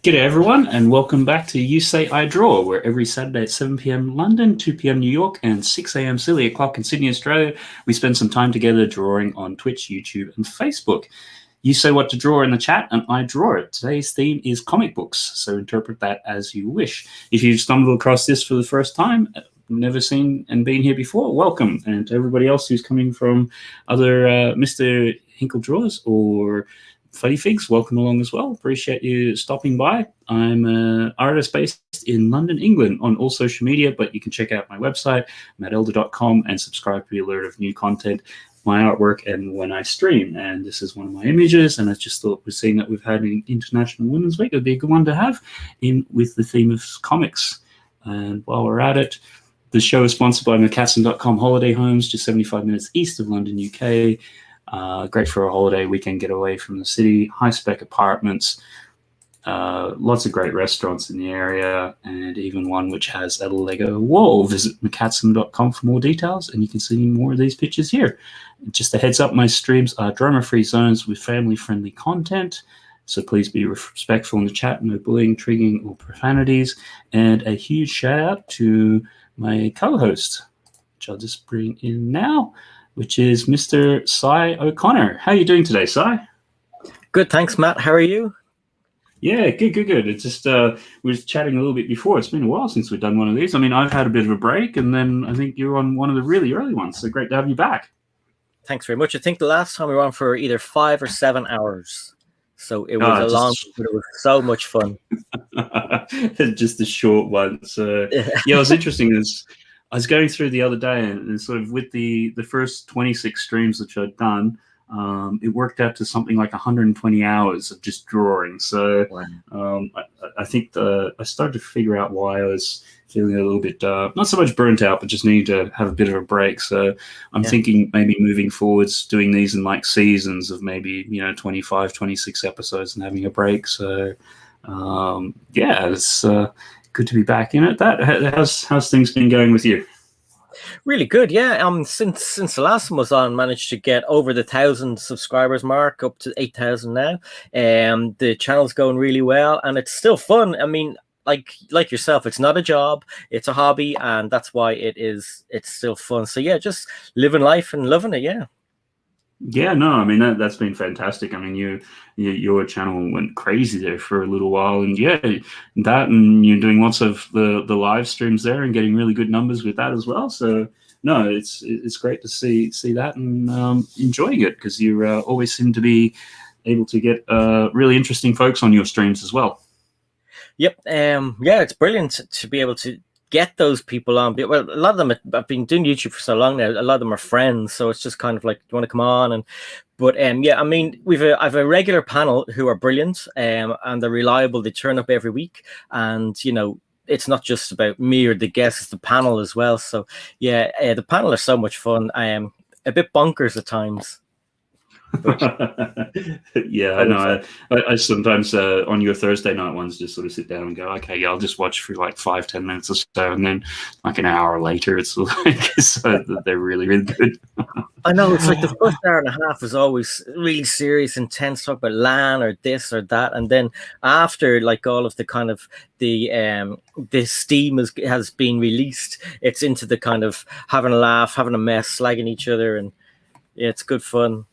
G'day everyone, and welcome back to You Say I Draw, where every Saturday at 7 p.m. London, 2 p.m. New York, and 6 a.m. Silly o'clock in Sydney, Australia, we spend some time together drawing on Twitch, YouTube, and Facebook. You say what to draw in the chat, and I draw it. Today's theme is comic books, so interpret that as you wish. If you've stumbled across this for the first time, never seen and been here before, welcome. And to everybody else who's coming from other MrHinkleDraws or FunnyFigs, welcome along as well. Appreciate you stopping by. I'm an artist based in London, England, on all social media, but you can check out my website, mattelder.com, and subscribe to be alerted of new content, my artwork, and when I stream. And this is one of my images, and I just thought, we're seeing that we've had an International Women's Week, it would be a good one to have in with the theme of comics. And while we're at it, the show is sponsored by McCatson.com Holiday Homes, just 75 minutes east of London, UK. Great for a holiday weekend getaway from the city, high-spec apartments, lots of great restaurants in the area, and even one which has a Lego wall. Visit mccatson.com for more details, and you can see more of these pictures here. Just a heads up, my streams are drama-free zones with family-friendly content, so please be respectful in the chat, no bullying, triggering, or profanities. And a huge shout-out to my co-host, which I'll just bring in now, which is Mr. Cy O'Connor. How are you doing today, Cy? Good, thanks, Matt. How are you? Yeah, good. It's just, we were chatting a little bit before. It's been a while since we've done one of these. I mean, I've had a bit of a break, and then I think you're on one of the really early ones, so great to have you back. Thanks very much. I think the last time we were on for either 5 or 7 hours. So it was but it was so much fun. Just a short one. So, yeah, it was interesting. I was going through the other day, and sort of with the first 26 streams which I'd done, it worked out to something like 120 hours of just drawing. So I think I started to figure out why I was feeling a little bit, not so much burnt out, but just needed to have a bit of a break. So I'm thinking maybe moving forwards, doing these in like seasons of maybe, 25, 26 episodes and having a break. So it's good to be back in it. How's things been going with you? Really good, yeah. Since the last one was on, managed to get over the 1,000 subscribers mark, up to 8,000 now. The channel's going really well, and it's still fun. I mean, like yourself, it's not a job, it's a hobby, and that's why it's still fun. So yeah, just living life and loving it. Yeah, no, I mean that's been fantastic. I mean, your channel went crazy there for a little while, and and you're doing lots of the live streams there and getting really good numbers with that as well. So no, it's great to see that and enjoying it, because you always seem to be able to get really interesting folks on your streams as well. Yep. It's brilliant to be able to get those people on. Well, a lot of them, I've been doing YouTube for so long now, a lot of them are friends, so it's just kind of like, do you want to come on? But I mean, I've a regular panel who are brilliant, and they're reliable. They turn up every week, and it's not just about me or the guests, it's the panel as well. So the panel are so much fun. I am a bit bonkers at times. Yeah, I know. I sometimes on your Thursday night ones just sort of sit down and go, okay, I'll just watch for like 5-10 minutes or so, and then like an hour later it's like so they're really, really good. I know, it's like the first hour and a half is always really serious, intense, talk about LAN or this or that, and then after like all of the kind of the steam has been released, it's into the kind of having a laugh, having a mess, slagging each other, and it's good fun.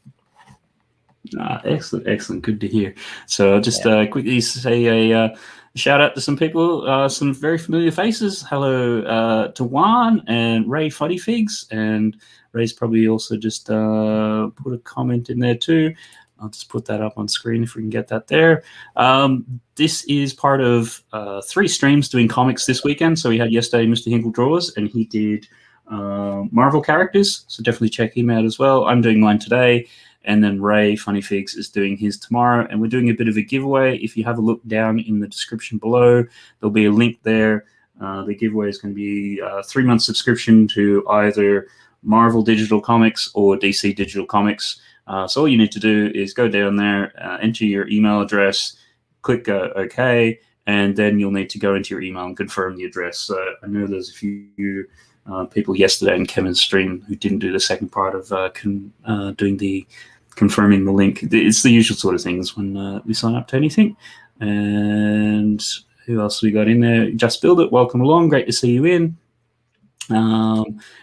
Excellent. Good to hear. So I'll just quickly say a shout out to some people, some very familiar faces. Hello to Juan and Ray FunnyFigs, and Ray's probably also just put a comment in there too. I'll just put that up on screen if we can get that there. This is part of 3 streams doing comics this weekend. So we had yesterday MrHinkleDraws, and he did Marvel characters, so definitely check him out as well. I'm doing mine today. And then Ray FunnyFigs is doing his tomorrow, and we're doing a bit of a giveaway. If you have a look down in the description below, there'll be a link there. The giveaway is going to be a 3-month subscription to either Marvel Digital Comics or DC Digital Comics. So all you need to do is go down there, enter your email address, click OK, and then you'll need to go into your email and confirm the address. So I know there's a few people yesterday in Kevin's stream who didn't do the second part of doing the confirming the link. It's the usual sort of things when we sign up to anything. And who else we got in there? Just Build It, welcome along. Great to see you in.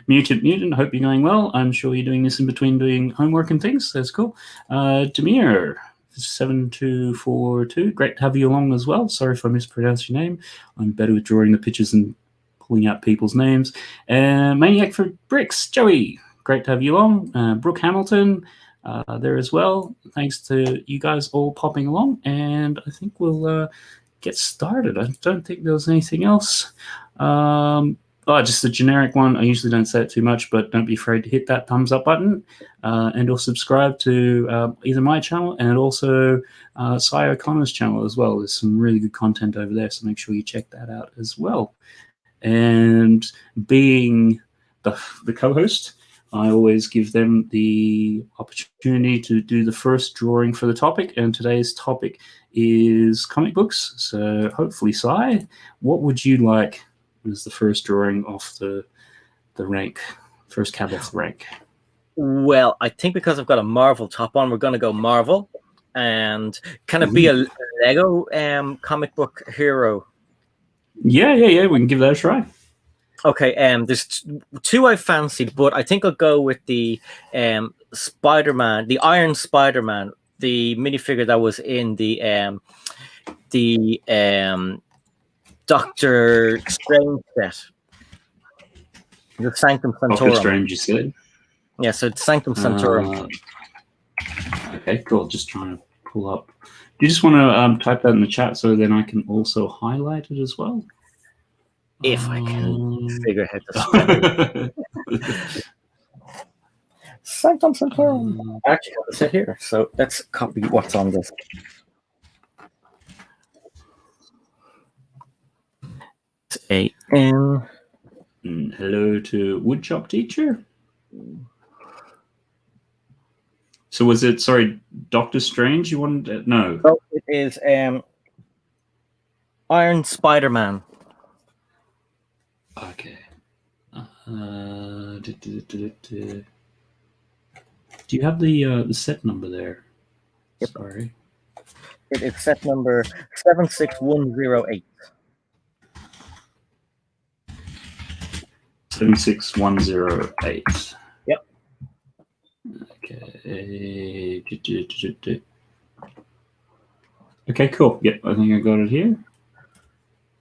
Mutant, hope you're going well. I'm sure you're doing this in between doing homework and things. That's cool. Demir, 7242, great to have you along as well. Sorry if I mispronounced your name. I'm better with drawing the pictures and pulling out people's names. Maniac for Bricks, Joey, great to have you along. Brooke Hamilton, there as well. Thanks to you guys all popping along, and I think we'll get started. I don't think there was anything else. Just a generic one. I usually don't say it too much, but don't be afraid to hit that thumbs up button and or subscribe to either my channel and also Cy O'Connor's channel as well. There's some really good content over there, so make sure you check that out as well. And being the co-host, I always give them the opportunity to do the first drawing for the topic, and today's topic is comic books. So hopefully, Cy, what would you like as the first drawing off the rank, first cab off the rank? Well, I think because I've got a Marvel top on, we're going to go Marvel. And can it be a Lego comic book hero? Yeah. We can give that a try. Okay, there's two I fancied, but I think I'll go with the Spider-Man, the Iron Spider-Man, the minifigure that was in the Doctor Strange set. The Sanctum Sanctorum. Doctor Strange, you said? Yeah, so it's Sanctum Sanctorum. Okay, cool. Just trying to pull up. Do you just want to type that in the chat so then I can also highlight it as well? If I can figure out how to spell it. Sanctum Sanctorum. I actually have to sit here, so let's copy what's on this. A-N. Hello to Woodchop Teacher. So was it, sorry, Doctor Strange you wanted? No. Oh, it is Iron Spider-Man. Okay. Do you have the set number there? Yep. Sorry. It is set number 76108. 76108. Yep. Okay. Okay, cool. Yep, I think I got it here.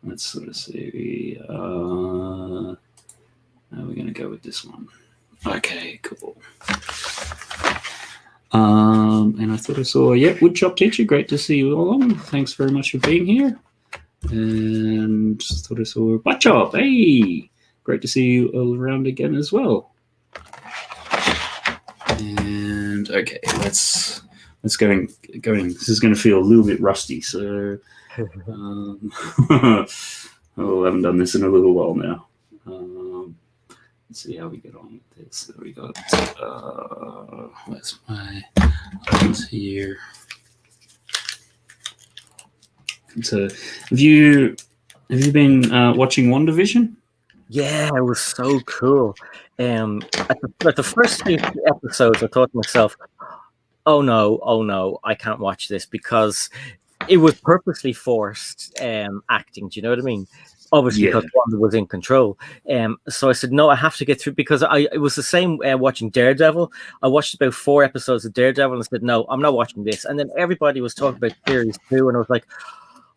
Let's sort of see. Now we're going to go with this one. Okay, cool. And I thought I saw, Woodchop Teacher, great to see you all on. Thanks very much for being here. And thought I saw Butchop, hey, great to see you all around again as well. And okay, let's go. This is going to feel a little bit rusty, so I haven't done this in a little while now. Let's see how we get on with this. So we got where's my items here? So have you been watching WandaVision? Yeah, it was so cool. At the first few episodes, I thought to myself, oh no, I can't watch this, because it was purposely forced acting. Do you know what I mean? Obviously, because Wanda was in control. So I said, no, I have to get through, because it was the same watching Daredevil. I watched about 4 episodes of Daredevil and said, no, I'm not watching this. And then everybody was talking about series 2, and I was like,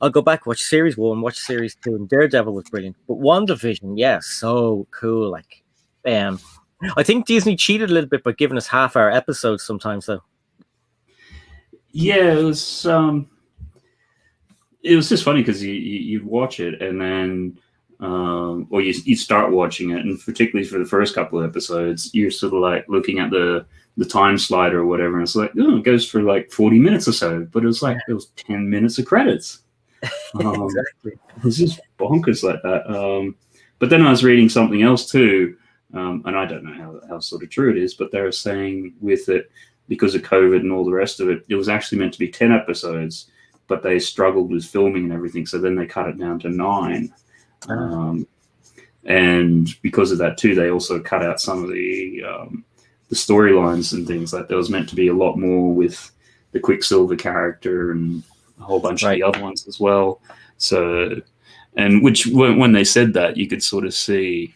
I'll go back, watch series 1, watch series 2, and Daredevil was brilliant. But WandaVision, so cool. Like, I think Disney cheated a little bit by giving us half-hour episodes sometimes, though. Yeah, it was just funny because you'd watch it and then, or you start watching it, and particularly for the first couple of episodes, you're sort of like looking at the time slider or whatever, and it's like, oh, it goes for like 40 minutes or so, but it was like it was 10 minutes of credits. Exactly. It was just bonkers like that. But then I was reading something else too, and I don't know how sort of true it is, but they were saying with it, because of COVID and all the rest of it, it was actually meant to be 10 episodes, but they struggled with filming and everything, so then they cut it down to 9. And because of that too, they also cut out some of the storylines and things. Like there was meant to be a lot more with the Quicksilver character and a whole bunch of Right. the other ones as well. So, and which when they said that, you could sort of see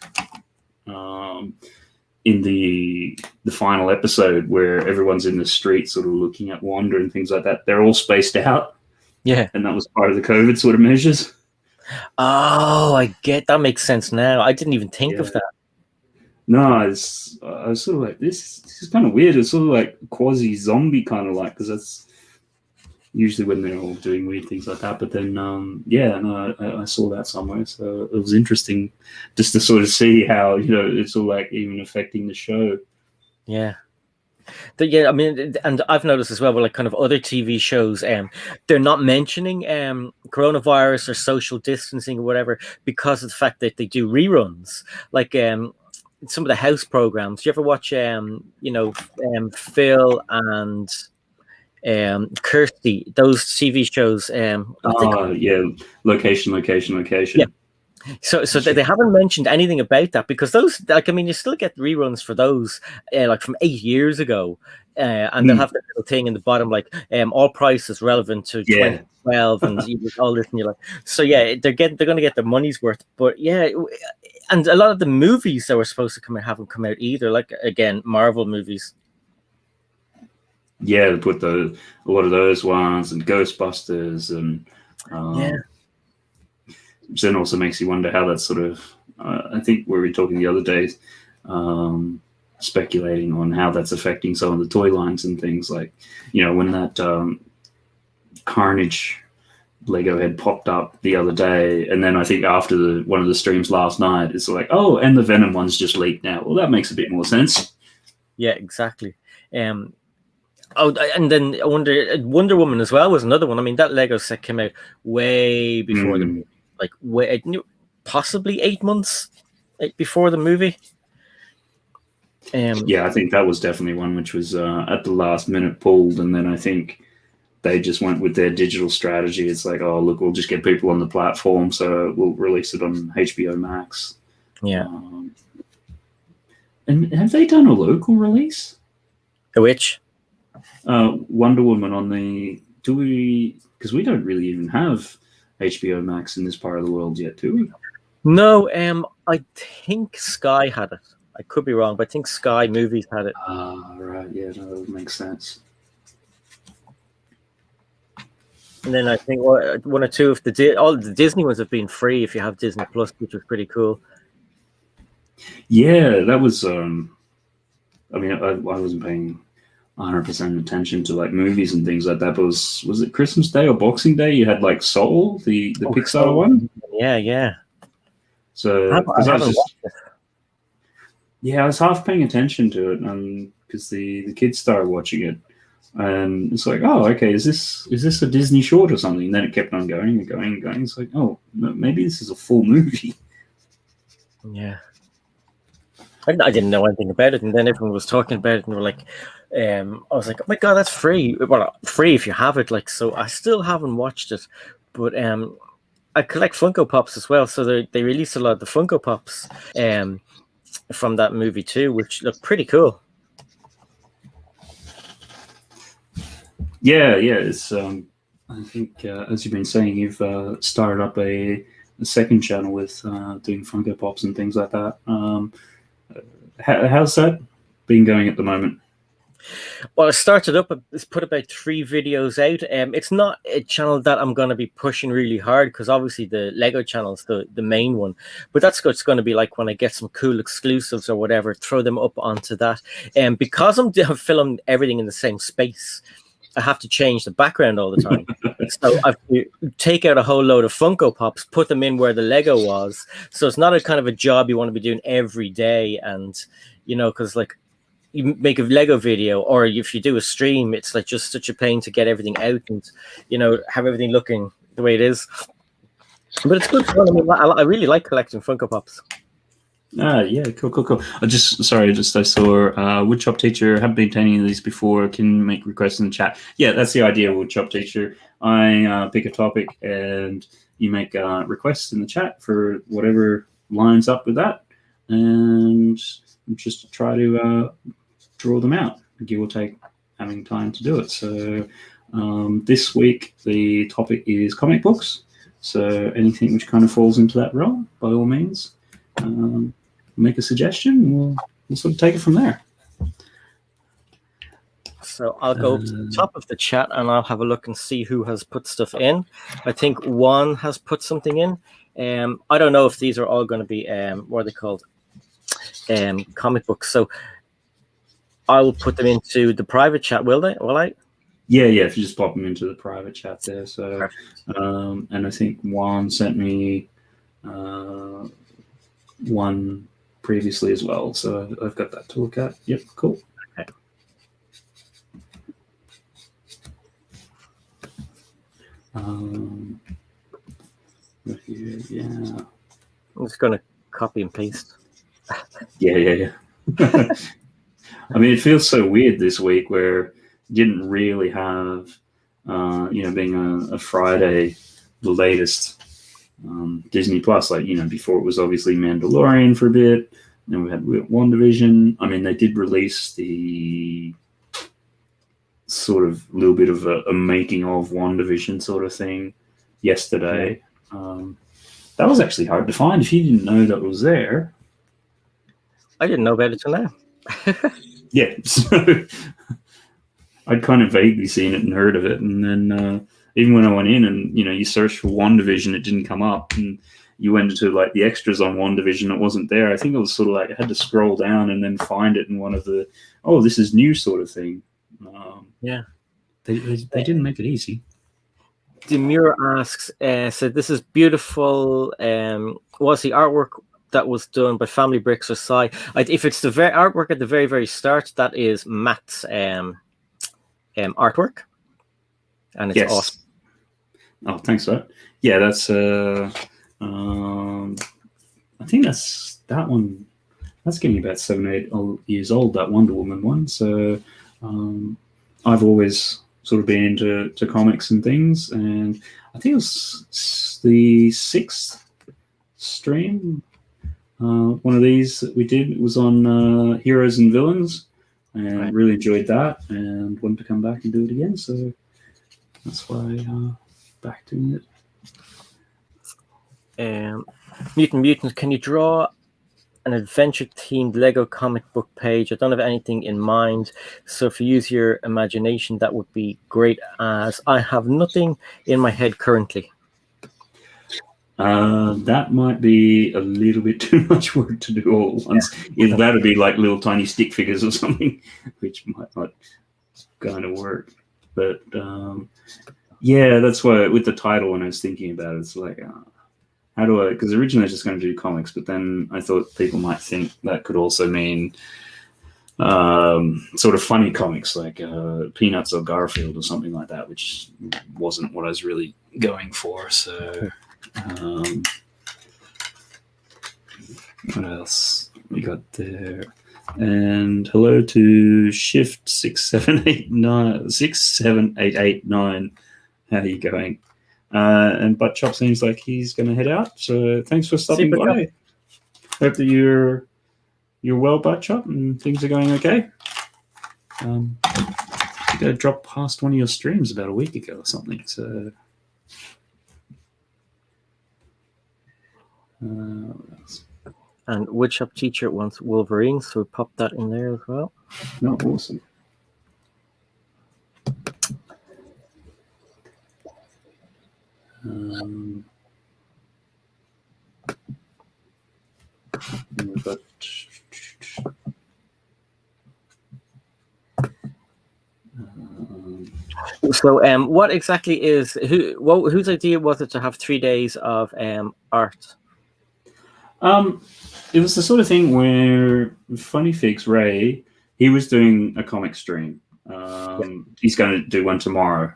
in the final episode where everyone's in the street sort of looking at Wanda and things like that, they're all spaced out. Yeah. And that was part of the COVID sort of measures. Oh, I get that. Makes sense now. I didn't even think of Yeah. that. No, I was sort of like, this is kind of weird. It's sort of like quasi-zombie kind of like, because that's usually when they're all doing weird things like that. But then, I saw that somewhere. So it was interesting just to sort of see how, it's all like even affecting the show. Yeah. I mean, and I've noticed as well, with like kind of other TV shows, they're not mentioning coronavirus or social distancing or whatever because of the fact that they do reruns. Like some of the house programs. Do you ever watch, Phil and Kirsty? Those TV shows. Location. Yeah. So they haven't mentioned anything about that because those, like, I mean, you still get reruns for those, like from 8 years ago, and they'll have that little thing in the bottom, like, all prices relevant to 2012, and all this, and you're like, so yeah, they're going to get their money's worth. But yeah, and a lot of the movies that were supposed to come out haven't come out either. Like, again, Marvel movies. Yeah, they put a lot of those ones and Ghostbusters and then also makes you wonder how that's sort of, I think we were talking the other day, speculating on how that's affecting some of the toy lines and things like, when that Carnage Lego head popped up the other day, and then I think after one of the streams last night, it's like, oh, and the Venom one's just leaked now. Well, that makes a bit more sense. Yeah, exactly. And then I Wonder Woman as well was another one. I mean, that Lego set came out way before the movie. Like possibly 8 months before the movie. I think that was definitely one which was at the last minute pulled, and then I think they just went with their digital strategy. It's like, oh, look, we'll just get people on the platform, so we'll release it on HBO Max. Yeah. And have they done a local release? Which? Wonder Woman on the... Because we don't really even have HBO Max in this part of the world yet, do we? No, I think Sky had it. I could be wrong, but I think Sky Movies had it. Right, yeah, no, that would make sense. And then I think one or two of all the Disney ones have been free if you have Disney Plus, which was pretty cool. Yeah, that was. I mean, I wasn't paying 100% attention to like movies and things like that. But was it Christmas Day or Boxing Day? You had like Soul, the Pixar one. Yeah. So I was half paying attention to it, because the kids started watching it, and it's like, oh, okay, is this a Disney short or something? And then it kept on going and going and going. It's like, oh, maybe this is a full movie. Yeah. I didn't know anything about it, and then everyone was talking about it, and they were like, I was like, oh my god, that's free. Well, free if you have it. Like, so I still haven't watched it, but I collect Funko Pops as well, so they released a lot of the Funko Pops from that movie too, which look pretty cool. Yeah, it's. I think as you've been saying, you've started up a second channel with doing Funko Pops and things like that. How's that been going at the moment? Well, I started up, it's put about 3 videos out. It's not a channel that I'm going to be pushing really hard, because obviously the Lego channel is the main one. But that's what's going to be like when I get some cool exclusives or whatever, throw them up onto that. And because I'm filming everything in the same space, I have to change the background all the time. So I have to take out a whole load of Funko Pops, put them in where the Lego was. So it's not a kind of a job you want to be doing every day. And, because like, you make a Lego video, or if you do a stream, it's like just such a pain to get everything out and, have everything looking the way it is. But it's good fun. I mean, I really like collecting Funko Pops. Yeah, cool. I saw Woodshop Teacher. Haven't been to any of these before. Can make requests in the chat. Yeah, that's the idea, Woodshop Teacher. I pick a topic and you make requests in the chat for whatever lines up with that, and just try to draw them out, give or take having time to do it. So This week, the topic is comic books. So anything which kind of falls into that realm, by all means, make a suggestion. We'll sort of take it from there. So I'll go to the top of the chat and I'll have a look and see who has put stuff in. I think Juan has put something in. I don't know if these are all going to be, what are they called? Comic books. So I'll put them into the private chat, will I? Yeah, if you just pop them into the private chat there. So, and I think Juan sent me one previously as well. So I've got that to look at. Yep, cool. Okay. Right here, yeah. I'm just going to copy and paste. Yeah. I mean, it feels so weird this week where didn't really have, being a Friday, the latest Disney Plus, before it was obviously Mandalorian for a bit, then we had WandaVision. I mean, they did release the sort of little bit of a making of WandaVision sort of thing yesterday. That was actually hard to find if you didn't know that was there. I didn't know about it till now. Yeah, so I'd kind of vaguely seen it and heard of it, and then even when I went in and you searched for WandaVision, it didn't come up, and you went into like the extras on WandaVision, it wasn't there. I think it was sort of like I had to scroll down and then find it in one of the this is new sort of thing. They didn't make it easy. Demure asks, so this is beautiful. Was the artwork that was done by Family Bricks or Sai? If it's the artwork at the very, very start, that is Matt's artwork, and it's awesome. Oh, thanks for that. Yeah, that's I think that's that one. That's getting about 7 or 8 years old, that Wonder Woman one. So I've always sort of been into comics and things, and I think it was the 6th stream. One of these that we did, it was on Heroes and Villains, and really enjoyed that, and wanted to come back and do it again. So that's why back doing it. Mutant, can you draw an adventure-themed Lego comic book page? I don't have anything in mind, so if you use your imagination, that would be great, as I have nothing in my head currently. That might be a little bit too much work to do all at once. It'll have to be like little tiny stick figures or something, which might not kind of work. But yeah, that's why with the title, when I was thinking about it, it's like, how do I? Because originally I was just going to do comics, but then I thought people might think that could also mean sort of funny comics like Peanuts or Garfield or something like that, which wasn't what I was really going for. So. What else we got there? And hello to Shift 67889. How are you going? And Butt Chop seems like he's going to head out. So thanks for stopping by. Hope that you're well, Butt Chop, and things are going okay. You got to drop past one of your streams about a week ago or something. So. What else? And Woodshop Teacher wants Wolverine, so we pop that in there as well. No, awesome. We've got so what exactly is whose idea was it to have 3 days of art? It was the sort of thing where FunnyFigs Ray, he was doing a comic stream. He's going to do one tomorrow,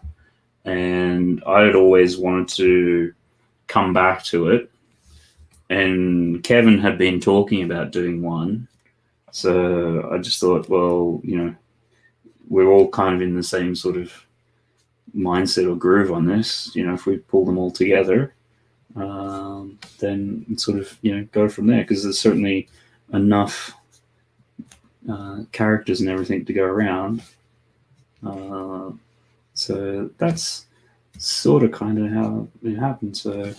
and I had always wanted to come back to it, and Kevin had been talking about doing one, so I just thought, well, we're all kind of in the same sort of mindset or groove on this. If we pull them all together, then sort of go from there, because there's certainly enough characters and everything to go around. So that's sort of kind of how it happened. So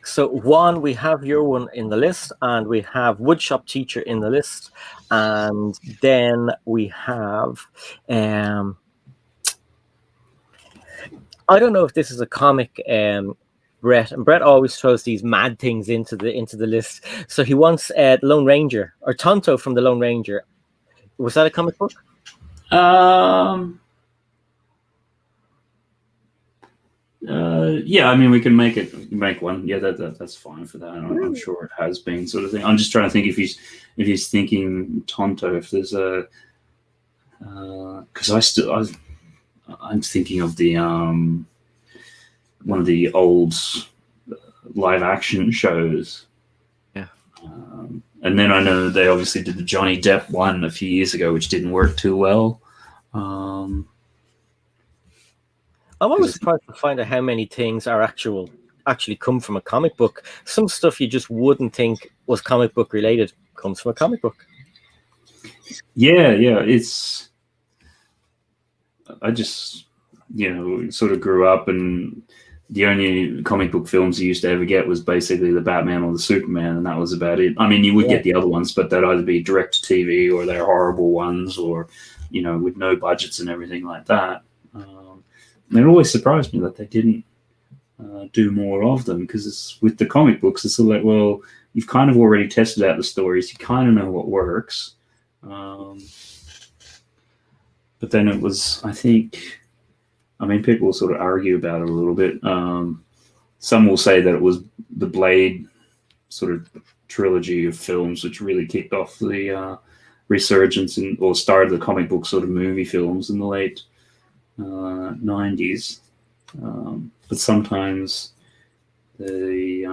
So Juan, we have your one in the list, and we have Woodshop Teacher in the list, and then we have I don't know if this is a comic, Brett, and Brett always throws these mad things into the list. So he wants Lone Ranger, or Tonto from the Lone Ranger. Was that a comic book? Yeah, I mean, we can make one. Yeah, that's fine for that. I'm sure it has been, sort of thing. I'm just trying to think if he's thinking Tonto, if there's a, because I'm thinking of the one of the old live action shows. Yeah. And then I know they obviously did the Johnny Depp one a few years ago, which didn't work too well. I'm always surprised to find out how many things are actually come from a comic book. Some stuff you just wouldn't think was comic book related comes from a comic book. Yeah. I just, sort of grew up, and the only comic book films you used to ever get was basically the Batman or the Superman, and that was about it. I mean, you would get the other ones, but they'd either be direct to TV or they're horrible ones, or, with no budgets and everything like that. And it always surprised me that they didn't do more of them, because with the comic books, it's like, well, you've kind of already tested out the stories. You kind of know what works. But then it was, I think, people will sort of argue about it a little bit. Some will say that it was the Blade sort of trilogy of films which really kicked off the resurgence or started the comic book sort of movie films in the late 90s. But sometimes it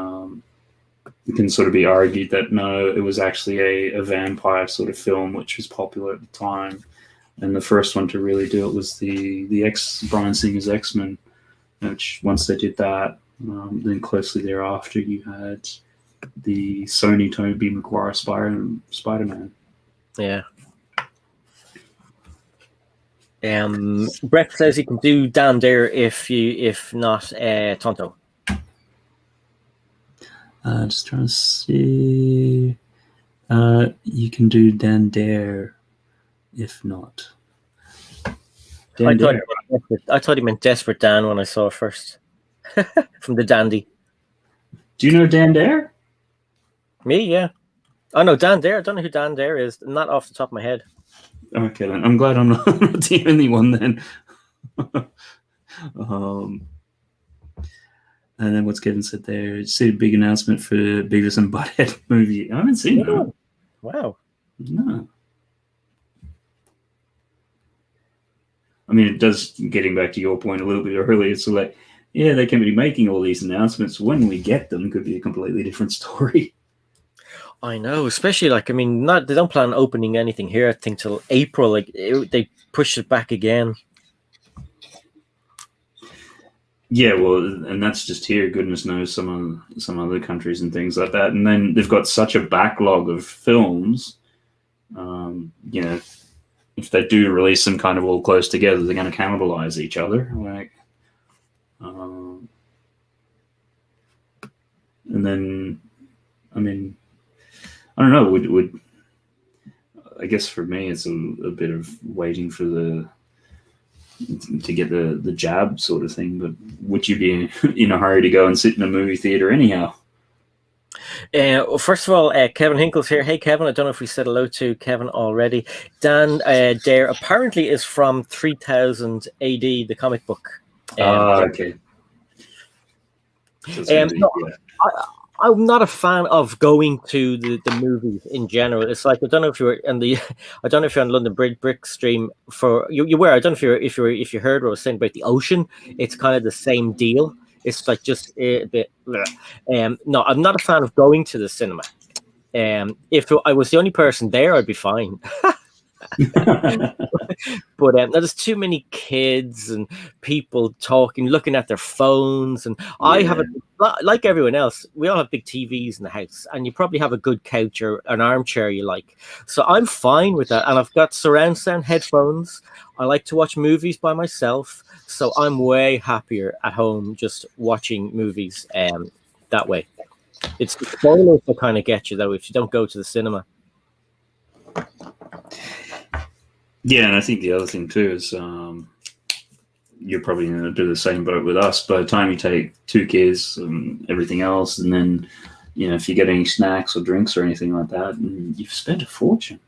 can sort of be argued that no, it was actually a vampire sort of film which was popular at the time. And the first one to really do it was the Bryan Singer's X-Men, which once they did that, then closely thereafter you had the Sony Tobey Maguire Spider-Man. Yeah. Brett says he can do Dan Dare if not Tonto. Just trying to see. You can do Dan Dare if not. I thought he meant Desperate Dan when I saw it first. From the Dandy. Do you know Dan Dare? Me, yeah. I know Dan Dare. I don't know who Dan Dare is. Not off the top of my head. Okay, then. I'm glad I'm not the only one then. And then what's Kevin said there? See a big announcement for Beavis and Butthead movie. I haven't seen that. Wow. No. I mean, it does, getting back to your point a little bit earlier, so like, yeah, they can be making all these announcements. When we get them could be a completely different story. I know, especially they don't plan on opening anything here, I think, till April. They pushed it back again. Yeah, well, and that's just here. Goodness knows some other countries and things like that. And then they've got such a backlog of films. If they do release them kind of all close together, they're going to cannibalize each other. And then, I mean, I don't know. I guess for me, it's a bit of waiting for to get the jab sort of thing. But would you be in a hurry to go and sit in a movie theater anyhow? Well, first of all, Kevin Hinkle's here. Hey, Kevin. I don't know if we said hello to Kevin already. Dan Dare apparently is from 3000 AD, the comic book. Okay. I'm not a fan of going to the movies in general. It's like, I don't know if you were on London Bricks stream for you were. I don't know if you heard what I was saying about the ocean. It's kind of the same deal. It's like just a bit. No, I'm not a fan of going to the cinema. If I was the only person there, I'd be fine. But there's too many kids and people talking, looking at their phones, and I have like everyone else. We all have big TVs in the house, and you probably have a good couch or an armchair you like. So I'm fine with that, and I've got surround sound headphones. I like to watch movies by myself, so I'm way happier at home just watching movies that way. It's the spoilers that kind of get you though if you don't go to the cinema. Yeah, and I think the other thing too is you're probably going to do the same boat with us. By the time you take 2 kids and everything else, and then if you get any snacks or drinks or anything like that, you've spent a fortune.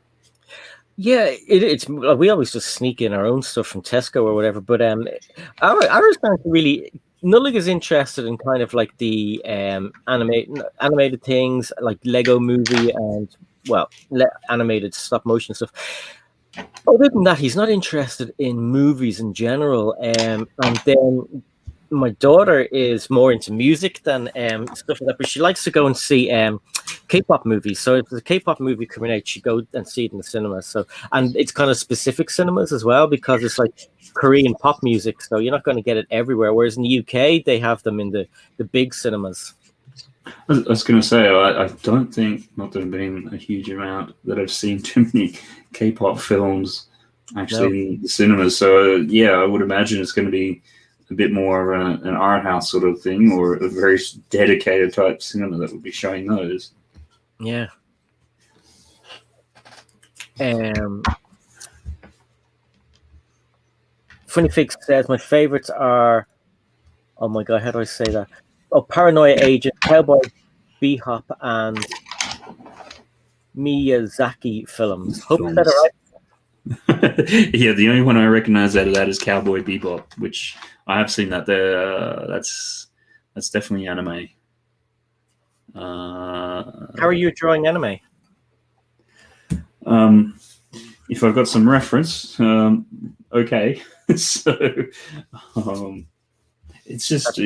Yeah, it's we always just sneak in our own stuff from Tesco or whatever. But our parents really. Nullig is interested in kind of like the animated things like Lego Movie and animated stop motion stuff. Other than that, he's not interested in movies in general. And then my daughter is more into music than stuff like that, but she likes to go and see K-pop movies. So if there's a K-pop movie coming out, she go and see it in the cinema. So, and it's kind of specific cinemas as well, because it's like Korean pop music, so you're not going to get it everywhere. Whereas in the UK, they have them in the big cinemas. I was going to say, I don't think, not that there have been a huge amount that I've seen too many K-pop films actually in the cinemas. So yeah, I would imagine it's going to be a bit more of an art house sort of thing, or a very dedicated type cinema that would be showing those. Yeah. FunnyFigs says my favorites are, oh my god, how do I say that? Oh, Paranoia Agent, Cowboy Bebop, and Miyazaki films. Hope I said it right. Yeah, the only one I recognize out of that is Cowboy Bebop, which I have seen that there. That's definitely anime. How are you drawing anime? If I've got some reference, okay. So it's just a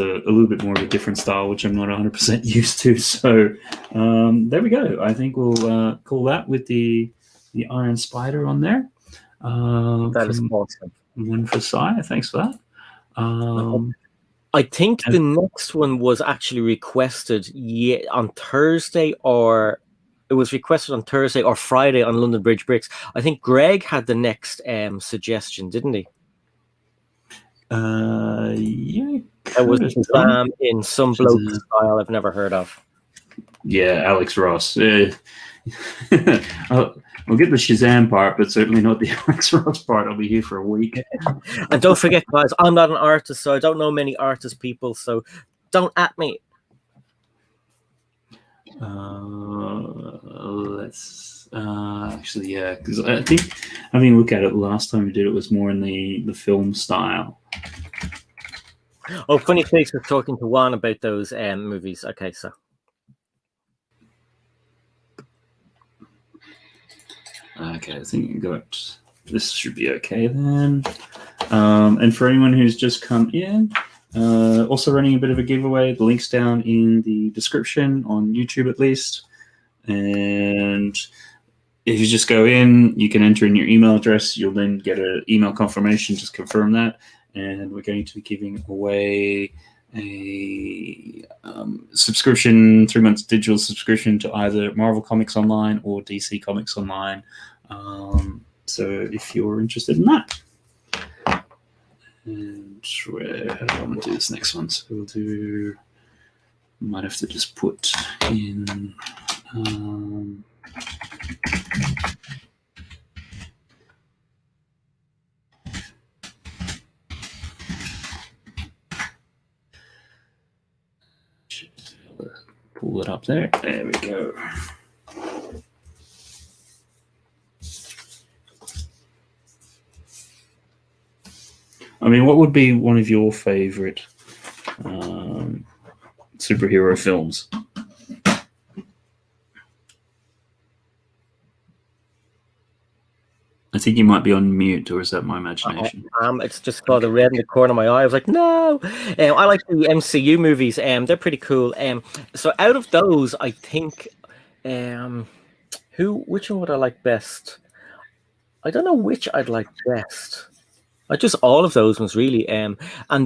little bit more of a different style, which I'm not 100% used to. So there we go. I think we'll call that with the Iron Spider on there. That is awesome. One for Sai. Thanks for that. I think the next one was actually requested on Thursday, or it was requested on Thursday or Friday on London Bridge Bricks. I think Greg had the next suggestion, didn't he? Yeah. It was in some bloke style I've never heard of. Yeah, Alex Ross. I'll get the Shazam part, but certainly not the Alex Ross part. I'll be here for a week. And don't forget, guys, I'm not an artist, so I don't know many artist people, so don't at me. Let's actually, yeah, because I think having a look at it last time we did it was more in the film style. Oh, FunnyFigs was talking to Juan about those movies. Okay, so. Okay, I think you got this. Should be okay then. And for anyone who's just come in, also running a bit of a giveaway. The link's down in the description on YouTube at least. And if you just go in, you can enter in your email address. You'll then get an email confirmation. Just confirm that. And we're going to be giving away a subscription, 3 months digital subscription to either Marvel Comics Online or DC Comics Online. So if you're interested in that. And how do I want to do this next one? So we'll do, might have to just put in pull it up there. There we go. I mean, what would be one of your favorite superhero films? I think you might be on mute, or is that my imagination? It's just got the red in the corner of my eye. I was like, no. I like the MCU movies. They're pretty cool. So out of those, I think, who Which one would I like best? I don't know which I'd like best. I just all of those ones really. And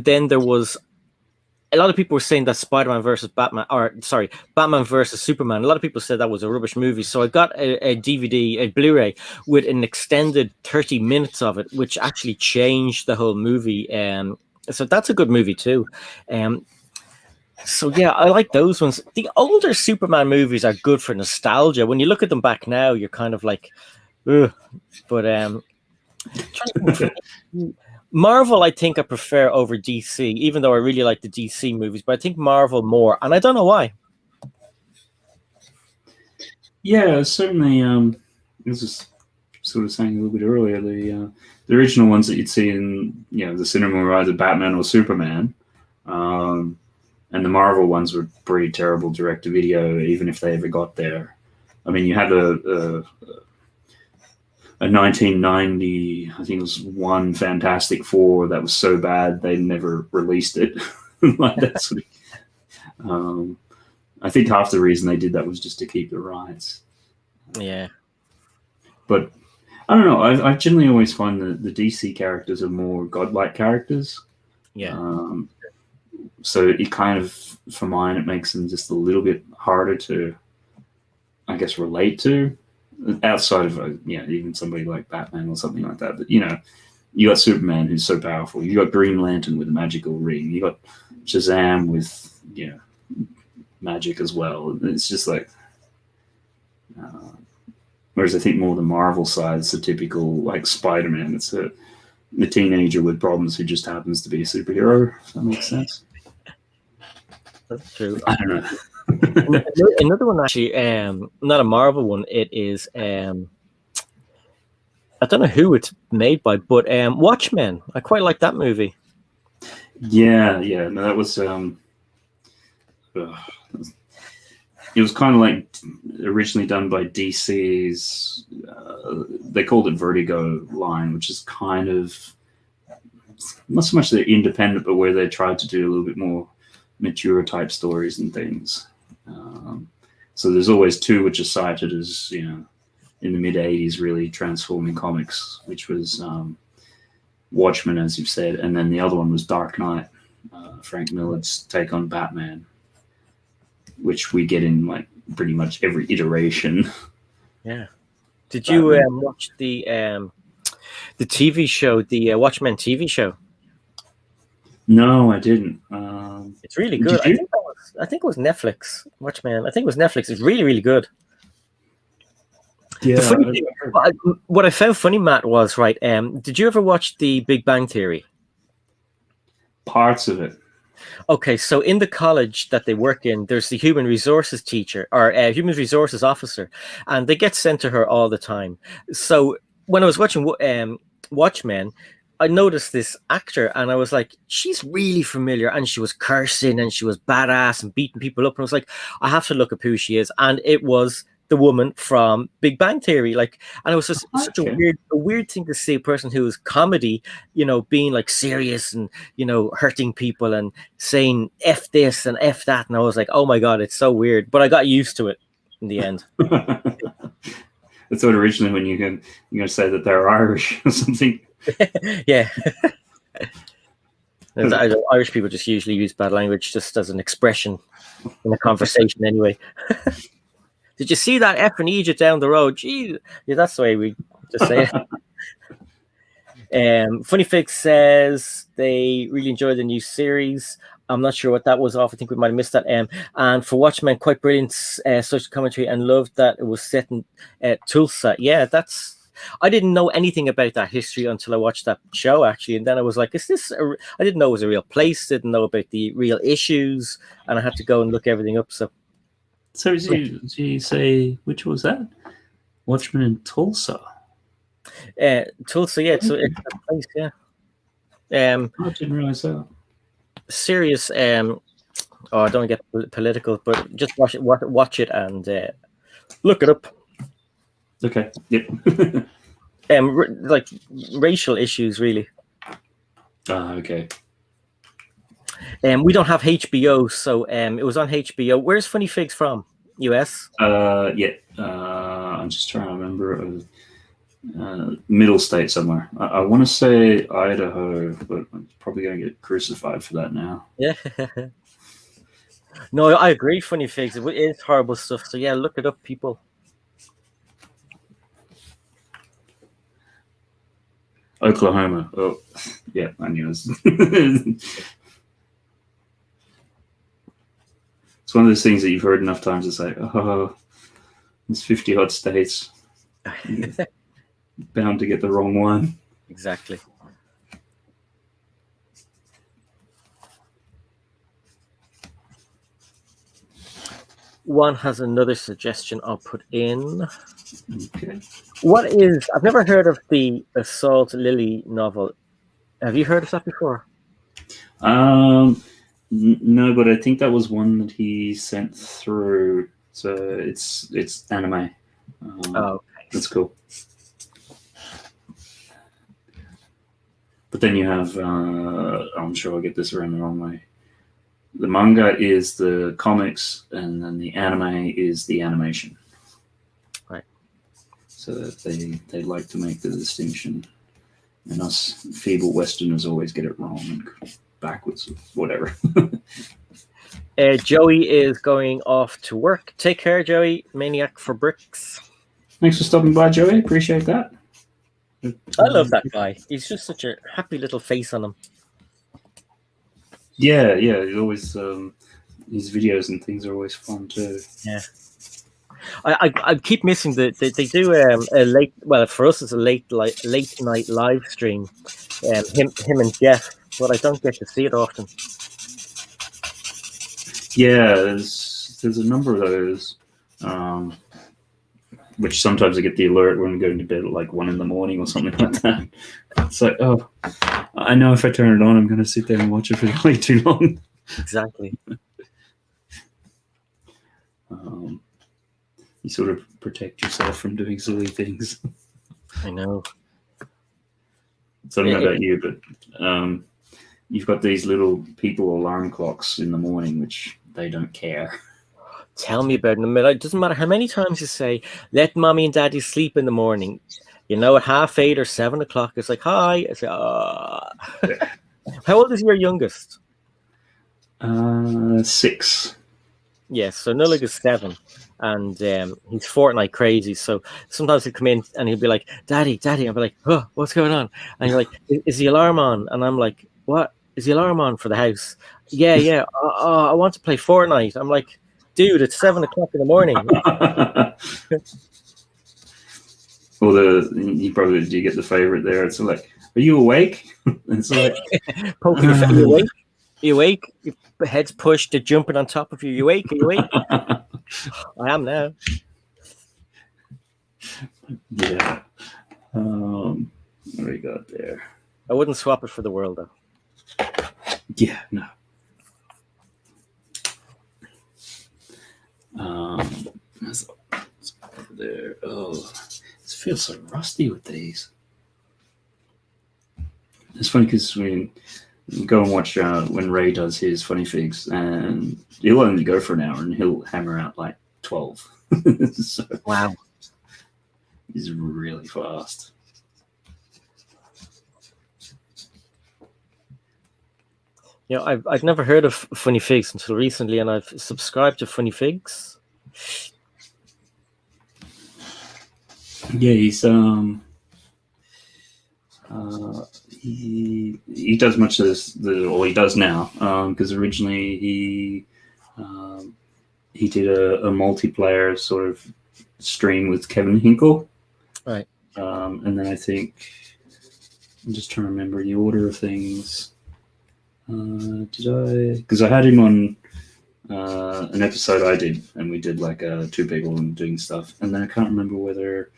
then there was a lot of people were saying that Spider-Man versus Batman, or sorry, Batman versus Superman. A lot of people said that was a rubbish movie. So I got a DVD, a Blu-ray with an extended 30 minutes of it, which actually changed the whole movie. So that's a good movie too. So yeah, I like those ones. The older Superman movies are good for nostalgia. When you look at them back now, you're kind of like, ugh. But Marvel, I think I prefer over DC, even though I really like the DC movies. But I think Marvel more, and I don't know why. Yeah, certainly. This is sort of saying a little bit earlier. The original ones that you'd see in the cinema were either Batman or Superman, and the Marvel ones were pretty terrible direct to video, even if they ever got there. I mean, you had a 1990, I think it was one Fantastic Four that was so bad they never released it. Like that sort of, I think half the reason they did that was just to keep the rights. Yeah. But I don't know. I generally always find that the DC characters are more godlike characters. Yeah. So it kind of, for mine, it makes them just a little bit harder to, I guess, relate to. Outside of even somebody like Batman or something like that. But you got Superman who's so powerful. You got Green Lantern with a magical ring. You got Shazam with magic as well. It's just like, whereas I think more the Marvel side, it's the typical like Spider-Man. It's the teenager with problems who just happens to be a superhero. If that makes sense. That's true. I don't know. Another one actually, not a Marvel one. It is I don't know who it's made by, but Watchmen. I quite like that movie. Yeah. No, that was it was kind of like originally done by DC's. They called it Vertigo line, which is kind of not so much they're independent, but where they tried to do a little bit more mature type stories and things. So there's always two which are cited as in the mid 80s really transforming comics, which was Watchmen, as you've said, and then the other one was Dark Knight, Frank Miller's take on Batman, which we get in like pretty much every iteration. Yeah. Did you watch the TV show, the Watchmen TV show? No, I didn't. It's really good. I think it was Netflix. Watchmen. I think it was Netflix. It's really, really good. Yeah. What I found funny, Matt, was right. Did you ever watch The Big Bang Theory? Parts of it. Okay, so in the college that they work in, there's the human resources teacher or human resources officer, and they get sent to her all the time. So when I was watching Watchmen, I noticed this actor and I was like, she's really familiar, and she was cursing and she was badass and beating people up, and I was like, I have to look up who she is, and it was the woman from Big Bang Theory. Like, and it was just such a weird thing to see a person who is comedy, being like serious and hurting people and saying F this and F that, and I was like, oh my god, it's so weird, but I got used to it in the end. I thought originally when you're going to say that they're Irish or something. Yeah. Irish people just usually use bad language just as an expression in a conversation anyway. Did you see that F and Egypt down the road? Gee, yeah, that's the way we just say it. FunnyFigs says they really enjoyed the new series. I'm not sure what that was off. I think we might have missed that. And for Watchmen, quite brilliant social commentary, and loved that it was set in Tulsa. Yeah, I didn't know anything about that history until I watched that show, actually. And then I was like, I didn't know it was a real place, didn't know about the real issues, and I had to go and look everything up. So did you say, which was that? Watchmen in Tulsa? Tulsa, yeah. It's a place, yeah. I didn't realize that. Serious, I don't get political, but just watch it and look it up. Okay. Yep. Like racial issues, really. Okay. We don't have HBO, so it was on HBO. Where's FunnyFigs from? US? Yeah. I'm just trying to remember. Middle state somewhere. I want to say Idaho, but I'm probably going to get crucified for that now. Yeah. No, I agree. FunnyFigs, it is horrible stuff. So yeah, look it up, people. Oklahoma. Oh, yeah, I knew it. It's one of those things that you've heard enough times to say, oh, there's 50 odd states. Bound to get the wrong one. Exactly. One has another suggestion I'll put in. Okay. What is, I've never heard of the Assault Lily novel. Have you heard of that before? No, but I think that was one that he sent through. So it's anime. Okay. That's cool. But then you have, I'm sure I'll get this around the wrong way. The manga is the comics, and then the anime is the animation. Right. So that they like to make the distinction. And us feeble Westerners always get it wrong and backwards, whatever. Joey is going off to work. Take care, Joey. Maniac for bricks. Thanks for stopping by, Joey. Appreciate that. I love that guy. He's just such a happy little face on him. Yeah. He's always his videos and things are always fun too. Yeah. I keep missing they do a late, well, for us it's a late night live stream. Him and Jeff, but I don't get to see it often. Yeah, there's a number of those. Which sometimes I get the alert when I'm going to bed at like 1 a.m. or something like that. It's like, oh, I know if I turn it on, I'm going to sit there and watch it for way too long. Exactly. You sort of protect yourself from doing silly things. I know. So I don't know about you, but you've got these little people alarm clocks in the morning, which they don't care. Tell me about it. It doesn't matter how many times you say, let mommy and daddy sleep in the morning. You know, at 8:30 or 7 o'clock, it's like, hi. I say, yeah. How old is your youngest? 6. Yes, so Nullig is 7. And he's Fortnite crazy. So sometimes he'll come in and he'll be like, Daddy. I'll be like, oh, what's going on? And you're like, is the alarm on? And I'm like, what? Is the alarm on for the house? Yeah. I want to play Fortnite. I'm like, dude, it's 7 o'clock in the morning. Well, you probably do get the favorite there. It's like, are you awake? It's like, poking your face. Are you awake? Are you awake? Your head's pushed. They're jumping on top of you. Are you awake? Are you awake? I am now. Yeah. What do we got there? I wouldn't swap it for the world, though. Yeah, no. That's over there. Oh, this feels so rusty with these. It's funny because we go and watch when Ray does his FunnyFigs, and he'll only go for an hour, and he'll hammer out like 12. So, wow, he's really fast. You know, I've never heard of FunnyFigs until recently, and I've subscribed to FunnyFigs. Yeah, he's he does much of this, or he does now, because originally he did a multiplayer sort of stream with Kevin Hinkle, right? And then I think I'm just trying to remember the order of things. Did I? Because I had him on an episode I did, and we did like 2 people doing stuff, and then I can't remember whether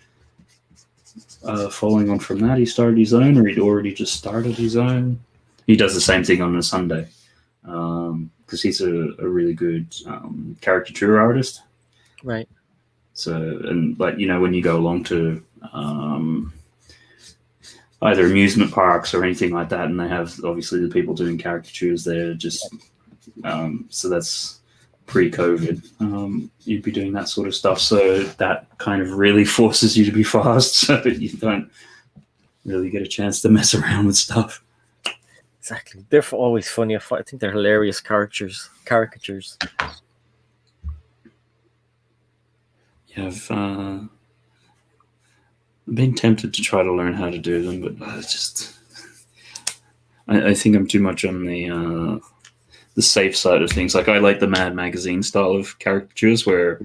following on from that he started his own, or he'd already just started his own. He does the same thing on a Sunday because he's a really good caricature artist, right? So, and like, you know, when you go along to either amusement parks or anything like that, and they have obviously the people doing caricatures there, just so that's pre-COVID, you'd be doing that sort of stuff. So that kind of really forces you to be fast, so that you don't really get a chance to mess around with stuff. Exactly. They're always funny. I think they're hilarious caricatures. Yeah, I've been tempted to try to learn how to do them, but I think I'm too much on the safe side of things. Like, I like the Mad Magazine style of caricatures where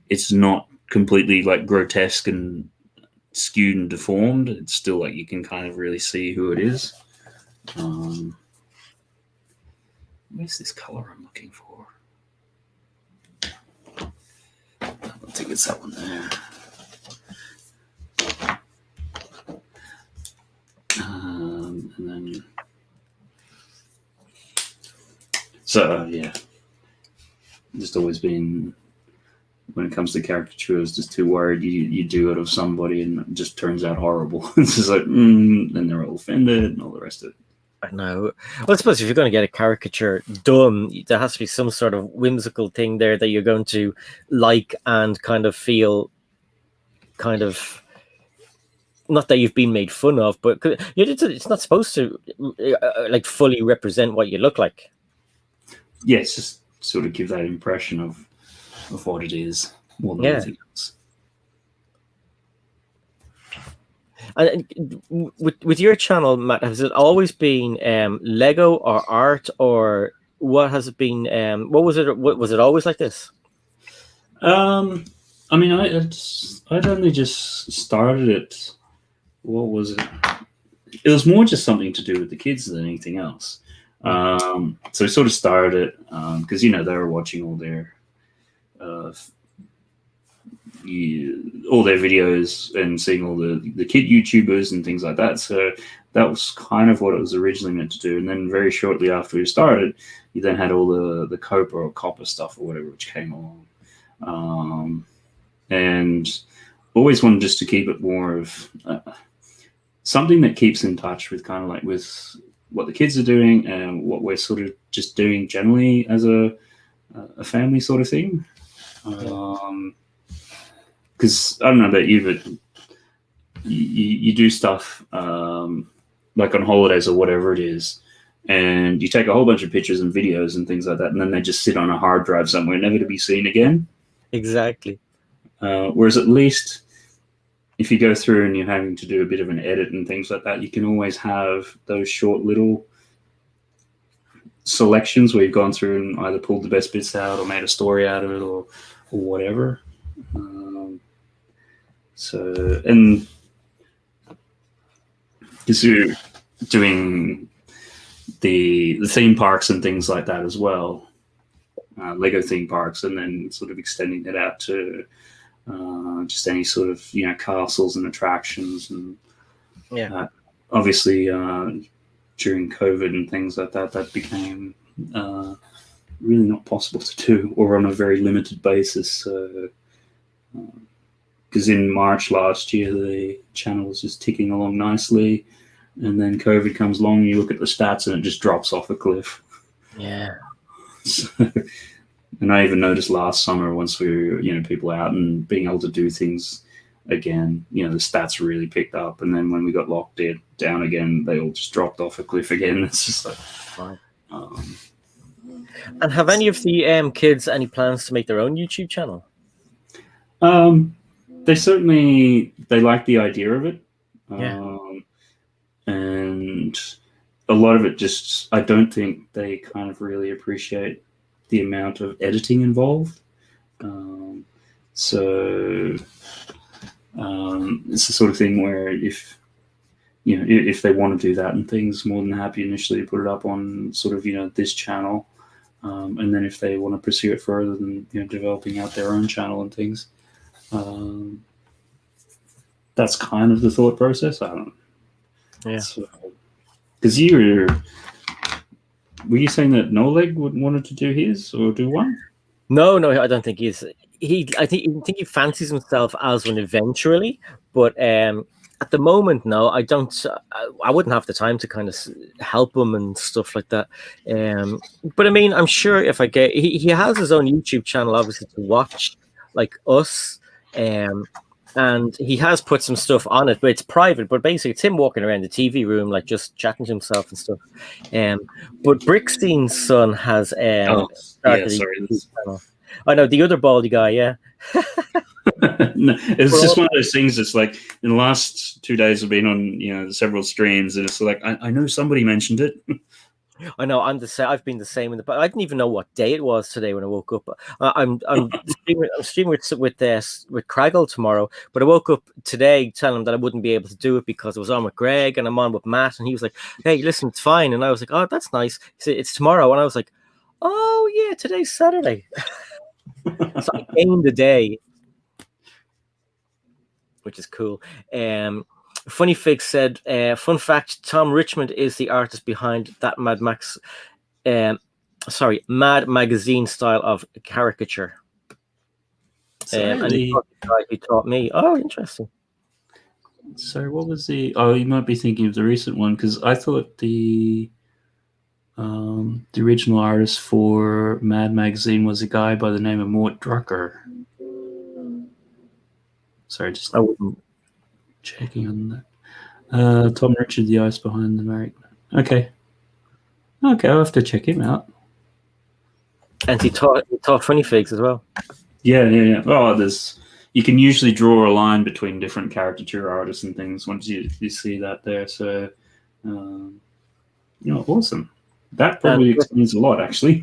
it's not completely like grotesque and skewed and deformed. It's still like you can kind of really see who it is. Where's this color I'm looking for? I think it's that one there. And then, so yeah, just always been, when it comes to caricatures, just too worried you do it of somebody and it just turns out horrible. It's just like, then they're all offended and all the rest of it. I know. Well, I suppose if you're going to get a caricature done, there has to be some sort of whimsical thing there that you're going to like and kind of feel kind of, not that you've been made fun of, but it's not supposed to like fully represent what you look like. Yeah, it's just sort of give that impression of what it is more than anything else. And with your channel, Matt, has it always been Lego or art, or what has it been? What was it? Was it always like this? I mean, I'd only just started it. What was it? It was more just something to do with the kids than anything else. So I sort of started it because they were watching all their videos and seeing all the kid YouTubers and things like that. So that was kind of what it was originally meant to do. And then very shortly after we started, you then had all the copper stuff or whatever which came along, and always wanted just to keep it more of something that keeps in touch with kind of like with what the kids are doing and what we're sort of just doing generally as a family sort of thing. Because I don't know about you, but you do stuff like on holidays or whatever it is, and you take a whole bunch of pictures and videos and things like that, and then they just sit on a hard drive somewhere, never to be seen again. Exactly. Whereas at least if you go through and you're having to do a bit of an edit and things like that, you can always have those short little selections where you've gone through and either pulled the best bits out or made a story out of it or whatever. So, and because you're doing the theme parks and things like that as well, Lego theme parks, and then sort of extending it out to just any sort of castles and attractions, and obviously during COVID and things like that, that became really not possible to do, or on a very limited basis. Because in March last year, the channel was just ticking along nicely, and then COVID comes along, and you look at the stats, and it just drops off a cliff. Yeah. So, and I even noticed last summer, once we were, people out and being able to do things again, the stats really picked up. And then when we got locked down again, they all just dropped off a cliff again. It's just like, and have any of the kids any plans to make their own YouTube channel? They like the idea of it. And a lot of it just, I don't think they kind of really appreciate the amount of editing involved. So it's the sort of thing where if they want to do that and things, more than happy initially to put it up on sort of this channel, and then if they want to pursue it further, than developing out their own channel and things. That's kind of the thought process. I don't know. Yeah. Because were you saying that Noleg wanted to do his or do one? No, I don't think he's. I think he fancies himself as one eventually, but At the moment, no, I don't. I wouldn't have the time to kind of help him and stuff like that. But I mean, I'm sure if I get, he has his own YouTube channel, obviously, to watch like us, and he has put some stuff on it, but it's private. But basically, it's him walking around the TV room, like just chatting to himself and stuff. But Brickstein's son has started a YouTube channel. I know the other baldy guy, yeah. No, it's just one of those things. It's like in the last 2 days I've been on several streams, and it's like I know somebody mentioned it. I know I've been the same in the. But I didn't even know what day it was today when I woke up. I'm streaming with Craggle tomorrow, but I woke up today telling him that I wouldn't be able to do it because I was on with Greg and I'm on with Matt, and he was like, "Hey, listen, it's fine," and I was like, "Oh, that's nice." He said, "It's tomorrow," and I was like, "Oh yeah, today's Saturday." So I gained the day, which is cool. FunnyFigs said, fun fact, Tom Richmond is the artist behind that Mad Magazine style of caricature. And he taught me. Oh, interesting. So what was the... Oh, you might be thinking of the recent one, because I thought the original artist for Mad Magazine was a guy by the name of Mort Drucker. Sorry, just... I wouldn't... Checking on that. Tom Richard, the ice behind the American. Okay, I'll have to check him out. And he taught FunnyFigs as well. Yeah. Oh, you can usually draw a line between different caricature artists and things once you see that there. So, awesome. That probably explains a lot, actually.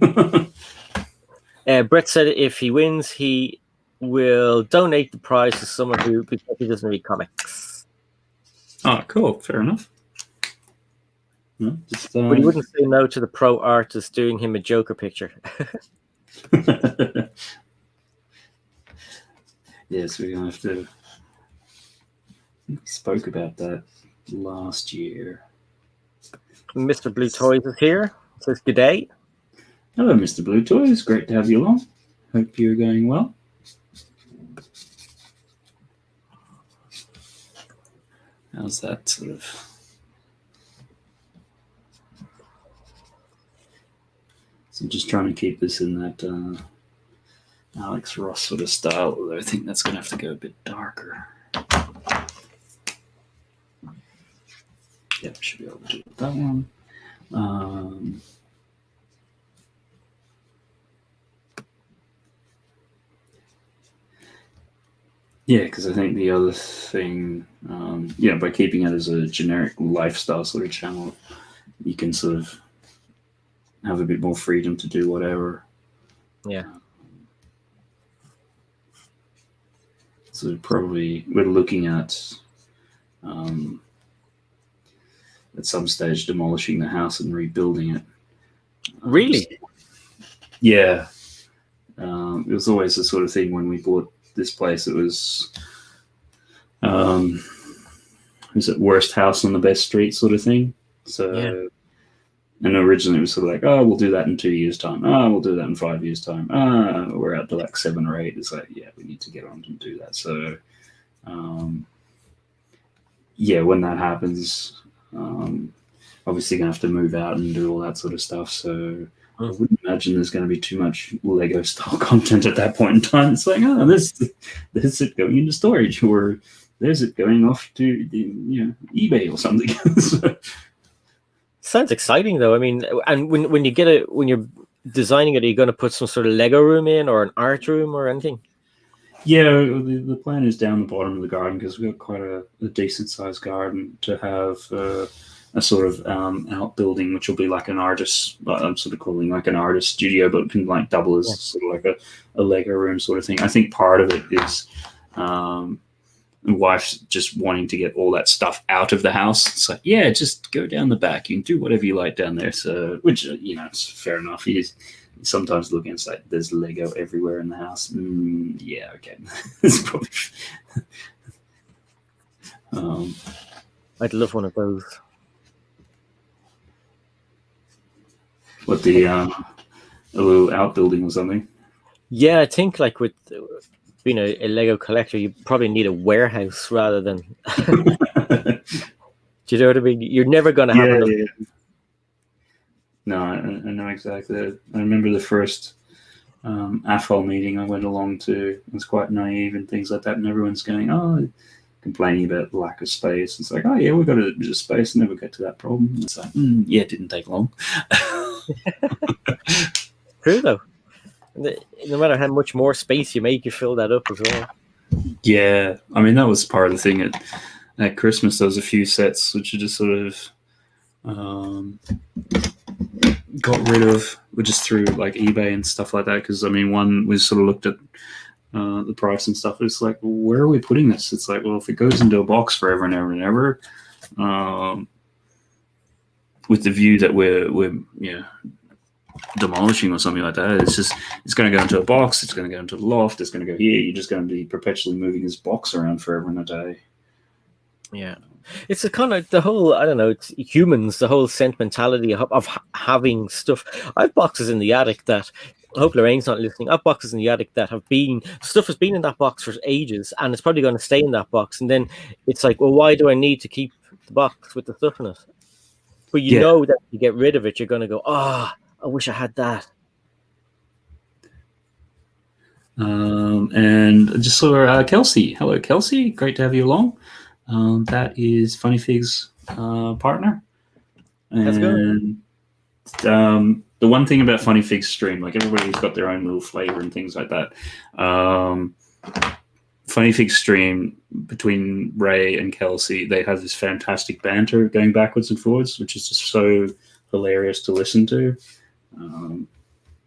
Brett said if he wins, he will donate the prize to someone because he doesn't read comics. Oh, cool. Fair enough. But he wouldn't say no to the pro artist doing him a Joker picture. Yes, we're going to have to... We spoke about that last year. Mr. Blue Toys is here. Says good day. Hello, Mr. Blue Toys. Great to have you along. Hope you're going well. How's that sort of... So I'm just trying to keep this in that Alex Ross sort of style, although I think that's going to have to go a bit darker. Yep, should be able to do that one. Yeah, because I think the other thing, by keeping it as a generic lifestyle sort of channel, you can sort of have a bit more freedom to do whatever. Yeah. So probably we're looking at some stage demolishing the house and rebuilding it. Really? Yeah. It was always the sort of thing when we bought this place. It was it worst house on the best street sort of thing. So, yeah. And originally it was sort of like, oh, we'll do that in 2 years' time. Oh, we'll do that in 5 years' time. We're out to like 7 or 8. It's like, yeah, we need to get on and do that. So, when that happens, obviously going to have to move out and do all that sort of stuff. So I wouldn't imagine there's going to be too much Lego style content at that point in time. It's like, oh, there's it going into storage, or there's it going off to eBay or something. So, sounds exciting, though. I mean, and when you're designing it, are you going to put some sort of Lego room in, or an art room, or anything? Yeah, the plan is down the bottom of the garden, because we've got quite a decent sized garden, to have a sort of outbuilding, which will be like an artist. I'm sort of calling like an artist studio, but it can like double as sort of like a Lego room sort of thing. I think part of it is the wife's just wanting to get all that stuff out of the house. It's like, yeah, just go down the back. You can do whatever you like down there. So, which, it's fair enough. He's sometimes looking and say, there's Lego everywhere in the house. Yeah, okay. It's probably... I'd love one of those. What, a little outbuilding or something? Yeah, I think like with being a Lego collector, you probably need a warehouse rather than Do you know what I mean? You're never going to have enough. Yeah. No, I know exactly. I remember the first AFOL meeting I went along to. It was quite naive and things like that, and everyone's going, complaining about lack of space. It's like, yeah, we've got a bit of space, never get to that problem. It's like, yeah, it didn't take long. True, though. No matter how much more space you make, you fill that up as well. Yeah, I mean, that was part of the thing at Christmas. There was a few sets which are just sort of got rid of, just through like eBay and stuff like that. Because I mean, one we sort of looked at the price and stuff. It's like, well, where are we putting this? It's like, well, if it goes into a box forever and ever and ever, with the view that we're demolishing or something like that, it's going to go into a box. It's going to go into the loft. It's going to go here. You're just going to be perpetually moving this box around forever and a day. Yeah. It's a kind of the whole, I don't know, it's humans, the whole sentimentality of having stuff. I have boxes in the attic that, I hope Lorraine's not listening, I have boxes in the attic that stuff has been in that box for ages, and it's probably going to stay in that box. And then it's like, well, why do I need to keep the box with the stuff in it? But you know that if you get rid of it, you're going to go, I wish I had that. And just saw Kelsey. Hello, Kelsey. Great to have you along. That is FunnyFigs partner. And the one thing about FunnyFigs stream, like everybody's got their own little flavor and things like that. FunnyFigs stream between Ray and Kelsey, they have this fantastic banter going backwards and forwards, which is just so hilarious to listen to.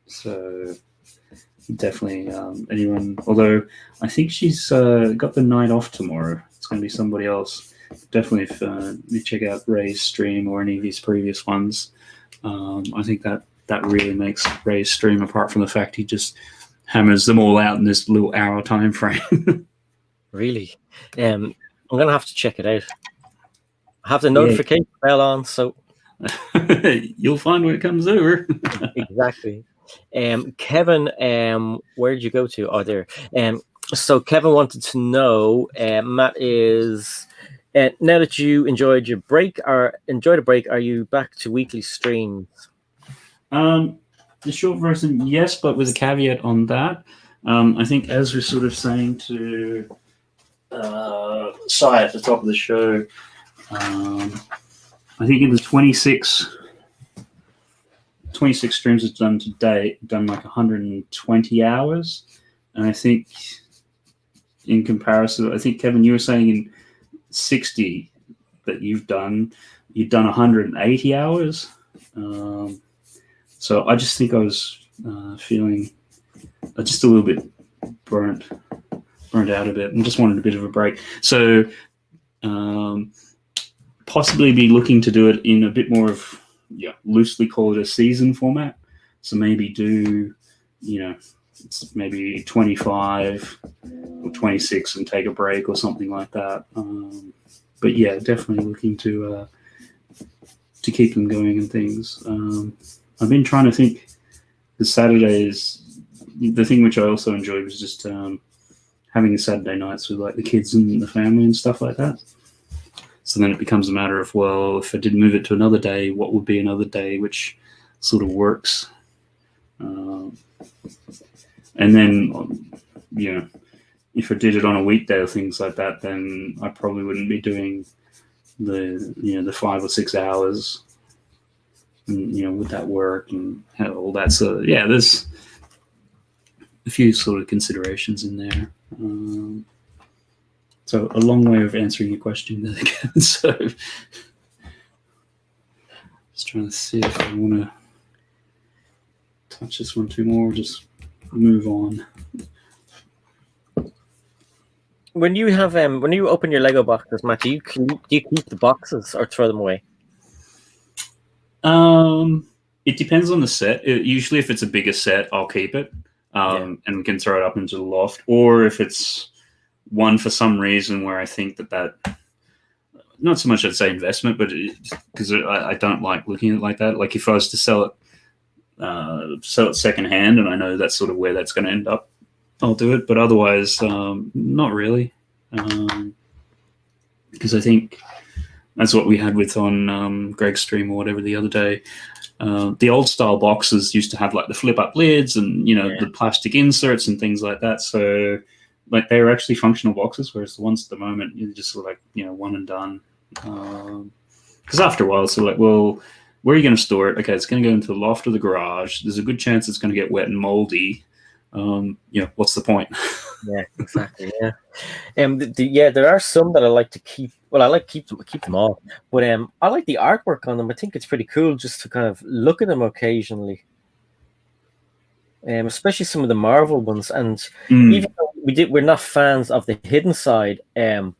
So definitely anyone, although I think she's got the night off tomorrow. It's going to be somebody else. Definitely if you check out Ray's stream or any of his previous ones, I think that really makes Ray's stream, apart from the fact he just hammers them all out in this little hour time frame. Really? I'm going to have to check it out. I have the notification bell on, so you'll find when it comes over. Exactly. Kevin, where did you go to? There. So Kevin wanted to know, Matt, is now that you enjoyed the break, are you back to weekly streams? The short version, yes, but with a caveat on that. I think, as we're sort of saying to Sai at the top of the show, I think in the 26 streams it's done to date, done like 120 hours. And I think in comparison, I think, Kevin, you were saying in 60 that you've done 180 hours. So I just think I was feeling just a little bit burnt out a bit and just wanted a bit of a break. So possibly be looking to do it in a bit more of, loosely call it a season format. So maybe do, maybe 25 or 26 and take a break or something like that. But yeah, definitely looking to keep them going and things. I've been trying to think. The Saturdays, the thing which I also enjoyed was just having the Saturday nights with like the kids and the family and stuff like that. So then it becomes a matter of, well, if I did move it to another day, what would be another day which sort of works? And then, if I did it on a weekday or things like that, then I probably wouldn't be doing the 5 or 6 hours. And, would that work and all that? So yeah, there's a few sort of considerations in there. So a long way of answering your question there again. So just trying to see if I want to touch this one too more, or just move on. When you have when you open your Lego boxes, Matt, do you keep the boxes or throw them away? It depends on the set. Usually, if it's a bigger set, I'll keep it, and we can throw it up into the loft. Or if it's one for some reason where I think that not so much I'd say investment, but because I don't like looking at it like that. Like if I was to sell it secondhand, and I know that's sort of where that's going to end up, I'll do it. But otherwise, not really. because I think that's what we had with on Greg's stream or whatever the other day. The old style boxes used to have like the flip up lids and the plastic inserts and things like that. So like they were actually functional boxes, whereas the ones at the moment you're just sort of like one and done. Because after a while, it's sort of like, well, where are you going to store it? Okay, it's going to go into the loft or the garage. There's a good chance it's going to get wet and moldy. What's the point? Yeah, exactly. Yeah, there are some that I like to keep. Well, I like to keep them all, but I like the artwork on them. I think it's pretty cool just to kind of look at them occasionally. Especially some of the Marvel ones, and even though we're not fans of the hidden side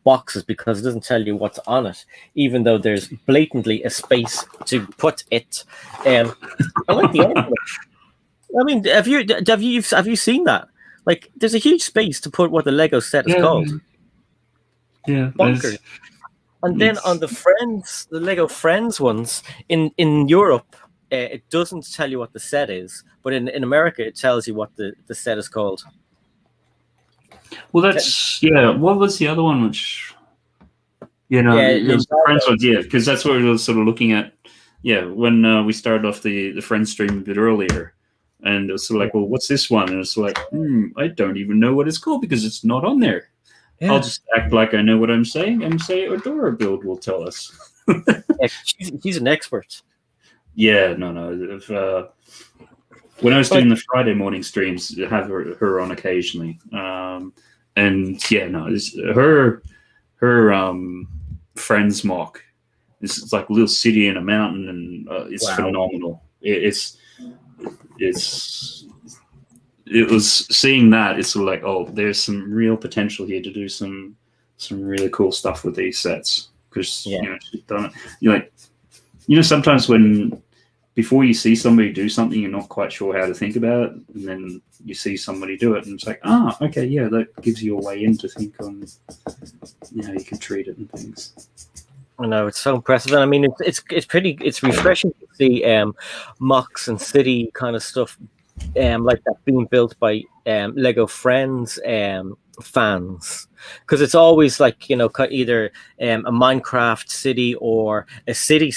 boxes because it doesn't tell you what's on it, even though there's blatantly a space to put it. I like the artwork. I mean, have you seen that? Like, there's a huge space to put what the Lego set is called. Yeah, bonkers. And then on the Lego Friends ones in Europe, it doesn't tell you what the set is, but in America, it tells you what the set is called. Well, that's What was the other one? Which it was the Friends ones, because that's what we were sort of looking at. Yeah, when we started off the Friends stream a bit earlier. And it was sort of like, well, what's this one? And it's like, I don't even know what it's called because it's not on there. Yeah. I'll just act like I know what I'm saying and say Adora Build will tell us. She's an expert. Yeah, no. When I was doing the Friday morning streams, I have her on occasionally. Her Friends mock. It's like a little city in a mountain, and it's phenomenal. It was seeing that, it's sort of like, oh, there's some real potential here to do some really cool stuff with these sets, because she's done it. Sometimes when before you see somebody do something, you're not quite sure how to think about it, and then you see somebody do it, and it's like, okay, that gives you a way in to think on how you can treat it and things. I know, it's so impressive, and I mean, it's refreshing to see mocks and city kind of stuff like that being built by Lego Friends fans, because it's always like either a Minecraft city or a city.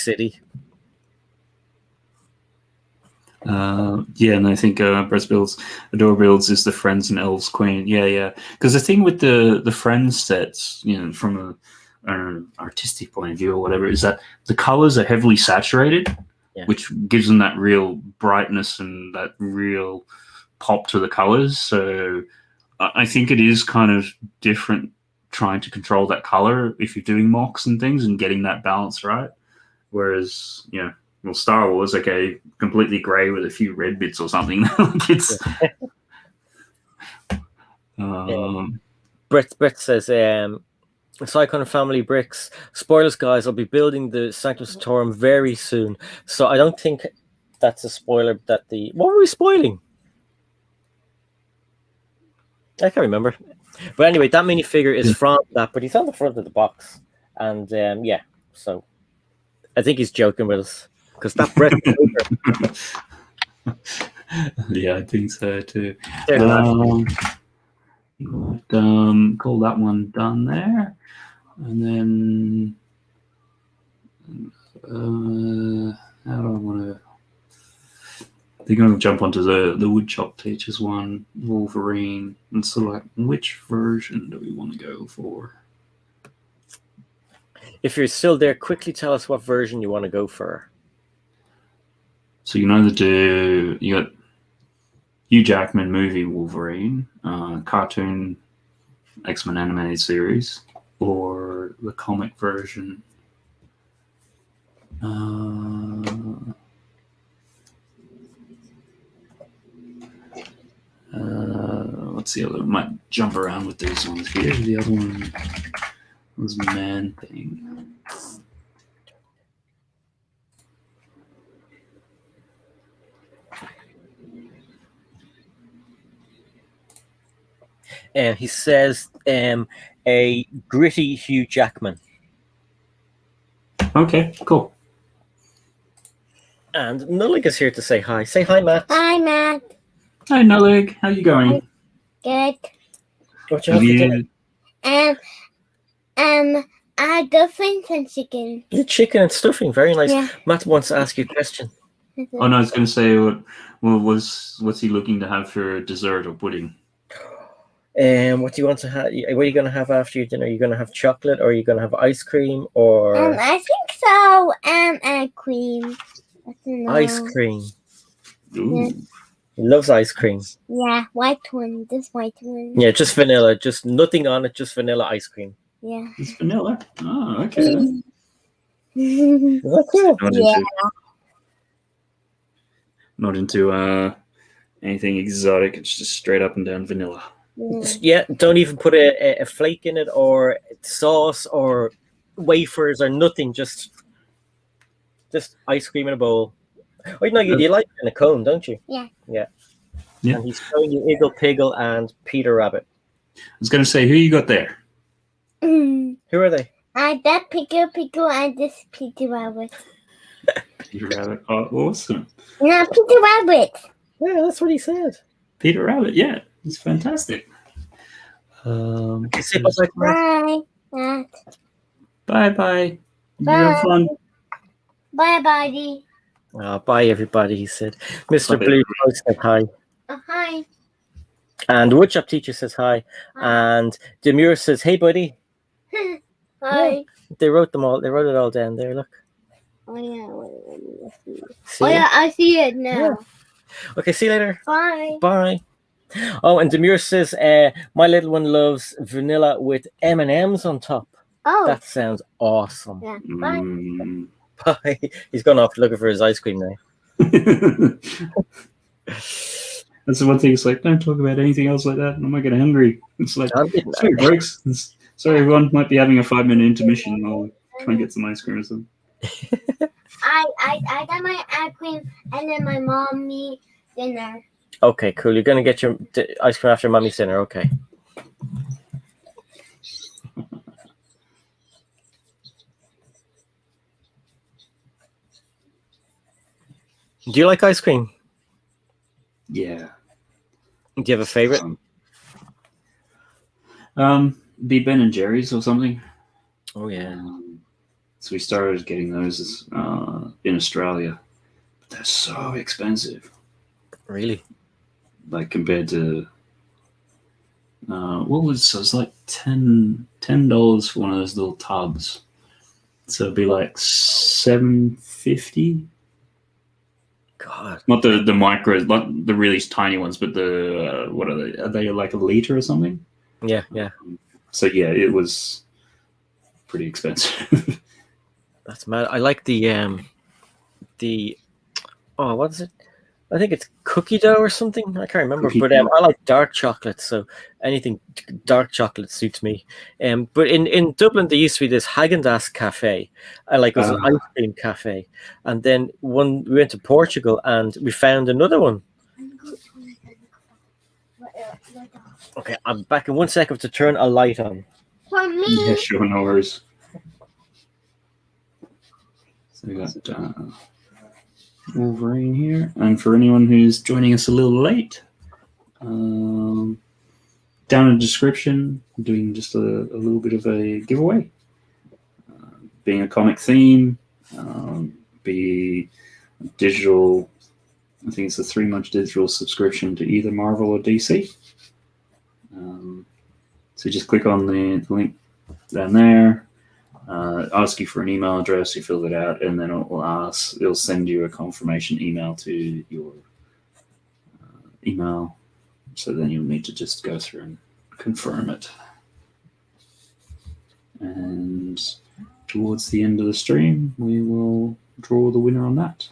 And I think Adora Builds is the Friends and Elves Queen. Yeah. Because the thing with the Friends sets, from an artistic point of view or whatever, is that the colors are heavily saturated, which gives them that real brightness and that real pop to the colors. So I think it is kind of different trying to control that color if you're doing mocks and things and getting that balance right. Whereas, Star Wars, okay, completely grey with a few red bits or something. Brett says, Psychon Family Bricks. Spoilers, guys. I'll be building the Sanctum Sanctorum very soon. So I don't think that's a spoiler. What were we spoiling? I can't remember. But anyway, that minifigure is from that, but he's on the front of the box. And so I think he's joking with us. Because that Brett. Yeah, I think so too. Call that one done there. And then how do I want to? I think I'm going to jump onto the Woodchop Teachers one, Wolverine, and select which version do we want to go for. If you're still there, quickly tell us what version you want to go for. So you can either do, you got Hugh Jackman movie Wolverine, cartoon X-Men animated series, or the comic version. What's the other? Might jump around with these ones here. The other one was Man Thing. He says a gritty Hugh Jackman. Okay, cool. And Nullig is here to say hi. Say hi, Matt. Hi, Matt. Hi, Nullig. How you going? Good. What you have for dinner? Dolphins and chicken. Chicken and stuffing, very nice. Yeah. Matt wants to ask you a question. Oh no, I was going to say, what's he looking to have for dessert or pudding? What do you want to have? What are you going to have after your dinner? Are you going to have chocolate, or are you going to have ice cream, or I think so. And cream. I don't know. ice cream? Ooh. He loves ice cream. Yeah, white one. This white one. Yeah, just vanilla, just nothing on it, just vanilla ice cream. Yeah. It's vanilla. Oh, okay. Then. Is that cool? Not into anything exotic. It's just straight up and down vanilla. Yeah, don't even put a flake in it, or sauce, or wafers, or nothing. Just ice cream in a bowl. Oh, no, you like it in a cone, don't you? Yeah. Yeah. Yeah. And he's showing you Iggle Piggle and Peter Rabbit. I was going to say, who you got there? Who are they? That Pickle and this Peter Rabbit. Peter Rabbit. Oh, awesome. Yeah, Peter Rabbit. Yeah, that's what he said. Peter Rabbit. Yeah, it's fantastic. Say bye-bye. Bye. Bye bye. Bye. Have fun. Bye, buddy. Bye, everybody, he said. Mr. Bye, Blue said hi. Hi. And Woodshop Teacher says hi. And Demure says, hey, buddy. Hi. Yeah, they wrote them all. They wrote it all down there. Look. Oh, yeah. See Oh, ya? yeah, I see it now. Yeah. Okay, see you later. Bye. Bye. Oh, and Demure says, my little one loves vanilla with M&Ms on top. Oh. That sounds awesome. Yeah. Bye. Bye. He's gone off looking for his ice cream now. That's the one thing. It's like, don't talk about anything else like that. I'm not getting hungry. It's like, sorry, folks. Sorry, everyone might be having a 5-minute intermission. I'll try and get some ice cream or something. I got my ice cream and then my mommy dinner. Okay, cool. You're going to get your ice cream after mommy's dinner. Okay. Do you like ice cream? Yeah. Do you have a favorite? Be Ben and Jerry's or something. Oh yeah. So we started getting those in Australia, but they're so expensive. Really? Like compared to it was like $10 for one of those little tubs. So it'd be like $7.50. God. Not the micros, not the really tiny ones, but the what are they? Are they like a liter or something? Yeah. So yeah, it was pretty expensive. That's mad. I like the what is it? I think it's cookie dough or something. I can't remember. But I like dark chocolate, so anything dark chocolate suits me. But in Dublin there used to be this Häagen-Dazs cafe. It was an ice cream cafe. And then we went to Portugal and we found another one. Okay, I'm back in 1 second to turn a light on. For me. Yeah, sure, no worries. So we got Wolverine here, and for anyone who's joining us a little late, down in the description, I'm doing just a little bit of a giveaway. Being a comic theme, be digital. I think it's a 3-month digital subscription to either Marvel or DC. So just click on the link down there. Ask you for an email address, you fill it out, and then it'll send you a confirmation email to your email. So then you'll need to just go through and confirm it. And towards the end of the stream, we will draw the winner on that.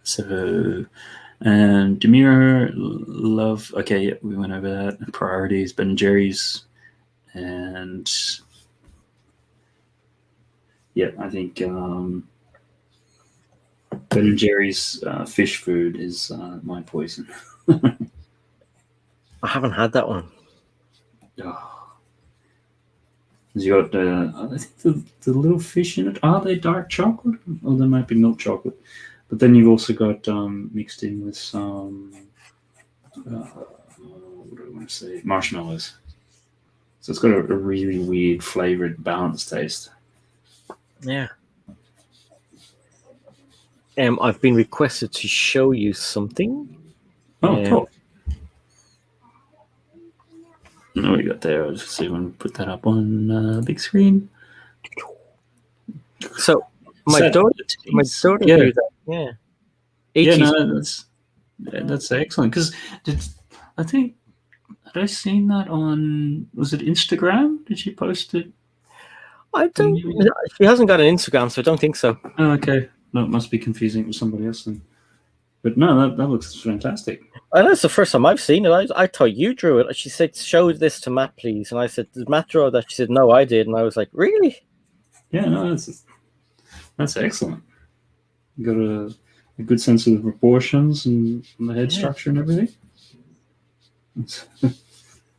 So, and Demir, love. Okay, yeah, we went over that. Priorities, Ben and Jerry's, and yeah, I think Ben and Jerry's fish food is my poison. I haven't had that one. Oh. You got I think the little fish in it. Are they dark chocolate? Or they might be milk chocolate. But then you've also got mixed in with some what do I want to say? Marshmallows. So it's got a really weird flavored balanced taste. Yeah. I've been requested to show you something. Oh, cool. What we got there? I'll just see when we put that up on big screen. So my daughter yeah. do that. Yeah. Yeah, no, that's excellent. Because I think had I seen that on, was it Instagram? Did she post it? I don't. She hasn't got an Instagram, so I don't think so. Oh, okay. No, it must be confusing with somebody else then. But no, that looks fantastic. And that's the first time I've seen it. I thought you drew it. She said, "Show this to Matt, please." And I said, "Did Matt draw that?" She said, "No, I did." And I was like, "Really?" Yeah, no, that's excellent. You got a good sense of the proportions and the head structure and everything.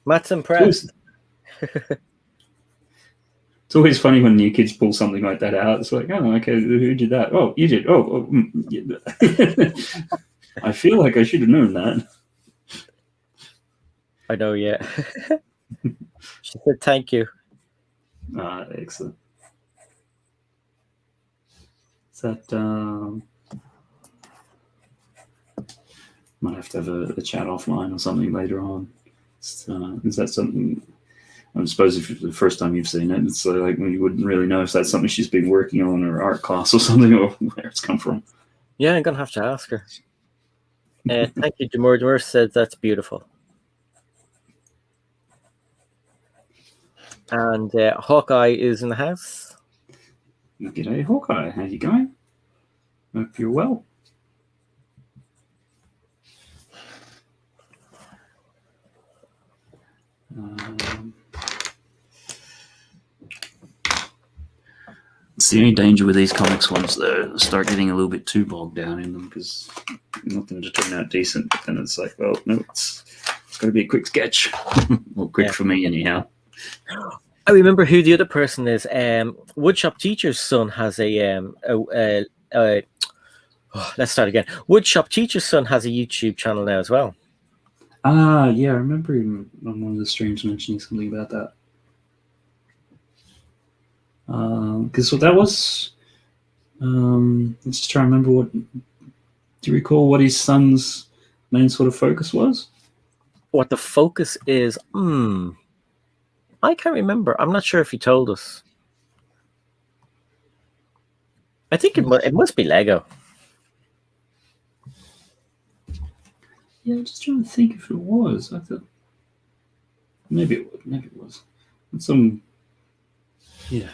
Matt's impressed. It's always funny when new kids pull something like that out. It's like, oh, okay, who did that? Oh, you did. Yeah. I feel like I should have known that. I know, yeah. She said, "Thank you." Excellent. Is that might have to have a chat offline or something later on. Is that something? I suppose if it's the first time you've seen it, it's like you wouldn't really know if that's something she's been working on or art class or something, or where it's come from. Yeah, I'm gonna have to ask her. Thank you, Demur. Demur said that's beautiful. And Hawkeye is in the house. G'day, Hawkeye. How you going? Hope you're well. It's the only danger with these comics ones, though, start getting a little bit too bogged down in them because you want them to turn out decent, but then it's like, well, no, it's got to be a quick sketch. Well, quick for me, anyhow. I remember who the other person is. Woodshop Teacher's son has let's start again. Woodshop Teacher's son has a YouTube channel now as well. Yeah, I remember him on one of the streams mentioning something about that. Because that was, let's just try and remember what. Do you recall what his son's main sort of focus was? What the focus is? I can't remember. I'm not sure if he told us. I think it must be Lego. Yeah, I'm just trying to think if it was. I thought maybe it was. Some, yeah.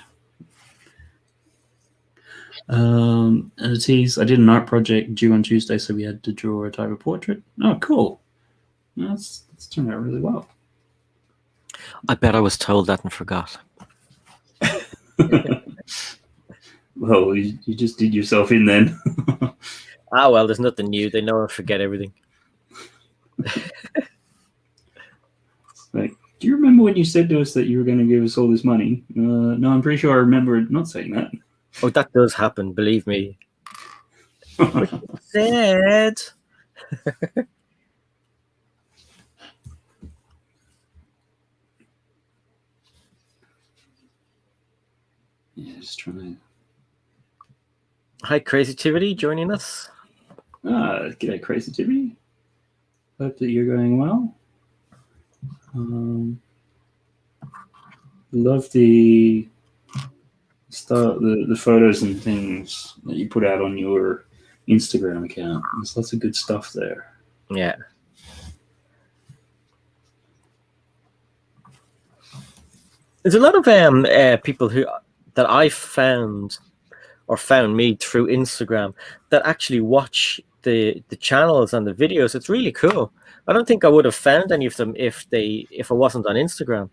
And a tease. I did an art project due on Tuesday, so we had to draw a type of portrait. Oh, cool. That's turned out really well. I bet I was told that and forgot. Well, you just did yourself in then. Well, there's nothing new. They know I forget everything. Like, do you remember when you said to us that you were going to give us all this money? No, I'm pretty sure I remember not saying that. Oh, that does happen, believe me. Said. Yeah, just trying to. Hi, Crazytivity, joining us. G'day, Crazytivity. Hope that you're going well. Love the photos and things that you put out on your Instagram account. There's lots of good stuff there. Yeah. There's a lot of people that I found me through Instagram that actually watch the channels and the videos. It's really cool. I don't think I would have found any of them if I wasn't on Instagram.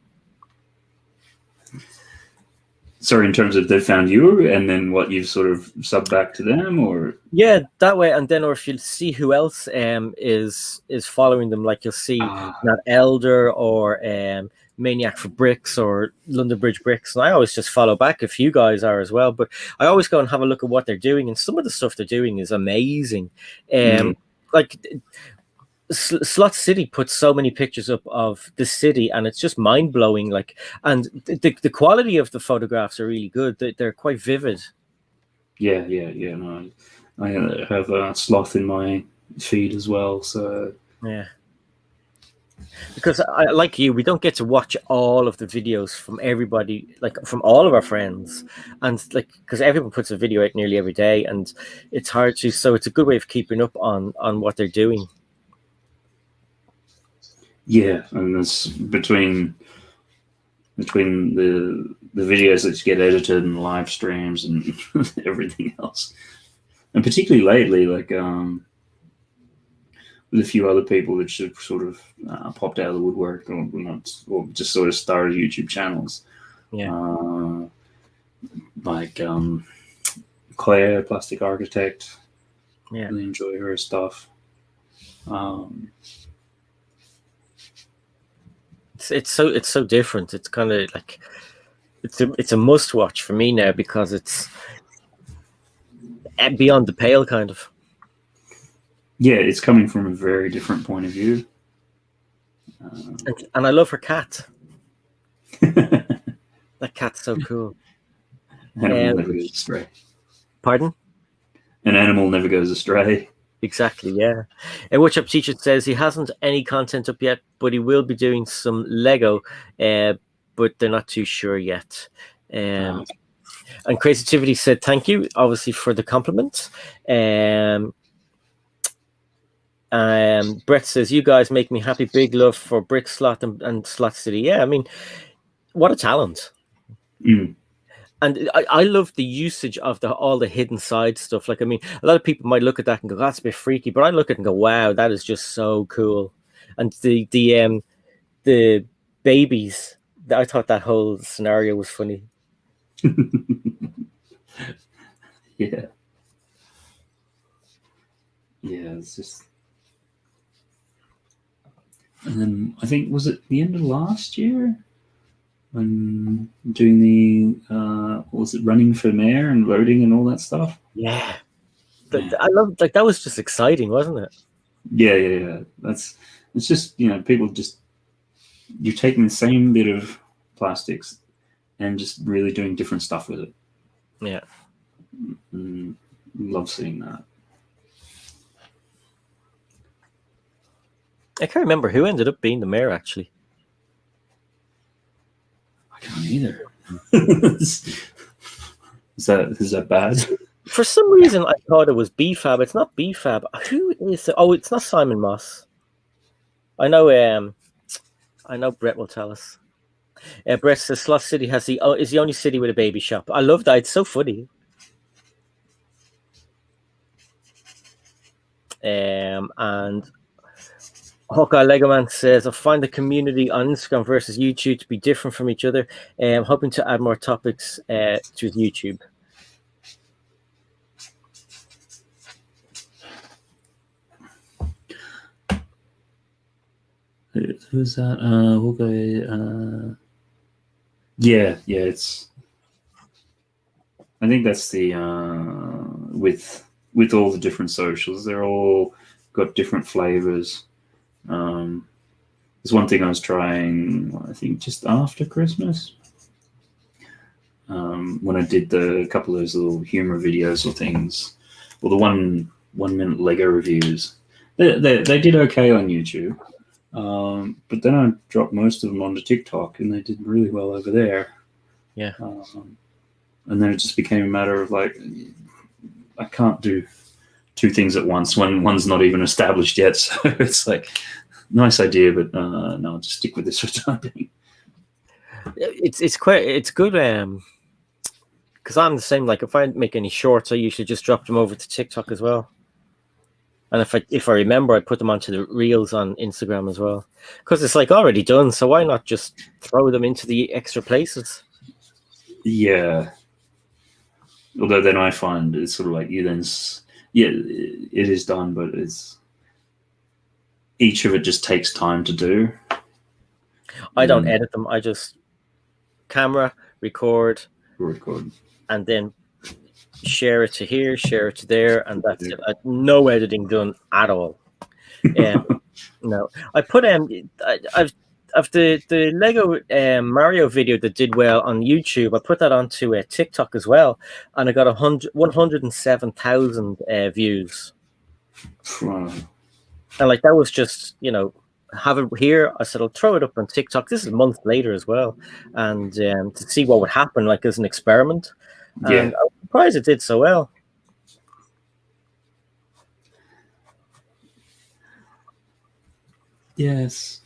Sorry, in terms of they found you, and then what you've sort of subbed back to them, or Yeah, that way, and then or if you see who else is following them, like you'll see that Elder or Maniac for Bricks or London Bridge Bricks, and I always just follow back if you guys are as well. But I always go and have a look at what they're doing, and some of the stuff they're doing is amazing. Like Slot City puts so many pictures up of the city, and it's just mind blowing. Like, and the quality of the photographs are really good. They're quite vivid. Yeah. No, I have a Sloth in my feed as well. So yeah, because I, like you, we don't get to watch all of the videos from everybody, like from all of our friends, and like because everyone puts a video out nearly every day, and it's hard to. So it's a good way of keeping up on what they're doing. Yeah, and it's between the videos that get edited and live streams and everything else, and particularly lately, like with a few other people that should sort of popped out of the woodwork or just sort of started YouTube channels. Yeah, like Claire, Plastic Architect. Yeah, really enjoy her stuff. It's so different. It's kind of like it's a must watch for me now because it's beyond the pale, kind of. Yeah, it's coming from a very different point of view. And I love her cat. That cat's so cool. An animal never goes astray. Pardon? An animal never goes astray. Exactly, yeah. And What's Up Teacher says he hasn't any content up yet, but he will be doing some Lego, but they're not too sure yet. And Creativity said thank you, obviously, for the compliment. Brett says, you guys make me happy. Big love for Brick Slot and Slot City. Yeah, I mean, what a talent. And I love the usage of all the hidden side stuff. Like, I mean, a lot of people might look at that and go, that's a bit freaky. But I look at it and go, wow, that is just so cool. And the babies, I thought that whole scenario was funny. Yeah. Yeah, it's just... And then I think, was it the end of last year? When doing the what was it, running for mayor and voting and all that stuff? Yeah. I love, like, that was just exciting, wasn't it? Yeah. It's just, people just, you're taking the same bit of plastics and just really doing different stuff with it. Yeah. Love seeing that. I can't remember who ended up being the mayor, actually. I can't either. Is that bad? For some reason, I thought it was BFAB. It's not BFAB. Who is it? Oh, it's not Simon Moss. I know. Brett will tell us. Brett says Slot City is the only city with a baby shop. I love that. It's so funny. And Hawkeye Legoman says, I find the community on Instagram versus YouTube to be different from each other. I'm hoping to add more topics to YouTube. Who's that? Hawkeye. Yeah. It's. I think that's the with all the different socials. They're all got different flavors. There's one thing I was trying, I think, just after Christmas, when I did a couple of those little humor videos or things, or the 1 minute Lego reviews. They did okay on YouTube, but then I dropped most of them onto TikTok, and they did really well over there. Yeah. And then it just became a matter of, like, I can't do 2 things at once when one's not even established yet. So it's like, nice idea, but no, I'll just stick with this for the time being. It's good because I'm the same. Like, if I make any shorts, I usually just drop them over to TikTok as well. And if I remember, I put them onto the reels on Instagram as well, because it's like already done. So why not just throw them into the extra places? Yeah. Although then I find it's sort of like you then, it is done, but it's each of it just takes time to do. I don't edit them. I just camera, record, and then share it to here, share it to there, and that's it. No editing done at all. No, I put I've the Lego Mario video that did well on YouTube. I put that onto TikTok as well, and I got 107,000 views. Wow. And like that was just, you know, have it here. I said I'll throw it up on TikTok. This is months later as well, and to see what would happen, like as an experiment. Yeah. And I was surprised it did so well. Yes.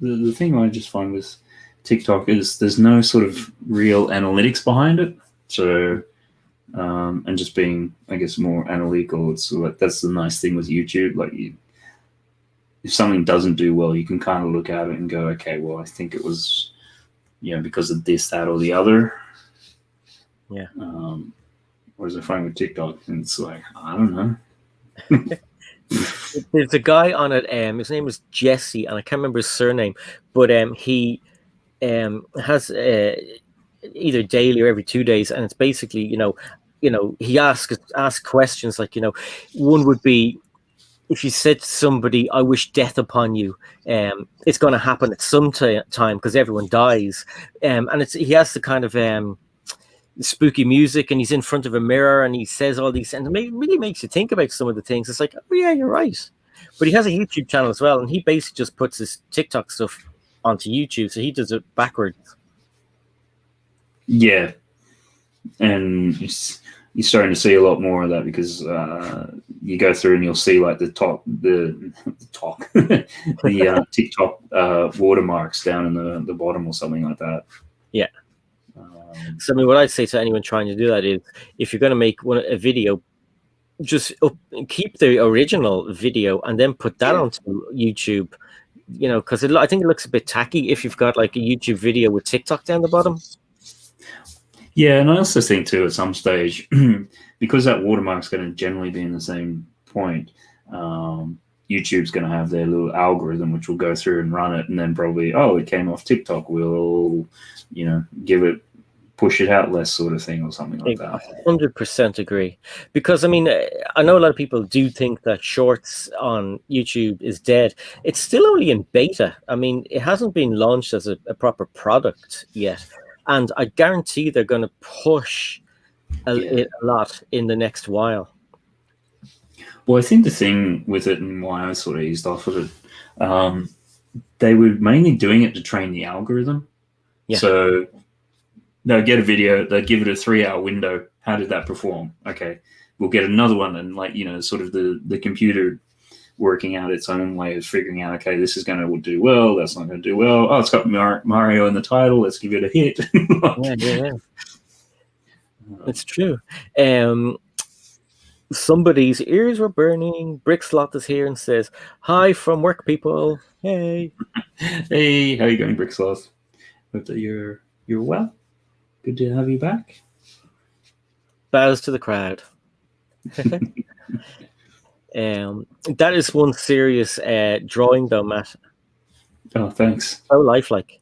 The thing I just find with TikTok is there's no sort of real analytics behind it. So, and just being, I guess, more analytical. It's like that's the nice thing with YouTube. Like, if something doesn't do well, you can kind of look at it and go, okay, well, I think it was, you know, because of this, that, or the other. Yeah. Whereas I find with TikTok, and it's like, I don't know. There's a guy on it. His name is Jesse, and I can't remember his surname, but he has either daily or every 2 days, and it's basically, you know, he asks questions like, you know, one would be, if you said to somebody, "I wish death upon you," it's going to happen at some time because everyone dies, and he has the kind of spooky music, and he's in front of a mirror, and he says all these, and it really makes you think about some of the things. It's like, oh yeah, you're right. But he has a YouTube channel as well, and he basically just puts his TikTok stuff onto YouTube, so he does it backwards. Yeah, and you're starting to see a lot more of that because you go through and you'll see like the TikTok watermarks down in the bottom or something like that. Yeah. So I mean, what I'd say to anyone trying to do that is, if you're going to make a video, just keep the original video and then put that onto YouTube. You know, because I think it looks a bit tacky if you've got like a YouTube video with TikTok down the bottom. Yeah, and I also think too, at some stage, because that watermark's going to generally be in the same point, YouTube's going to have their little algorithm which will go through and run it, and then probably, oh, it came off TikTok, we'll, you know, push it out less, sort of thing, or something like that. 100% agree. Because I mean, I know a lot of people do think that Shorts on YouTube is dead. It's still only in beta. I mean, it hasn't been launched as a proper product yet. And I guarantee they're going to push it a lot in the next while. Well, I think the thing with it, and why I sort of eased off of it, they were mainly doing it to train the algorithm. Yeah. So they'll get a video, they'll give it a 3-hour window. How did that perform? Okay, we'll get another one, and like, you know, sort of the computer working out its own way of figuring out, okay, this is going to do well, that's not going to do well. Oh, it's got Mario in the title, let's give it a hit. Yeah. It's true. Somebody's ears were burning. Brickslot is here and says, "Hi from work, people." Hey. Hey, how you going, Brickslot? Hope that you're well. Good to have you back. Bows to the crowd. That is one serious drawing, though, Matt. Oh, thanks. So lifelike.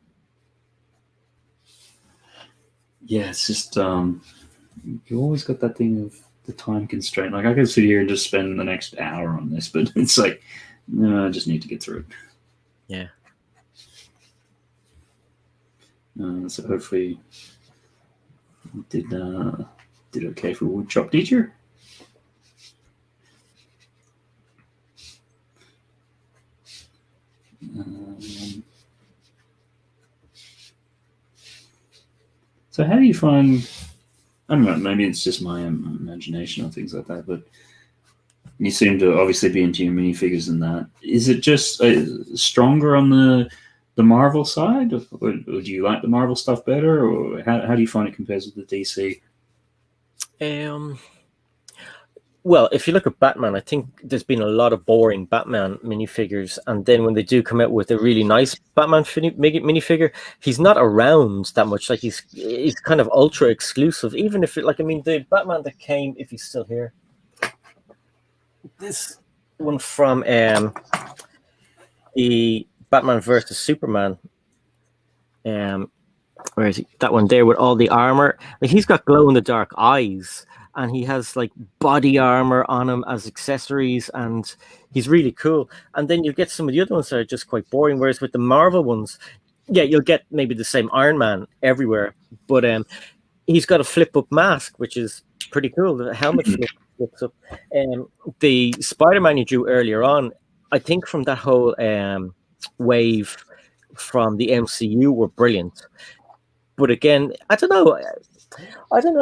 Yeah, it's just you always got that thing of the time constraint. Like, I could sit here and just spend the next hour on this, but it's like, no, I just need to get through it. Yeah. So hopefully, did okay for woodshop teacher. So how do you find, I don't know, maybe it's just my imagination or things like that, but you seem to obviously be into your minifigures and that. Is it just stronger on the Marvel side, or do you like the Marvel stuff better, or how do you find it compares with the DC? Well, if you look at Batman, I think there's been a lot of boring Batman minifigures, and then when they do come out with a really nice Batman minifigure, he's not around that much. Like he's kind of ultra exclusive. Even if it, like, I mean, the Batman that came, if he's still here, this one from the Batman versus Superman. Where is he? That one there with all the armor. Like, he's got glow in the dark eyes, and he has like body armor on him as accessories, and he's really cool. And then you get some of the other ones that are just quite boring. Whereas with the Marvel ones, yeah, you'll get maybe the same Iron Man everywhere, but he's got a flip up mask, which is pretty cool. The helmet flips up. The Spider-Man you drew earlier on, I think from that whole wave from the MCU were brilliant. But again, I don't know.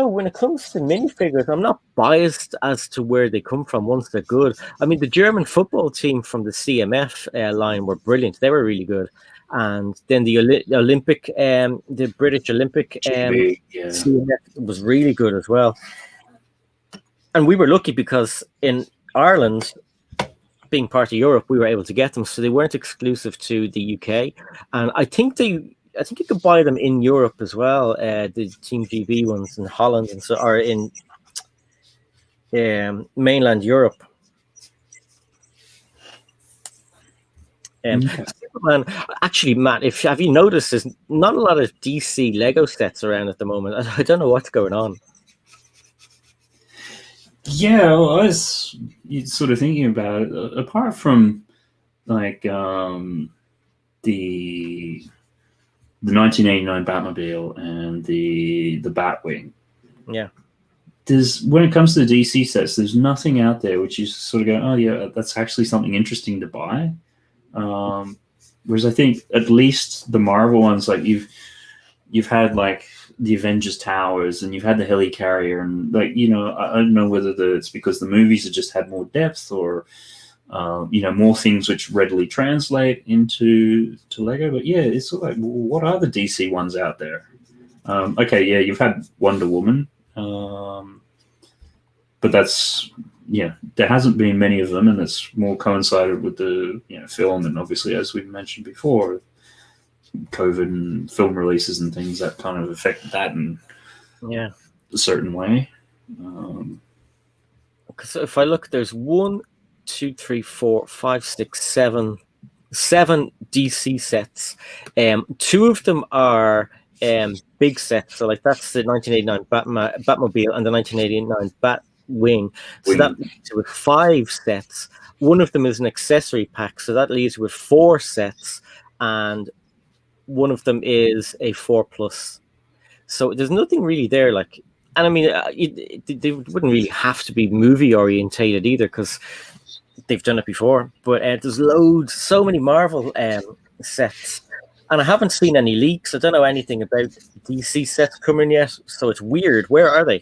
When it comes to minifigures, I'm not biased as to where they come from once they're good. I mean, the German football team from the CMF line were brilliant. They were really good. And then the Olympic, the British Olympic CMF was really good as well. And we were lucky because in Ireland, being part of Europe, we were able to get them. So they weren't exclusive to the UK. And I think you could buy them in Europe as well. The Team GB ones in Holland and so are in mainland Europe. Superman, actually, Matt, have you noticed there's not a lot of DC Lego sets around at the moment? I don't know what's going on. Yeah, well, I was sort of thinking about it. Apart from like the 1989 Batmobile and the Batwing. Yeah. When it comes to the DC sets, there's nothing out there which you sort of go, oh yeah, that's actually something interesting to buy. Whereas I think at least the Marvel ones, like you've had like the Avengers Towers and you've had the Helicarrier, and like, you know, I don't know whether it's because the movies have just had more depth or you know, more things which readily translate into Lego. But yeah, it's sort of like, what are the DC ones out there? Okay, yeah, you've had Wonder Woman, but that's, yeah, there hasn't been many of them, and it's more coincided with the, you know, film, and obviously, as we've mentioned before, COVID and film releases and things that kind of affect that in a certain way. So if I look, there's 1, 2, 3, 4, 5, 6, 7 DC sets. 2 of them are big sets. So like that's the 1989 Batmobile and the 1989 Batwing. So that leaves you with 5 sets. 1 of them is an accessory pack, so that leaves you with 4 sets, and 1 of them is a 4+. So there's nothing really there, like. And I mean, they wouldn't really have to be movie orientated either, because they've done it before. But there's so many Marvel sets, and I haven't seen any leaks. I don't know anything about DC sets coming yet, so it's weird. Where are they?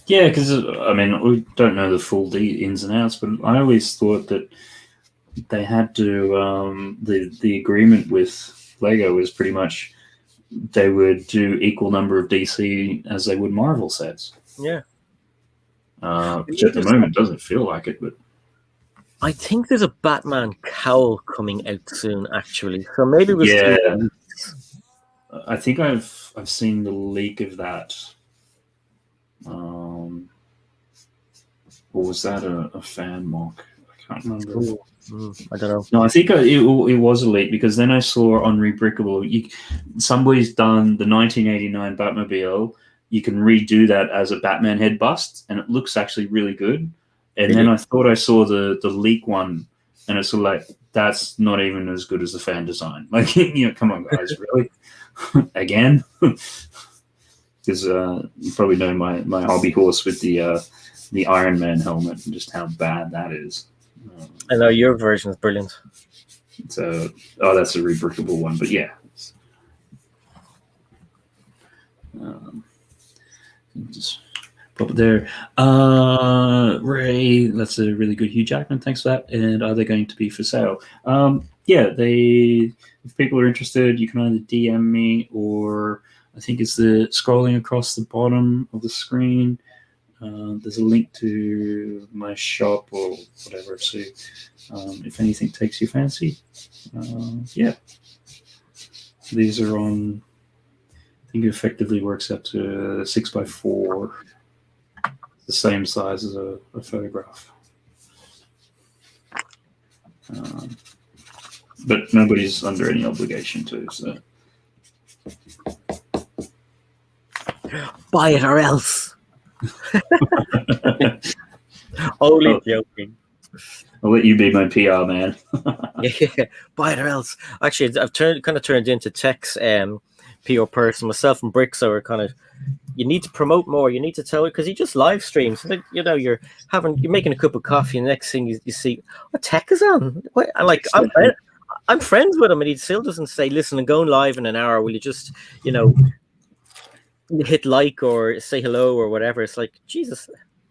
Yeah, because I mean, we don't know the full ins and outs, but I always thought that they had to. The agreement with Lego was pretty much they would do equal number of DC as they would Marvel sets. Yeah. Which at the moment doesn't feel like it, but I think there's a Batman cowl coming out soon, actually. So maybe it was. Yeah. I think I've seen the leak of that. Or was that a fan mock? I can't remember. I don't know. No, I think it was a leak, because then I saw on Rebrickable, somebody's done the 1989 Batmobile. You can redo that as a Batman head bust, and it looks actually really good. And then I thought I saw the leak one, and it's sort of like, that's not even as good as the fan design. Like, you know, come on, guys, really? Again? Because you probably know my hobby horse with the Iron Man helmet and just how bad that is. I know your version is brilliant. So, that's a rebrickable one, but yeah. Just pop it there. Ray, that's a really good. Hugh Jackman, thanks for that. And are they going to be for sale? Yeah, if people are interested, you can either DM me, or I think it's the scrolling across the bottom of the screen. There's a link to my shop or whatever. So if anything takes your fancy, yeah, these are on. I think it effectively works out to 6x4, the same size as a photograph. But nobody's under any obligation to. So Buy it or else. Only Oh. joking. I'll let you be my PR man. Yeah, buy it or else. Actually, I've kind of turned into Tech's PR person. Myself and Bricks are kind of. You need to promote more. You need to tell it because he just live streams. Like, you know, you're making a cup of coffee, and the next thing you see, what Tech is on? What? And like I'm friends with him, and he still doesn't say, "Listen, I'm going live in an hour. Will you just, you know, hit like or say hello or whatever?" It's like, Jesus,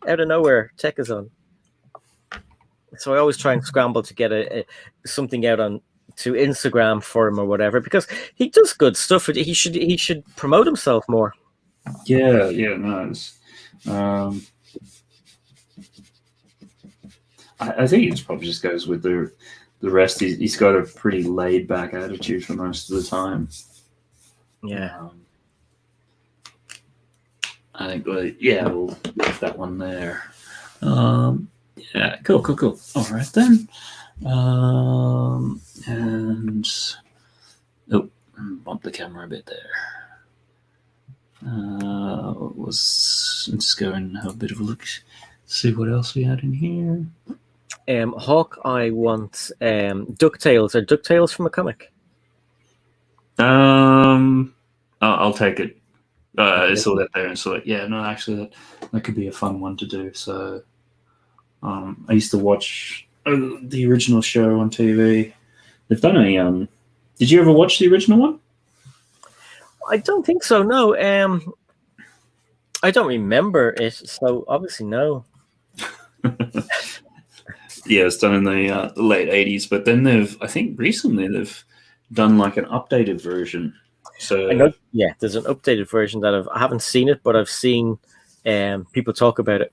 out of nowhere, Tech is on. So I always try and scramble to get something out on to Instagram for him or whatever because he does good stuff. He should promote himself more. Yeah, no. I think it probably just goes with the rest. He's got a pretty laid back attitude for most of the time. Yeah. I think, we'll leave that one there. Yeah, cool. All right then. And bump the camera a bit there. Let's go and have a bit of a look. See what else we had in here. Hawkeye wants DuckTales. Are DuckTales from a comic? I'll take it. I saw that there and saw it. Yeah, no, actually, that could be a fun one to do. So, I used to watch the original show on TV. They've done a. Did you ever watch the original one? I don't think so. No. I don't remember it. So obviously, no. Yeah, it's done in the late 80s, but then I think recently they've done like an updated version. So I know, yeah, there's an updated version that I haven't seen it, but I've seen people talk about it.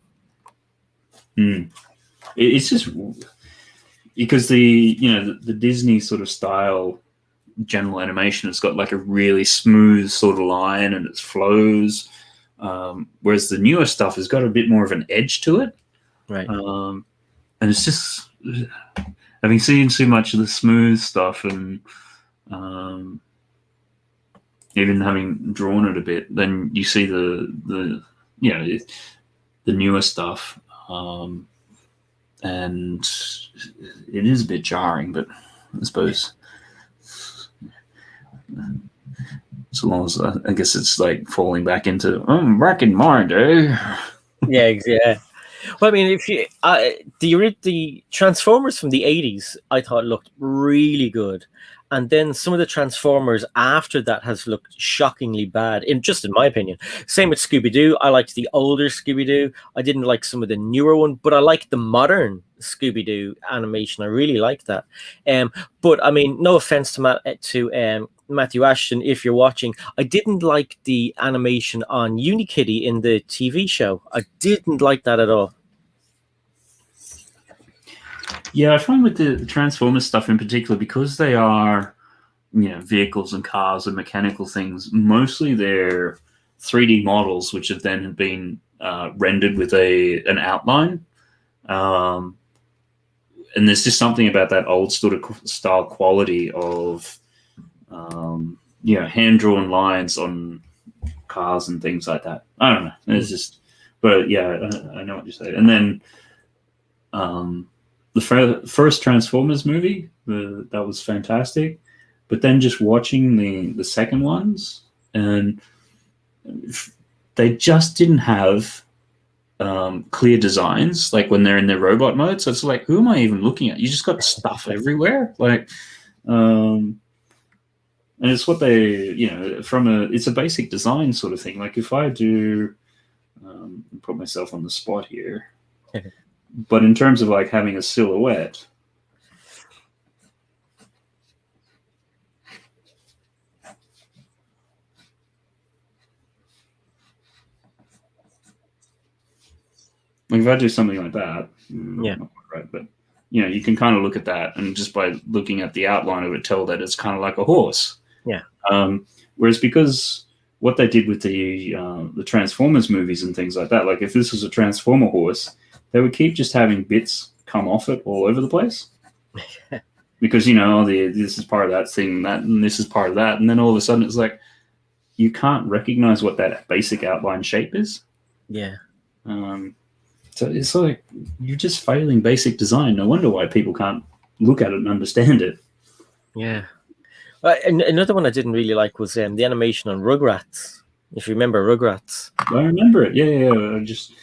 It's just because the Disney sort of style general animation has got like a really smooth sort of line and it flows, whereas the newer stuff has got a bit more of an edge to it. Right. And it's just having seen too much of the smooth stuff and even having drawn it a bit, then you see the newer stuff, and it is a bit jarring. But I suppose so long as I guess it's like falling back into back in my day. Yeah. Well, I mean, if you the Transformers from the 80s, I thought looked really good, and then some of the Transformers after that has looked shockingly bad. In my opinion, same with Scooby-Doo. I liked the older Scooby-Doo. I didn't like some of the newer one, but I liked the modern Scooby-Doo animation. I really liked that. But I mean, no offense to Matthew Ashton, if you're watching, I didn't like the animation on Unikitty in the TV show. I didn't like that at all. Yeah, I find with the Transformers stuff in particular, because they are, vehicles and cars and mechanical things, mostly they're 3D models, which have then been rendered with an outline. And there's just something about that old sort of style quality of, hand-drawn lines on cars and things like that. I don't know. It's just, but yeah, I know what you're saying. And then the first Transformers movie, that was fantastic. But then just watching the second ones, and they just didn't have clear designs, like when they're in their robot mode. So it's like, who am I even looking at? You just got stuff everywhere. Like, and it's what they, it's a basic design sort of thing. Like if I do, put myself on the spot here, but in terms of like having a silhouette, Like if I do something like that, Yeah. not quite right, but you can kind of look at that, and just by looking at the outline of it, tell that it's kind of like a horse. Yeah. Whereas because what they did with the Transformers movies and things like that, like if this was a Transformer horse, they would keep just having bits come off it all over the place. Because this is part of that thing, and this is part of that, and then all of a sudden it's like you can't recognize what that basic outline shape is. Yeah. So it's like you're just failing basic design. No wonder why people can't look at it and understand it. Yeah. Another one I didn't really like was the animation on Rugrats. If you remember Rugrats. I remember it. Yeah. I just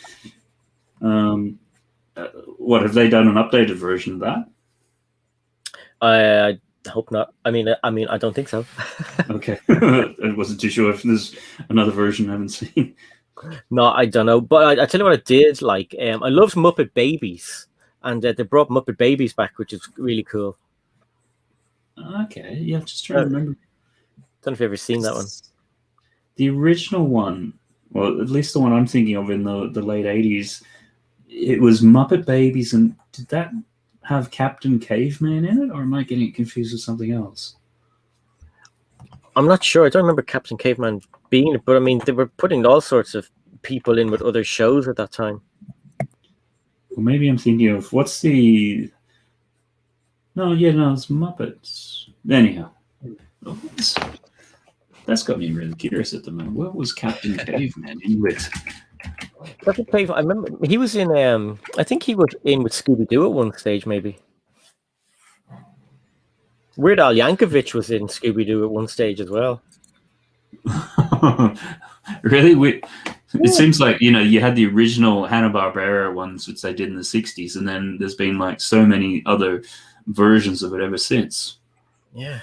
what have they done? An updated version of that? I hope not. I mean, I don't think so. Okay. I wasn't too sure if there's another version I haven't seen. No, I don't know. But I tell you what I did like. I loved Muppet Babies, and they brought Muppet Babies back, which is really cool. Okay. Yeah, just trying to remember. Don't know if you've ever seen that one. The original one, well, at least the one I'm thinking of in the late 80s, it was Muppet Babies, and did that have Captain Caveman in it, or am I getting it confused with something else? I'm not sure. I don't remember Captain Caveman being it, but I mean, they were putting all sorts of people in with other shows at that time. Well, maybe I'm thinking of what's the... No, it's Muppets. Anyhow, that's got me really curious at the moment. What was Captain Caveman in with? Captain Caveman, I remember he was in. I think he was in with Scooby Doo at one stage, maybe. Weird Al Yankovic was in Scooby Doo at one stage as well. Really? It seems like you had the original Hanna-Barbera ones, which they did in the 60s, and then there's been like so many other versions of it ever since. Yeah.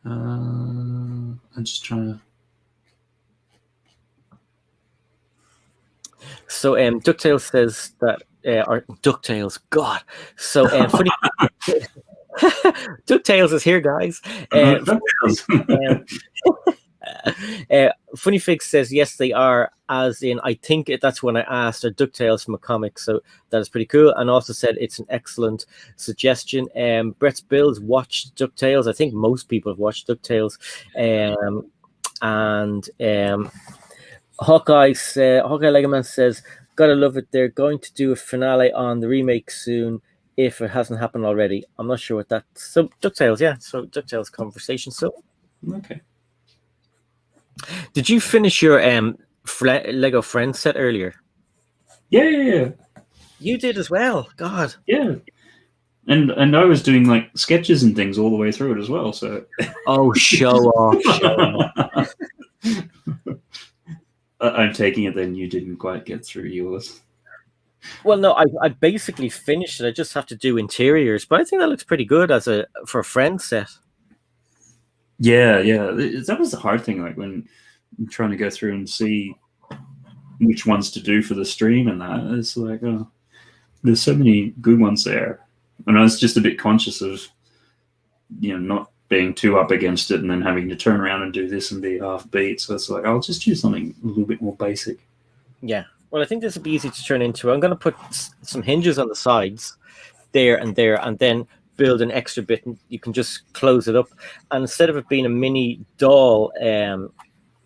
I'm just trying to... So DuckTales says that or DuckTales, God. So funny DuckTales is here, guys. FunnyFigs says yes, they are. As in, I think that's when I asked. Are DuckTales from a comic? So that is pretty cool. And also said it's an excellent suggestion. Brett's Bills watched DuckTales. I think most people have watched DuckTales. Hawkeye Legoman says, gotta love it. They're going to do a finale on the remake soon if it hasn't happened already. I'm not sure what that's. So DuckTales, yeah. So DuckTales conversation. So okay. Did you finish your Lego Friends set earlier? Yeah. You did as well. God. Yeah. And I was doing like sketches and things all the way through it as well. So. Oh, show off. I'm taking it then you didn't quite get through yours. Well, no, I basically finished it. I just have to do interiors, but I think that looks pretty good for a friend set. Yeah. That was the hard thing, like when I'm trying to go through and see which ones to do for the stream and that. It's like, oh, there's so many good ones there. And I was just a bit conscious of, not being too up against it and then having to turn around and do this and be half beat. So it's like, I'll just choose something a little bit more basic. Yeah. Well, I think this would be easy to turn into. I'm going to put some hinges on the sides there, and then build an extra bit, and you can just close it up. And instead of it being a mini doll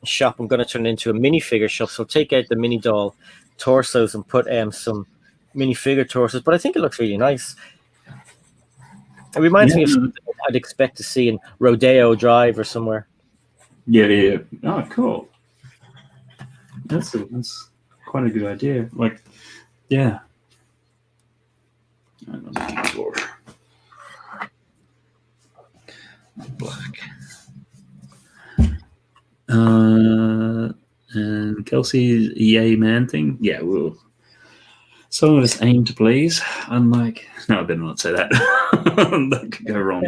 shop, I'm going to turn it into a minifigure shop. So take out the mini doll torsos and put some minifigure torsos. But I think it looks really nice. It reminds me of something I'd expect to see in Rodeo Drive or somewhere. Yeah. Oh, cool. That's quite a good idea. Like, yeah. I'm looking for black. And Kelsey's yay man thing. Yeah, we'll. Some of us aim to please, unlike... No, I better not say that. That could go wrong.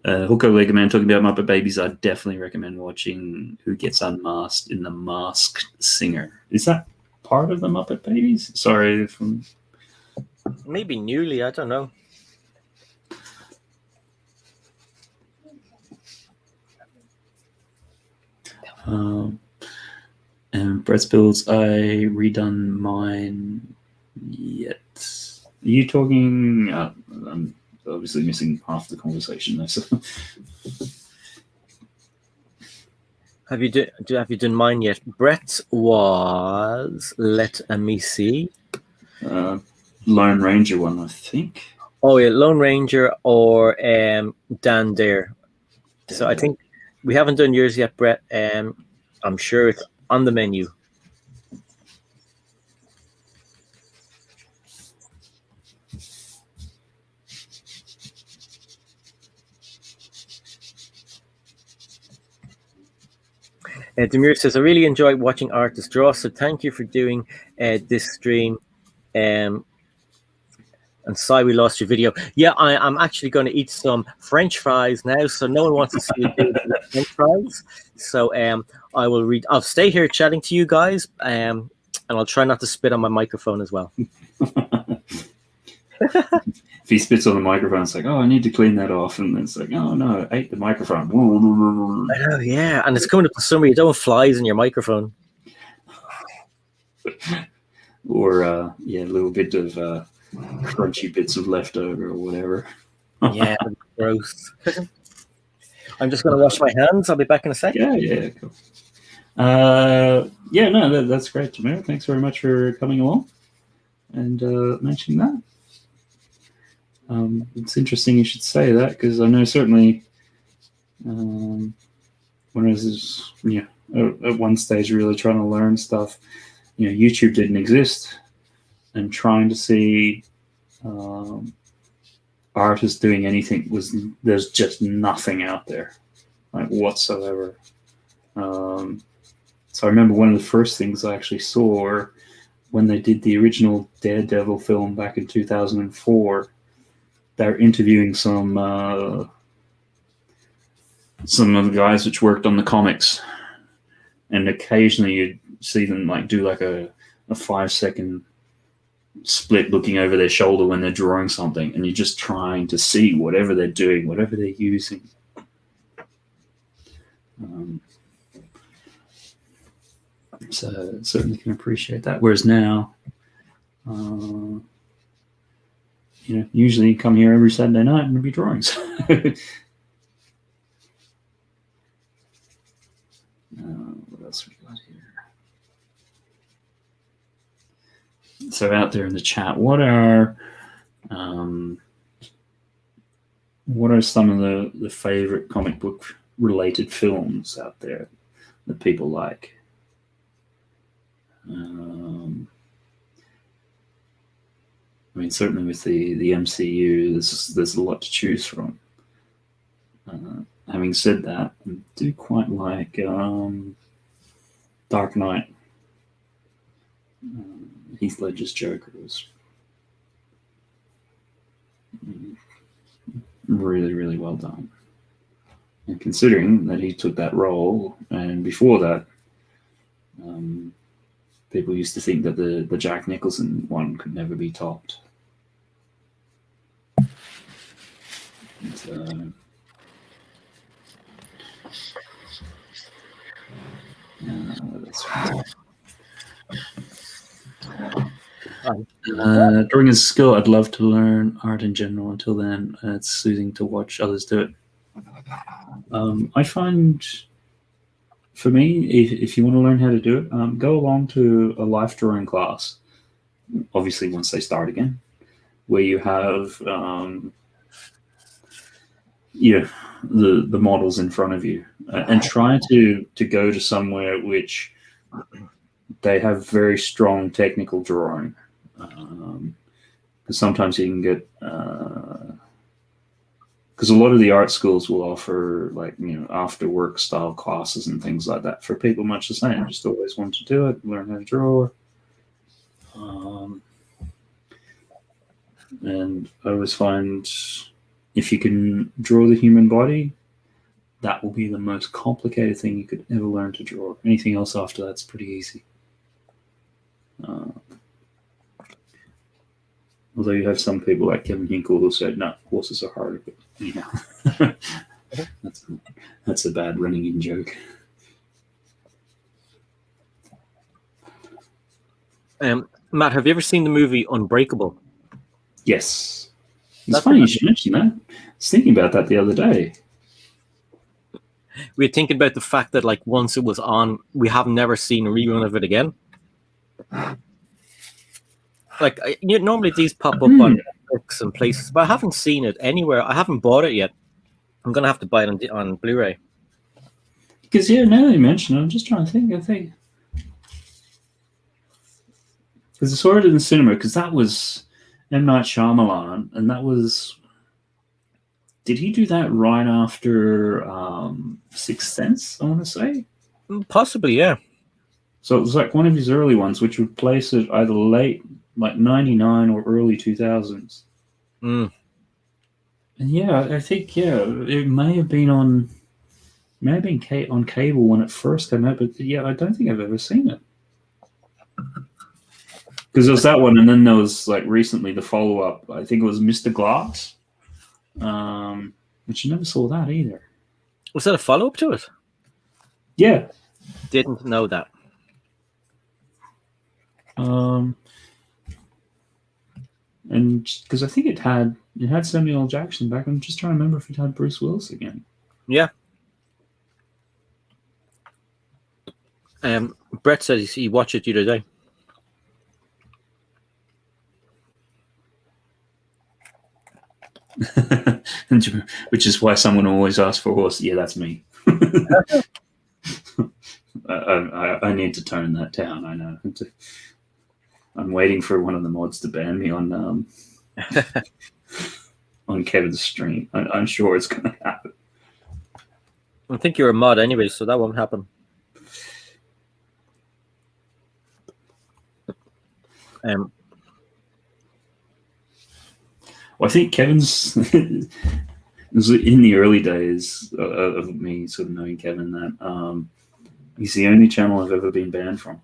Hooker Lego Man talking about Muppet Babies. I definitely recommend watching Who Gets Unmasked in The Masked Singer. Is that part of the Muppet Babies? Sorry. Maybe newly, I don't know. And Brett's builds, I redone mine yet. Are you talking? I'm obviously missing half the conversation there. So. Have you done mine yet? Brett's was, let me see. Lone Ranger one, I think. Oh yeah, Lone Ranger or Dan Dare. So I think we haven't done yours yet, Brett. I'm sure it's on the menu. Demir says, I really enjoy watching artists draw, so thank you for doing this stream. And sorry we lost your video. Yeah, I'm actually going to eat some French fries now, so no one wants to see you do French fries. So I'll stay here chatting to you guys, and I'll try not to spit on my microphone as well. If he spits on the microphone, it's like, oh, I need to clean that off. And it's like, oh, no, I ate the microphone. I know, yeah. And it's coming up with somebody, you don't have flies in your microphone. Or, a little bit of crunchy bits of leftover or whatever. Yeah, gross. I'm just going to wash my hands. I'll be back in a second. Yeah, cool. That's great, Jamir. Thanks very much for coming along and mentioning that. It's interesting you should say that, because I know certainly when I was at one stage really trying to learn stuff, YouTube didn't exist, and trying to see artists doing anything there's just nothing out there, like whatsoever. So I remember one of the first things I actually saw when they did the original Daredevil film back in 2004. They're interviewing some of the guys which worked on the comics, and occasionally you'd see them do like a 5-second split looking over their shoulder when they're drawing something, and you're just trying to see whatever they're doing, whatever they're using. So certainly can appreciate that. Whereas now, usually you come here every Saturday night and there'll be drawings. What else we got here? So out there in the chat, what are some of the favorite comic book related films out there that people like? Certainly with the MCU, there's a lot to choose from. Having said that, I do quite like Dark Knight. Heath Ledger's Joker was really, really well done. And considering that he took that role, and before that, people used to think that the Jack Nicholson one could never be topped. Drawing is a skill I'd love to learn. Art in general. Until then, it's soothing to watch others do it. I find, for me, if you want to learn how to do it, go along to a life drawing class. Obviously, once they start again, where you have the models in front of you, and try to go to somewhere which they have very strong technical drawing, because sometimes you can get because a lot of the art schools will offer after work style classes and things like that for people much the same, just always want to do it, learn how to draw. And I always find if you can draw the human body, that will be the most complicated thing you could ever learn to draw. Anything else after that's pretty easy. Although you have some people like Kevin Hinkle who said, no, horses are harder, but that's a bad running in joke. Matt, have you ever seen the movie Unbreakable? Yes. It's That's funny you should mention that. I was thinking about that the other day. We were thinking about the fact that, like, once it was on, we have never seen a rerun of it again. Like, normally these pop up on Netflix and places, but I haven't seen it anywhere. I haven't bought it yet. I'm gonna have to buy it on Blu-ray. Because now that you mention it, I'm just trying to think. Because I saw it in the cinema. Because that was M. Night Shyamalan, and that was. Did he do that right after Sixth Sense? I want to say. Possibly, yeah. So it was like one of his early ones, which would place it either late, like 99 or early 2000s. Mm. And yeah, I think it may have been on cable when it first came out, but yeah, I don't think I've ever seen it. Because there was that one, and then there was like recently the follow-up. I think it was Mr. Glass, which you never saw that either. Was that a follow-up to it? Yeah. Didn't know that. And because I think it had Samuel L. Jackson back. I'm just trying to remember if it had Bruce Willis again. Yeah. Brett said he watched it the other day. Which is why someone always asks for a horse. Yeah, that's me. I need to tone that down. I know. I'm waiting for one of the mods to ban me on on Kevin's stream. I'm sure it's going to happen. I think you're a mod anyway, so that won't happen. Well, I think Kevin's it was in the early days of me sort of knowing Kevin that he's the only channel I've ever been banned from.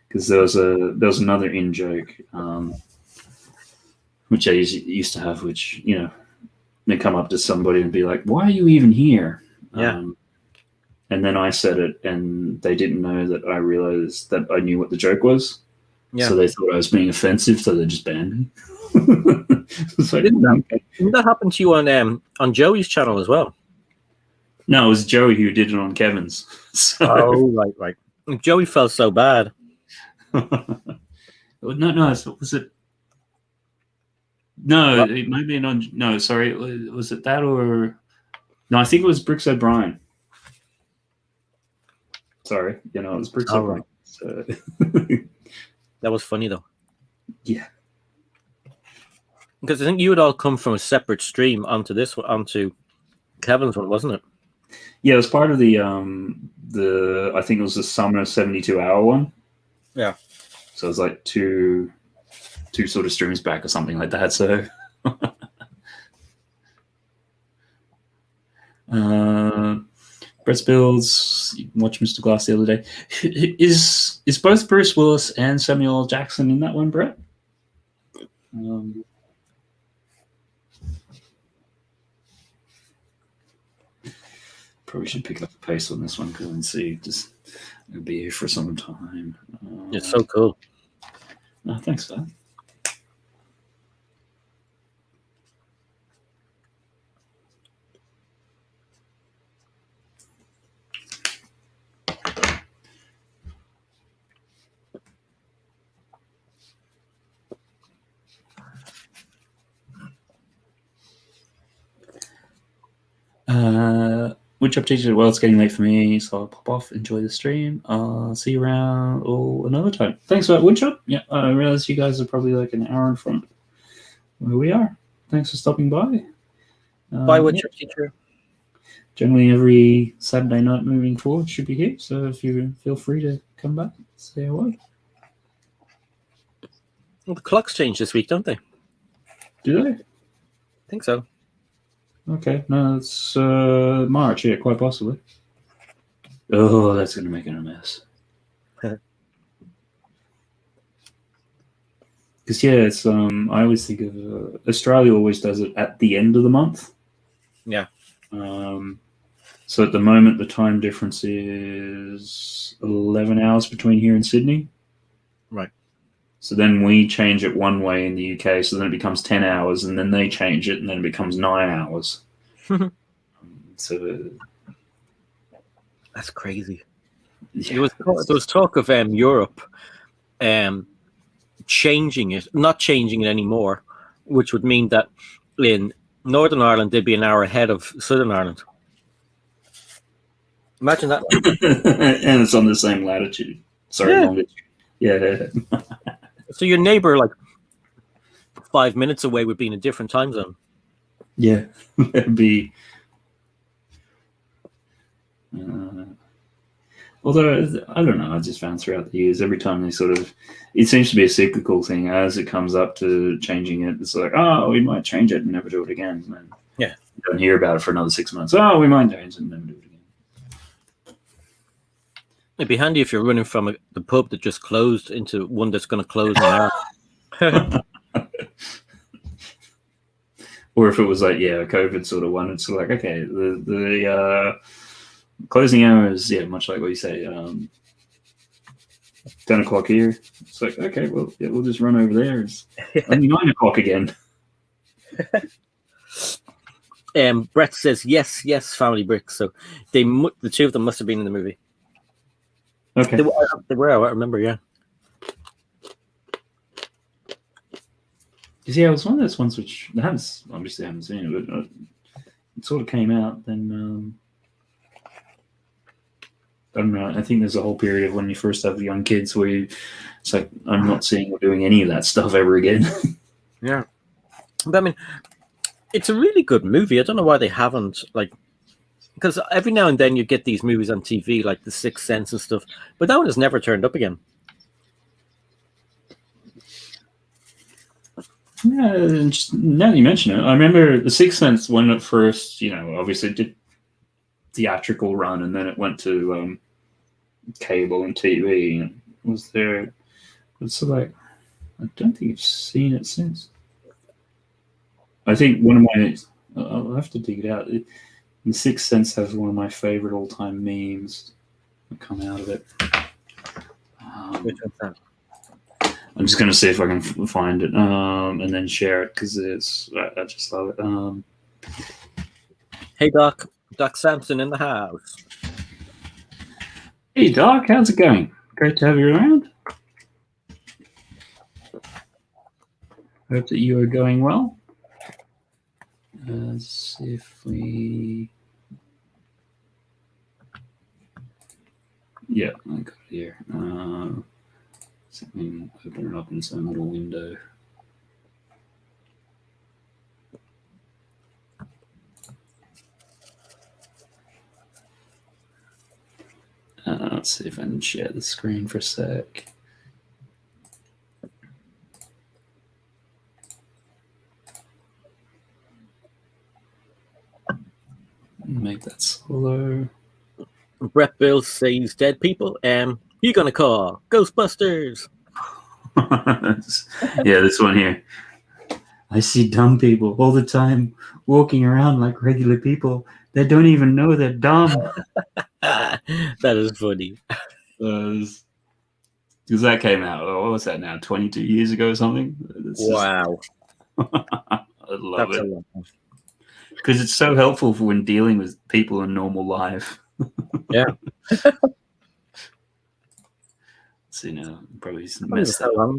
Because there was another in joke which I used to have, which they come up to somebody and be like, "Why are you even here?" Yeah. And then I said it, and they didn't know that I realized that I knew what the joke was. Yeah. So they thought I was being offensive, so they just banned me. So didn't that happen to you on Joey's channel as well? No, it was Joey who did it on Kevin's. So. Oh, right. Joey felt so bad. No. Was it? No, it might be on. No, sorry. Was it that or? No, I think it was Bricks O'Brien. Sorry, it was Bricks O'Brien. So. That was funny though. Yeah. Because I think you had all come from a separate stream onto Kevin's one, wasn't it? Yeah, it was part of the I think it was the summer 72-hour one. Yeah. So it was like two sort of streams back or something like that. So Brett's Builds, watch Mr. Glass the other day. Is both Bruce Willis and Samuel L. Jackson in that one, Brett? Probably should pick up the pace on this one because I can see just it'll be here for some time. It's so cool. Oh, thanks for that. Which updated? Well, it's getting late for me, so I'll pop off. Enjoy the stream. I'll see you around another time. Thanks for that woodshop. Yeah, I realize you guys are probably like an hour in front where we are. Thanks for stopping by. Bye, woodshop teacher. Generally, every Saturday night moving forward should be here. So if you feel free to come back, say hello. Well, the clocks change this week, don't they? Do they? I think so. Okay, no, it's March, yeah, quite possibly. Oh, that's going to make it a mess. Because, yeah, it's I always think of Australia always does it at the end of the month. Yeah. So at the moment, the time difference is 11 hours between here and Sydney. Right. So then we change it one way in the UK, so then it becomes 10 hours, and then they change it, and then it becomes 9 hours. So That's crazy. yeah, There was talk of Europe changing it, not changing it anymore, which would mean that in Northern Ireland they'd be an hour ahead of Southern Ireland. Imagine that. And it's on the same latitude. Sorry, Yeah. longitude. Yeah. So your neighbor, like 5 minutes away, would be in a different time zone. Yeah, it'd be. Although I don't know, I just found throughout the years, every time they sort of, it seems to be a cyclical thing. As it comes up to changing it, it's like, oh, we might change it and never do it again. And yeah, you don't hear about it for another 6 months. Oh, we might change it and never do it again. It'd be handy if you're running from the pub that just closed into one that's going to close in an hour. Or if it was like, yeah, a COVID sort of one, it's like, okay, the closing hours, yeah, much like what you say, 10 o'clock here. It's like, okay, well, yeah, we'll just run over there. It's only 9 o'clock again. Brett says, yes, Family Bricks. So the two of them must have been in the movie. Okay. They were, I remember, yeah. Yeah, it was one of those ones which I obviously haven't seen it, but it sort of came out. Then I don't know. I think there's a whole period of when you first have young kids where it's like, I'm not seeing or doing any of that stuff ever again. Yeah, but I mean, it's a really good movie. I don't know why they haven't, like, because every now and then you get these movies on TV, like The Sixth Sense and stuff, but that one has never turned up again. Yeah, just, now that you mention it, I remember The Sixth Sense when it first, obviously did theatrical run, and then it went to cable and TV. And it's like, I don't think I've seen it since. I think one of my, I'll have to dig it out. The Sixth Sense has one of my favorite all-time memes that come out of it. Which one's that? I'm just going to see if I can find it and then share it because I just love it. Hey, Doc Sampson in the house. Hey, Doc, how's it going? Great to have you around. Hope that you are going well. Let's see if we... Yeah, I got it here. So I can open it up in some little window. Let's see if I can share the screen for a sec. Make that solo. Brett Bill says dead people. You gonna call Ghostbusters? Yeah, this one here. I see dumb people all the time walking around like regular people that don't even know they're dumb. That is funny. Because that came out, what was that now, 22 years ago or something? Wow. I love That's it. Because it's so helpful for when dealing with people in normal life. Yeah. See now, probably messed that up.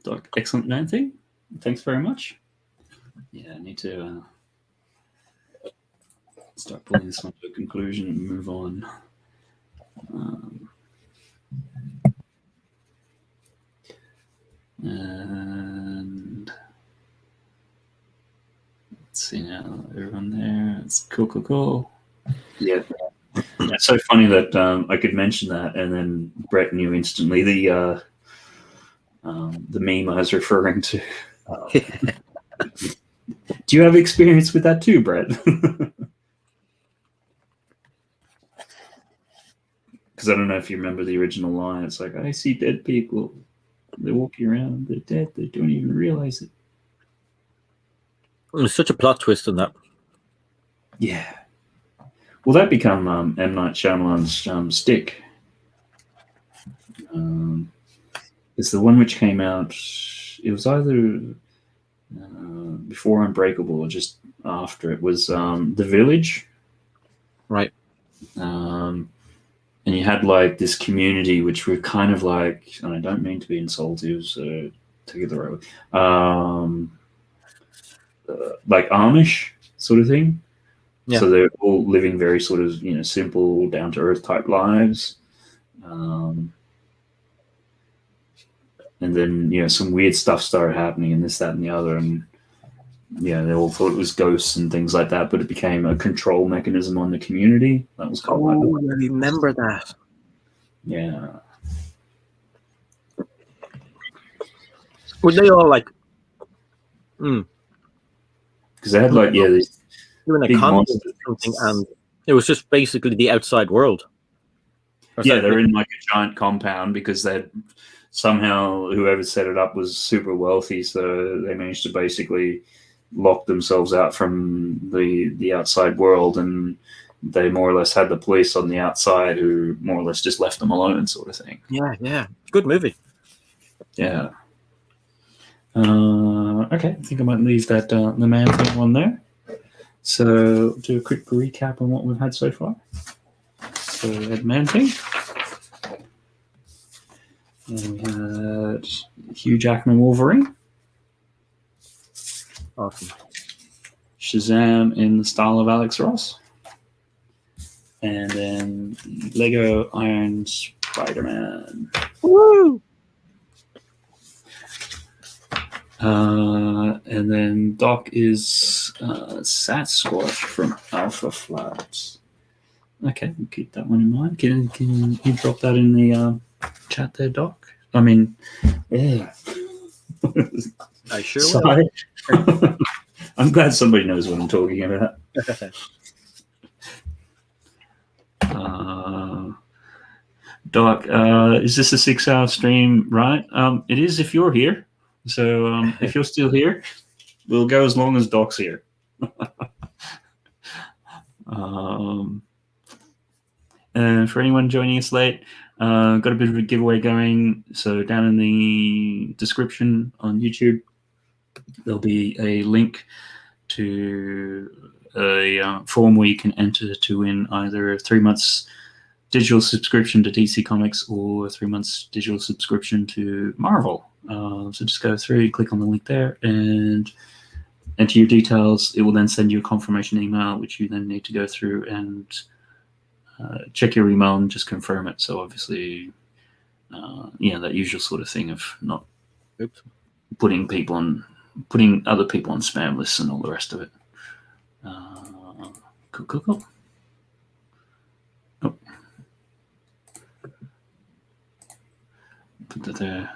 Doc, excellent Nancy. Thanks very much. Yeah, I need to start pulling this one to a conclusion and move on. And let's see now, everyone there. It's cool. Yeah. It's so funny that I could mention that, and then Brett knew instantly the meme I was referring to. Do you have experience with that too, Brett? Because I don't know if you remember the original line. It's like, I see dead people. They're walking around. They're dead. They don't even realize it. There's such a plot twist in that. Yeah. Well, that become M. Night Shyamalan's stick. It's the one which came out. It was either before Unbreakable or just after. It was The Village. Right. And you had like this community which were kind of like, and I don't mean to be insultive, so take it the right way, like Amish sort of thing. Yeah. So they're all living very sort of, simple, down to earth type lives. And then, some weird stuff started happening and this, that, and the other. And they all thought it was ghosts and things like that, but it became a control mechanism on the community. That was kind of like I remember that. Yeah. Were they all like? Because they had like, these They were in a convent or something, and it was just basically the outside world. They're in like a giant compound because they somehow whoever set it up was super wealthy, so they managed to basically lock themselves out from the outside world, and they more or less had the police on the outside who more or less just left them alone, sort of thing. Yeah. Good movie. Yeah. Okay, I think I might leave that the man thing on there. So do a quick recap on what we've had so far. So we had Man Thing. And we had Hugh Jackman Wolverine. Awesome. Shazam in the style of Alex Ross. And then Lego Iron Spider-Man. Woo! And then Doc is Sasquatch from Alpha Flight. Okay, we'll keep that one in mind. Can you drop that in the chat there, Doc? I mean, yeah. I sure will. I'm glad somebody knows what I'm talking about. Doc, is this a 6-hour stream, right? It is if you're here. So if you're still here, we'll go as long as Doc's here. And for anyone joining us late, got a bit of a giveaway going. So down in the description on YouTube, there'll be a link to a form where you can enter to win either 3 months digital subscription to DC Comics or 3 months digital subscription to Marvel. So just go through, click on the link there, and enter your details. It will then send you a confirmation email, which you then need to go through and check your email and just confirm it. So obviously, that usual sort of thing of not putting other people on spam lists and all the rest of it. Cool. Oh. Put that there.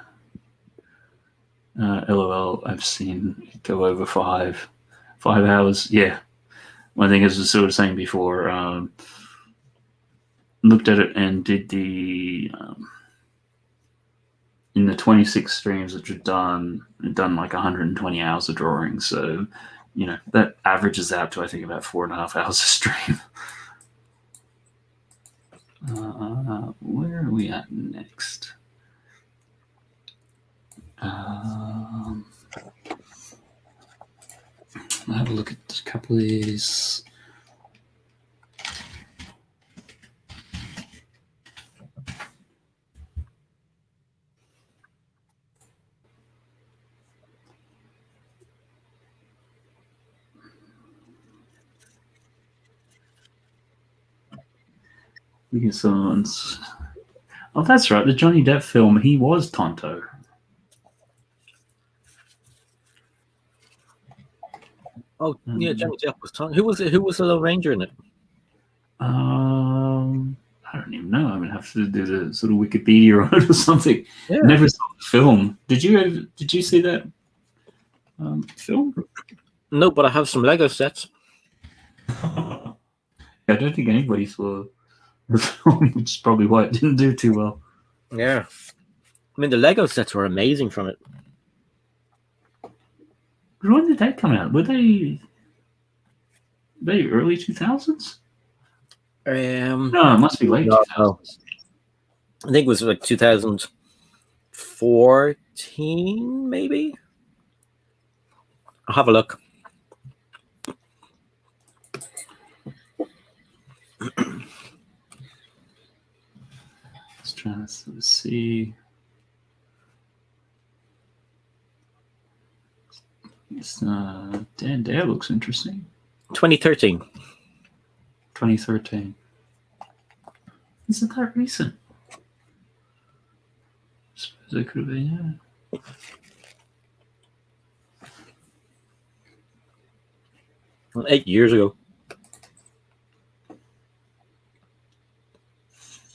LOL, I've seen it go over 5 hours. Yeah. One thing, as I was sort of saying before, looked at it and did the in the 26 streams which were done like 120 hours of drawing. So, that averages out to, I think, about 4.5 hours a stream. Where are we at next? I'll have a look at a couple of these. Oh, that's right. The Johnny Depp film, he was Tonto. Oh, yeah, Johnny Depp was Tonto. Who was it? Who was the Lone Ranger in it? I don't even know. I'm gonna have to do the sort of Wikipedia on it or something. Yeah. Never saw the film. Did you see that film? No, but I have some Lego sets. I don't think anybody saw the film, which is probably why it didn't do too well. Yeah. I mean, the Lego sets were amazing from it. When did they come out? Were they early 2000s? No, it must be late No, 2000s. I think it was like 2014, maybe. I'll have a look. Just trying to sort of see. This Dan Dare looks interesting. 2013. 2013. Is it that recent? I suppose it could have been, yeah. Well, 8 years ago.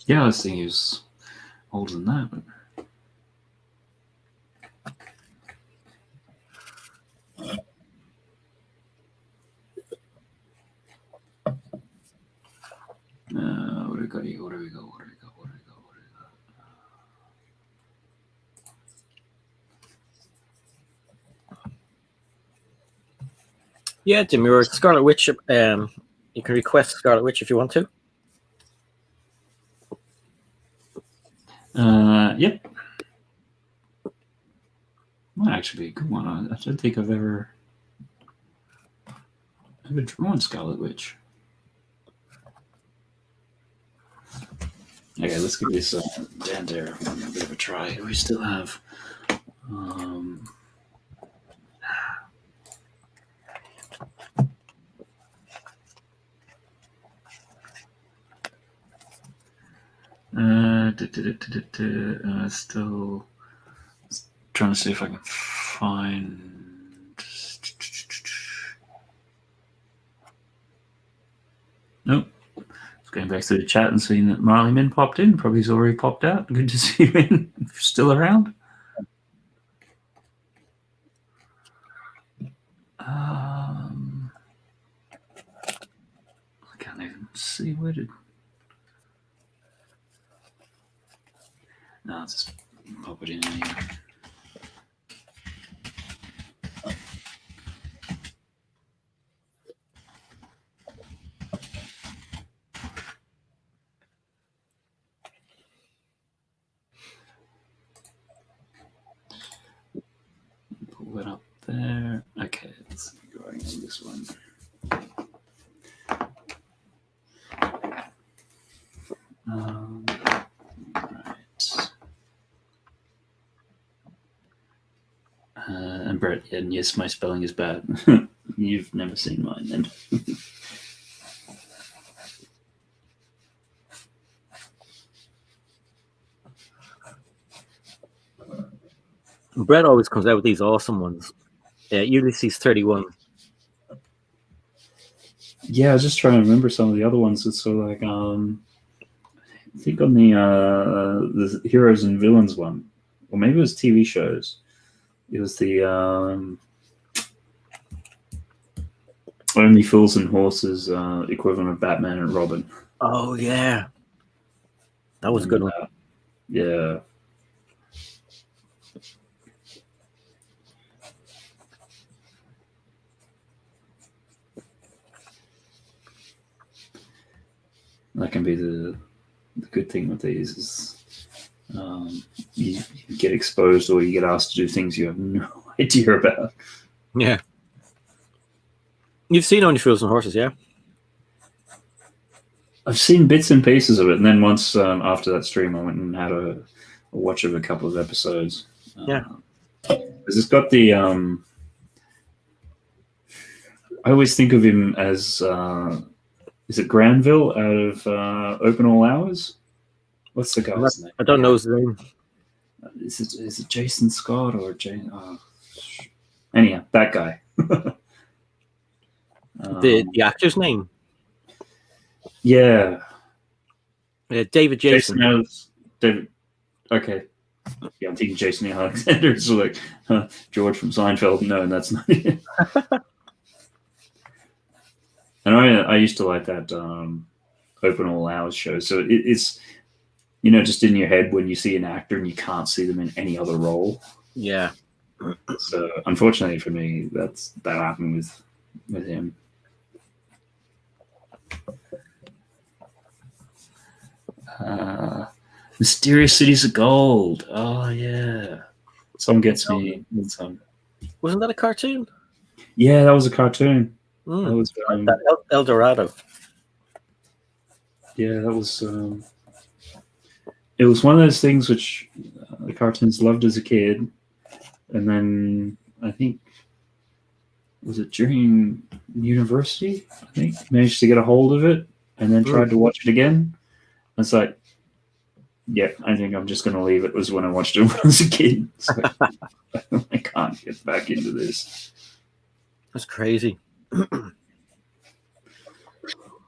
Yeah, I was thinking he was older than that. But... what do we got here? What do we got? Yeah, Demure. Scarlet Witch. You can request Scarlet Witch if you want to. Yep. Might actually be a good one. I don't think I've ever drawn Scarlet Witch. Okay, let's give this Dan Dare a bit of a try. We still have still trying to see if I can find. Nope. Going back to the chat and seeing that Marley Min popped in. Probably he's already popped out. Good to see you in. Still around. I can't even see where did. No, I'll just pop it in anyway. Pull it up there. Okay, let's go on this one. Right. And Brett, and yes, my spelling is bad. You've never seen mine then. Brett always comes out with these awesome ones. Ulysses 31. Yeah, I was just trying to remember some of the other ones. It's sort of like I think on the Heroes and Villains one, or maybe it was TV shows. It was the Only Fools and Horses equivalent of Batman and Robin. Oh yeah, that was a good one. Yeah. That can be the good thing with these is you get exposed or you get asked to do things you have no idea about. Yeah. You've seen Only Fools and Horses, yeah? I've seen bits and pieces of it, and then once after that stream, I went and had a watch of a couple of episodes. Yeah. Because it's got the I always think of him as is it Granville out of Open All Hours? What's the guy's name? I don't know his name. Is it Jason Scott or Jane? Anyhow, that guy. The actor's name? Yeah. David Jason. David. Okay. Yeah, I'm thinking Jason Alexander. So like George from Seinfeld. No, that's not it. And I used to like that Open All Hours show. So it's, just in your head when you see an actor and you can't see them in any other role. Yeah. So unfortunately for me, that happened with him. Mysterious Cities of Gold. Oh yeah, some gets me. Wasn't that a cartoon? Yeah, that was a cartoon. That was El Dorado. yeah, that was. It was one of those things which the cartoons loved as a kid, and then I think was it during university? I think managed to get a hold of it, and then tried to watch it again. It's like, yeah, I think I'm just going to leave it. Was when I watched it when I was a kid. So I can't get back into this. That's crazy.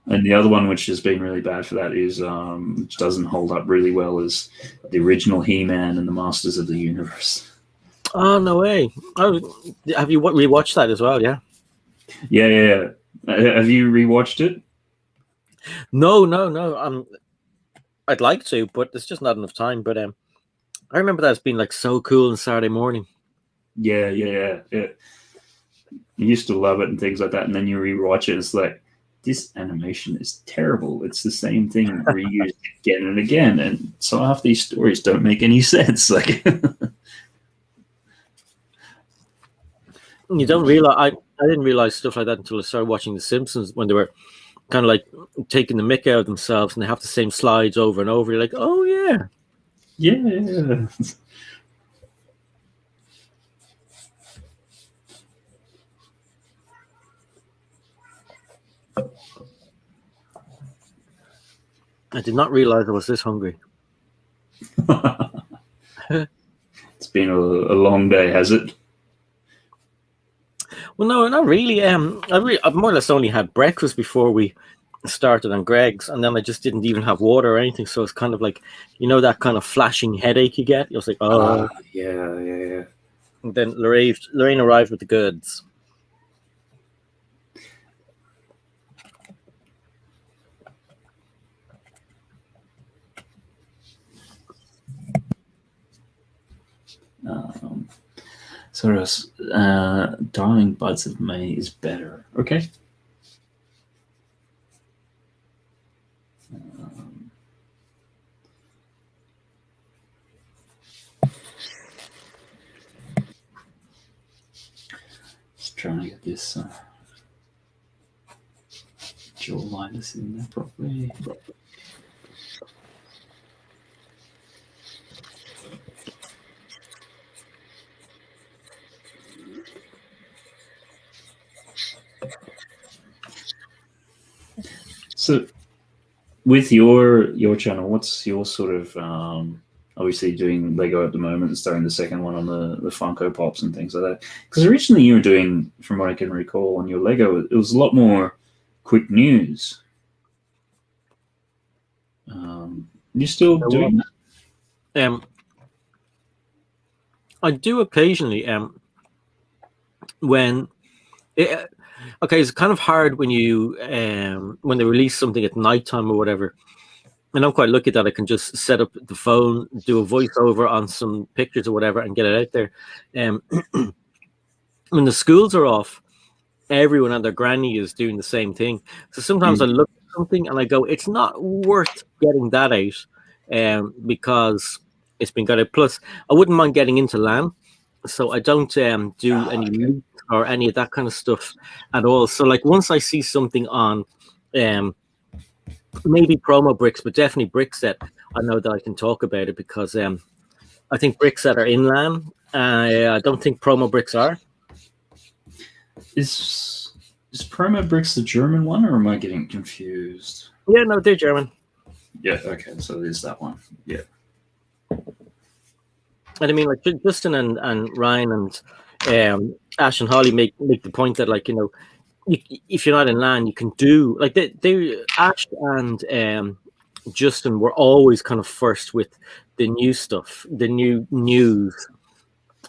And the other one, which has been really bad for that, is which doesn't hold up really well, is the original He-Man and the Masters of the Universe. Oh no way! Oh, have you rewatched that as well? Yeah. Yeah. Have you rewatched it? No. I'd like to, but there's just not enough time. But I remember that as being like so cool on Saturday morning. Yeah. You used to love it and things like that, and then you rewatch it, and it's like, this animation is terrible. It's the same thing reused again and again, and so half these stories don't make any sense. Like, you don't realize. I didn't realize stuff like that until I started watching The Simpsons, when they were kind of like taking the mick out of themselves, and they have the same slides over and over. You're like, oh yeah. Yeah. I did not realize I was this hungry. It's been a long day, has it? Well, no, not really. I've more or less only had breakfast before we started on Greg's, and then I just didn't even have water or anything. So it's kind of like, that kind of flashing headache you get. It was like, oh, yeah. And then Lorraine arrived with the goods. Darling Buds of May is better. Okay. Just trying to get this jaw liners in there properly. So, with your channel, what's your sort of obviously doing Lego at the moment and starting the second one on the Funko Pops and things like that? Because originally you were doing, from what I can recall, on your Lego, it was a lot more quick news. You still doing that? I do occasionally. When it's kind of hard when you when they release something at nighttime or whatever. And I'm quite lucky that I can just set up the phone, do a voiceover on some pictures or whatever, and get it out there. When the schools are off, everyone and their granny is doing the same thing. So sometimes I look at something and I go, it's not worth getting that out, because it's been got out. Plus, I wouldn't mind getting into LAN, so I don't do any leaks or any of that kind of stuff at all. So like once I see something on maybe promo bricks, but definitely Brickset, I know that I can talk about it, because I think Brickset are in LAN. I don't think promo bricks are. Is Promo Bricks the German one, or am I getting confused? Yeah, no, they're German. Yeah, okay, so there's that one. Yeah. And I mean, like Justin and Ryan and Ash and Holly make the point that, like, if you're not in LAN, you can do like they Ash and Justin were always kind of first with the new stuff, the new news.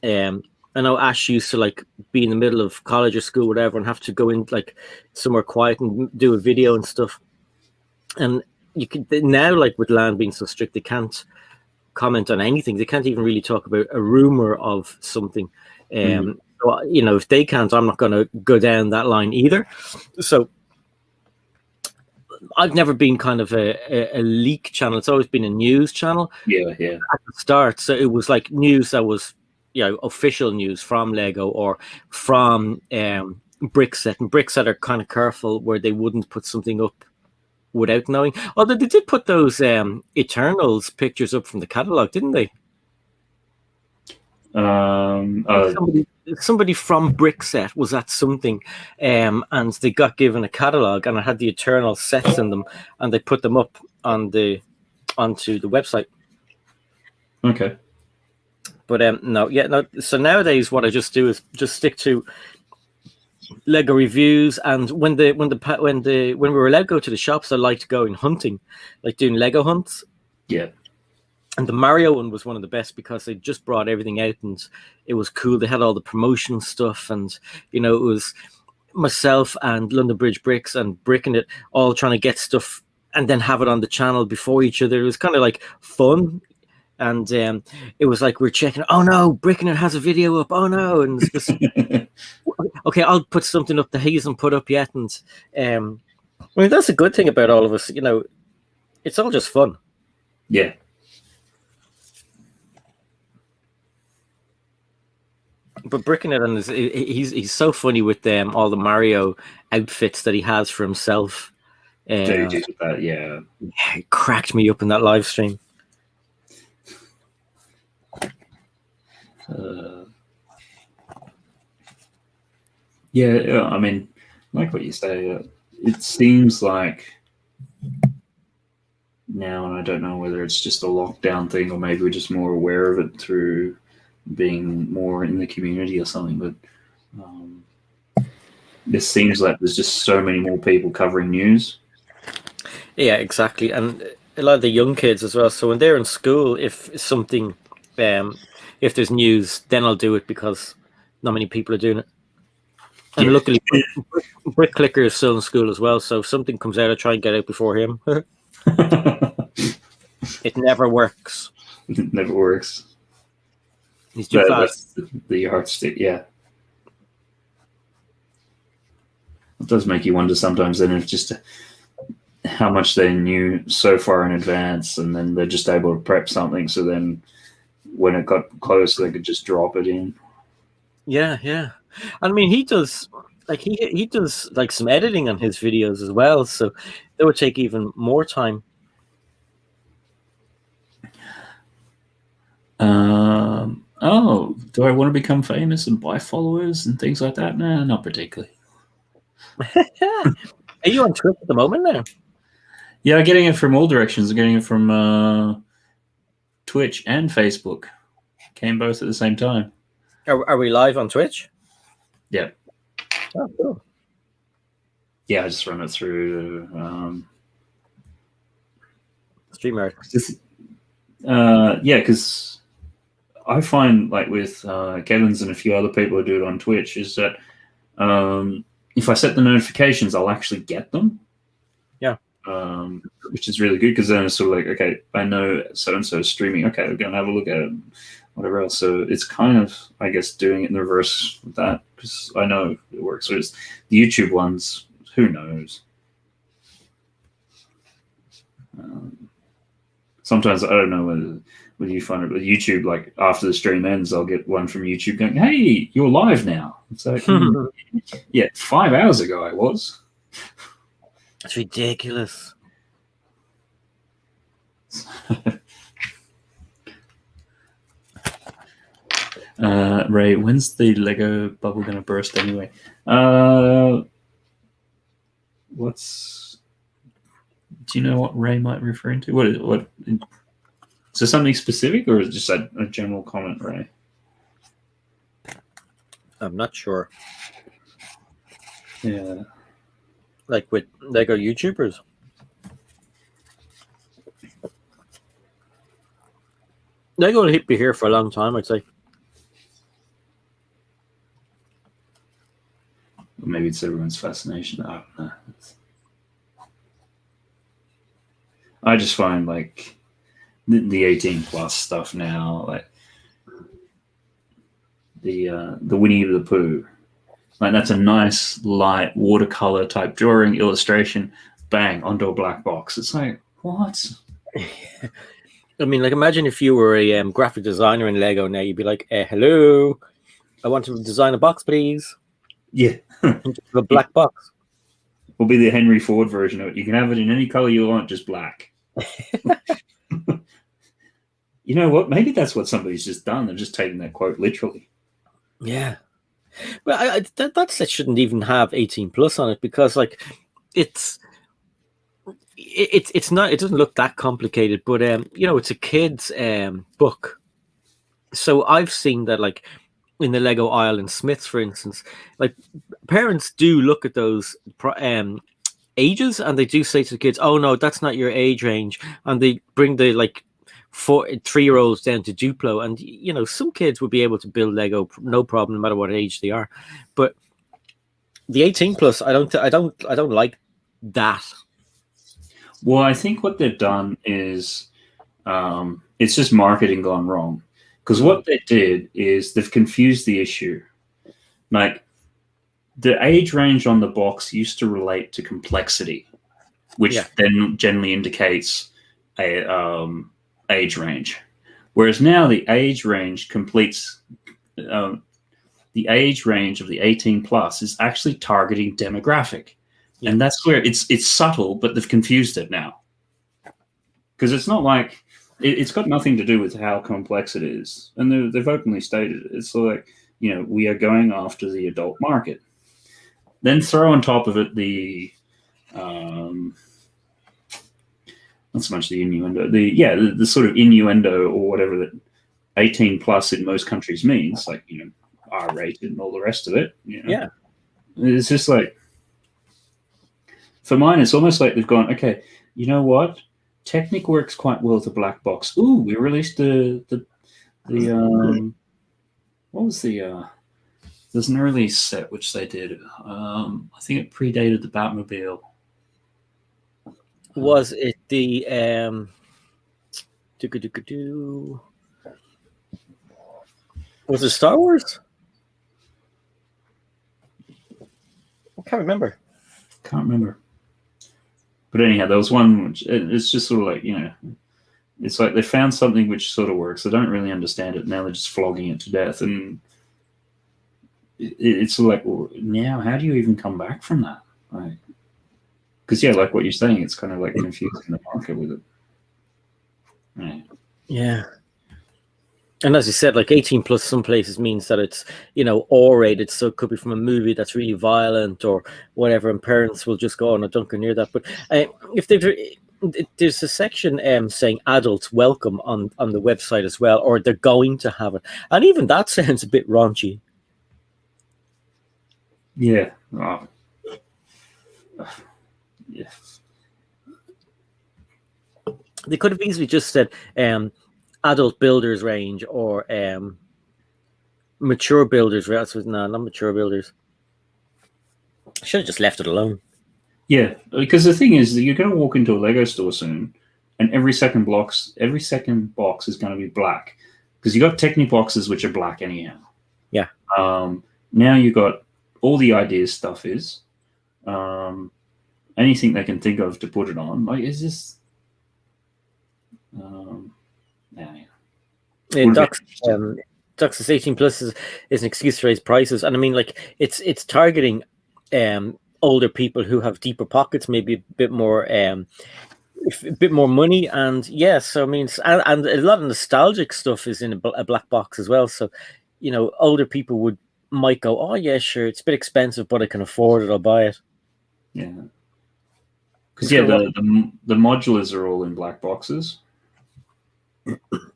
I know Ash used to like be in the middle of college or school, whatever, and have to go in like somewhere quiet and do a video and stuff. And you can now, like with LAN being so strict, they can't comment on anything. They can't even really talk about a rumor of something. So, if they can't, I'm not going to go down that line either. So I've never been kind of a leak channel. It's always been a news channel. Yeah. At the start, so it was like news that was, official news from Lego or from Brickset. And Brickset are kind of careful where they wouldn't put something up without knowing. Although they did put those Eternals pictures up from the catalog, didn't they? Somebody from Brickset was at something, and they got given a catalog, and it had the Eternal sets in them, and they put them up onto the website. Okay. But no. So nowadays, what I just do is just stick to Lego reviews, and when we were allowed to go to the shops, I liked going hunting, like doing Lego hunts. Yeah. And the Mario one was one of the best because they just brought everything out and it was cool. They had all the promotion stuff, and it was myself and London Bridge Bricks and Bricking It all trying to get stuff and then have it on the channel before each other. It was kind of like fun. And it was like we're checking, oh no, Bricking It has a video up, oh no. And it's just, okay, I'll put something up that he hasn't put up yet. And that's a good thing about all of us. It's all just fun. Yeah. But Bricking It, and he's so funny with all the Mario outfits that he has for himself. Yeah. It cracked me up in that live stream. I mean, like what you say, it seems like now, and I don't know whether it's just a lockdown thing or maybe we're just more aware of it through being more in the community or something, but it seems like there's just so many more people covering news. Yeah, exactly. And a lot of the young kids as well. So when they're in school, if something, if there's news, then I'll do it because not many people are doing it. And luckily, Brick Clicker is still in school as well. So if something comes out, I try and get out before him. It never works. It never works. He's too fast. The yardstick, yeah. It does make you wonder sometimes then if just how much they knew so far in advance, and then they're just able to prep something, so then when it got close, they could just drop it in. Yeah. I mean, he does he does like some editing on his videos as well, so it would take even more time. Do I want to become famous and buy followers and things like that? No, not particularly. Are you on Twitch at the moment now? Yeah, I'm getting it from all directions. I'm getting it from Twitch and Facebook. Came both at the same time. Are we live on Twitch? Yeah. Oh, cool. Yeah, I just run it through StreamYard. Yeah, because I find like with Kevin's and a few other people who do it on Twitch is that if I set the notifications, I'll actually get them. Yeah. Which is really good because then it's sort of like, okay, I know so-and-so is streaming. Okay, we're going to have a look at it, whatever else. So it's kind of, I guess, doing it in the reverse with that because I know it works. So it's the YouTube ones, who knows? Sometimes I don't know whether you find it with YouTube, like after the stream ends, I'll get one from YouTube going, hey, you're live now. It's like, yeah, 5 hours ago I was. That's ridiculous. Ray, when's the Lego bubble going to burst anyway? Do you know what Ray might be referring to? What is there something specific, or is it just a general comment, Ray? I'm not sure. Yeah. Like with Lego YouTubers. Lego will be here for a long time, I'd say. Maybe it's everyone's fascination. I don't know. I just find like the 18+ stuff now, like the Winnie the Pooh. Like that's a nice light watercolor type drawing illustration. Bang, onto a black box. It's like, what? I mean, like, imagine if you were a graphic designer in Lego now, you'd be like, hello, I want to design a box, please. Yeah. A black box. Will be the Henry Ford version of it. You can have it in any color you want, just black. You know what? Maybe that's what somebody's just done. They're just taking that quote literally. Yeah. Well, that set shouldn't even have 18 plus on it, because like it's not, it doesn't look that complicated, but you know, it's a kid's book. So I've seen that, like in the Lego aisle in Smith's, for instance, like parents do look at those ages, and they do say to the kids, oh no, that's not your age range, and they bring the like 3-year-olds down to Duplo, and you know, some kids would be able to build Lego no problem, no matter what age they are. But the 18 plus, I don't like that. Well, I think what they've done is it's just marketing gone wrong. Because what they did is they've confused the issue. Like the age range on the box used to relate to complexity, which then generally indicates a age range. Whereas now the age range completes the age range of the 18 plus is actually targeting demographic. Yeah. And that's where it's subtle, but they've confused it now. Because it's not like it's got nothing to do with how complex it is. And they've openly stated it. It's like, you know, we are going after the adult market. Then throw on top of it the not so much the innuendo, the sort of innuendo or whatever that 18 plus in most countries means, like, you know, R-rated and all the rest of it. You know? Yeah. It's just like, for mine, it's almost like they've gone, okay, you know what? Technic works quite well with a black box. Ooh, we released the what was there's an early set which they did. I think it predated the Batmobile. Was it the was it Star Wars? I can't remember. But anyhow, there was one which it's just sort of like, you know, it's like they found something which sort of works. They don't really understand it. Now they're just flogging it to death. And it's like, well, now how do you even come back from that? Like, because, yeah, like what you're saying, it's kind of like confusing the market with it. Right. Yeah. And as you said, like 18 plus some places means that it's, you know, R-rated, so it could be from a movie that's really violent or whatever, and parents will just go on a dunker near that. But if there's a section saying adults welcome on the website as well, or they're going to have it, and even that sounds a bit raunchy. Yeah. Oh. Yeah. They could have easily just said adult builders range or mature builders. No, not mature builders. Should have just left it alone. Yeah, because the thing is that you're going to walk into a Lego store soon, and every second box is going to be black, because you got Technic boxes which are black anyhow. Yeah. Now you got all the ideas stuff is anything they can think of to put it on. Like, is this? Ducks 18 plus is an excuse to raise prices, and I mean, like, it's targeting older people who have deeper pockets, maybe a bit more money, and yes, so I mean, and a lot of nostalgic stuff is in a black box as well. So, you know, older people might go, oh yeah, sure, it's a bit expensive, but I can afford it, I'll buy it. Yeah, because the modulars are all in black boxes.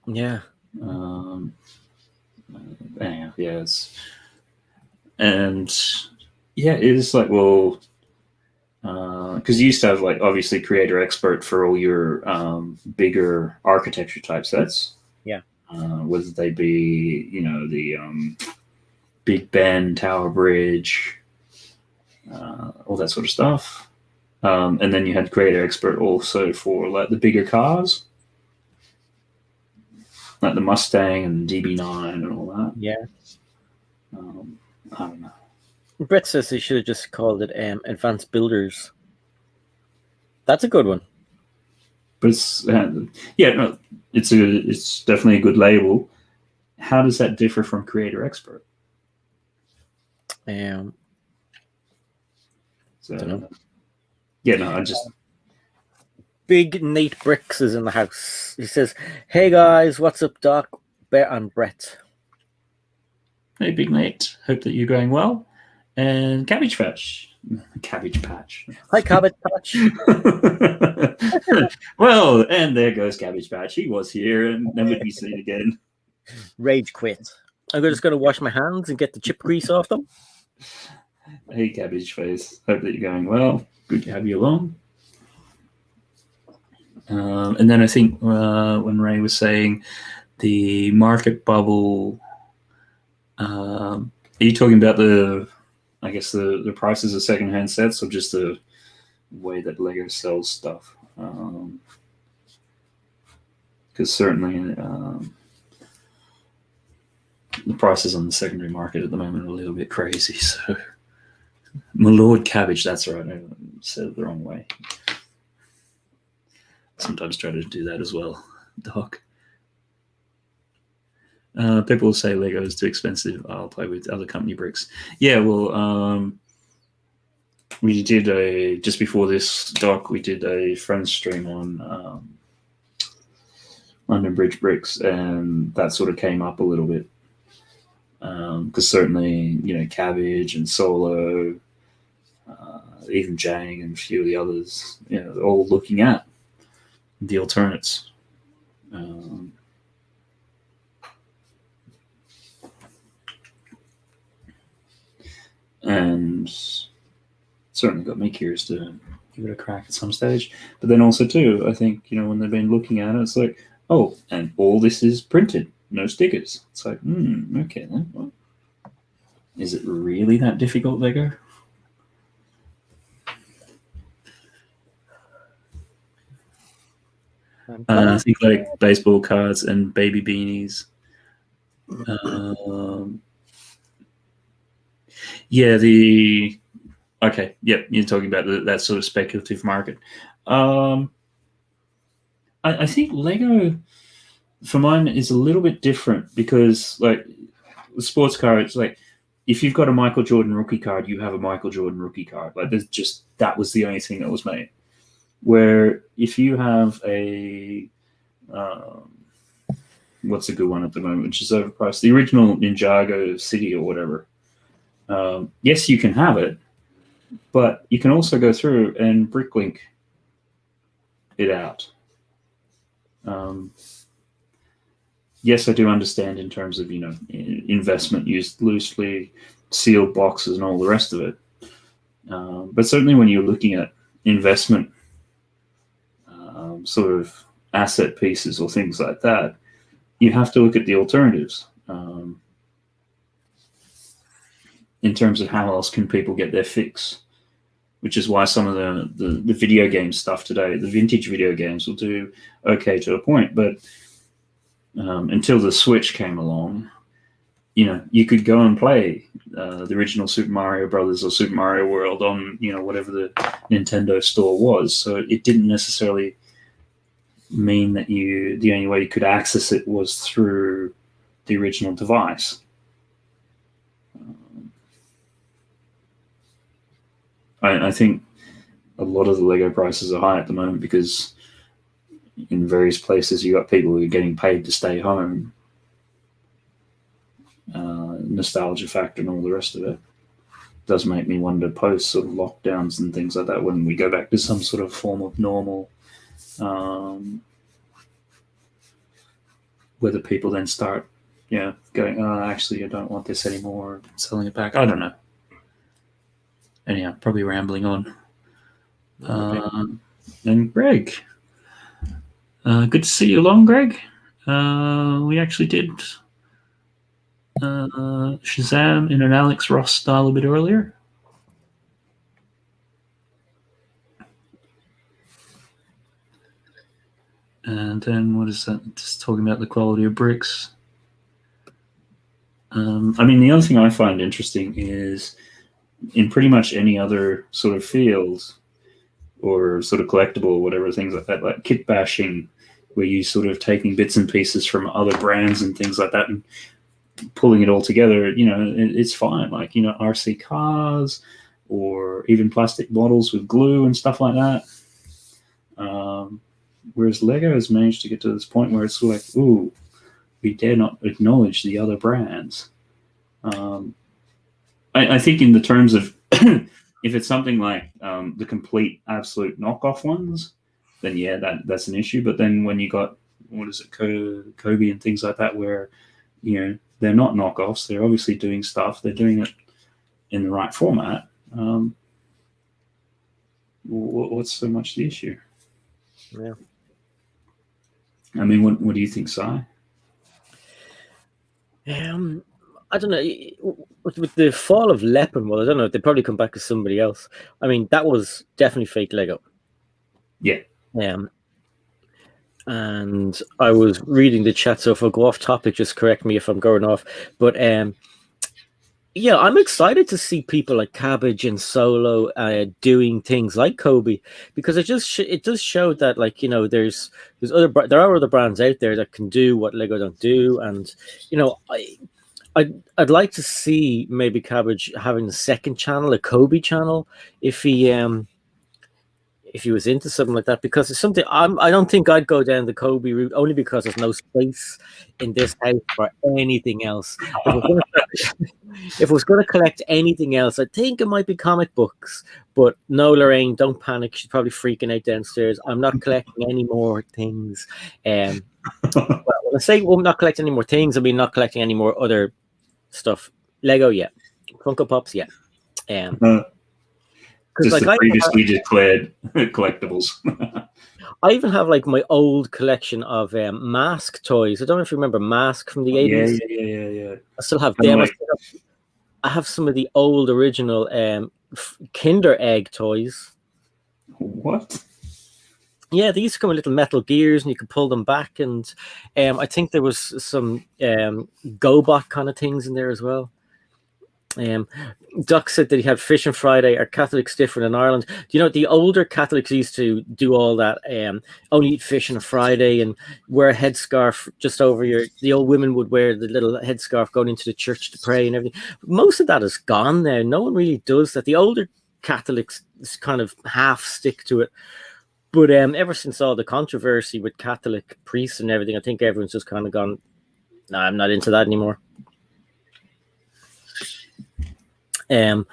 Yeah. It is like, well, because you used to have, like, obviously creator expert for all your bigger architecture type sets. Yeah. Whether they be, you know, the Big Ben, Tower Bridge, all that sort of stuff. And then you had creator expert also for, like, the bigger cars, like the Mustang and DB9 and all that. Yeah. I don't know. Brett says they should have just called it Advanced Builders. That's a good one. But it's no, it's definitely a good label. How does that differ from Creator Expert? Don't know. Yeah, no, I just. Big Nate Bricks is in the house. He says, "Hey guys, what's up, Doc, Bear, and Brett?" Hey, Big Nate. Hope that you're going well. And Cabbage Patch. Cabbage Patch. Hi, Cabbage Patch. Well, and there goes Cabbage Patch. He was here and never to be seen again. Rage quit. I'm just going to wash my hands and get the chip grease off them. Hey, Cabbage Face. Hope that you're going well. Good to have you along. And then I think when Ray was saying the market bubble, are you talking about the prices of secondhand sets, or just the way that Lego sells stuff? Because certainly the prices on the secondary market at the moment are a little bit crazy. So, my Lord Cabbage, that's right. I said it the wrong way. Sometimes try to do that as well, Doc. People will say Lego is too expensive. I'll play with other company bricks. Yeah, well, we did just before this, Doc, we did a friends stream on London Bridge bricks, and that sort of came up a little bit. Because certainly, Cabbage and Solo, even Jang and a few of the others, they're all looking at the alternates. And certainly got me curious to give it a crack at some stage. But then also too, I think, when they've been looking at it, it's like, oh, and all this is printed, no stickers. It's like, okay then. Well, is it really that difficult, Lego? I think like baseball cards and baby beanies. Okay, yep, you're talking about that sort of speculative market. I think Lego, for mine, is a little bit different because, like, the sports cards, like, if you've got a Michael Jordan rookie card, you have a Michael Jordan rookie card. Like, that was the only thing that was made. Where if you have a what's a good one at the moment, which is overpriced, the original Ninjago City or whatever, yes, you can have it, but you can also go through and bricklink it out. Yes, I do understand in terms of investment used loosely, sealed boxes and all the rest of it. But certainly when you're looking at investment sort of asset pieces or things like that, you have to look at the alternatives in terms of how else can people get their fix, which is why some of the video game stuff today, the vintage video games, will do okay to a point. But until the Switch came along, you could go and play the original Super Mario Brothers or Super Mario World on, whatever the Nintendo store was. So it didn't necessarily mean that the only way you could access it was through the original device. I think a lot of the Lego prices are high at the moment because in various places you got people who are getting paid to stay home. Nostalgia factor and all the rest of it does make me wonder post sort of lockdowns and things like that, when we go back to some sort of form of normal, whether people then start going, oh, actually I don't want this anymore, selling it back. I don't know. Anyhow, probably rambling on. And Greg, good to see you along, Greg. We actually did Shazam in an Alex Ross style a bit earlier. And then what is that? Just talking about the quality of bricks. I mean, the other thing I find interesting is in pretty much any other sort of field or sort of collectible or whatever, things like that, like kit bashing, where you sort of taking bits and pieces from other brands and things like that and pulling it all together, you know, it's fine. Like, you know, RC cars or even plastic bottles with glue and stuff like that. Whereas Lego has managed to get to this point where it's like, ooh, we dare not acknowledge the other brands. I think in the terms of if it's something like the complete absolute knockoff ones, then yeah, that's an issue. But then when you got, what is it, Kobe and things like that, where, you know, they're not knockoffs, they're obviously doing stuff, they're doing it in the right format. What's so much the issue? Yeah. I mean, what do you think, Si? I don't know. With the fall of Leopard, well, I don't know. They probably come back as somebody else. I mean, that was definitely fake Lego. Yeah. And I was reading the chat, so if I go off topic, just correct me if I'm going off. But yeah, I'm excited to see people like Cabbage and Solo doing things like Kobe, because it does show that, like, you know, there are other brands out there that can do what Lego don't do, and you know, I'd like to see maybe Cabbage having a second channel, a Kobe channel, if he was into something like that, because it's something I don't think I'd go down the Kobe route, only because there's no space in this house for anything else. If I was going to collect anything else, I think it might be comic books. But no, Lorraine, don't panic. She's probably freaking out downstairs. I'm not collecting any more things. Well, when I say I'm not collecting any more things, I mean not collecting any more other stuff. Lego, yeah. Funko Pops, yeah. Just like, the previously declared collectibles. I even have like my old collection of Mask toys. I don't know if you remember Mask from the 80s. Yeah. I still have them. I have some of the old original Kinder Egg toys. What? Yeah, they used to come with little metal gears and you could pull them back. And I think there was some GoBot kind of things in there as well. Duck said that he had Fish on Friday. Are Catholics different in Ireland? Do you know, the older Catholics used to do all that, only eat fish on a Friday and wear a headscarf just over the old women would wear the little headscarf going into the church to pray and everything. Most of that is gone now. No one really does that. The older Catholics kind of half stick to it. But ever since all the controversy with Catholic priests and everything, I think everyone's just kind of gone, no, I'm not into that anymore. I'm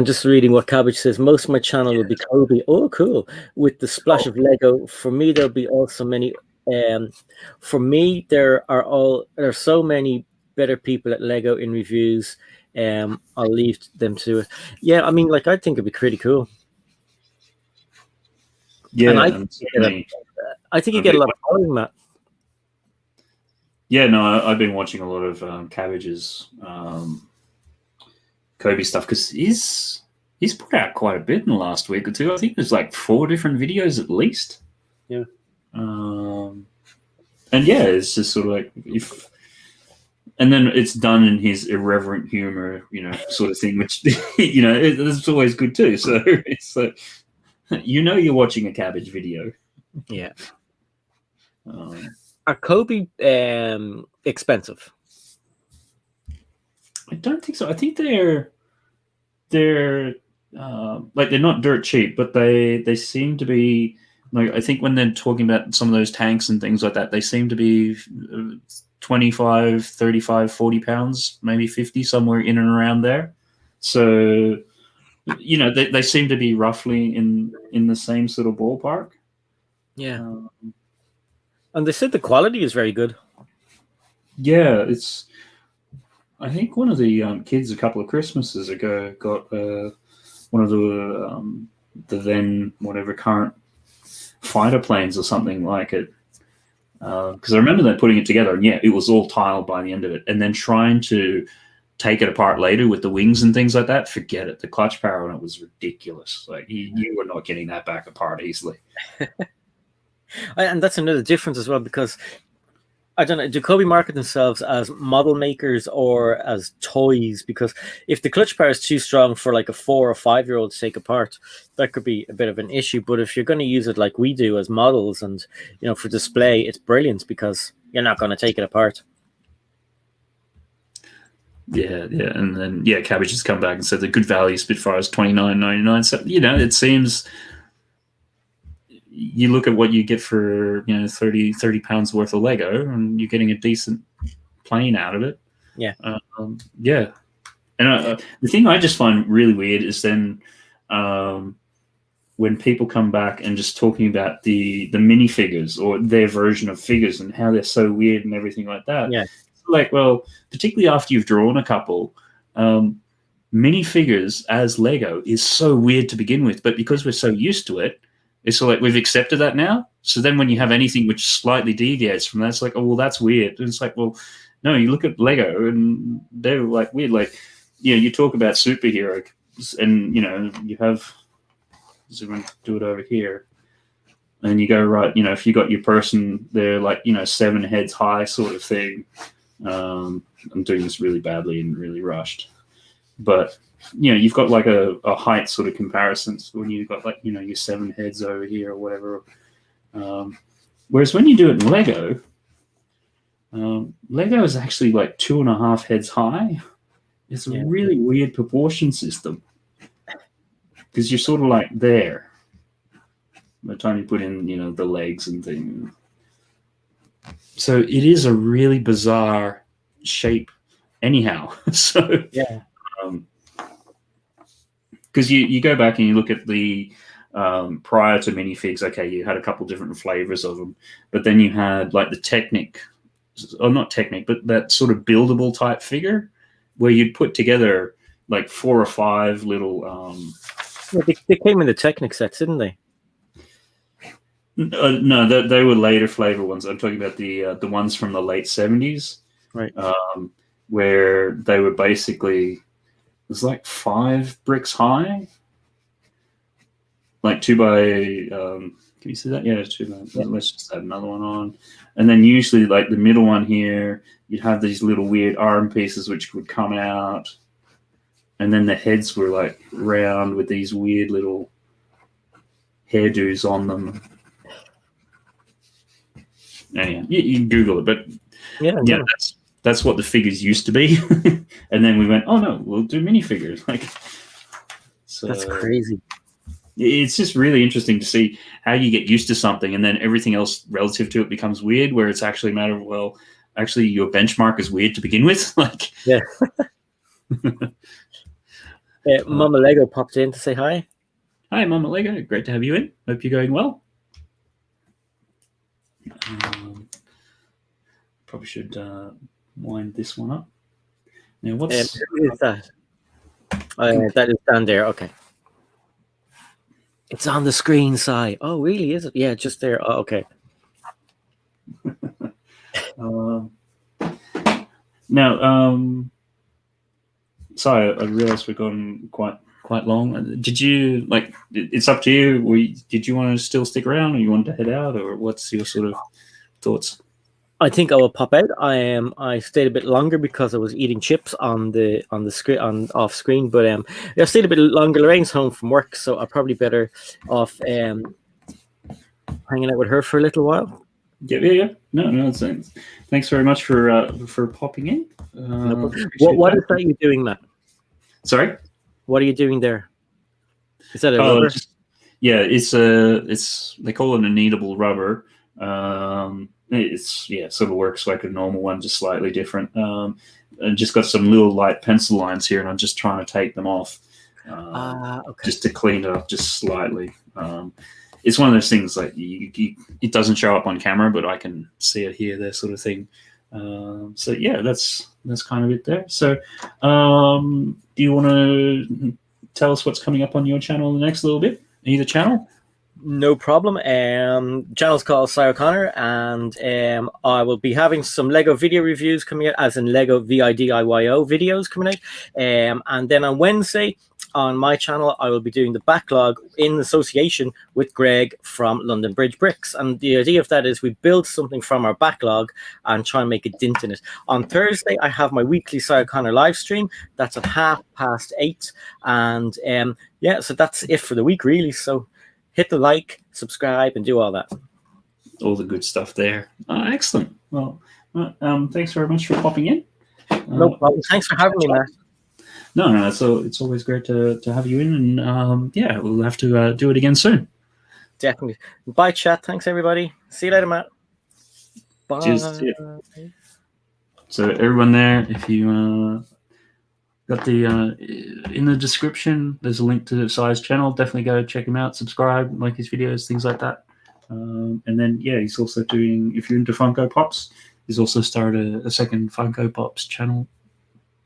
just reading what Cabbage says. Most of my channel will be Kobe. Oh, cool. With the splash of Lego. For me, there'll be also many. For me, there are so many better people at Lego in reviews. I'll leave them to it. Yeah, I mean, like, I think it'd be pretty cool. Yeah, and I think you get a lot of following, Matt. Yeah, no, I've been watching a lot of Cabbage's Kobe stuff, because he's put out quite a bit in the last week or two. I think there's like 4 different videos at least. Yeah. And yeah, it's just sort of like and then it's done in his irreverent humor, you know, sort of thing, which, you know, it's always good too. So it's like, you know, you're watching a Cabbage video. Yeah. Are Kobe expensive? I don't think so. I think they're like, they're not dirt cheap, but they seem to be, like, I think when they're talking about some of those tanks and things like that, they seem to be 25, 35, 40 pounds, maybe 50, somewhere in and around there. So, you know, they seem to be roughly in the same sort of ballpark. Yeah. And they said the quality is very good. Yeah, it's, I think one of the kids a couple of Christmases ago got one of the then whatever current fighter planes or something like it, because I remember them putting it together, and yeah, it was all tiled by the end of it, and then trying to take it apart later with the wings and things like that. Forget it. The clutch power on it was ridiculous. Like, you were not getting that back apart easily. And that's another difference as well, because I don't know. Do Kobe market themselves as model makers or as toys? Because if the clutch bar is too strong for like a 4 or 5-year-old to take apart, that could be a bit of an issue. But if you're going to use it like we do as models and for display, it's brilliant because you're not going to take it apart. Yeah, and then Cabbage has come back and said the good value Spitfire is $29.99. So it seems. You look at what you get for 30 pounds worth of Lego, and you're getting a decent plane out of it. Yeah. And the thing I just find really weird is then when people come back and just talking about the minifigures or their version of figures and how they're so weird and everything like that. Yeah. Like, well, particularly after you've drawn a couple, minifigures as Lego is so weird to begin with, but because we're so used to it, it's like we've accepted that now. So then when you have anything which slightly deviates from that, it's like, oh, well, that's weird. And it's like, well, no, you look at Lego and they're like weird. Like, you talk about superhero and, you have, zoom and do it over here. And you go, right, if you got your person, they're like, 7 heads high sort of thing. I'm doing this really badly and really rushed. But you've got like a height sort of comparisons when you've got like, your 7 heads over here or whatever. Whereas when you do it in Lego, Lego is actually like 2.5 heads high. It's a really weird proportion system because you're sort of like there by the time you put in, the legs and things. So it is a really bizarre shape anyhow. So yeah. Because you go back and you look at the prior to minifigs, okay, you had a couple different flavors of them, but then you had like the Technic, or not Technic, but that sort of buildable type figure where you'd put together like 4 or 5 little. They came in the Technic sets, didn't they? No, they were later flavor ones. I'm talking about the ones from the late 70s, right? Where they were basically. It's like 5 bricks high, like 2 by. Can you see that? Yeah, it's 2 by. Yeah. Let's just add another one on, and then usually like the middle one here, you'd have these little weird arm pieces which would come out, and then the heads were like round with these weird little hairdos on them. Anyhow, you can Google it, but yeah. That's what the figures used to be. And then we went, oh, no, we'll do minifigures. Like, so that's crazy. It's just really interesting to see how you get used to something and then everything else relative to it becomes weird, where it's actually a matter of, well, actually your benchmark is weird to begin with. Like, yeah. Mama Lego popped in to say hi. Hi, Mama Lego. Great to have you in. Hope you're going well. Probably should... wind this one up. Now, who is that? That is down there. Okay. It's on the screen side. Oh, really? Is it? Yeah, just there. Oh, okay. Now, sorry, I realized we've gone quite long. Did you like? It's up to you. Did you want to still stick around, or you want to head out, or what's your sort of thoughts? I think I will pop out. I stayed a bit longer because I was eating chips on the screen off screen, but I stayed a bit longer. Lorraine's home from work, so I'm probably better off hanging out with her for a little while. Yeah. No. Thanks very much for popping in. What is that you're doing, Matt? Sorry. What are you doing there? Is that a rubber? It's they call it a kneadable rubber. It's sort of works like a normal one, just slightly different. And just got some little light pencil lines here, and I'm just trying to take them off, okay. just to clean it up just slightly. It's one of those things like it doesn't show up on camera, but I can see it here, that sort of thing. So yeah, that's kind of it there. So do you want to tell us what's coming up on your channel in the next little bit? Either channel? No problem. Channel's called Cy O'Connor, and I will be having some Lego video reviews coming out, as in Lego VIDIYO videos coming out. And then on Wednesday, on my channel, I will be doing the backlog in association with Greg from London Bridge Bricks. And the idea of that is we build something from our backlog and try and make a dent in it. On Thursday, I have my weekly Si O'Connor live stream. That's at 8:30. And yeah, so that's it for the week, really. So hit the like, subscribe, and do all that. All the good stuff there. Excellent. Well, thanks very much for popping in. No problem. Thanks for having me, Matt. No. So it's always great to have you in, and yeah, we'll have to do it again soon. Definitely. Bye, chat. Thanks, everybody. See you later, Matt. Bye. Cheers. So everyone there, if you got the in the description, there's a link to Si's channel. Definitely go check him out, subscribe, like his videos, things like that. And then yeah, he's also doing, if you're into Funko Pops, he's also started a second Funko Pops channel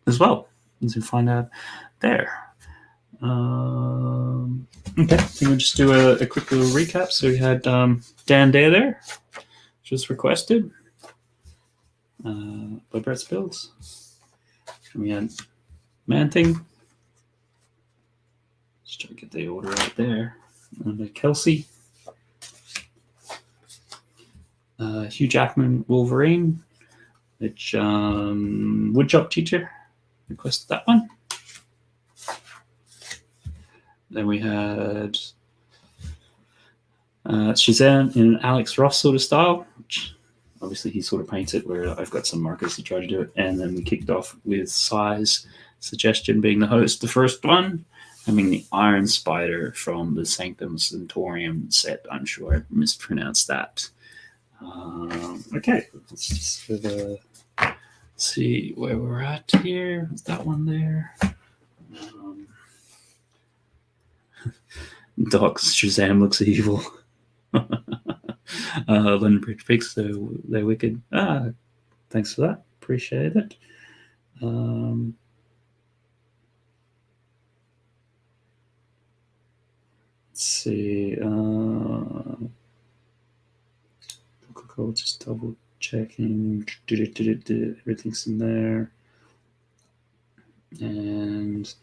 as well. You can find out there. Okay, we'll just do a quick little recap. So we had Dan Dare there, just requested by Brett's Builds. And we had Man Thing. Just try to get the order out there. And Kelsey. Hugh Jackman Wolverine, which Woodchop Teacher requested that one. Then we had Shazam in an Alex Ross sort of style, which obviously he sort of paints it where I've got some markers to try to do it. And then we kicked off with Si's suggestion being the host, the first one, having the Iron Spider from the Sanctum Centaurium set. I'm sure I mispronounced that. Okay, let's just see where we're at here. Is that one there? Doc Shazam looks evil. London Bridge Pigs, so they're wicked. Thanks for that. Appreciate it. Let's see. Just double checking. Everything's in there. And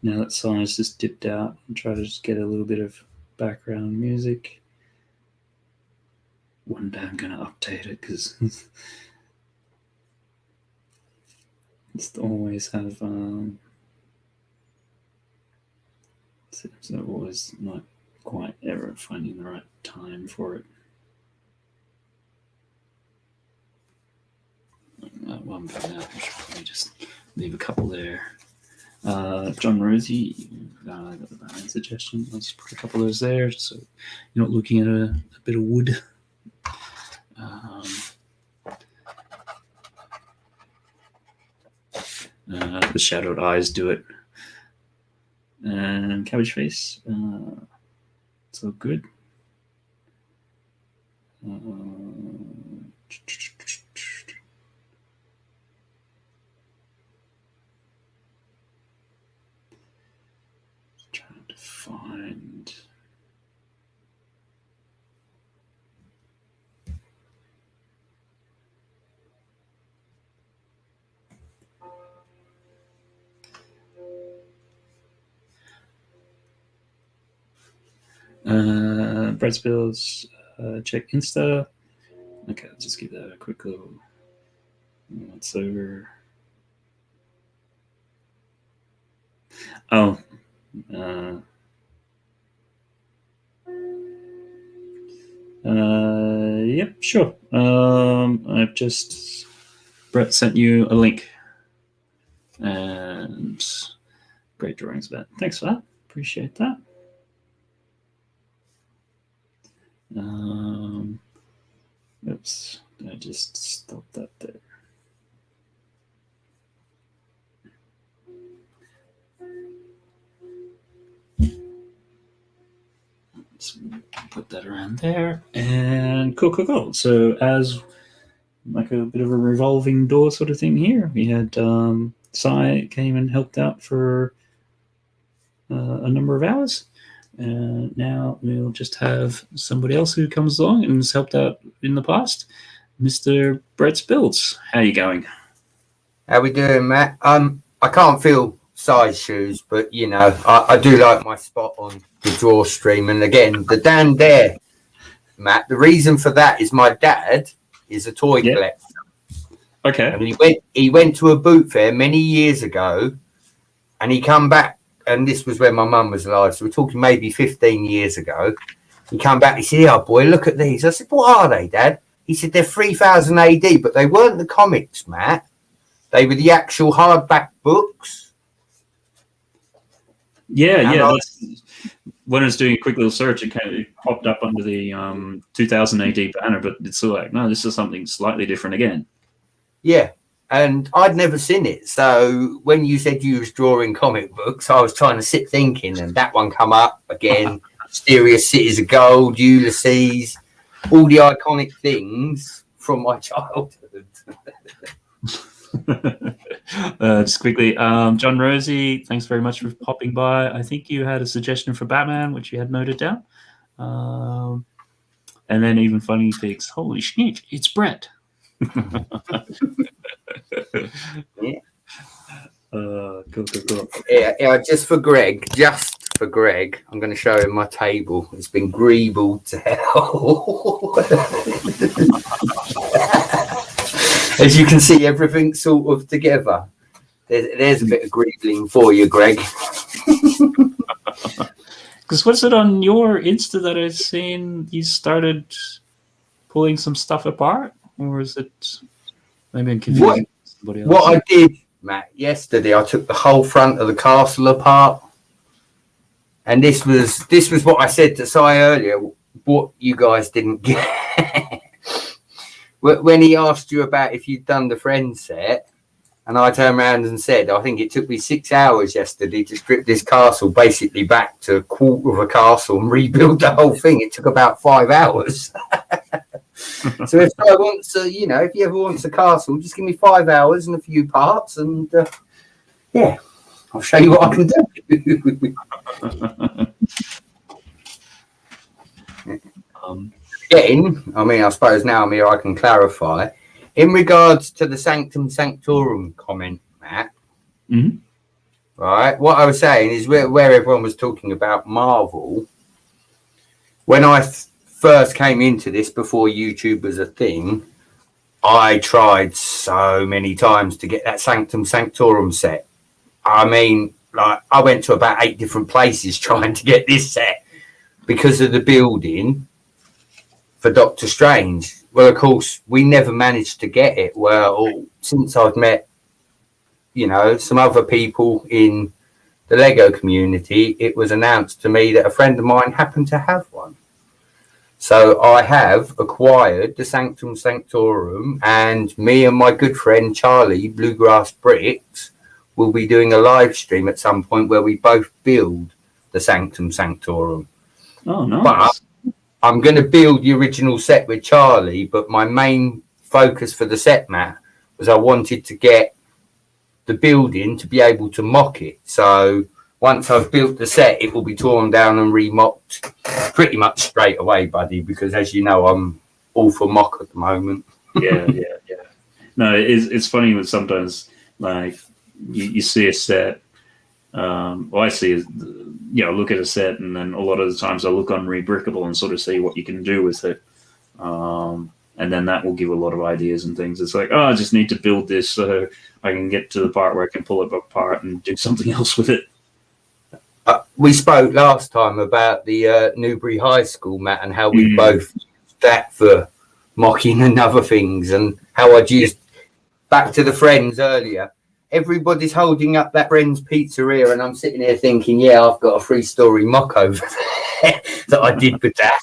now that size just dipped out, and try to just get a little bit of background music. One day I'm going to update it because it's always have seems I'm always not quite ever finding the right time for it. One for now. I should probably just leave a couple there. John Rosie, I got the Batman suggestion. I'll just put a couple of those there, just so you're not looking at a bit of wood. The shadowed eyes do it. And Cabbage Face, it's all good. Trying to find. Brett's Builds, check Insta. Okay, I'll just give that a quick little once over. Oh, yep, sure. I've just, Brett sent you a link, and great drawings of that. Thanks for that. Appreciate that. Oops, I just stopped that there. Let's put that around there, and cool. So as like a bit of a revolving door sort of thing here, we had Si came and helped out for a number of hours. And now we'll just have somebody else who comes along and has helped out in the past, Mr. Brett's Builds. How are you going? How we doing, Matt? I can't feel size shoes, but you know, I do like my spot on the draw stream. And again, the Dan Dare, Matt, the reason for that is my dad is a toy collector. Okay. And he went to a boot fair many years ago, and he come back, and this was when my mum was alive, so we're talking maybe 15 years ago. He come back, he said, "Yeah, boy, look at these." I said, "What are they, Dad?" He said, "They're 3000 AD, but they weren't the comics, Matt. They were the actual hardback books." Yeah, that's, when I was doing a quick little search, it popped up under the 2000 AD banner, but it's sort of like, no, this is something slightly different again. Yeah, and I'd never seen it. So when you said you was drawing comic books, I was trying to sit thinking, and that one come up again. Mysterious Cities of Gold, Ulysses, all the iconic things from my childhood. Just quickly, John Rosie, thanks very much for popping by. I think you had a suggestion for Batman, which you had noted down. And then even FunnyFigs, holy shit, it's Brett. Yeah. Cool. Yeah, just for Greg, I'm going to show him my table. It's been greebled to hell. As you can see, everything's sort of together. There's a bit of greebling for you, Greg. Because what's it on your Insta that I've seen you started pulling some stuff apart? Or is it maybe I'm confusing somebody else? What I did, Matt, yesterday, I took the whole front of the castle apart. And this was what I said to Si earlier, what you guys didn't get. When he asked you about if you'd done the Friends set, and I turned around and said, I think it took me 6 hours yesterday to strip this castle basically back to a quarter of a castle and rebuild the whole thing. It took about 5 hours. So if I want to, you know, if he ever wants a castle, just give me 5 hours and a few parts, and yeah, I'll show you what I can do. I suppose now I'm here, I can clarify. In regards to the Sanctum Sanctorum comment, Matt, right, what I was saying is where everyone was talking about Marvel, when I first came into this, before YouTube was a thing, I tried so many times to get that Sanctum Sanctorum set. I mean, like, I went to about 8 different places trying to get this set because of the building for Doctor Strange. Well, of course, we never managed to get it. Well, since I've met, you know, some other people in the Lego community, it was announced to me that a friend of mine happened to have one. So I have acquired the Sanctum Sanctorum, and me and my good friend Charlie, Bluegrass Bricks, will be doing a live stream at some point where we both build the Sanctum Sanctorum. Oh, nice. But I'm going to build the original set with Charlie, but my main focus for the set, Matt, was I wanted to get the building to be able to mock it. So once I've built the set, it will be torn down and remocked pretty much straight away, buddy, because as you know, I'm all for mock at the moment. Yeah. No, it's funny when sometimes, like, you see a set, I see, you know, look at a set, and then a lot of the times I look on Rebrickable and sort of see what you can do with it. And then that will give a lot of ideas and things. It's like, oh, I just need to build this so I can get to the part where I can pull it apart and do something else with it. We spoke last time about the Newbury High School, Matt, and how we both used that for mocking and other things, and how I'd used, back to the Friends earlier, everybody's holding up that Friends pizzeria, and I'm sitting here thinking, yeah, I've got a 3-story mock over there that I did with that.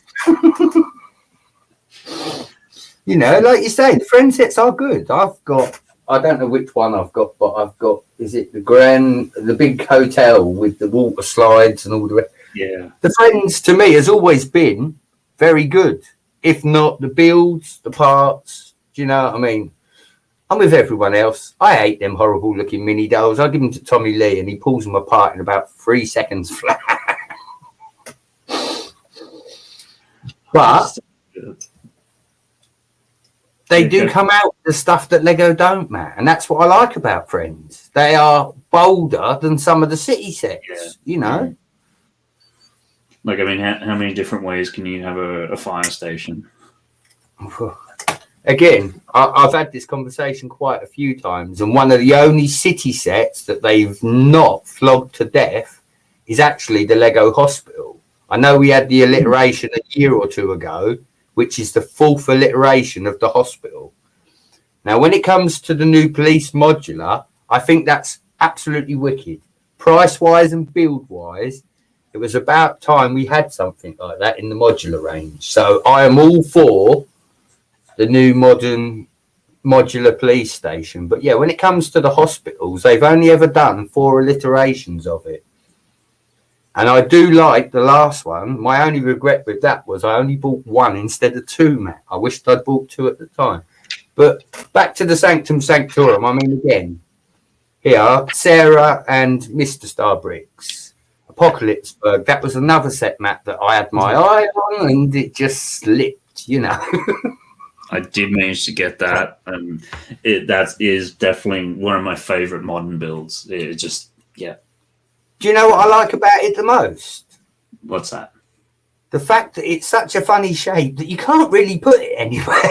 You know, like you say, the Friends sets are good. I don't know which one I've got, but I've got, is it the big hotel with the water slides and all the rest? Yeah. The Friends, to me, has always been very good. If not the builds, the parts, do you know what I mean? I'm with everyone else. I hate them horrible looking mini dolls. I give them to Tommy Lee and he pulls them apart in about 3 seconds flat. But they do come out with the stuff that Lego don't, Matt. And that's what I like about Friends. They are bolder than some of the city sets, you know. Like, I mean, how many different ways can you have a fire station? Again, I've had this conversation quite a few times, and one of the only city sets that they've not flogged to death is actually the Lego Hospital. I know we had the alliteration a year or two ago, which is the 4th alliteration of the hospital. Now, when it comes to the new police modular, I think that's absolutely wicked. Price-wise and build-wise, it was about time we had something like that in the modular range. So I am all for the new modern modular police station. But yeah, when it comes to the hospitals, they've only ever done 4 alliterations of it. And I do like the last one. My only regret with that was I only bought 1 instead of 2, Matt. I wished I'd bought 2 at the time. But back to the Sanctum Sanctorum. I mean, again, here, Sarah and Mr. Starbricks. Apocalypseburg. That was another set, Matt, that I had my eye on, and it just slipped, you know. I did manage to get that. That is definitely one of my favorite modern builds. It just, yeah. Do you know what I like about it the most? What's that? The fact that it's such a funny shape that you can't really put it anywhere.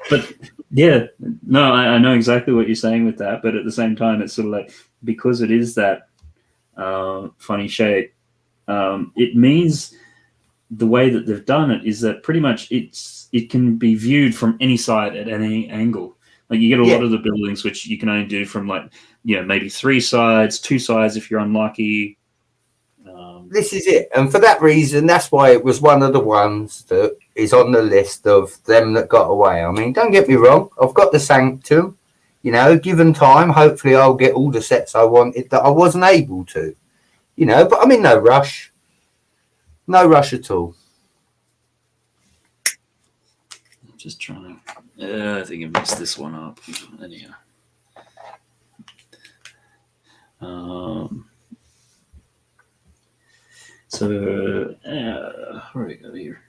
But yeah, no, I know exactly what you're saying with that. But at the same time, it's sort of like, because it is that funny shape, it means the way that they've done it is that pretty much it can be viewed from any side at any angle. Like, you get a lot of the buildings which you can only do from, like, maybe 3 sides, 2 sides if you're unlucky. This is it. And for that reason, that's why it was one of the ones that is on the list of them that got away. I mean, don't get me wrong. I've got the Sanctum. Given time, hopefully I'll get all the sets I wanted that I wasn't able to. But I'm in no rush. No rush at all. I'm just trying. I think I messed this one up. Anyhow. Where do we go here?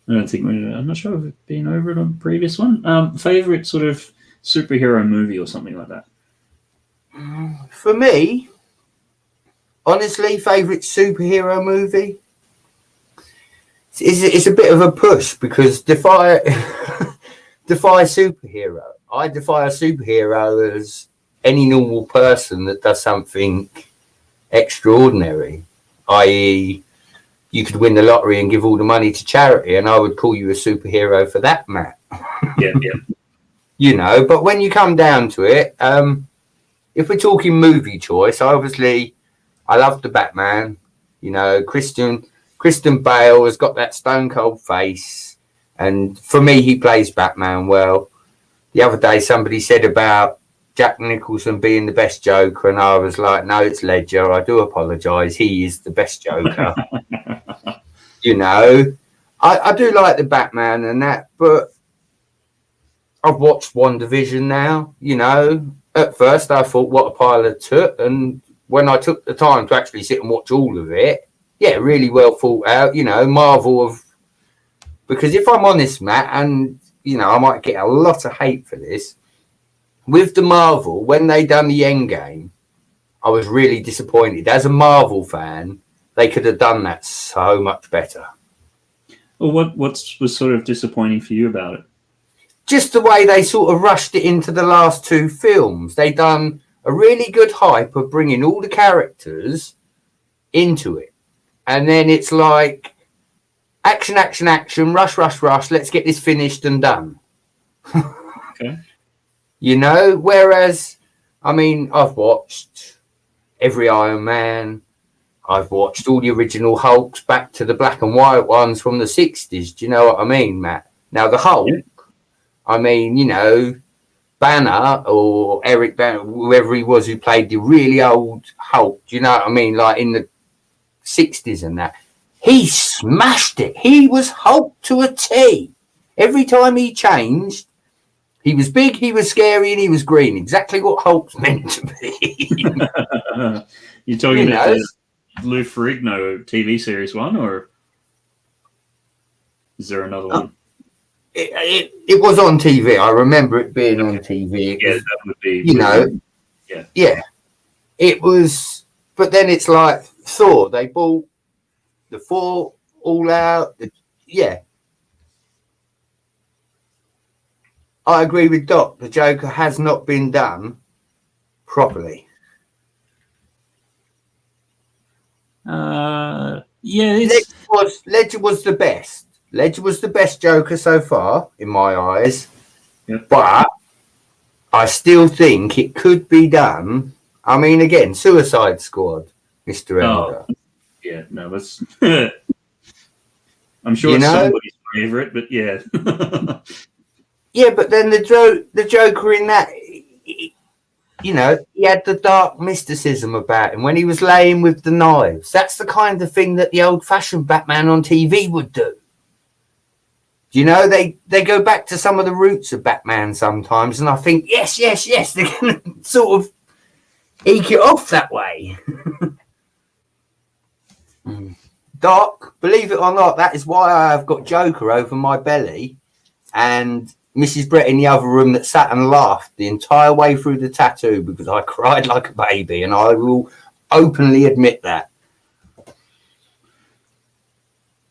I'm not sure if we've been over it on the previous one. Favorite sort of superhero movie or something like that? For me, honestly, favorite superhero movie? It's a bit of a push, because defy superhero. I defy a superhero as any normal person that does something extraordinary, i.e., you could win the lottery and give all the money to charity, and I would call you a superhero for that, Matt. Yeah. But when you come down to it, if we're talking movie choice, I love the Batman. Christian Bale has got that stone cold face, and for me, he plays Batman well. The other day, somebody said about Jack Nicholson being the best Joker, and I was like, no, it's Ledger. I do apologise. He is the best Joker. I do like the Batman and that, but I've watched WandaVision now. At first I thought, what a pile of toot, and when I took the time to actually sit and watch all of it, yeah, really well thought out, Marvel of, because if I'm honest, Matt, and, I might get a lot of hate for this, with the Marvel, when they done the Endgame, I was really disappointed. As a Marvel fan, they could have done that so much better. Well, what was sort of disappointing for you about it? Just the way they sort of rushed it into the last 2 films. They done a really good hype of bringing all the characters into it. And then it's like, action, action, action, rush, rush, rush, let's get this finished and done. Okay. Whereas, I mean, I've watched every Iron Man. I've watched all the original Hulks back to the black and white ones from the 60s. Do you know what I mean, Matt? Now, the Hulk, I mean, Banner or Eric Banner, whoever he was who played the really old Hulk, do you know what I mean? Like in the 60s and that. He smashed it. He was Hulk to a T. Every time he changed, he was big, he was scary, and he was green. Exactly what Hulk's meant to be. You're talking about the Lou Ferrigno TV series one, or? Is there another one? It was on TV. I remember it being on TV. Yeah, that would be. Yeah. It was, but then it's like Thor. They bought the Thor all out. I agree with Doc. The Joker has not been done properly. Ledger was the best. Ledger was the best Joker so far in my eyes. Yeah. But I still think it could be done. I mean, again, Suicide Squad, Mr. Elder. Yeah, no, that's. I'm sure it's somebody's favorite, but yeah. Yeah, but then the Joker in that, he had the dark mysticism about him when he was laying with the knives. That's the kind of thing that the old-fashioned Batman on TV would do. They go back to some of the roots of Batman sometimes, and I think, yes, they're going to sort of eke it off that way. Doc, believe it or not, that is why I have got Joker over my belly, and Mrs. Brett in the other room that sat and laughed the entire way through the tattoo because I cried like a baby, and I will openly admit that.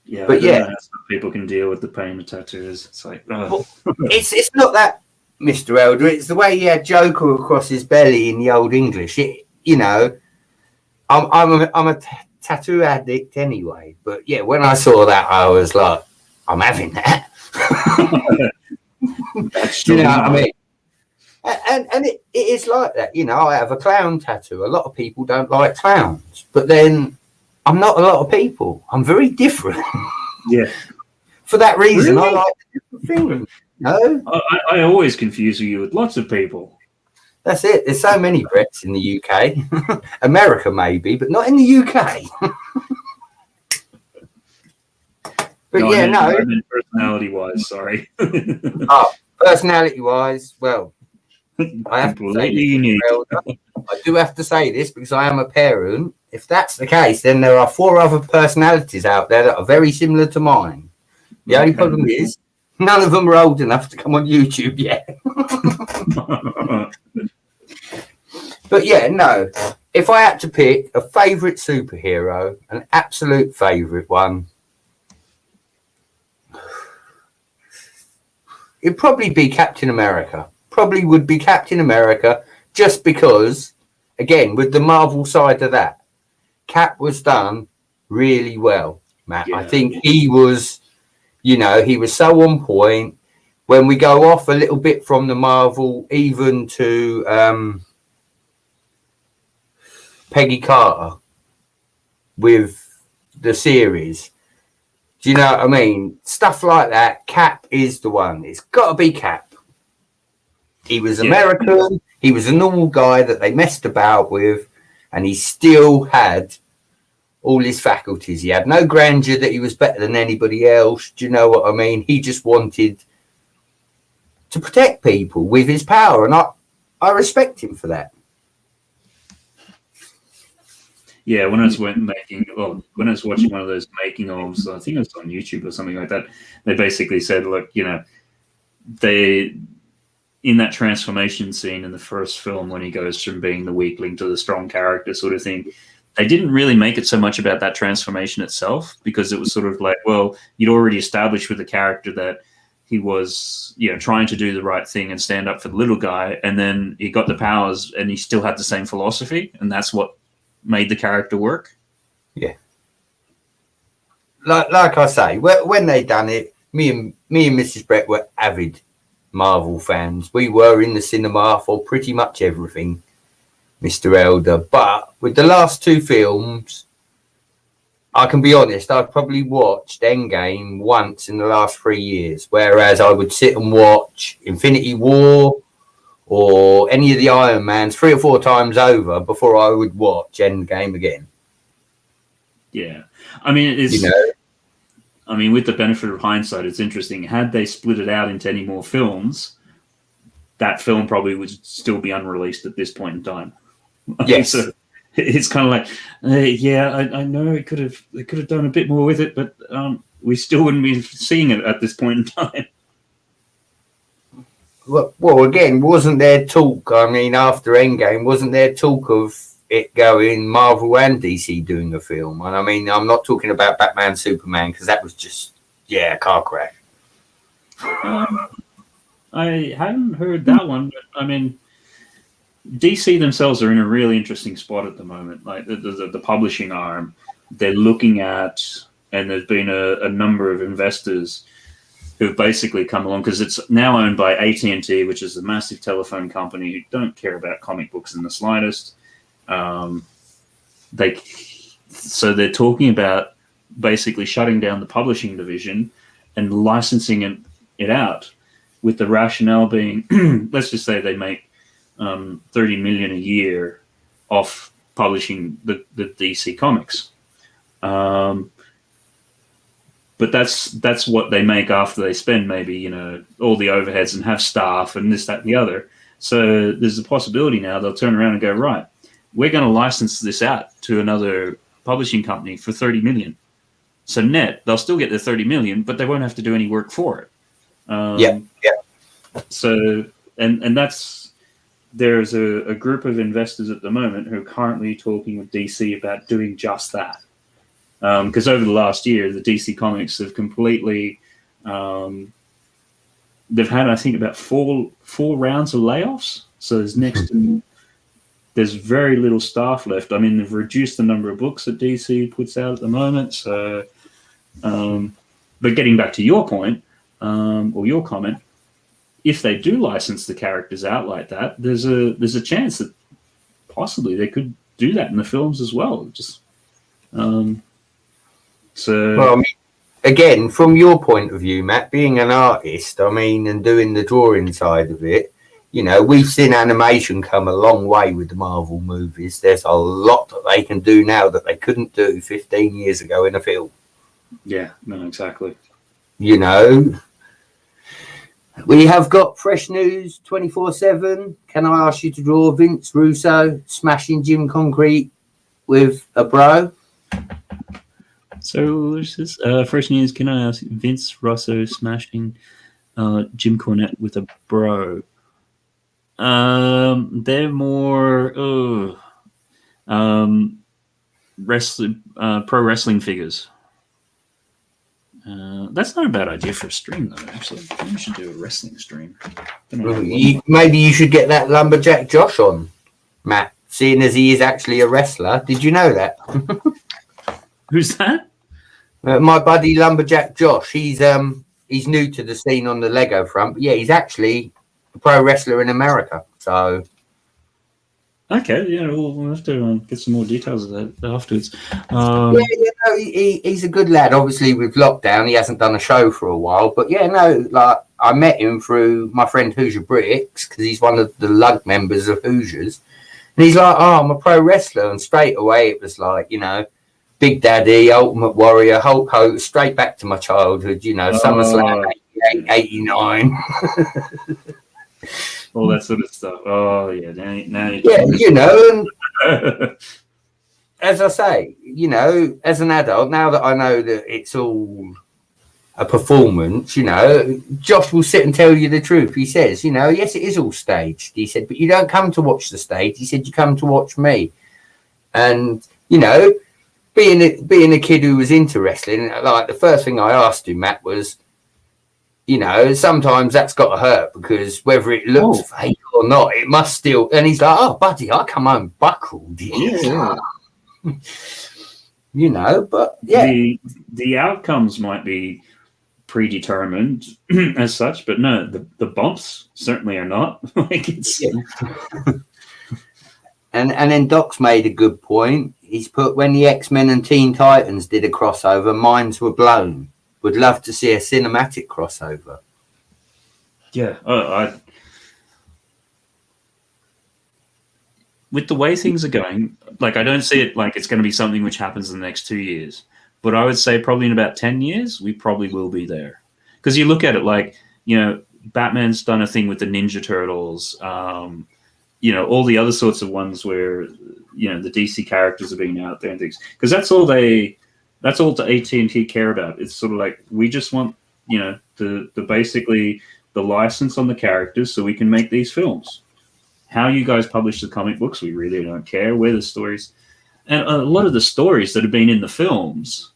Yeah, but yeah, some people can deal with the pain of tattoos. It's like, it's not that, Mr. Elder. It's the way he had Joker across his belly in the old English. I'm a tattoo addict anyway, but yeah, when I saw that, I was like, I'm having that. You know what I mean? And it is like that. I have a clown tattoo. A lot of people don't like clowns, but then I'm not a lot of people. I'm very different. Yeah. For that reason, really? I like different things. No, I always confuse you with lots of people. That's it. There's so many Brits in the UK. America maybe, but not in the UK. But I mean personality-wise, sorry. Personality-wise, well, I have to say unique. I do have to say this because I am a parent. If that's the case, then there are 4 other personalities out there that are very similar to mine. The only problem is none of them are old enough to come on YouTube yet. But yeah, no. If I had to pick a favourite superhero, an absolute favourite one, it'd probably be Captain America. Probably would be Captain America just because, again, with the Marvel side of that, Cap was done really well, Matt. Yeah. I think he was, he was so on point. When we go off a little bit from the Marvel, even to Peggy Carter with the series, do you know what I mean? Stuff like that. Cap is the one. It's got to be Cap. He was American. He was a normal guy that they messed about with, and he still had all his faculties. He had no grandeur that he was better than anybody else. Do you know what I mean? He just wanted to protect people with his power, and I respect him for that. Yeah, when I was watching one of those making ofs, I think it was on YouTube or something like that, they basically said, look, they in that transformation scene in the first film when he goes from being the weakling to the strong character sort of thing, they didn't really make it so much about that transformation itself because it was sort of like, well, you'd already established with the character that he was, trying to do the right thing and stand up for the little guy, and then he got the powers and he still had the same philosophy, and that's what made the character work. Yeah. Like I say, when they done it, me and Mrs. Brett were avid Marvel fans. We were in the cinema for pretty much everything, Mr. Elder. But with the last 2 films, I can be honest, I've probably watched Endgame once in the last 3 years, whereas I would sit and watch Infinity War or any of the Iron Mans 3 or 4 times over before I would watch Endgame again. Yeah. I mean, with the benefit of hindsight, it's interesting. Had they split it out into any more films, that film probably would still be unreleased at this point in time. Yes. So it's kind of like, I know they could have done a bit more with it, but we still wouldn't be seeing it at this point in time. Well, again, wasn't there talk? I mean, after Endgame, wasn't there talk of it going Marvel and DC doing a film? And I mean, I'm not talking about Batman, Superman, because that was just a car crash. I haven't heard that one, but I mean, DC themselves are in a really interesting spot at the moment. Like the publishing arm, they're looking at, and there's been a number of investors who've basically come along, because it's now owned by AT&T, which is a massive telephone company who don't care about comic books in the slightest. So they're talking about basically shutting down the publishing division and licensing it out, with the rationale being, let's just say they make $30 million a year off publishing the DC comics. But that's what they make after they spend maybe, all the overheads and have staff and this, that, and the other. So there's a possibility now they'll turn around and go, right, we're going to license this out to another publishing company for $30 million. So net, they'll still get the $30 million, but they won't have to do any work for it. So, and there's a group of investors at the moment who are currently talking with DC about doing just that. Because over the last year, the DC Comics have completely, they've had, I think, about four rounds of layoffs. So there's very little staff left. I mean, they've reduced the number of books that DC puts out at the moment. So, but getting back to your point, or your comment, if they do license the characters out like that, there's a chance that possibly they could do that in the films as well. Just well, I mean, again, from your point of view, Matt, being an artist, I mean, and doing the drawing side of it, we've seen animation come a long way with the Marvel movies. There's a lot that they can do now that they couldn't do 15 years ago in a film. Yeah, no, exactly. We have got fresh news 24/7. Can I ask you to draw Vince Russo smashing Jim Concrete with a bro? So this is fresh news. Can I ask Vince Russo smashing Jim Cornette with a bro? They're more pro wrestling figures. That's not a bad idea for a stream, though. Actually, maybe we should do a wrestling stream. Maybe you should get that lumberjack Josh on, Matt. Seeing as he is actually a wrestler, did you know that? Who's that? My buddy lumberjack Josh. He's new to the scene on the Lego front, but yeah, he's actually a pro wrestler in America. So. Okay, yeah, we'll have to get some more details of that afterwards. He's a good lad. Obviously, with lockdown, he hasn't done a show for a while. But yeah, I met him through my friend Hoosier Bricks, because he's one of the lug members of Hoosiers. And he's like, oh, I'm a pro wrestler. And straight away, it was like, Big Daddy, Ultimate Warrior, Hulk Hogan, straight back to my childhood, SummerSlam 88, 89. All that sort of stuff. Oh, yeah. Now and as I say, as an adult, now that I know that it's all a performance, Josh will sit and tell you the truth. He says, yes, it is all staged. He said, but you don't come to watch the stage. He said, you come to watch me. And, being a kid who was into wrestling, like the first thing I asked him, Matt, was, sometimes that's got to hurt, because whether it looks fake or not, it must still. And he's like, oh, buddy, I come home buckled. Yeah. But yeah. The outcomes might be predetermined as such, but no, the bumps certainly are not. And then Doc's made a good point. He's put, when the X-Men and Teen Titans did a crossover, minds were blown. Would love to see a cinematic crossover. Yeah, with the way things are going, I don't see it like it's going to be something which happens in the next 2 years. But I would say probably in about 10 years, we probably will be there. Because you look at it Batman's done a thing with the Ninja Turtles, all the other sorts of ones where, the DC characters are being out there and things. Because that's all they That's all the AT&T care about. It's sort of like, we just want, you know, the basically the license on the characters so we can make these films. How you guys publish the comic books, we really don't care. Where the stories, and a lot of the stories that have been in the films,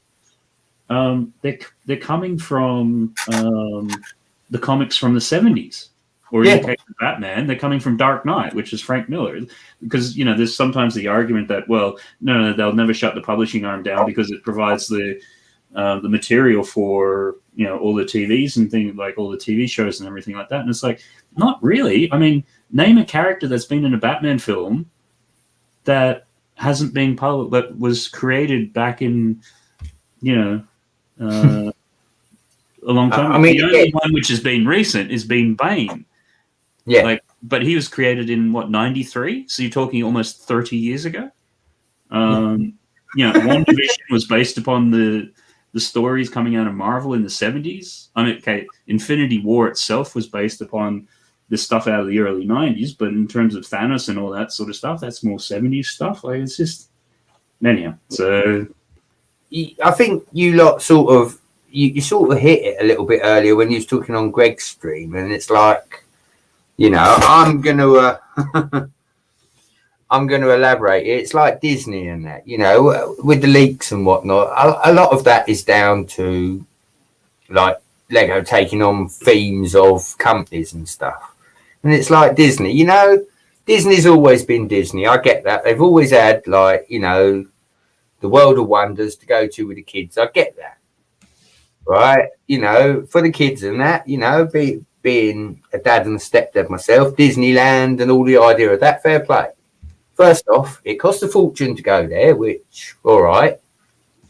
they're coming from the comics from the 70s. Or in the case of Batman, they're coming from Dark Knight, which is Frank Miller. Because, you know, there's sometimes the argument that, well, no, they'll never shut the publishing arm down because it provides the material for, you know, all the TVs and things, like all the TV shows and everything like that. And it's like, not really. I mean, name a character that's been in a Batman film that hasn't been published, that was created back in, you know, a long time ago. I mean, the only one which has been recent is been Bane. Yeah. Like, but he was created in what, 93? So you're talking almost 30 years ago. You know, WandaVision was based upon the stories coming out of Marvel in the 70s. I mean, okay, Infinity War itself was based upon the stuff out of the early 90s, but in terms of Thanos and all that sort of stuff, that's more 70s stuff. Like, it's just, anyhow. So I think you lot sort of, you sort of hit it a little bit earlier when you was talking on Greg's stream, and it's like, you know, I'm gonna elaborate. It's like Disney and that, you know, with the leaks and whatnot. A lot of that is down to like Lego taking on themes of companies and stuff. And it's like Disney, you know, Disney's always been Disney. I get that. They've always had, like, you know, the World of Wonders to go to with the kids. I get that. Right? You know, for the kids and that, you know, being a dad and a stepdad myself, Disneyland and all the idea of that, fair play. First off, it costs a fortune to go there, which, all right,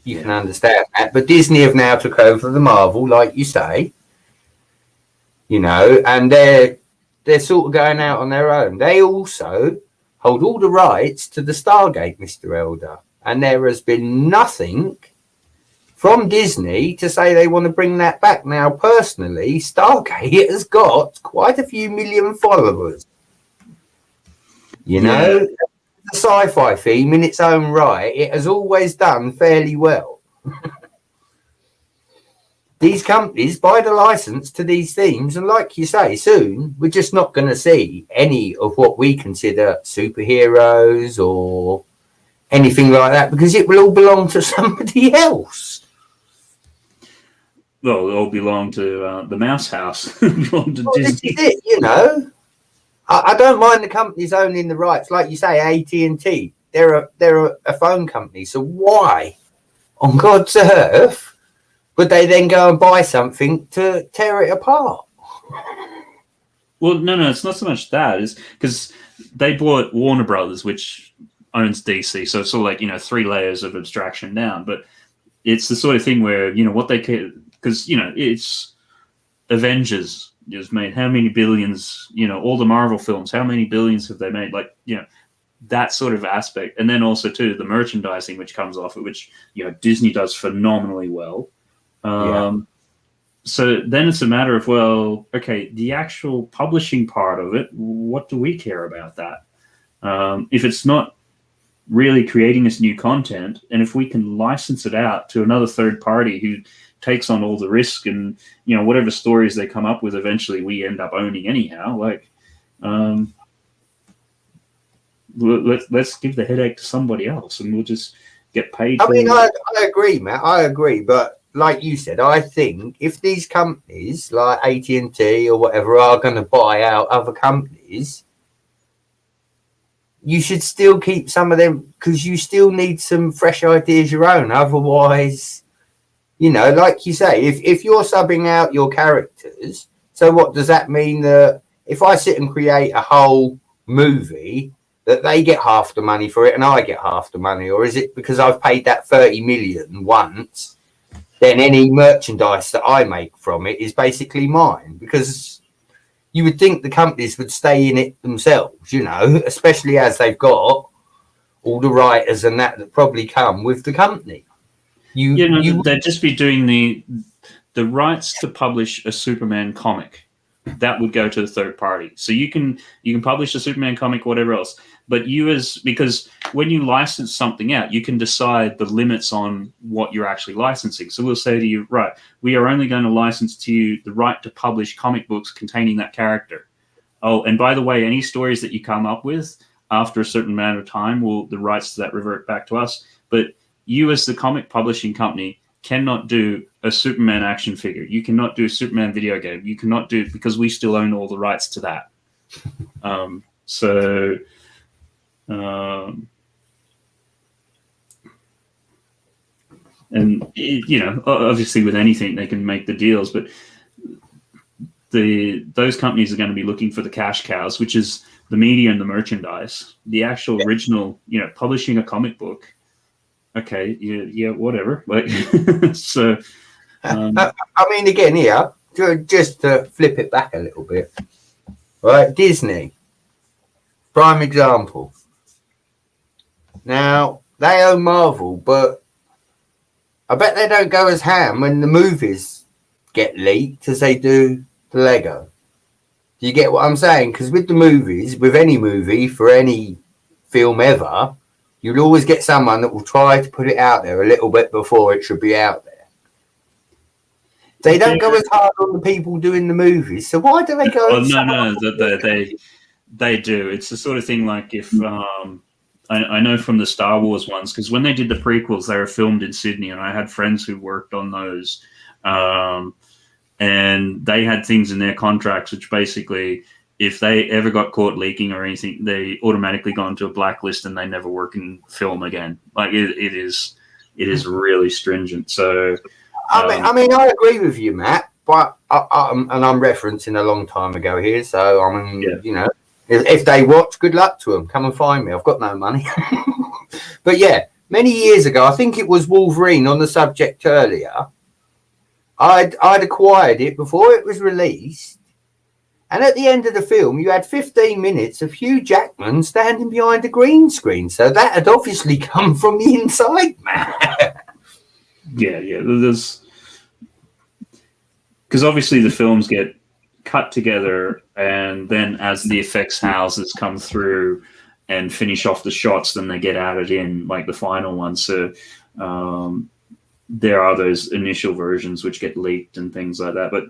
you can understand that. But Disney have now took over the Marvel, like you say, you know, and they're sort of going out on their own. They also hold all the rights to the Stargate, Mr. Elder. And there has been nothing from Disney to say they want to bring that back. Now, personally, Stargate has got quite a few million followers. You know, the sci-fi theme in its own right, it has always done fairly well. These companies buy the license to these themes, and like you say, soon we're just not going to see any of what we consider superheroes or anything like that, because it will all belong to somebody else. Well, they all belong to the Mouse House. Belong to Disney. This is it, you know. I don't mind the companies owning the rights, like you say, AT&T. They're a phone company, so why, on God's earth, would they then go and buy something to tear it apart? Well, no, it's not so much that. It's because they bought Warner Brothers, which owns DC, so it's sort of like, you know, 3 layers of abstraction down. But it's the sort of thing where, you know, what they can, because, you know, it's Avengers has made how many billions, you know, all the Marvel films, how many billions have they made? Like, you know, that sort of aspect. And then also, too, the merchandising which comes off it, which, you know, Disney does phenomenally well. So then it's a matter of, well, okay, the actual publishing part of it, what do we care about that? If it's not really creating us new content, and if we can license it out to another third party who takes on all the risk, and, you know, whatever stories they come up with, eventually we end up owning anyhow. Like, let's give the headache to somebody else, and we'll just get paid. I mean, I agree, Matt. I agree, but like you said, I think if these companies like AT&T or whatever are going to buy out other companies, you should still keep some of them, because you still need some fresh ideas your own. Otherwise, you know, like you say, if you're subbing out your characters, so what does that mean? That if I sit and create a whole movie, that they get half the money for it and I get half the money? Or is it because I've paid that 30 million once, then any merchandise that I make from it is basically mine? Because you would think the companies would stay in it themselves, you know, especially as they've got all the writers and that probably come with the company. They'd just be doing the rights to publish a Superman comic. That would go to the third party. So you can publish a Superman comic, whatever else. But because when you license something out, you can decide the limits on what you're actually licensing. So we'll say to you, right, we are only going to license to you the right to publish comic books containing that character. Oh, and by the way, any stories that you come up with after a certain amount of time, the rights to that revert back to us. But you, as the comic publishing company, cannot do a Superman action figure. You cannot do a Superman video game. You cannot do, because we still own all the rights to that. And obviously with anything they can make the deals, but those companies are going to be looking for the cash cows, which is the media and the merchandise. The actual original, publishing a comic book. Okay, yeah, whatever. Like, so. I mean, again, here, just to flip it back a little bit, right? Disney, prime example. Now, they own Marvel, but I bet they don't go as ham when the movies get leaked as they do the Lego. Do you get what I'm saying? Because with the movies, with any movie, for any film ever, you'll always get someone that will try to put it out there a little bit before it should be out there. They don't go as hard on the people doing the movies, so why do they go? Oh, no, they do. It's the sort of thing like if I know from the Star Wars ones, because when they did the prequels, they were filmed in Sydney, and I had friends who worked on those, and they had things in their contracts which basically, if they ever got caught leaking or anything, they automatically go into a blacklist and they never work in film again. Like it is really stringent. So. I mean, I agree with you, Matt, but and I'm referencing a long time ago here, so I mean, if they watch, good luck to them. Come and find me. I've got no money. But yeah, many years ago, I think it was Wolverine on the subject earlier. I'd acquired it before it was released, and at the end of the film, you had 15 minutes of Hugh Jackman standing behind a green screen. So that had obviously come from the inside, Matt. Yeah. There's because obviously the films get cut together, and then as the effects houses come through and finish off the shots, then they get added in like the final one. So there are those initial versions which get leaked and things like that. But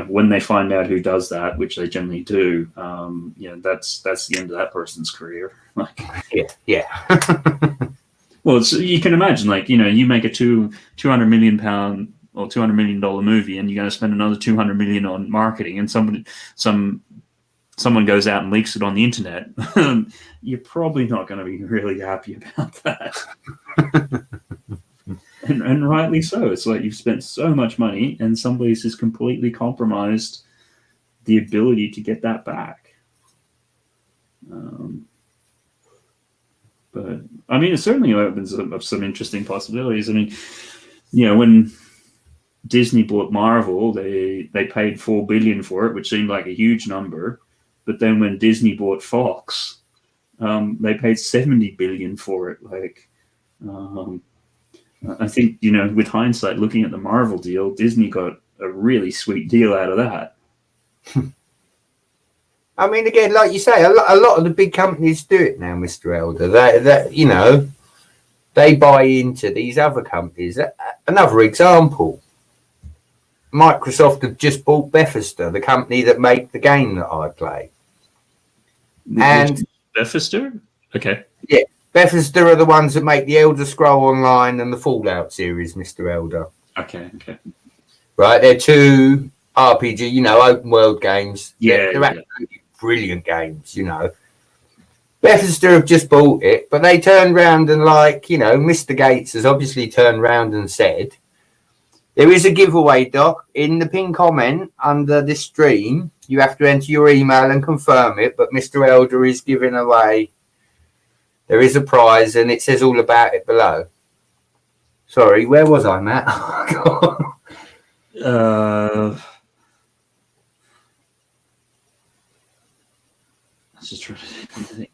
when they find out who does that, which they generally do, that's the end of that person's career. Like, yeah. Well, you can imagine, like, you make a £200 million or $200 million movie, and you're going to spend another $200 million on marketing, and someone goes out and leaks it on the internet. You're probably not going to be really happy about that. and rightly so. It's like you've spent so much money, and somebody's just completely compromised the ability to get that back. But I mean, it certainly opens up some interesting possibilities. I mean, when Disney bought Marvel, they paid $4 billion for it, which seemed like a huge number. But then when Disney bought Fox, they paid $70 billion for it. Like, I think with hindsight, looking at the Marvel deal, Disney got a really sweet deal out of that. I mean, again, like you say, a lot of the big companies do it now, Mr. Elder. They buy into these other companies. Another example, Microsoft have just bought Bethesda, the company that make the game that I play. And Bethesda? Okay. Yeah, Bethesda are the ones that make the Elder Scroll Online and the Fallout series, Mr. Elder. Okay. Right, they're two RPG, open world games. Yeah, they're absolutely brilliant games, Bethesda have just bought it, but they turned round and Mr. Gates has obviously turned round and said, there is a giveaway, Doc, in the pinned comment under this stream. You have to enter your email and confirm it, but Mr. Elder is giving away, there is a prize, and it says all about it below. Sorry, where was I, Matt? Just trying to think.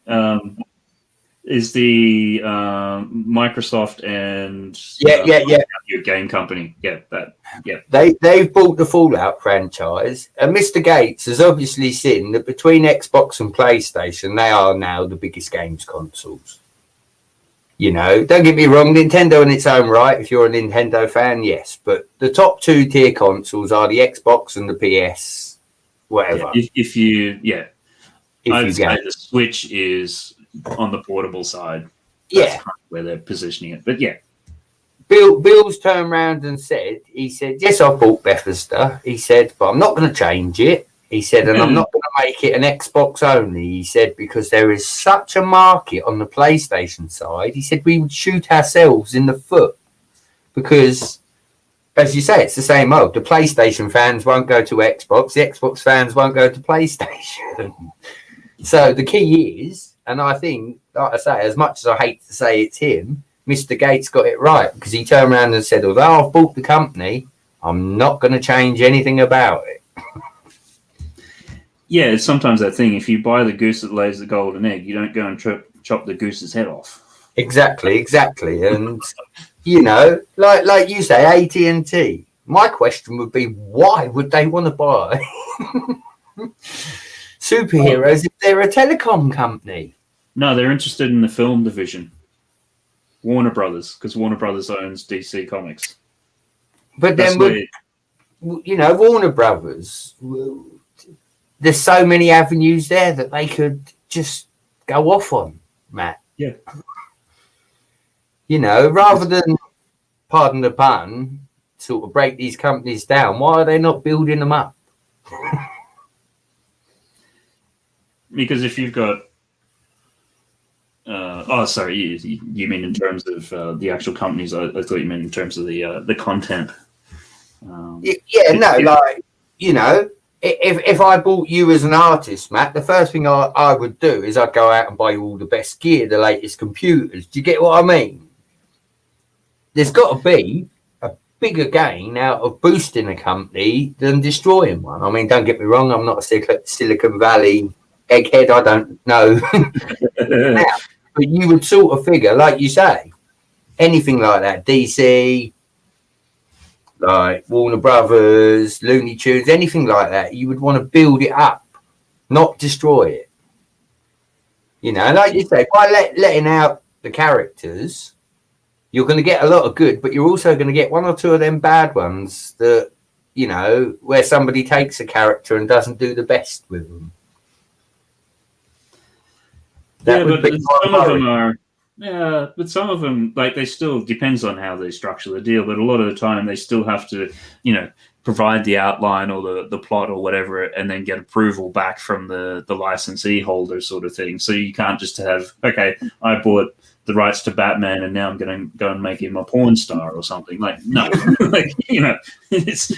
is the Microsoft and Yeah. your game company. Yeah, that. Yeah, They've bought the Fallout franchise, and Mr. Gates has obviously seen that between Xbox and PlayStation, they are now the biggest games consoles. You know, don't get me wrong, Nintendo in its own right, if you're a Nintendo fan, yes. But the top 2 tier consoles are the Xbox and the PS, whatever. Yeah, if you I'd say get the Switch is on the portable side. Yeah. That's kind of where they're positioning it. But yeah. Bill's turned around and said, yes, I've bought Bethesda. He said, but I'm not going to change it. He said, and I'm not going to make it an Xbox only. He said, because there is such a market on the PlayStation side. He said, we would shoot ourselves in the foot because, as you say, it's the same old. The PlayStation fans won't go to Xbox. The Xbox fans won't go to PlayStation. So the key is, and I think, like I say, as much as I hate to say it's him, Mr. Gates got it right because he turned around and said, although I've bought the company, I'm not going to change anything about it. Yeah, it's sometimes that thing. If you buy the goose that lays the golden egg, you don't go and chop the goose's head off. Exactly. And, you know, like you say, AT&T. My question would be, why would they want to buy superheroes if they're a telecom company? No, they're interested in the film division. Warner Brothers, because Warner Brothers owns DC Comics. But then, you know, Warner Brothers... There's so many avenues there that they could just go off on, Matt. Yeah. You know, rather than, pardon the pun, sort of break these companies down, why are they not building them up? Because if you've got... you mean in terms of the actual companies? I thought you meant in terms of the content. You know... If I bought you as an artist, Matt, the first thing I would do is I'd go out and buy you all the best gear, the latest computers. Do you get what I mean? There's got to be a bigger gain out of boosting a company than destroying one. I mean, don't get me wrong, I'm not a Silicon Valley egghead. I don't know. Now, but you would sort of figure, like you say, anything like that, DC... like Warner Brothers, Looney Tunes, anything like that, you would want to build it up, not destroy it. You know, like you say, by letting out the characters, you're going to get a lot of good, but you're also going to get 1 or 2 of them bad ones that, you know, where somebody takes a character and doesn't do the best with them. Some of them are... Yeah, but some of them, like, they still depends on how they structure the deal. But a lot of the time, they still have to, you know, provide the outline or the plot or whatever, and then get approval back from the licensee holder, sort of thing. So you can't just have, okay, I bought the rights to Batman, and now I'm going to go and make him a porn star or something. Like, no, like, you know, it's.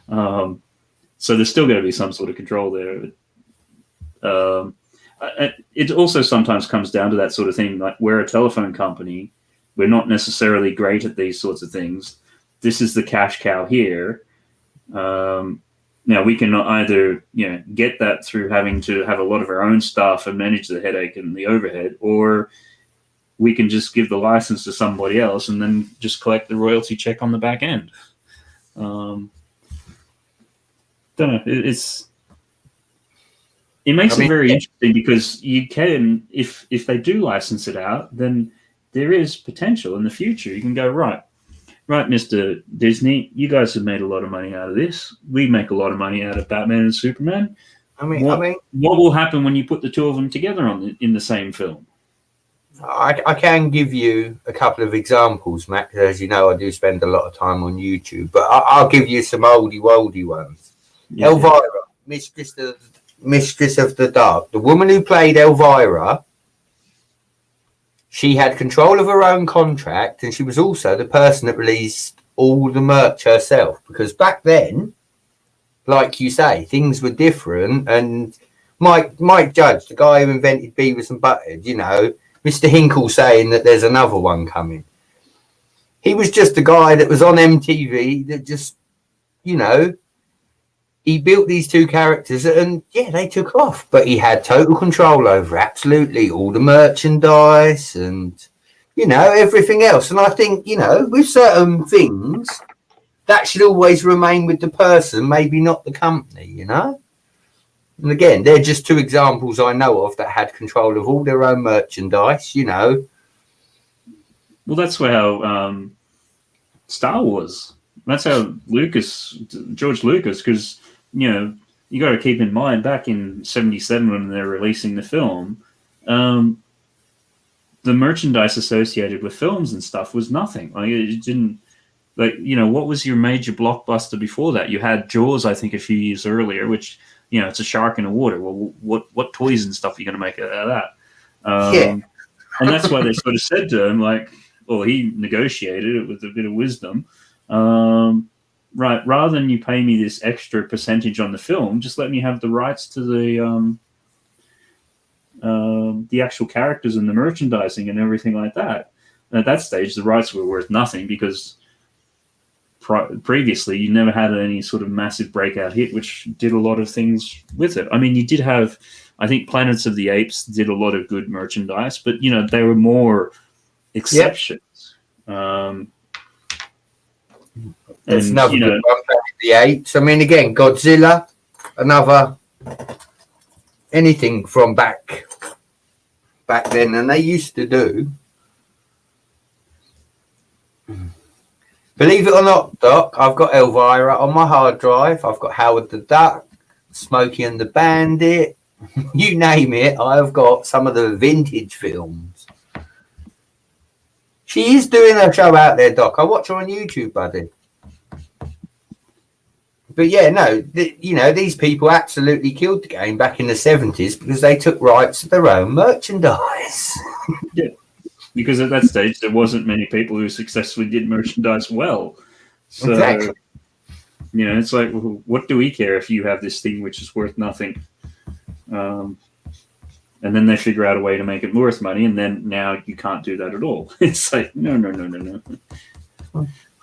So there's still going to be some sort of control there. It also sometimes comes down to that sort of thing. Like, we're a telephone company. We're not necessarily great at these sorts of things. This is the cash cow here. Now, we can either, you know, get that through having to have a lot of our own staff and manage the headache and the overhead, or we can just give the license to somebody else and then just collect the royalty check on the back end. Don't know. It makes it very interesting because you can, if they do license it out, then there is potential in the future. You can go, right, Mr. Disney, you guys have made a lot of money out of this. We make a lot of money out of Batman and Superman. What will happen when you put the 2 of them together in the same film? I can give you a couple of examples, Matt. As you know, I do spend a lot of time on YouTube, but I'll give you some oldie-woldy ones. Yeah. Elvira, Mistress of the Dark. The woman who played Elvira, she had control of her own contract, and she was also the person that released all the merch herself. Because back then, like you say, things were different. And Mike Judge, the guy who invented Beavis and Butthead, you know, Mr. Hinkle saying that there's another one coming. He was just a guy that was on MTV that just, you know, he built these two characters, and yeah, they took off. But he had total control over absolutely all the merchandise and, you know, everything else. And I think, you know, with certain things, that should always remain with the person, maybe not the company, you know. And again, they're just two examples I know of that had control of all their own merchandise, you know. Well, that's how Star Wars. That's how George Lucas, because, you know, you got to keep in mind back in '77 when they're releasing the film, the merchandise associated with films and stuff was nothing. Like, it didn't, like, you know, what was your major blockbuster before that? You had Jaws, I think, a few years earlier, which, you know, it's a shark in the water. Well, what toys and stuff are you going to make out of that? And that's why they sort of said to him, like, well, he negotiated it with a bit of wisdom. Right, rather than you pay me this extra percentage on the film, just let me have the rights to the actual characters and the merchandising and everything like that. And at that stage, the rights were worth nothing because previously you never had any sort of massive breakout hit, which did a lot of things with it. I mean, you did have, I think Planets of the Apes did a lot of good merchandise, but, you know, they were more exceptions. Yep. There's another good one, Planet of the Apes. I mean, again, Godzilla, another anything from back then, and they used to do. Believe it or not, Doc, I've got Elvira on my hard drive. I've got Howard the Duck, Smokey and the Bandit. You name it, I've got some of the vintage films. She is doing a show out there, Doc. I watch her on YouTube, buddy. But yeah, no, you know, these people absolutely killed the game back in the 70s because they took rights to their own merchandise. Yeah, because at that stage, there wasn't many people who successfully did merchandise well. So, exactly. You know, it's like, well, what do we care if you have this thing which is worth nothing? And then they figure out a way to make it worth money, and then now you can't do that at all. It's like, no.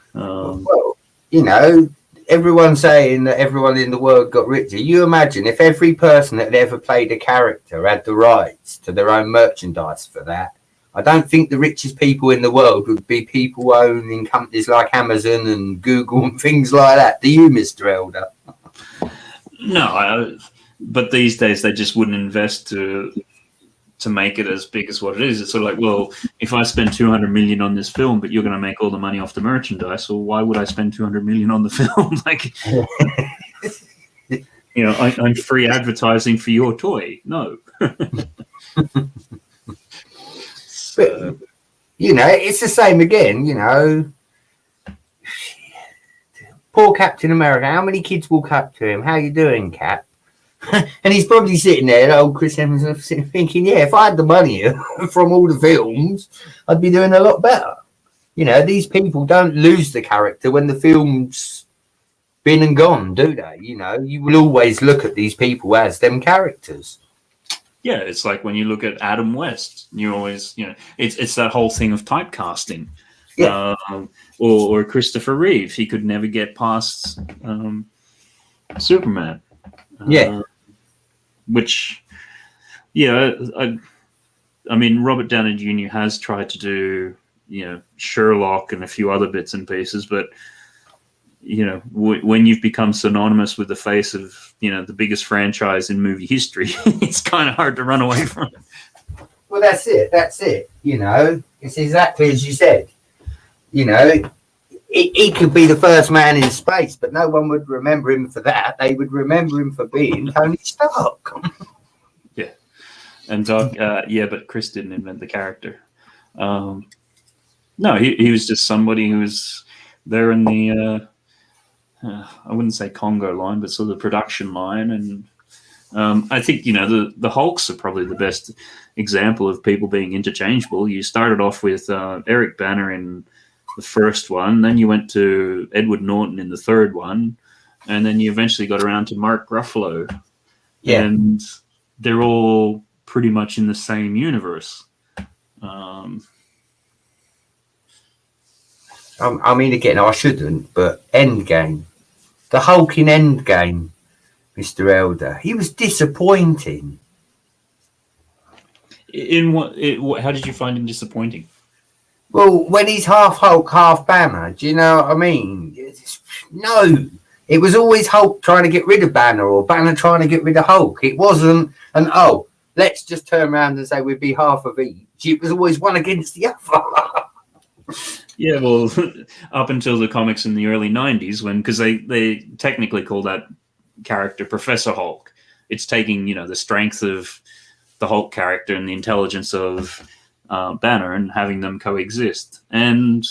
Well, you know, everyone's saying that everyone in the world got richer. You imagine if every person that had ever played a character had the rights to their own merchandise for that. I don't think the richest people in the world would be people owning companies like Amazon and Google and things like that. Do you, Mr. Elder? No, but these days they just wouldn't invest to make it as big as what it is. It's sort of like, well, if I spend 200 million on this film, but you're going to make all the money off the merchandise, well, why would I spend 200 million on the film? Like, you know, I'm free advertising for your toy. No. But, you know, it's the same again, you know. Poor Captain America. How many kids walk up to him? How you doing, Cap? And he's probably sitting there, old Chris Evans, thinking, yeah, if I had the money from all the films, I'd be doing a lot better. You know, these people don't lose the character when the film's been and gone, do they? You know, you will always look at these people as them characters. Yeah, it's like when you look at Adam West, you always, you know, it's that whole thing of typecasting. Yeah. Or Christopher Reeve, he could never get past Superman. Yeah. Which, yeah, I mean, Robert Downey Jr. has tried to do, you know, Sherlock and a few other bits and pieces, but, you know, when you've become synonymous with the face of, you know, the biggest franchise in movie history, it's kind of hard to run away from it. Well, that's it. You know, it's exactly as you said. You know, he could be the first man in space, but no one would remember him for that. They would remember him for being Tony Stark. Yeah. And Doc, yeah, but Chris didn't invent the character. No, he was just somebody who was there in the, I wouldn't say Congo line, but sort of the production line. And I think, you know, the Hulks are probably the best example of people being interchangeable. You started off with Eric Banner in the first one, then you went to Edward Norton in the third one, and then you eventually got around to Mark Ruffalo. Yeah. And they're all pretty much in the same universe. I mean, again, I shouldn't, but Endgame. The Hulk in Endgame. Mr. Elder. He was disappointing. In what? How did you find him disappointing? Well, when he's half Hulk, half Banner, do you know what I mean? No. It was always Hulk trying to get rid of Banner or Banner trying to get rid of Hulk. It wasn't let's just turn around and say we'd be half of each. It was always one against the other. Yeah, well, up until the comics in the early 90s, because they technically call that character Professor Hulk. It's taking, the strength of the Hulk character and the intelligence of Banner and having them coexist. And,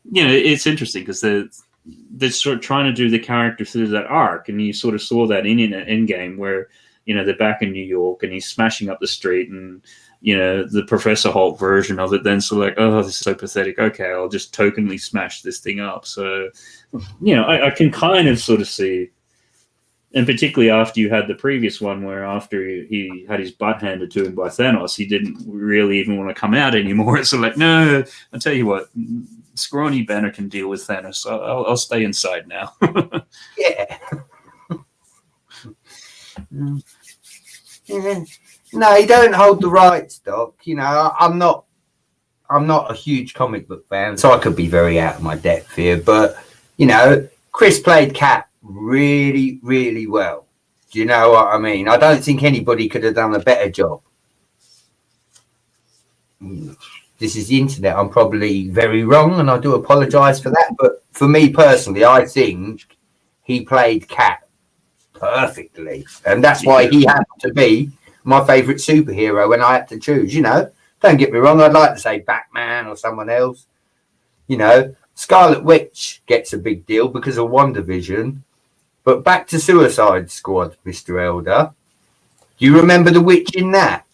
it's interesting because they're sort of trying to do the character through that arc, and you sort of saw that in Endgame where, they're back in New York and he's smashing up the street, and the Professor Hulk version of it then sort of like, this is so pathetic. Okay, I'll just tokenly smash this thing up. So, I can kind of sort of see, and particularly after you had the previous one where after he had his butt handed to him by Thanos, he didn't really even want to come out anymore. It's sort of like, no, I'll tell you what, scrawny Banner can deal with Thanos. I'll stay inside now. Yeah. Yeah. No, he don't hold the rights, Doc. I'm not a huge comic book fan, so I could be very out of my depth here. But Chris played Cap really, really well. Do you know what I mean? I don't think anybody could have done a better job. This is the internet. I'm probably very wrong, and I do apologise for that. But for me personally, I think he played Cap perfectly, and that's why he happened to be my favourite superhero when I had to choose. Don't get me wrong, I'd like to say Batman or someone else. Scarlet Witch gets a big deal because of WandaVision. But back to Suicide Squad, Mr. Elder. Do you remember the witch in that?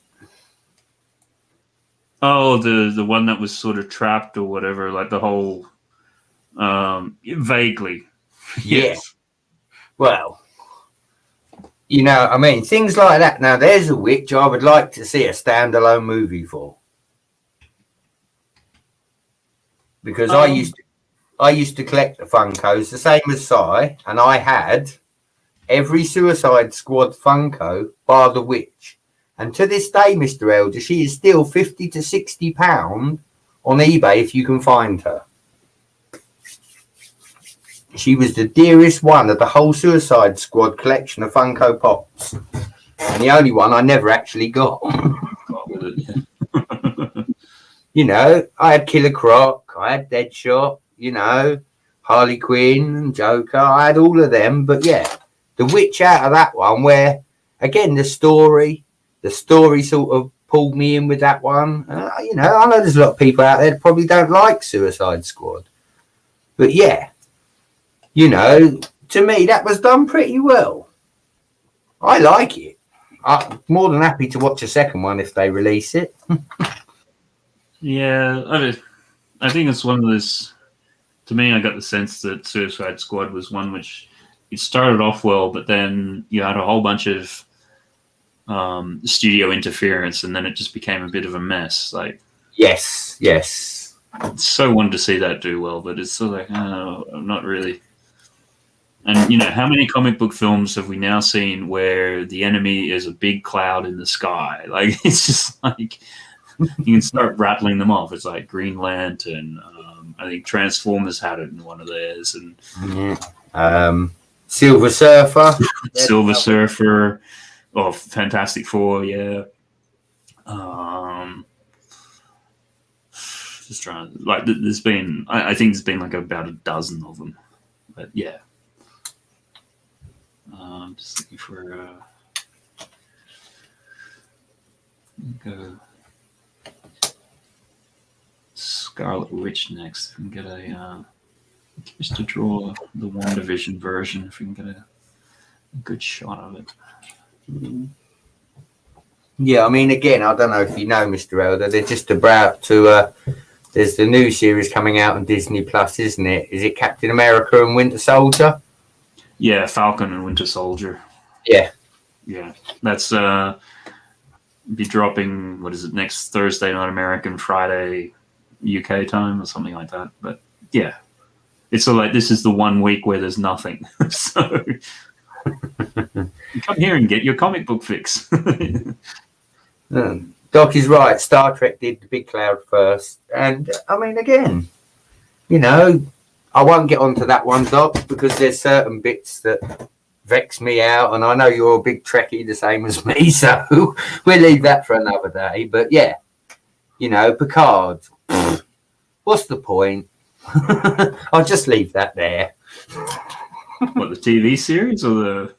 Oh, the one that was sort of trapped or whatever, like the whole vaguely. Yes. Yeah. Well, things like that. Now, there's a witch I would like to see a standalone movie for. Because I used to collect the Funkos, the same as Si, and I had every Suicide Squad Funko bar the witch. And to this day, Mr. Elder, she is still £50 to £60 on eBay if you can find her. She was the dearest one of the whole Suicide Squad collection of Funko Pops. And the only one I never actually got. I had Killer Croc, I had Deadshot, Harley Quinn and Joker. I had all of them. But yeah, the witch out of that one where, again, the story sort of pulled me in with that one. I know there's a lot of people out there that probably don't like Suicide Squad. But yeah. To me, that was done pretty well. I like it. I'm more than happy to watch a second one if they release it. Yeah, I think it's one of those. To me, I got the sense that Suicide Squad was one which it started off well, but then you had a whole bunch of studio interference, and then it just became a bit of a mess. Like, yes. So wanted to see that do well, but it's sort of like, I'm not really. And, how many comic book films have we now seen where the enemy is a big cloud in the sky? Like, it's just like, you can start rattling them off. It's like Green Lantern. I think Transformers had it in one of theirs. And Silver Surfer. Silver Surfer. Oh, Fantastic Four, yeah. Just trying, like, there's been, I think there's been like about a dozen of them. But, yeah. Just looking for go Scarlet Witch next. If we can get a just to draw the WandaVision version, if we can get a good shot of it. Yeah, again, I don't know if you know, Mr. Elder, they're just about to there's the new series coming out on Disney Plus, isn't it? Is it Captain America and Winter Soldier? Yeah, Falcon and Winter Soldier. Yeah. That's be dropping. What is it? Next Thursday night American, Friday UK time, or something like that. But yeah, it's sort of like this is the 1 week where there's nothing. So Come here and get your comic book fix. Doc is right. Star Trek did the big cloud first. And, I mean, again, you know, I won't get onto that one, Doc, because there's certain bits that vex me out. And I know you're a big Trekkie, the same as me. So we'll leave that for another day. But, yeah, you know, Picard, what's the point? I'll just leave that there. What, the TV series or the...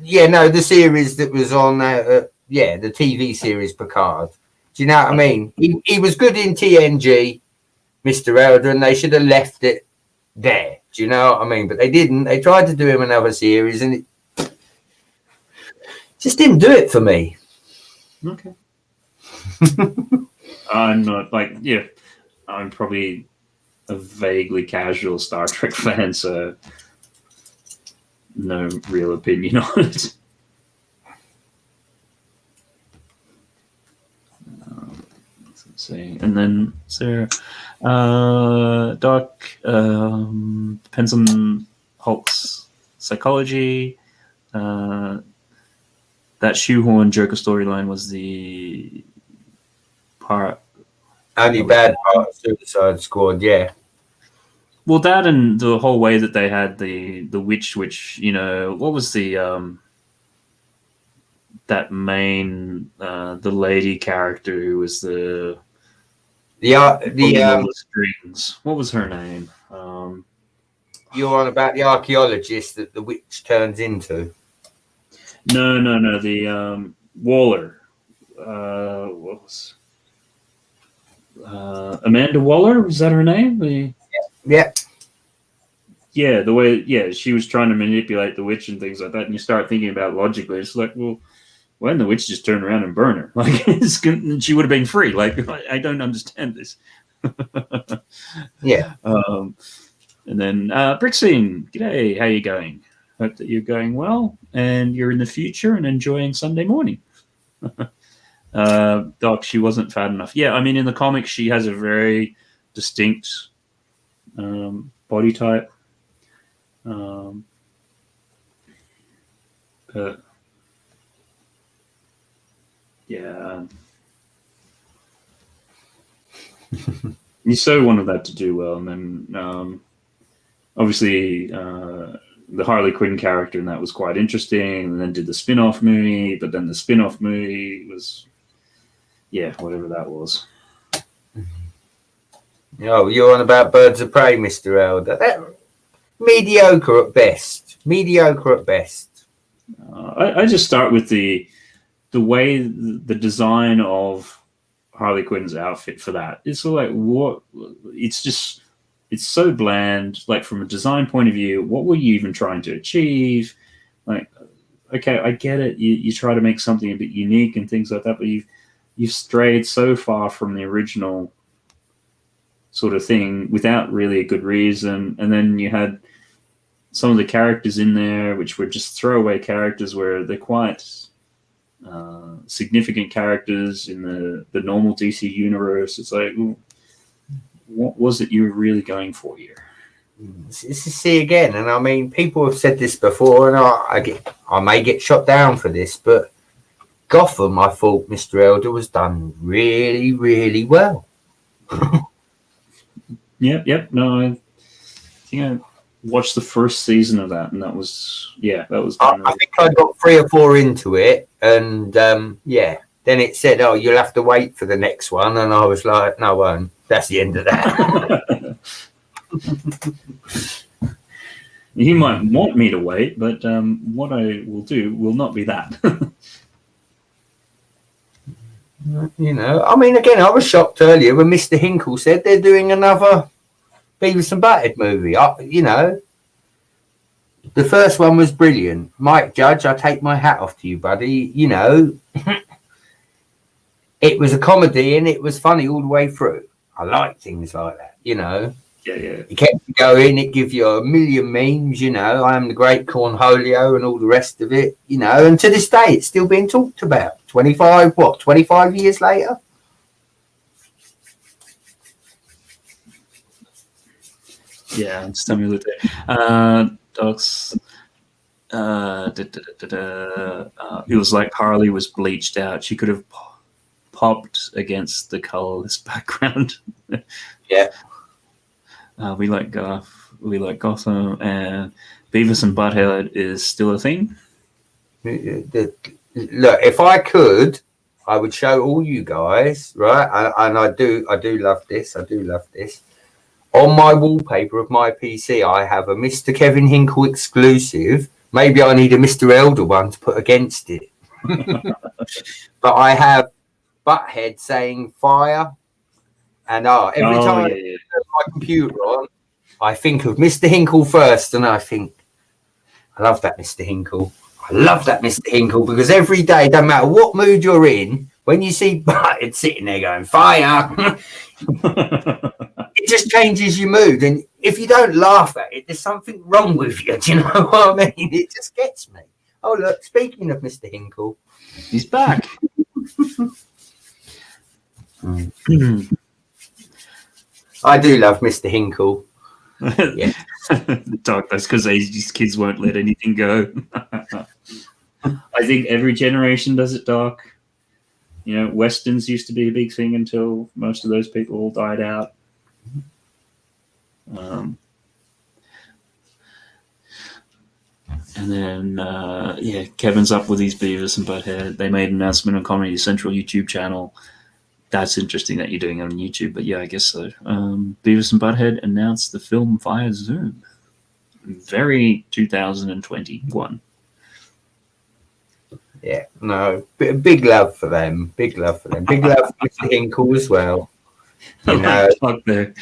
Yeah, no, the series that was on, the TV series Picard. Do you know what I mean? He was good in TNG, Mr. Elder, and they should have left it there. Do you know what I mean? But they didn't. They tried to do him another series, and it just didn't do it for me. Okay. I'm not, like, yeah, I'm probably a vaguely casual Star Trek fan, so... no real opinion on it. Let's see. And then Sarah, Doc, depends on Hulk's psychology. That shoehorn Joker storyline was the part. Only bad part of Suicide Squad, yeah. Well, that and the whole way that they had the witch, which, you know, what was the that main the lady character who was the strings. What was her name? You're on about the archaeologist that the witch turns into. No, the Waller. What was Amanda Waller? Was that her name? Yeah, the way, she was trying to manipulate the witch and things like that, and you start thinking about it logically. It's like, well, why didn't the witch just turn around and burn her? Like, she would have been free. Like, I don't understand this. Yeah. And then Brixine, g'day, how you going? Hope that you're going well and you're in the future and enjoying Sunday morning. Doc, she wasn't fat enough. Yeah, I mean, in the comics, she has a very distinct body type. But yeah, you so wanted that to do well, and then obviously the Harley Quinn character, and that was quite interesting. And then did the spin-off movie, but then the spin-off movie was, whatever that was. Oh, you're on about Birds of Prey, Mr. Elder. Mediocre at best. I just start with the way the design of Harley Quinn's outfit for that. It's like, what? It's so bland. Like, from a design point of view, what were you even trying to achieve? Like, okay, I get it. You try to make something a bit unique and things like that, but you've strayed so far from the original sort of thing without really a good reason. And then you had some of the characters in there which were just throwaway characters, where they're quite significant characters in the normal DC universe. It's like, what was it you were really going for here? See again, and I mean, people have said this before, and I may get shot down for this, but Gotham, I thought, Mr. Elder, was done really, really well. Yep. No, I think I watched the first season of that, and that was done. I think I got 3 or 4 into it, and then it said, "Oh, you'll have to wait for the next one," and I was like, "No, I won't. That's the end of that." You might want me to wait, but what I will do will not be that. You know, I mean, again, I was shocked earlier when Mr. Hinkle said they're doing another Beavis and Butthead movie. You know, the first one was brilliant. Mike Judge, I take my hat off to you, buddy. You know, it was a comedy and it was funny all the way through. I like things like that, you know. Yeah. It kept you going. It gives you a million memes, you know. I am the great Cornholio and all the rest of it, you know. And to this day, it's still being talked about. 25 years later? Yeah, just tell me what TikToks. It was like Harley was bleached out. She could have popped against the colorless background. Yeah. We like Gotham, and Beavis and Butthead is still a thing. Look, if I could, I would show all you guys, right? And I do love this. I do love this. On my wallpaper of my PC, I have a Mr. Kevin Hinkle exclusive. Maybe I need a Mr. Elder one to put against it. But I have Butthead saying fire. And every time I turn my computer on, I think of Mr. Hinkle first. And I think, I love that Mr. Hinkle. I love that Mr. Hinkle, because every day, no matter what mood you're in, when you see Butthead sitting there going, fire, it just changes your mood. And if you don't laugh at it, there's something wrong with you. Do you know what I mean? It just gets me. Oh, look, speaking of Mr. Hinkle, he's back. I do love Mr. Hinkle. Yeah. Dark, that's because these kids won't let anything go. I think every generation does it, Doc. You know, Westerns used to be a big thing until most of those people all died out. And then, Kevin's up with his Beavis and Butthead. They made an announcement on Comedy Central YouTube channel. That's interesting that you're doing it on YouTube, but yeah, I guess so. Beavis and Butthead announced the film via Zoom. Very 2021. Yeah, no, big love for them. Big love for them. Big love for Mr. Hinkle as well. You know, there.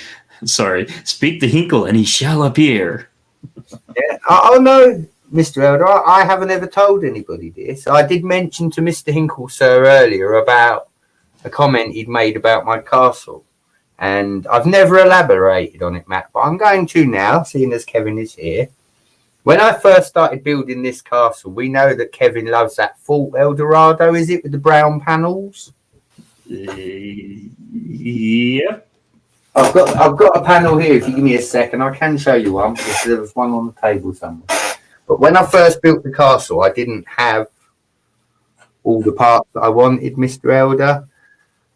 Sorry, speak to Hinkle and he shall appear. Yeah. Oh no, Mr. Elder, I haven't ever told anybody this. I did mention to Mr. Hinkle, sir, earlier about a comment he'd made about my castle. And I've never elaborated on it, Matt, but I'm going to now, seeing as Kevin is here. When I first started building this castle, we know that Kevin loves that Fort Eldorado, is it, with the brown panels? Yeah. I've got a panel here. If you give me a second, I can show you one, because there was one on the table somewhere. But when I first built the castle, I didn't have all the parts that I wanted, Mr. Elder.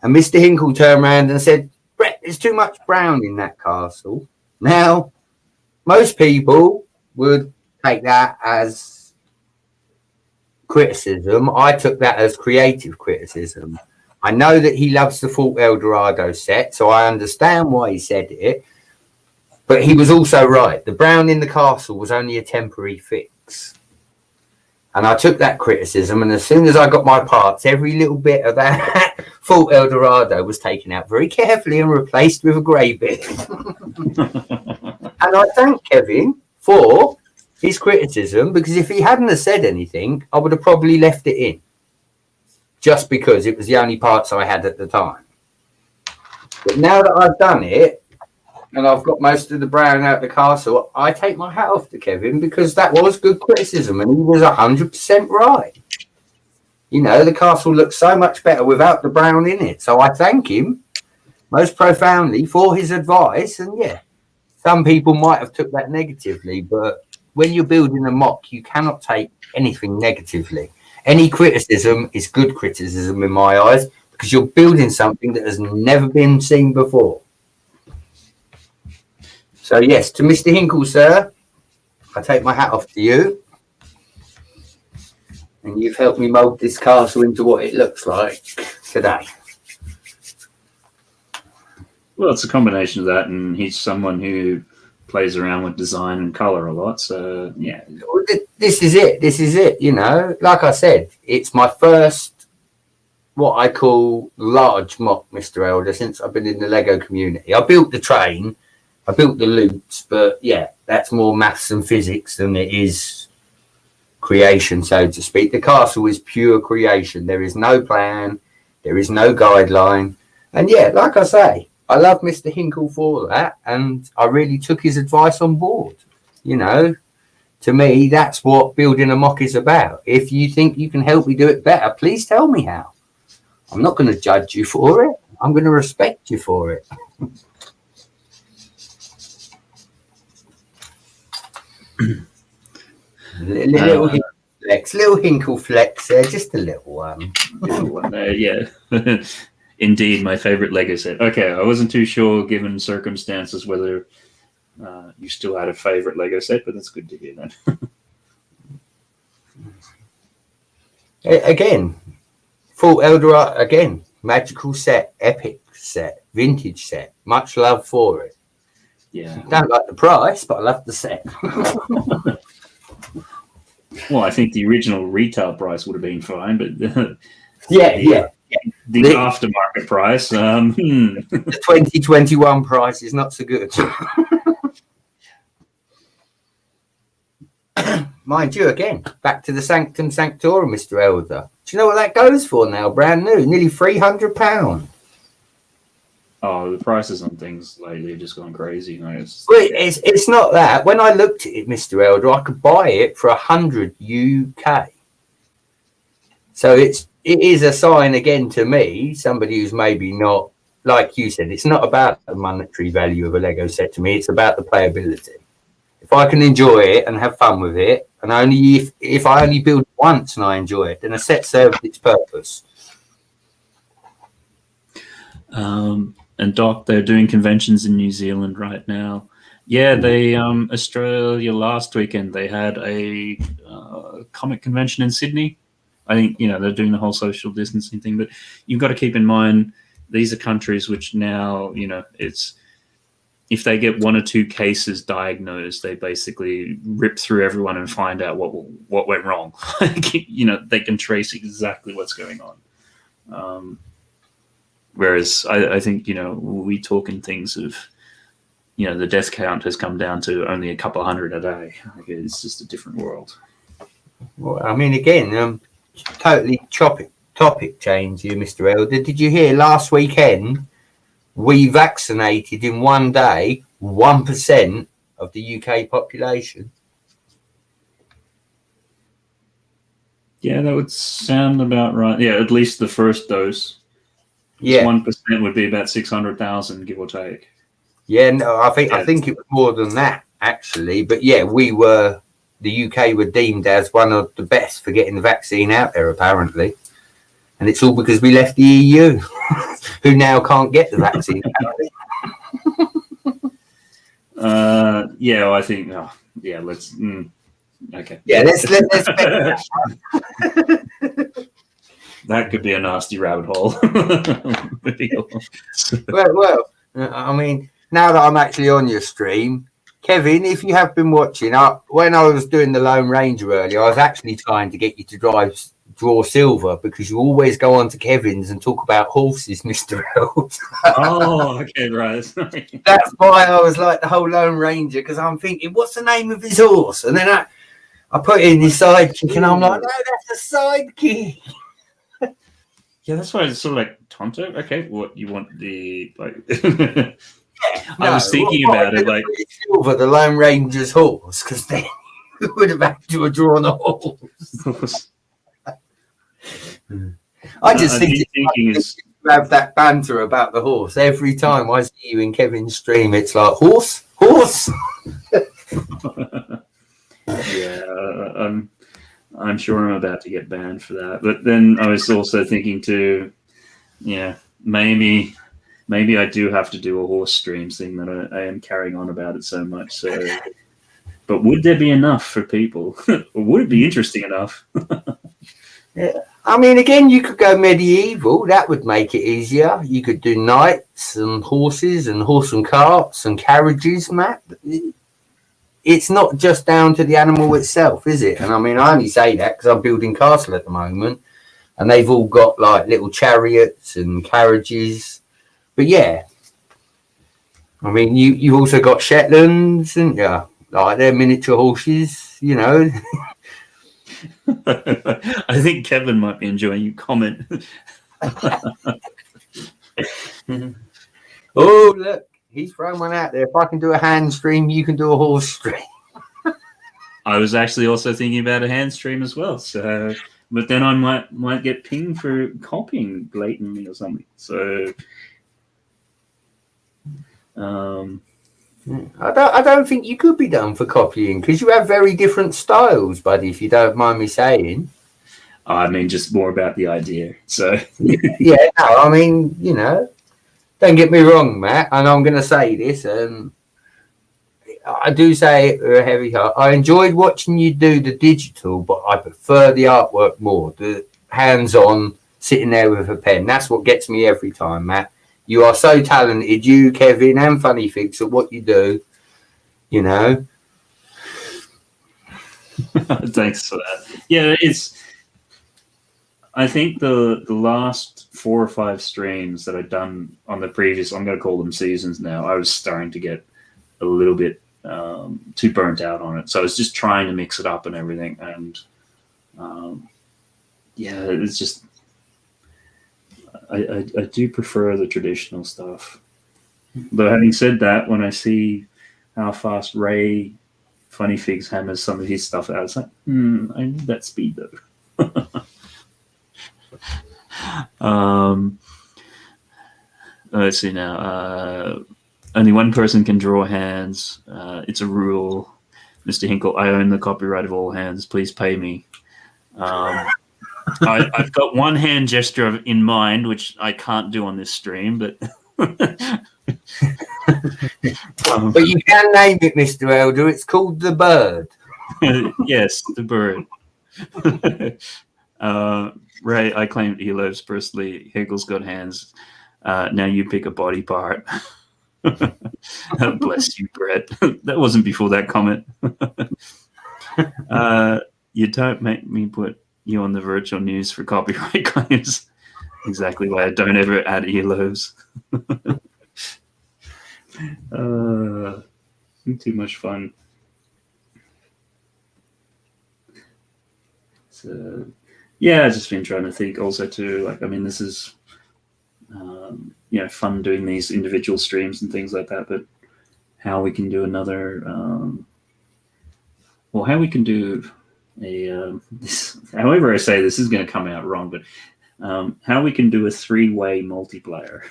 And Mr. Hinkle turned around and said, Brett, there's too much brown in that castle. Now, most people would take that as criticism. I took that as creative criticism. I know that he loves the Fort Eldorado set, so I understand why he said it. But he was also right. The brown in the castle was only a temporary fix. And I took that criticism, and as soon as I got my parts, every little bit of that Fort Eldorado was taken out very carefully and replaced with a grey bit. And I thank Kevin for his criticism, because if he hadn't have said anything, I would have probably left it in, just because it was the only parts I had at the time. But now that I've done it, and I've got most of the brown out of the castle, I take my hat off to Kevin, because that was good criticism, and he was 100% right. You know, the castle looks so much better without the brown in it. So I thank him most profoundly for his advice. And yeah, some people might have took that negatively, but when you're building a mock, you cannot take anything negatively. Any criticism is good criticism in my eyes, because you're building something that has never been seen before. So yes, to Mr. Hinkle, sir, I take my hat off to you. And you've helped me mould this castle into what it looks like today. Well, it's a combination of that, and he's someone who plays around with design and color a lot. So yeah, this is it. This is it. You know, like I said, it's my first what I call large mock, Mr. Elder, since I've been in the Lego community. I built the train, I built the loops, but yeah, that's more maths and physics than it is creation, so to speak. The castle is pure creation. There is no plan, there is no guideline, and yeah, like I say, I love Mr. Hinkle for that, and I really took his advice on board. You know, to me, that's what building a mock is about. If you think you can help me do it better, please tell me how. I'm not going to judge you for it. I'm going to respect you for it. Little Hinkle flex there, just a little one. Yeah. Indeed, my favorite Lego set. Okay, I wasn't too sure, given circumstances, whether you still had a favorite Lego set, but that's good to hear then. Again, full Eldorado, again, magical set, epic set, vintage set. Much love for it. Yeah. Don't like the price, but I love the set. Well, I think the original retail price would have been fine, but the aftermarket price, the 2021 price is not so good. Mind you, again, back to the Sanctum Sanctorum, Mr. Elder. Do you know what that goes for now? Brand new, nearly £300. Oh, the prices on things lately have just gone crazy. It's not that. When I looked at it, Mr. Elder, I could buy it for 100 UK. So it is a sign again to me, somebody who's maybe not, like you said, it's not about the monetary value of a Lego set to me. It's about the playability. If I can enjoy it and have fun with it, and only if I only build once and I enjoy it, then a set serves its purpose. And Doc, they're doing conventions in New Zealand right now. Yeah, they Australia last weekend they had a comic convention in Sydney. I think they're doing the whole social distancing thing, but you've got to keep in mind these are countries which now it's if they get one or two cases diagnosed, they basically rip through everyone and find out what went wrong. They can trace exactly what's going on. Whereas I think, we talk in things of, the death count has come down to only a couple hundred a day. It's just a different world. Well, I mean, again, totally topic change here, Mr. Elder. Did you hear last weekend we vaccinated in one day 1% of the UK population? Yeah, that would sound about right. Yeah, at least the first dose. Yeah, 1% would be about 600,000, give or take. Yeah, no, I think it was more than that actually. But yeah, the UK were deemed as one of the best for getting the vaccine out there, apparently. And it's all because we left the EU, who now can't get the vaccine. I think. Let's. Okay. Yeah, let's that could be a nasty rabbit hole. well, I mean, now that I'm actually on your stream, Kevin, if you have been watching, when I was doing the Lone Ranger earlier, I was actually trying to get you to draw silver because you always go on to Kevin's and talk about horses, Mr. Eld. Oh, okay, right. That's why I was like the whole Lone Ranger, because I'm thinking, what's the name of his horse? And then I put in his sidekick, and I'm like, no, that's a sidekick. Yeah, that's why it's sort of like Tonto. Okay, what you want the like? I was thinking about it like Silver, the Lone Ranger's horse, because then we would have had to have drawn a horse. I just think it's to have that banter about the horse every time I see you in Kevin's stream. It's like horse. Yeah, I'm sure I'm about to get banned for that. But then I was also thinking too, maybe I do have to do a horse stream, seeing that I am carrying on about it so much. So, but would there be enough for people? Or would it be interesting enough? Yeah. I mean, again, you could go medieval. That would make it easier. You could do knights and horses and horse and carts and carriages, Matt. It's not just down to the animal itself, is it? And I mean, I only say that because I'm building castle at the moment, and they've all got like little chariots and carriages. But yeah, I mean, you've also got Shetlands, and like they're miniature horses, I think Kevin might be enjoying your comment. Oh, look. He's thrown one out there. If I can do a hand stream, you can do a horse stream. I was actually also thinking about a hand stream as well. So, but then I might get pinged for copying blatantly or something. So, I don't think you could be done for copying because you have very different styles, buddy. If you don't mind me saying. I mean, just more about the idea. So Yeah, no, I mean, you know, don't get me wrong, Matt, and I'm going to say this, and I do say it with a heavy heart. I enjoyed watching you do the digital, but I prefer the artwork more, the hands-on, sitting there with a pen. That's what gets me every time, Matt. You are so talented, you, Kevin, and FunnyFigs at what you do, you know. Thanks for that. Yeah, I think the last 4 or 5 streams that I'd done on the previous, I'm going to call them seasons now, I was starting to get a little bit too burnt out on it. So I was just trying to mix it up and everything. And yeah, it's just, I do prefer the traditional stuff. Though having said that, when I see how fast Ray FunnyFigs hammers some of his stuff out, it's like, I need that speed though. Let's see now. Only one person can draw hands. It's a rule. Mr. Hinkle, I own the copyright of all hands. Please pay me. I've got one hand gesture in mind, which I can't do on this stream, but But you can name it, Mr. Elder. It's called the bird. yes, the bird. Ray, I claim earlobes personally. Hinkle's got hands. Now you pick a body part. Bless you, Brett. That wasn't before that comment. You don't make me put you on the virtual news for copyright claims. Exactly why I don't ever add earlobes. Too much fun. So yeah, I've just been trying to think also too, like, I mean, this is fun doing these individual streams and things like that, but how we can do another how we can do a this, however I say this is going to come out wrong, but how we can do a 3-way multiplayer.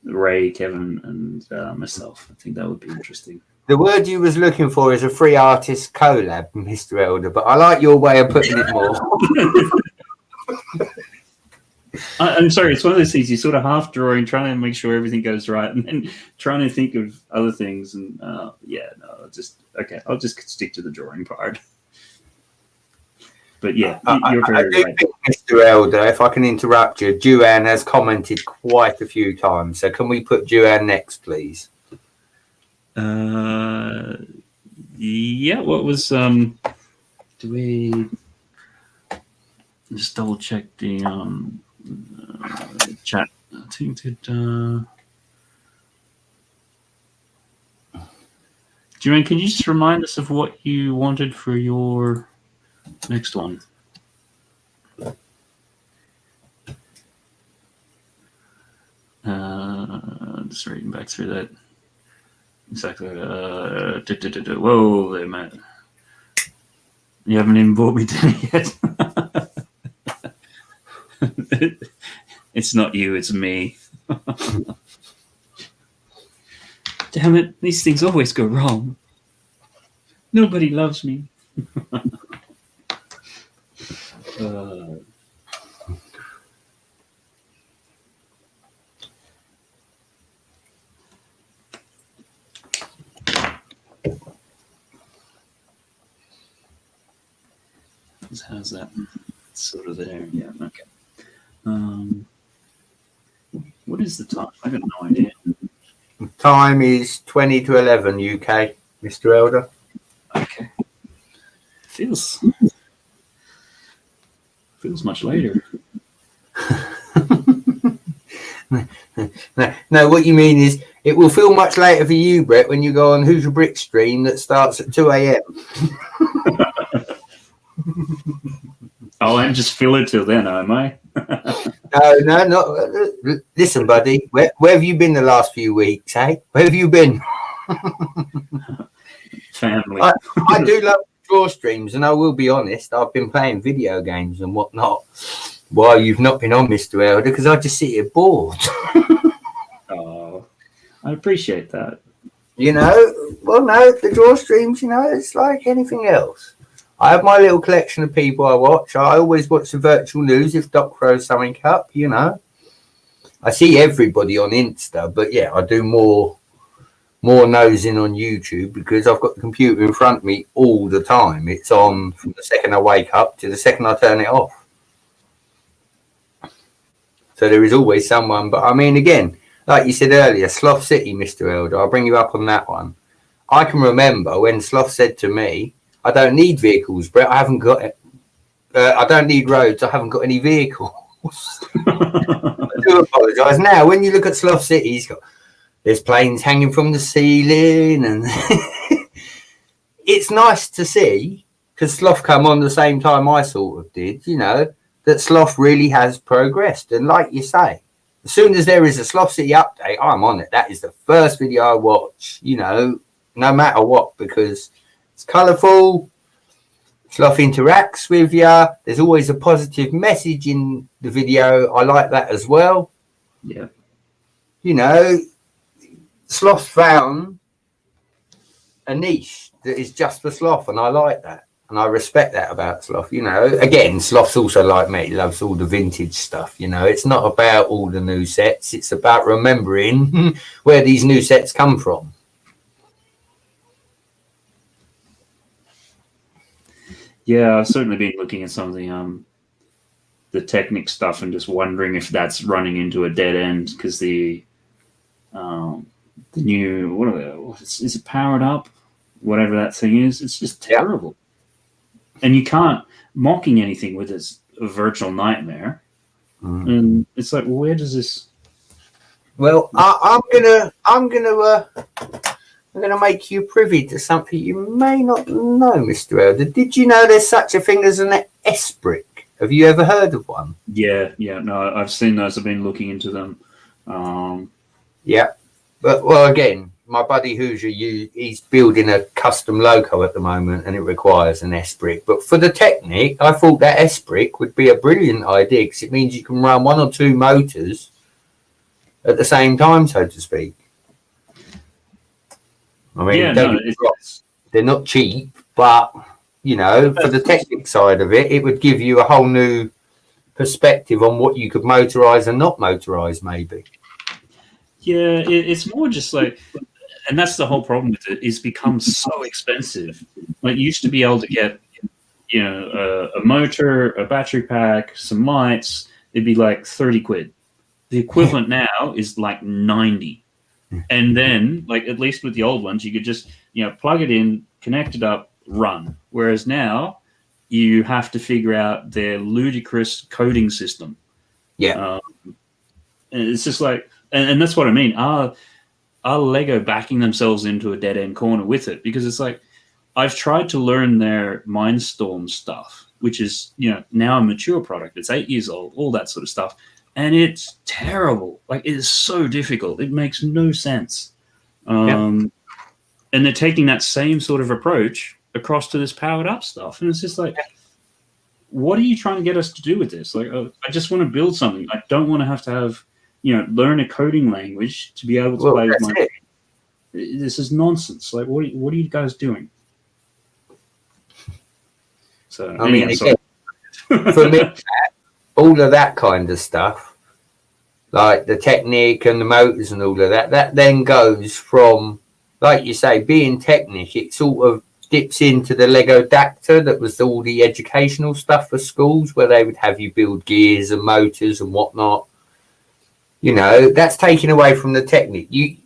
Ray, Kevin, and myself. I think that would be interesting. The word you was looking for is a free artist collab, Mr. Elder, but I like your way of putting it more. I'm sorry, it's one of those things, you sort of half drawing, trying to make sure everything goes right, and then trying to think of other things. And I'll just stick to the drawing part. But yeah, you're very right. Think, Mr. Elder, if I can interrupt you, Juan has commented quite a few times. So can we put Juan next, please? Yeah, what was do we just double check the chat? I think that Juan, can you just remind us of what you wanted for your next one? Just reading back through that. Exactly. Whoa there, Matt. You haven't even bought me dinner yet. It's not you, it's me. Damn it, these things always go wrong. Nobody loves me. How's that? It's sort of there. Yeah, okay. What is the time? I got no idea. Time is 20 to 11 UK, Mr. Elder. Okay. Feels much later. No, what you mean is it will feel much later for you, Brett, when you go on Who's Your Brick stream that starts at 2 a.m. Oh, I'm just filler till then, am I? No. Listen, buddy, where have you been the last few weeks, eh? Where have you been? Family. I do love draw streams, and I will be honest, I've been playing video games and whatnot while you've not been on, Mr. Elder, because I just sit here bored. Oh, I appreciate that. You know, well, no, the draw streams, you know, it's like anything else. I have my little collection of people I watch. I always watch the virtual news if Doc throws something up, you know. I see everybody on Insta, but yeah, I do more nosing on YouTube because I've got the computer in front of me all the time. It's on from the second I wake up to the second I turn it off. So there is always someone, but I mean, again, like you said earlier, Sloth City, Mr. Elder, I'll bring you up on that one. I can remember when Sloth said to me, I don't need vehicles, Brett. I haven't got it. I don't need roads. I haven't got any vehicles. I do apologise. Now, when you look at Sloth City, he's got, there's planes hanging from the ceiling, and it's nice to see, because Sloth come on the same time I sort of did, you know, that Sloth really has progressed. And like you say, as soon as there is a Sloth City update, I'm on it. That is the first video I watch, you know, no matter what, because it's colourful. Sloth interacts with you. There's always a positive message in the video. I like that as well. Yeah. You know, Sloth found a niche that is just for Sloth, and I like that. And I respect that about Sloth. You know, again, Sloth's also like me. He loves all the vintage stuff. You know, it's not about all the new sets. It's about remembering where these new sets come from. Yeah, I've certainly been looking at some of the Technic stuff and just wondering if that's running into a dead end, because the new, what are they, is it powered up? Whatever that thing is, it's just terrible. And you can't, mocking anything with is a virtual nightmare. And it's like, well, where does this? Well, I'm gonna make you privy to something you may not know, Mr. Elder. Did you know there's such a thing as an S brick? Have you ever heard of one? Yeah, no, I've seen those. I've been looking into them. Yeah, but well, again, my buddy Hoosier, he's building a custom loco at the moment, and it requires an S brick. But for the Technic, I thought that S brick would be a brilliant idea, because it means you can run one or two motors at the same time, so to speak. I mean, yeah, they're not cheap, but you know, for the Technic side of it, it would give you a whole new perspective on what you could motorize and not motorize, maybe. Yeah, it's more just like, and that's the whole problem with it, it's become so expensive. Like, you used to be able to get, you know, a motor, a battery pack, some lights, it'd be like 30 quid. The equivalent now is like 90. And then, like, at least with the old ones, you could just, you know, plug it in, connect it up, run. Whereas now, you have to figure out their ludicrous coding system. Yeah. And it's just like, and that's what I mean. Are Lego backing themselves into a dead end corner with it? Because it's like, I've tried to learn their Mindstorm stuff, which is, you know, now a mature product. It's 8 years old, all that sort of stuff. And it's terrible. Like, it is so difficult. It makes no sense. And they're taking that same sort of approach across to this powered up stuff. And it's just like, what are you trying to get us to do with this? Like, I just want to build something. I don't want to have, you know, learn a coding language to be able to play with my game. This is nonsense. Like, what are you guys doing? So, I mean, again, for me, all of that kind of stuff, like the Technic and the motors and all of that, that then goes from, like you say, being Technic, it sort of dips into the Lego Dacta that was all the educational stuff for schools, where they would have you build gears and motors and whatnot. You know, that's taken away from the Technic. You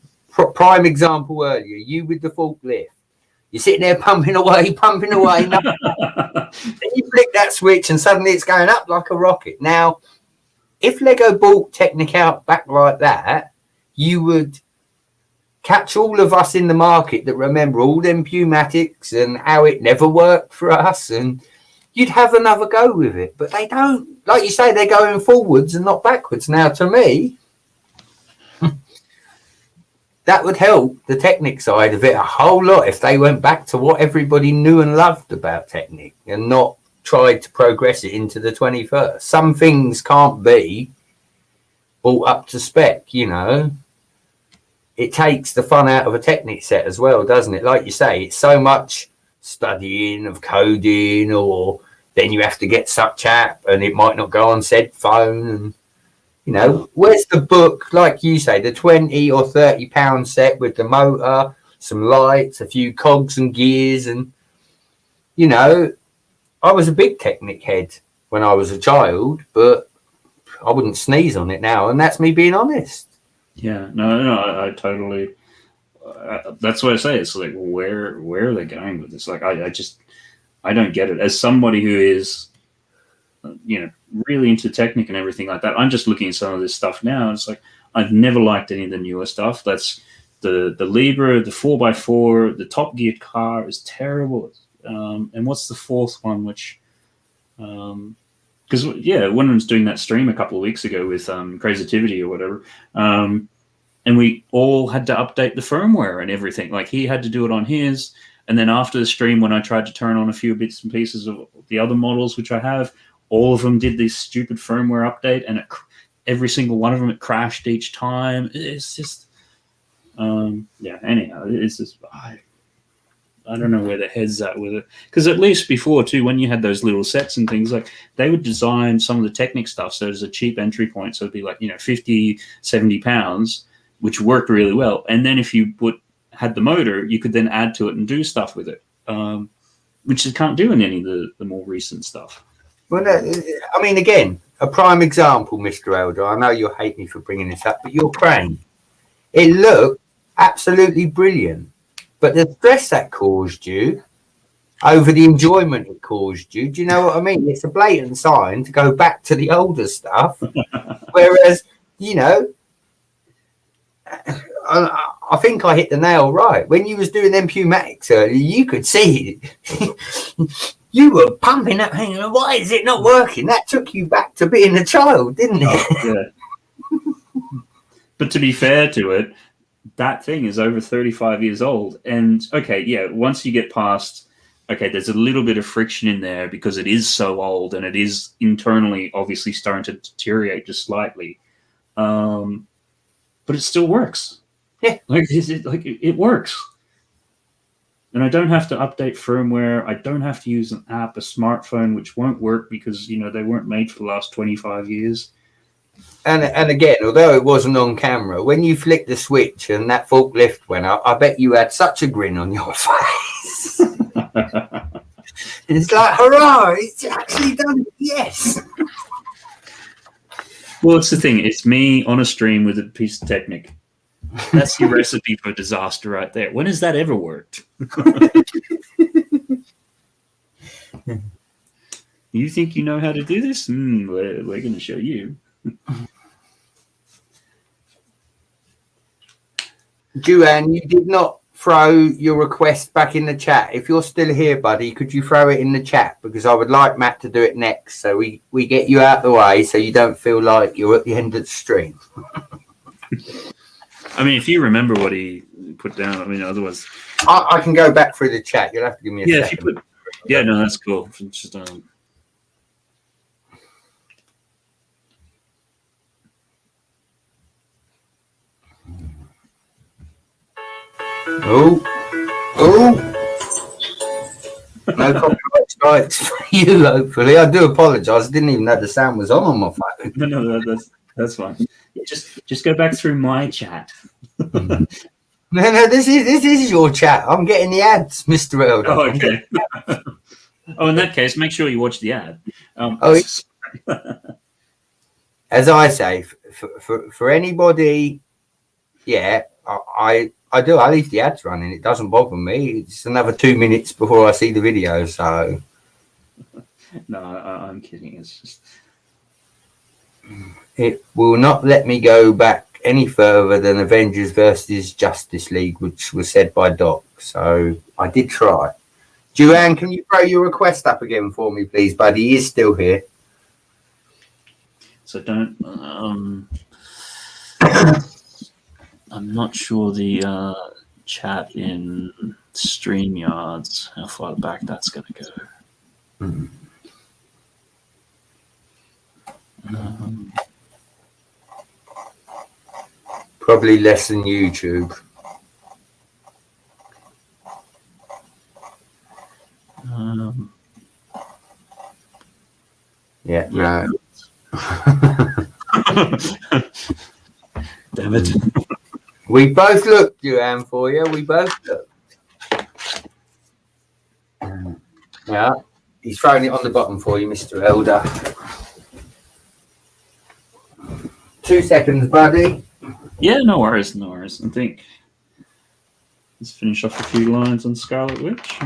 prime example earlier, you with the forklift. You're sitting there pumping away. Then you flick that switch and suddenly it's going up like a rocket. Now, if Lego bought Technic out back like that, you would catch all of us in the market that remember all them pneumatics and how it never worked for us, and you'd have another go with it. But they don't. Like you say, they're going forwards and not backwards. Now, to me, that would help the Technic side of it a whole lot if they went back to what everybody knew and loved about Technic and not tried to progress it into the 21st. Some things can't be brought up to spec, you know. it takes the fun out of a Technic set as well, doesn't it? Like you say, it's so much studying of coding, or then you have to get such app and it might not go on said phone. And, you know, where's the book, like you say, the 20 or 30 pound set with the motor, some lights, a few cogs and gears. And, you know, I was a big Technic head when I was a child, but I wouldn't sneeze on it now. And that's me being honest. Yeah, no, I totally. That's what I say. It's like, where are they going with this? Like, I don't get it. As somebody who is, you know, really into Technic and everything like that, I'm just looking at some of this stuff now. It's like, I've never liked any of the newer stuff. That's the Libra, the 4x4, the Top Gear car is terrible. And what's the fourth one? Which, because when I was doing that stream a couple of weeks ago with Crazitivity or whatever, and we all had to update the firmware and everything. Like, he had to do it on his, and then after the stream, when I tried to turn on a few bits and pieces of the other models which I have, all of them did this stupid firmware update, and every single one of them, it crashed each time. It's just, anyhow, it's just, I don't know where their head's at with it. Because at least before, too, when you had those little sets and things, like, they would design some of the Technic stuff so there's a cheap entry point. So it'd be like, 50, 70 pounds, which worked really well. And then if you had the motor, you could then add to it and do stuff with it, which you can't do in any of the more recent stuff. Well, I mean, again, a prime example, Mr. Elder. I know you'll hate me for bringing this up, but your crane, it looked absolutely brilliant. But the stress that caused you over the enjoyment it caused you, do you know what I mean? It's a blatant sign to go back to the older stuff. Whereas, I think I hit the nail right. When you was doing them pneumatics earlier, you could see it. You were pumping that thing. Why is it not working? That took you back to being a child, didn't it? Yeah. But to be fair to it, that thing is over 35 years old. And, once you get past, there's a little bit of friction in there because it is so old and it is internally obviously starting to deteriorate just slightly. But it still works. Yeah. It works. And I don't have to update firmware. I don't have to use an app, a smartphone, which won't work because, they weren't made for the last 25 years. And again, although it wasn't on camera, when you flicked the switch and that forklift went up, I bet you had such a grin on your face. It's like, hurrah, it's actually done it. Yes. Well, it's the thing. It's me on a stream with a piece of Technic. That's your recipe for disaster right there. When has that ever worked? You think you know how to do this? We're going to show you. Juan, you did not throw your request back in the chat. If you're still here, buddy, could you throw it in the chat? Because I would like Matt to do it next, so we get you out of the way so you don't feel like you're at the end of the stream. I mean, if you remember what he put down, otherwise... I can go back through the chat. You'll have to give me a second. No, that's cool. Just, No copyright strikes for you, hopefully. I do apologise. I didn't even know the sound was on my phone. No, that's fine. Just go back through my chat. No, this is your chat. I'm getting the ads, Mr. Elder. Oh, okay. In that case, make sure you watch the ad. As I say, for anybody, I do. I leave the ads running. It doesn't bother me. It's another 2 minutes before I see the video. So, no, I'm kidding. It's just it will not let me go back any further than Avengers versus Justice League, which was said by Doc. So I did try. Juan, can you throw your request up again for me, please, buddy? He is still here. So don't. I'm not sure the chat in StreamYards, how far back that's going to go. Probably less than YouTube. Yeah, no. Damn it. We both looked, Joanne, for you. We both looked. Yeah, he's throwing it on the bottom for you, Mr. Elder. 2 seconds, buddy. Yeah, no worries, no worries. I think let's finish off a few lines on Scarlet Witch.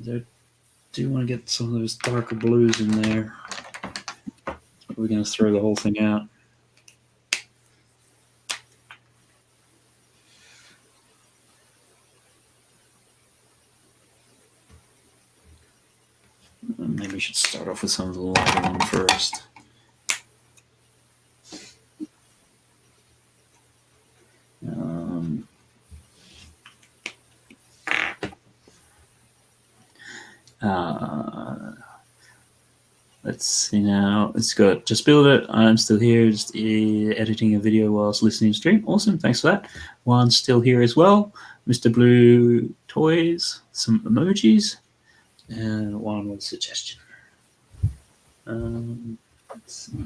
I do want to get some of those darker blues in there. We're going to throw the whole thing out. Maybe we should start off with some of the lighter one first. Let's see now. It's got just build it. I'm still here, just editing a video whilst listening to stream. Awesome, thanks for that. Juan's still here as well. Mr. Blue Toys, some emojis, and one with suggestion. Let's see.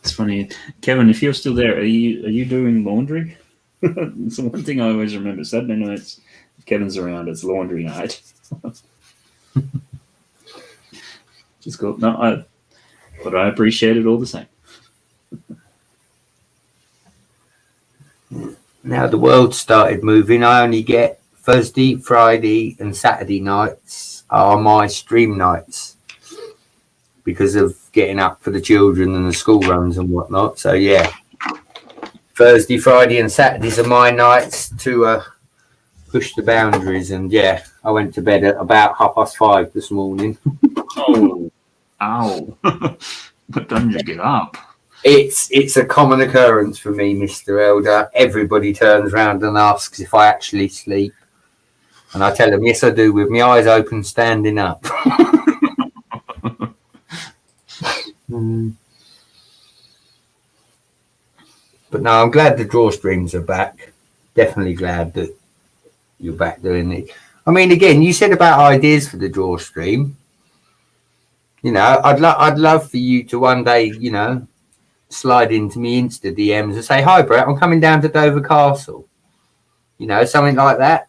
It's funny, Kevin. If you're still there, are you doing laundry? It's the one thing I always remember. Saturday nights, if Kevin's around, it's laundry night. Just cool. No, but I appreciate it all the same. Now the world started moving. I only get Thursday, Friday, and Saturday nights are my stream nights because of getting up for the children and the school runs and whatnot. So yeah, Thursday, Friday, and Saturdays are my nights to push the boundaries. And yeah, I went to bed at about 5:30 this morning. Oh, ow! What time did you get up? It's a common occurrence for me, Mr. Elder. Everybody turns around and asks if I actually sleep. And I tell them, yes, I do, with my eyes open, standing up. But no, I'm glad the draw streams are back. Definitely glad that you're back doing it. I mean, again, you said about ideas for the draw stream. You know, I'd love for you to one day, you know, slide into me Insta DMs and say, hi, Brett, I'm coming down to Dover Castle. You know, something like that.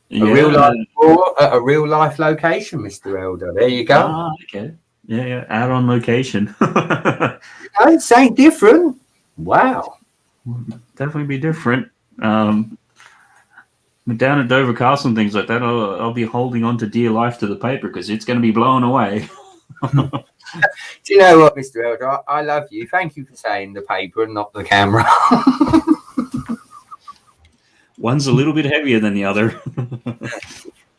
Yeah. A real life draw at a real life location, Mr. Elder. There you go. Ah, okay. Yeah, out on location. It's ain't different. Wow. Definitely be different. But down at Dover Castle and things like that, I'll be holding on to dear life to the paper because it's going to be blown away. Do you know what, Mr. Elder? I love you. Thank you for saying the paper and not the camera. One's a little bit heavier than the other.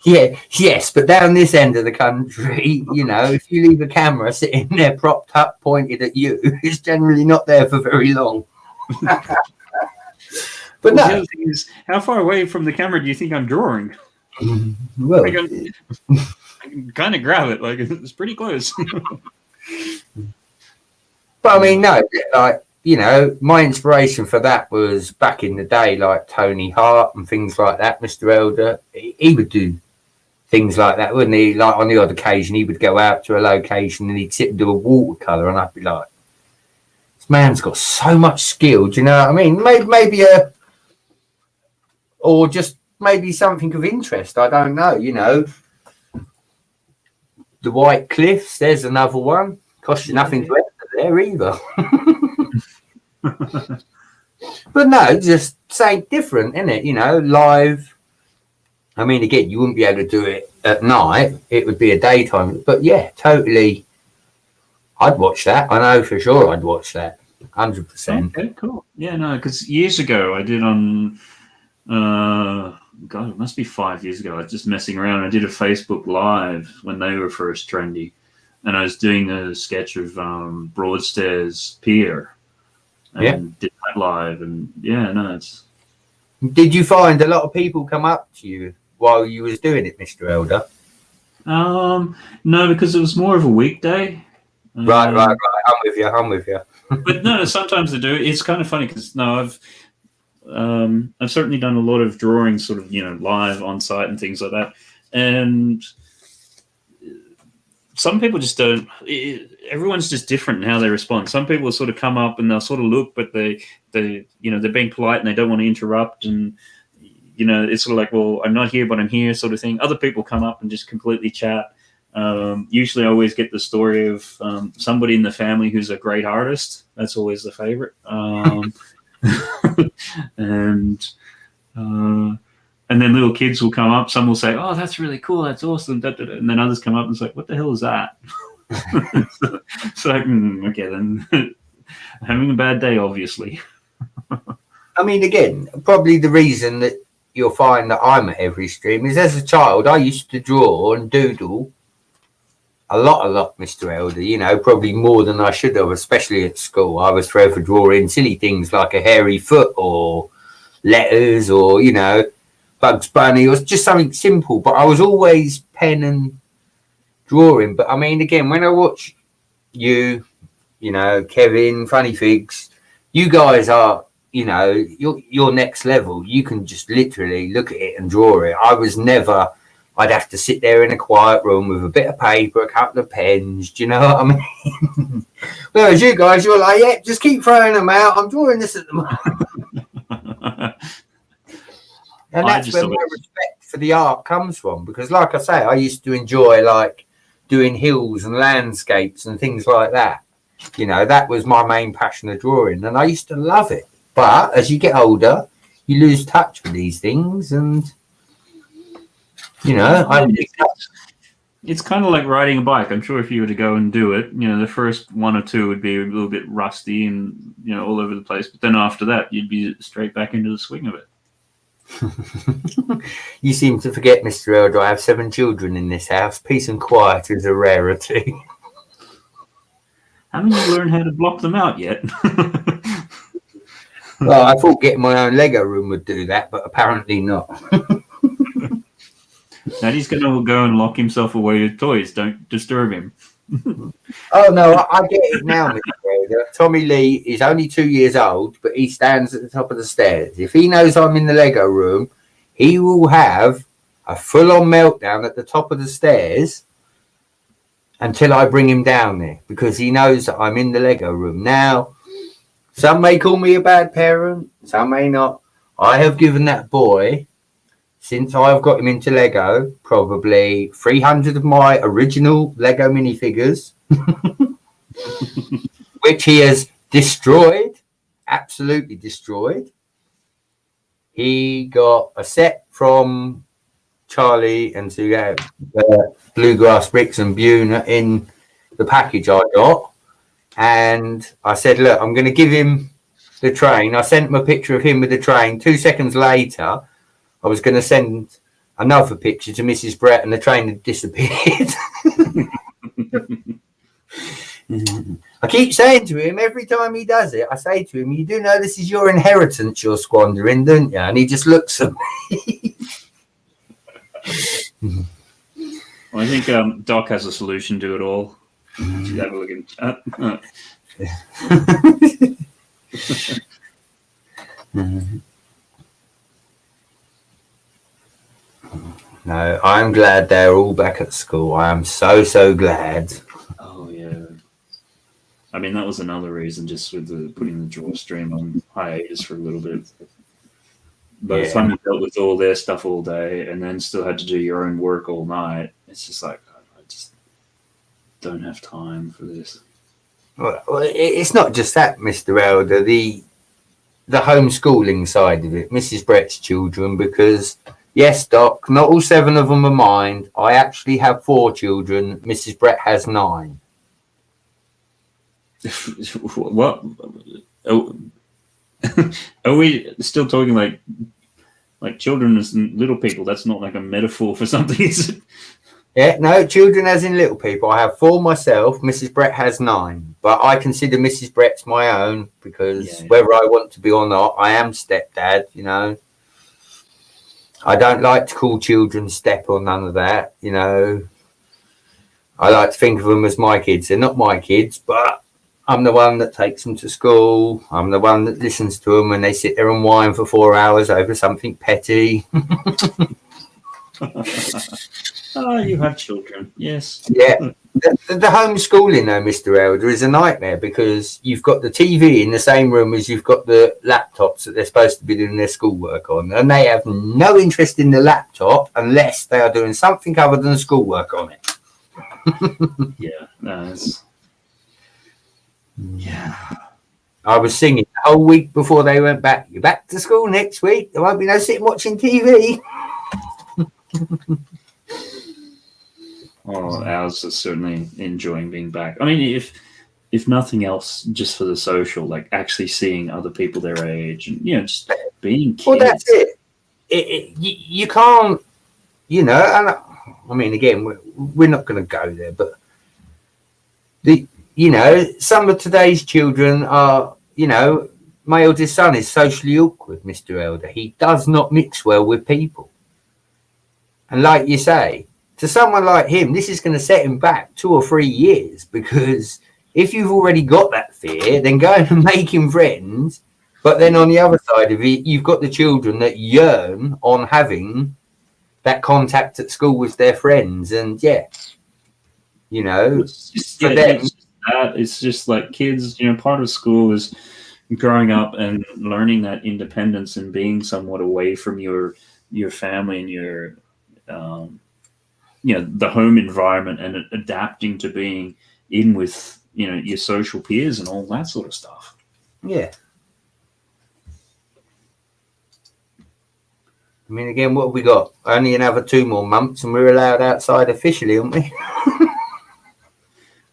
Yeah, yes, but down this end of the country, you know, if you leave a camera sitting there propped up, pointed at you, it's generally not there for very long. But well, no. the other thing is, how far away from the camera do you think I'm drawing? Well, I can kind of grab it, like it's pretty close. but I mean, no, like, you know, my inspiration for that was back in the day, like Tony Hart and things like that. Mr. Elder, he would do things like that, wouldn't he? Like on the odd occasion, he would go out to a location and he'd sit and do a watercolor, and I'd be like, this man's got so much skill. Do you know what I mean? Maybe or just maybe something of interest. I don't know. You know, the White Cliffs. There's another one. Costs you nothing to enter there either. But no, just say different, isn't it? You know, live. I mean, again, you wouldn't be able to do it at night. It would be a daytime. But yeah, totally. I'd watch that. I know for sure I'd watch that. 100%. Okay, cool. Yeah, no, because years ago I did on, God, it must be 5 years ago. I was just messing around. I did a Facebook Live when they were first trendy. And I was doing a sketch of Broadstairs Pier. and did that live, and yeah, no, it's. Did you find a lot of people come up to you while you was doing it, Mr. Elder? No, because it was more of a weekday. Right. I'm with you. But no, sometimes they do. It's kind of funny because I've certainly done a lot of drawing, sort of, live on site and things like that. And some people just don't. Everyone's just different in how they respond. Some people sort of come up and they'll sort of look, but they're being polite and they don't want to interrupt. And it's sort of like, well, I'm not here, but I'm here, sort of thing. Other people come up and just completely chat. Usually I always get the story of somebody in the family who's a great artist. That's always the favorite. And then little kids will come up. Some will say, "Oh, that's really cool. That's awesome." Da, da, da. And then others come up and say, "What the hell is that?" So okay, then having a bad day, obviously. I mean, again, probably the reason that you'll find that I'm at every stream is, as a child, I used to draw and doodle a lot, Mr. Elder, probably more than I should have, especially at school. I was forever drawing silly things like a hairy foot or letters or, Bugs Bunny, or just something simple. But I was always pen and drawing. But I mean, again, when I watch you, Kevin, FunnyFigs, you guys are, you're next level. You can just literally look at it and draw it. I was never... I'd have to sit there in a quiet room with a bit of paper, a couple of pens. Do you know what I mean? Whereas you guys, you're like, yeah, just keep throwing them out. I'm drawing this at the moment. And that's where my respect for the art comes from. Because like I say, I used to enjoy like doing hills and landscapes and things like that. That was my main passion of drawing. And I used to love it. But as you get older, you lose touch with these things. And it's kind of like riding a bike. I'm sure if you were to go and do it, the first one or two would be a little bit rusty and all over the place. But then after that, you'd be straight back into the swing of it. You seem to forget, Mr. Elder, I have 7 children in this house. Peace and quiet is a rarity. Haven't you learned how to block them out yet? Well, I thought getting my own Lego room would do that, but apparently not. Now he's going to go and lock himself away with toys. Don't disturb him. Oh, no, I get it now, Mr. Elder. Tommy Lee is only 2 years old, but he stands at the top of the stairs. If he knows I'm in the Lego room, he will have a full-on meltdown at the top of the stairs until I bring him down there, because he knows that I'm in the Lego room. Now, some may call me a bad parent, some may not. I have given that boy, since I've got him into Lego, probably 300 of my original Lego minifigures, which he has destroyed, absolutely destroyed. He got a set from Charlie and Sue, Bluegrass Bricks and Buna in the package I got. And I said, look, I'm going to give him the train. I sent him a picture of him with the train. 2 seconds later, I was going to send another picture to Mrs. Brett and the train had disappeared. I keep saying to him, every time he does it, I say to him, you do know this is your inheritance you're squandering, don't you? And he just looks at me. Well, I think Doc has a solution to it all. Have a look at No, I'm glad they're all back at school. I am so glad. Oh yeah. I mean, that was another reason, just with putting the draw stream on hiatus for a little bit. But it's fun, you dealt with all their stuff all day and then still had to do your own work all night. It's just like, I just don't have time for this. Well, it's not just that, Mr. Elder. The homeschooling side of it, Mrs. Brett's children, because yes, Doc, not all 7 of them are mine. I actually have 4 children. Mrs. Brett has 9. What? Are we still talking like children as little people? That's not like a metaphor for something, is it? Yeah, no, children as in little people. I have 4 myself. Mrs. Brett has 9. But I consider Mrs. Brett's my own because whether I want to be or not, I am stepdad, you know. I don't like to call children step or none of that, you know. I like to think of them as my kids. They're not my kids, but I'm the one that takes them to school. I'm the one that listens to them when they sit there and whine for 4 hours over something petty. Oh, you have children, yes. Yeah. The homeschooling, though, Mr. Elder, is a nightmare because you've got the TV in the same room as you've got the laptops that they're supposed to be doing their schoolwork on, and they have no interest in the laptop unless they are doing something other than schoolwork on it. Yeah, no, yeah. I was singing the whole week before they went back. You're back to school next week. There won't be no sitting watching TV. Oh, ours is certainly enjoying being back. I mean, if nothing else, just for the social, like actually seeing other people their age, and you know, just being kids. Well, that's it. You can't, you know. And I mean, again, we're not going to go there, but you know, some of today's children are, you know, my eldest son is socially awkward, Mr. Elder. He does not mix well with people, and like you say, to someone like him, this is going to set him back 2 or 3 years, because if you've already got that fear, then go and make him friends. But then on the other side of it, you've got the children that yearn on having that contact at school with their friends. And yeah, you know, for them, it's just like kids, you know, part of school is growing up and learning that independence and being somewhat away from your family and your, you know, the home environment, and adapting to being in with, you know, your social peers and all that sort of stuff. Yeah. I mean, again, what have we got? Only another 2 more months and we're allowed outside officially, aren't we?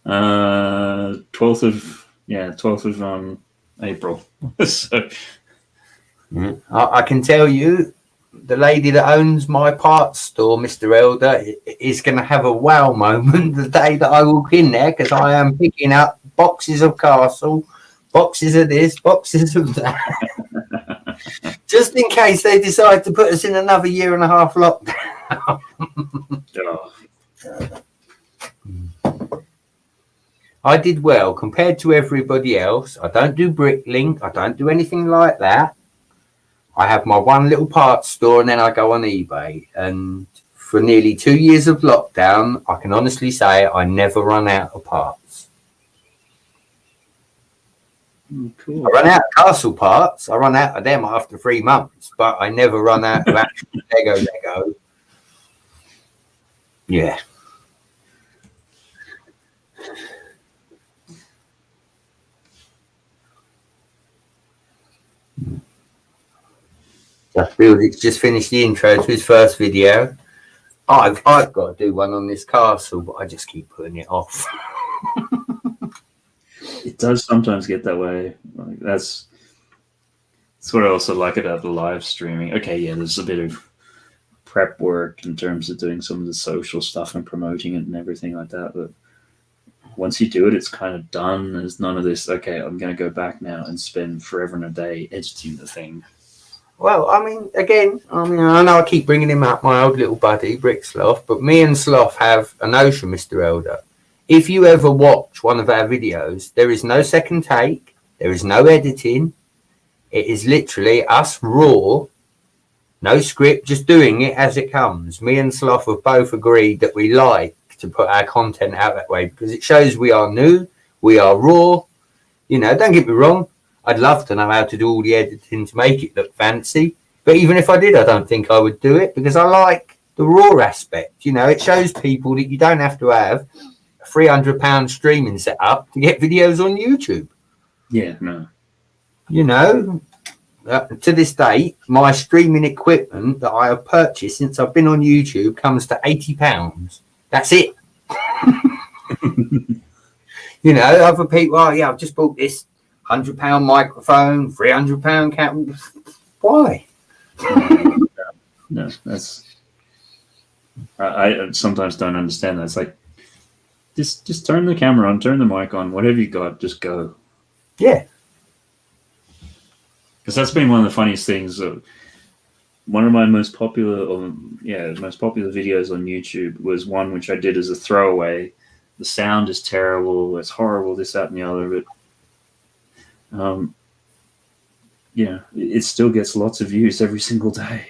12th of April. So I can tell you, the lady that owns my parts store, Mr. Elder, is going to have a wow moment the day that I walk in there, because I am picking up boxes of Castle, boxes of this, boxes of that, just in case they decide to put us in another 1.5 lockdown. I did well compared to everybody else. I don't do Bricklink. I don't do anything like that. I have my one little parts store, and then I go on eBay. And for nearly 2 years of lockdown, I can honestly say I never run out of parts. Cool. I run out of Castle parts. I run out of them after 3 months, but I never run out of actual Lego. Yeah. Fielding's just finished the intro to his first video. I've got to do one on this castle, but I just keep putting it off. It does sometimes get that way. Like, that's what I also like about the live streaming. Okay, yeah, there's a bit of prep work in terms of doing some of the social stuff and promoting it and everything like that, but once you do it, it's kind of done. There's none of this, okay, I'm going to go back now and spend forever and a day editing the thing. Well, I mean, again, I know I keep bringing him up, my old little buddy, Brick Sloth, but me and Sloth have a notion, Mr. Elder. If you ever watch one of our videos, there is no second take, there is no editing. It is literally us raw, no script, just doing it as it comes. Me and Sloth have both agreed that we like to put our content out that way because it shows we are new, we are raw. You know, don't get me wrong. I'd love to know how to do all the editing to make it look fancy. But even if I did, I don't think I would do it because I like the raw aspect. You know, it shows people that you don't have to have a £300 streaming setup to get videos on YouTube. Yeah, no. You know, to this day, my streaming equipment that I have purchased since I've been on YouTube comes to £80. That's it. You know, other people, oh, yeah, I've just bought this £100 microphone, £300 camera. Why? No, that's I sometimes don't understand that. It's like, just turn the camera on, turn the mic on, whatever you got, just go. Yeah. Because that's been one of the funniest things. One of my most popular videos on YouTube was one which I did as a throwaway. The sound is terrible, it's horrible, this, that, and the other, but it still gets lots of views every single day.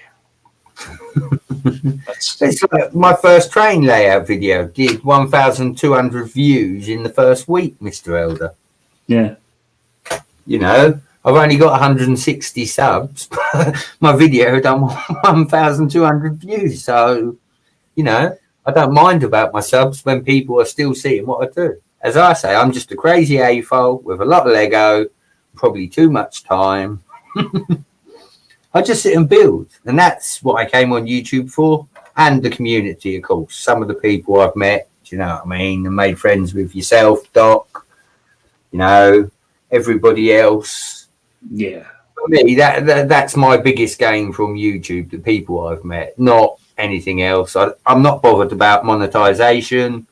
It's like my first train layout video did 1,200 views in the first week, Mr. Elder. Yeah. You know, I've only got 160 subs. My video had done 1,200 views. So, you know, I don't mind about my subs when people are still seeing what I do. As I say, I'm just a crazy AFOL with a lot of Lego, probably too much time. I just sit and build, and that's what I came on YouTube for, and the community, of course. Some of the people I've met, do you know what I mean, and made friends with yourself, Doc, you know, everybody else. Yeah. For me, that's my biggest gain from YouTube, the people I've met, not anything else. I'm not bothered about monetization.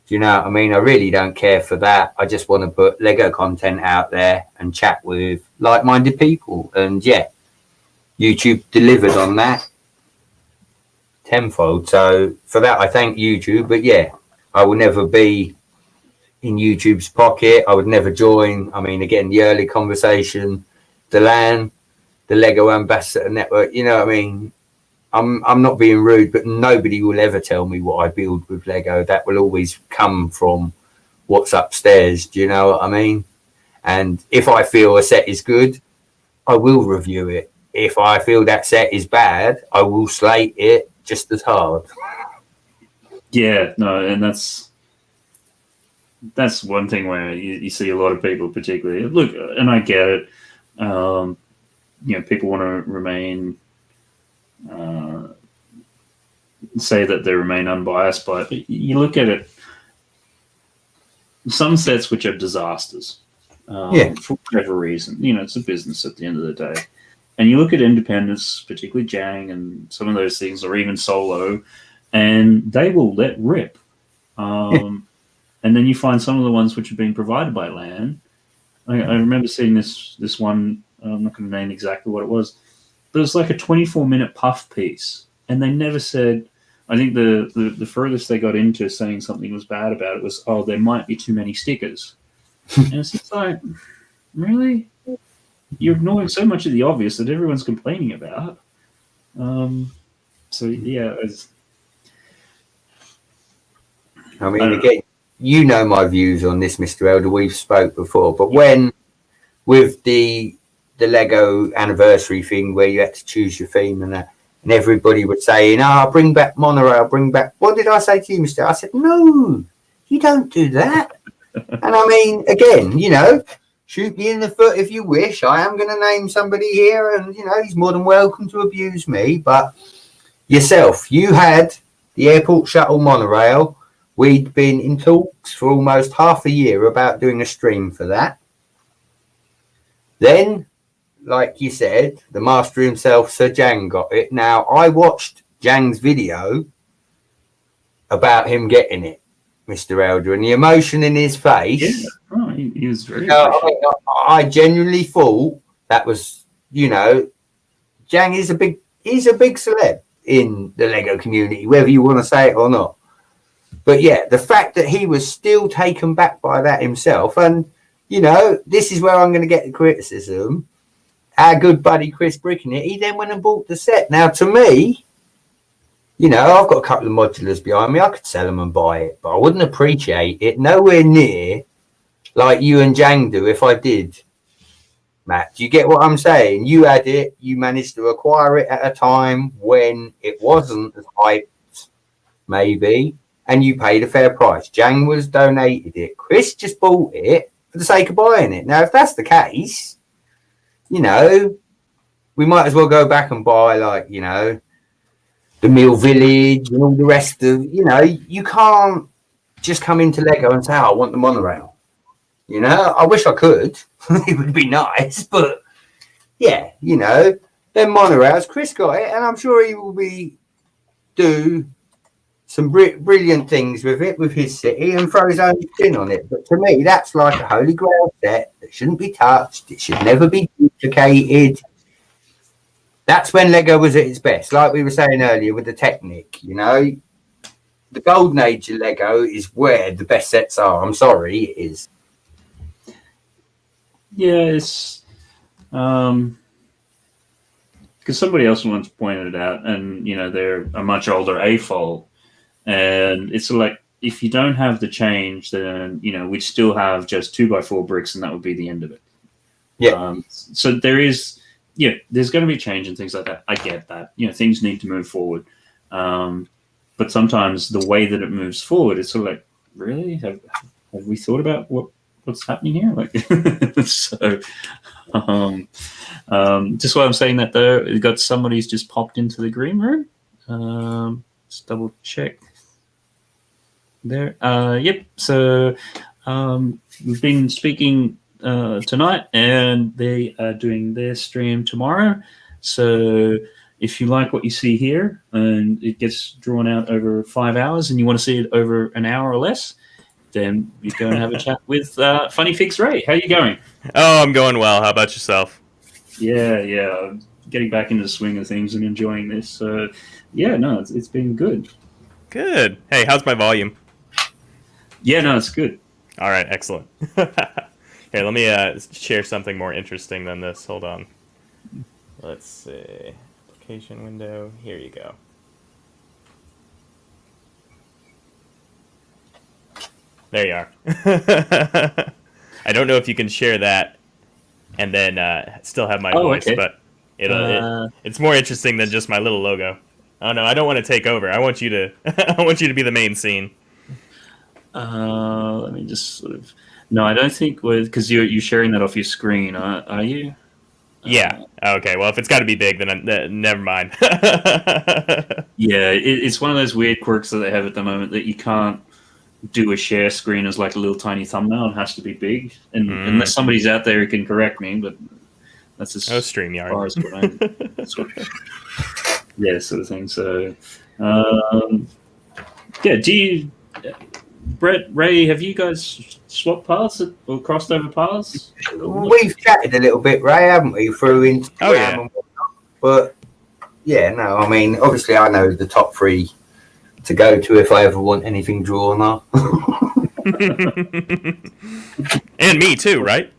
Do you know what I mean? I really don't care for that. I just want to put Lego content out there and chat with like-minded people, and yeah, YouTube delivered on that tenfold. So for that, I thank YouTube. But yeah, I will never be in YouTube's pocket. I would never join. I mean, again, the early conversation, the LAN, the Lego Ambassador Network. You know what I mean? I'm not being rude, but nobody will ever tell me what I build with Lego. That will always come from what's upstairs. Do you know what I mean? And if I feel a set is good, I will review it. If I feel that set is bad, I will slate it just as hard. Yeah, no, and that's one thing where you see a lot of people, particularly, look, and I get it. People want to remain, say that they remain unbiased, but you look at it, some sets which are disasters, for whatever reason. You know, it's a business at the end of the day. And you look at independents, particularly Jang and some of those things, or even Solo, and they will let rip. And then you find some of the ones which have been provided by LAN. I remember seeing this one, I'm not going to name exactly what it was, but it was like a 24-minute puff piece. And they never said, I think the furthest they got into saying something was bad about it was, oh, there might be too many stickers. And it's just like, really? You're ignoring so much of the obvious that everyone's complaining about. So yeah, I mean, again, you know my views on this, Mr. Elder. We've spoke before, but when with the Lego anniversary thing where you had to choose your theme and that, and everybody was saying, bring back monorail, bring back. What did I say to you, Mr. I said, no, you don't do that. And I mean, again, you know, shoot me in the foot if you wish. I am going to name somebody here, and, you know, he's more than welcome to abuse me. But yourself, you had the airport shuttle monorail. We'd been in talks for almost half a year about doing a stream for that. Then, like you said, the master himself, Sir Jang, got it. Now, I watched Jang's video about him getting it, Mr. Elder, and the emotion in his face. Yeah. Oh, he was very. I genuinely thought that was, you know, Jang is he's a big celeb in the Lego community, whether you want to say it or not. But yeah, the fact that he was still taken back by that himself, and you know, this is where I'm going to get the criticism. Our good buddy Chris Bricknett, he then went and bought the set. Now, to me, you know, I've got a couple of modulars behind me. I could sell them and buy it, but I wouldn't appreciate it nowhere near like you and Jang do if I did. Matt, do you get what I'm saying? You had it, you managed to acquire it at a time when it wasn't as hyped, maybe, and you paid a fair price. Jang was donated it. Chris just bought it for the sake of buying it. Now, if that's the case, you know, we might as well go back and buy, like, you know, the Mill Village and all the rest of, you know, you can't just come into Lego and say, I want the monorail. You know, I wish I could. It would be nice, but yeah, you know, them monorails, Chris got it, and I'm sure he will do some brilliant things with it, with his city, and throw his own spin on it. But to me, that's like a holy grail set that shouldn't be touched. It should never be duplicated. That's when Lego was at its best. Like we were saying earlier with the Technic, you know, the golden age of Lego is where the best sets are. I'm sorry, it is. Yeah, it's because somebody else once pointed it out, and you know, they're a much older AFOL, and it's like, if you don't have the change, then you know, we'd still have just 2x4 bricks, and that would be the end of it. Yeah. So there is, yeah, there's going to be change and things like that. I get that. You know, things need to move forward, but sometimes the way that it moves forward, it's sort of like, really, have we thought about what's happening here? Like, so. Just while I'm saying that, though, we've got somebody who's just popped into the green room. Let's double check there. Yep. So we've been speaking tonight, and they are doing their stream tomorrow. So if you like what you see here, and it gets drawn out over 5 hours, and you want to see it over an hour or less, then we go and have a chat with FunnyFigs Ray. How are you going? Oh, I'm going well. How about yourself? Yeah. I'm getting back into the swing of things and enjoying this. Yeah, no, it's been good. Good. Hey, how's my volume? Yeah, no, it's good. All right, excellent. Here, let me share something more interesting than this. Hold on. Let's see. Application window. Here you go. There you are. I don't know if you can share that and then still have my voice, okay. but it's more interesting than just my little logo. Oh no, I don't want to take over. I want you to I want you to be the main scene. Let me just sort of. No, I don't think because you're sharing that off your screen. Are you? Yeah. Okay. Well, if it's got to be big, then never mind. Yeah, it's one of those weird quirks that they have at the moment that you can't do a share screen as like a little tiny thumbnail. It has to be big, and unless somebody's out there who can correct me, but that's as StreamYard. far as what I'm. Yeah, sort of thing. So, yeah. Do you, Brett, Ray? Have you guys swapped paths or crossed over paths? We've chatted a little bit, Ray, haven't we, through Instagram and whatnot. But yeah, no, I mean, obviously, I know the top 3 to go to if I ever want anything drawn up. And me too, right?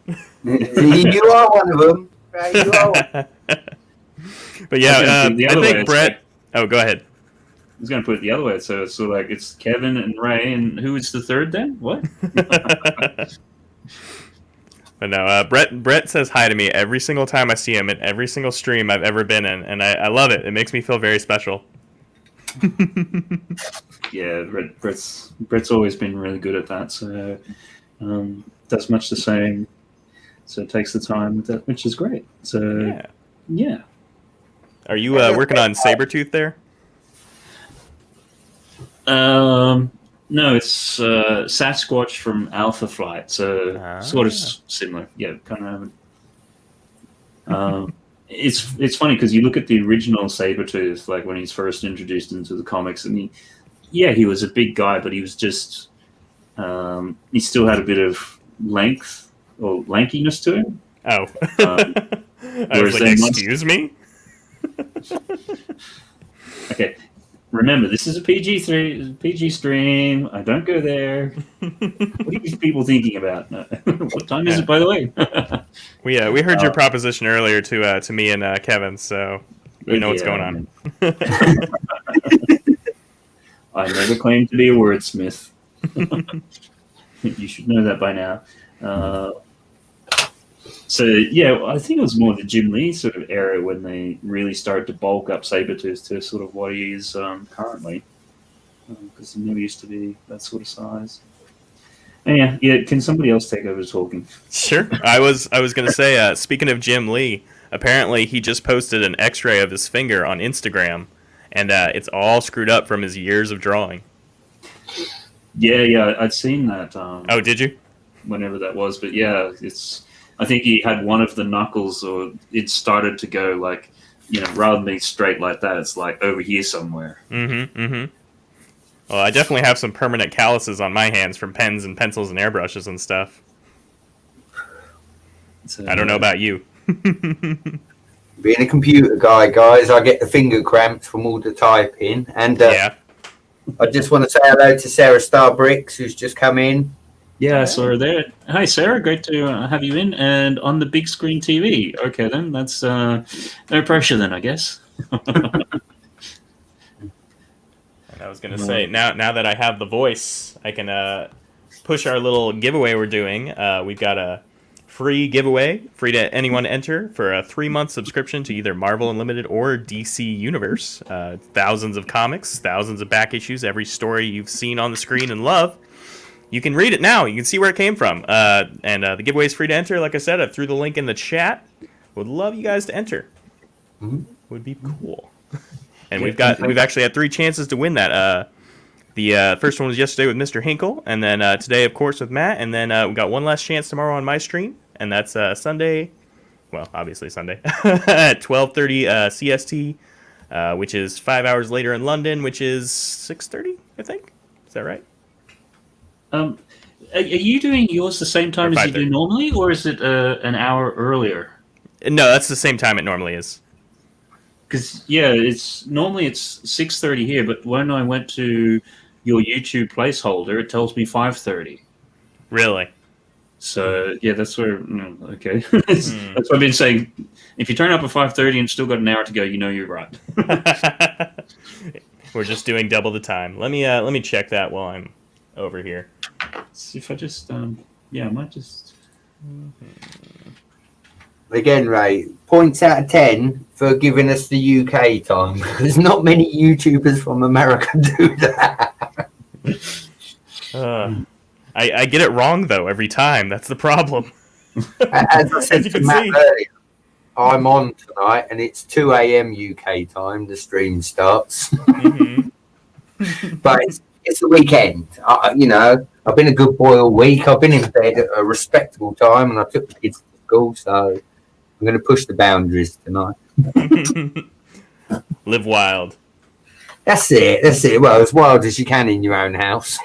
You are one of them. Ray, you are one. But yeah, the I other think way, Brett. Oh, go ahead. I was going to put it the other way. So like it's Kevin and Ray, and who is the third then? What? But no, Brett says hi to me every single time I see him at every single stream I've ever been in, and I love it. It makes me feel very special. Yeah, Brett's always been really good at that. So does much the same. So it takes the time with that, which is great. So yeah. Are you working on Sabretooth there? No, it's Sasquatch from Alpha Flight, so sort of similar. Yeah, kind of. It's funny because you look at the original Sabretooth, like when he's first introduced into the comics, and he was a big guy, but he was just he still had a bit of length or lankiness to him. Oh, I was like, excuse me. Okay. Remember, this is a PG stream. I don't go there. What are these people thinking about? What time is it, by the way? We heard your proposition earlier to me and Kevin, so we know what's going on. I never claimed to be a wordsmith. You should know that by now. So yeah, I think it was more the Jim Lee sort of era when they really started to bulk up Sabretooth to sort of what he is currently, because he never used to be that sort of size. And yeah. Can somebody else take over talking? Sure. I was going to say, speaking of Jim Lee, apparently he just posted an X-ray of his finger on Instagram, and it's all screwed up from his years of drawing. Yeah, I'd seen that. Oh, did you? Whenever that was, but yeah, I think he had one of the knuckles, or it started to go like, rather than being straight like that, it's like over here somewhere. Well, I definitely have some permanent calluses on my hands from pens and pencils and airbrushes and stuff. So, I don't know about you. Being a computer guy, guys, I get the finger cramps from all the typing. And Yeah. I just want to say hello to Sarah Starbricks, who's just come in. Yeah, I saw her there. Hi, Sarah. Great to have you in and on the big screen TV. Okay, then that's no pressure. Then I guess. I was gonna say now that I have the voice, I can push our little giveaway we're doing. We've got a free giveaway, free to anyone to enter for a 3-month subscription to either Marvel Unlimited or DC Universe. Thousands of comics, thousands of back issues, every story you've seen on the screen and love. You can read it now. You can see where it came from. And the giveaway is free to enter. Like I said, I threw the link in the chat. Would love you guys to enter. Would be cool. And we've actually had 3 chances to win that. The first one was yesterday with Mr. Hinkle, and then today, of course, with Matt, and then we got one last chance tomorrow on my stream, and that's Sunday. Well, obviously Sunday at 12:30 CST, which is 5 hours later in London, which is 6:30, I think. Is that right? Are you doing yours the same time as you do normally, or is it an hour earlier? No, that's the same time it normally is. Because it's normally 6:30 here, but when I went to your YouTube placeholder, it tells me 5:30. Really? So that's where. Okay, that's what I've been saying. If you turn up at 5:30 and still got an hour to go, you know you're right. We're just doing double the time. Let me check that while I'm over here. See if I just I might just. Again, Ray, points out of 10 for giving us the UK time. There's not many YouTubers from America do that. I get it wrong, though, every time. That's the problem. As I said to Matt earlier, I'm on tonight, and it's 2 a.m. UK time. The stream starts. But it's the weekend. I've been a good boy all week. I've been in bed at a respectable time, and I took the kids to school, so I'm going to push the boundaries tonight. Live wild. That's it. Well, as wild as you can in your own house.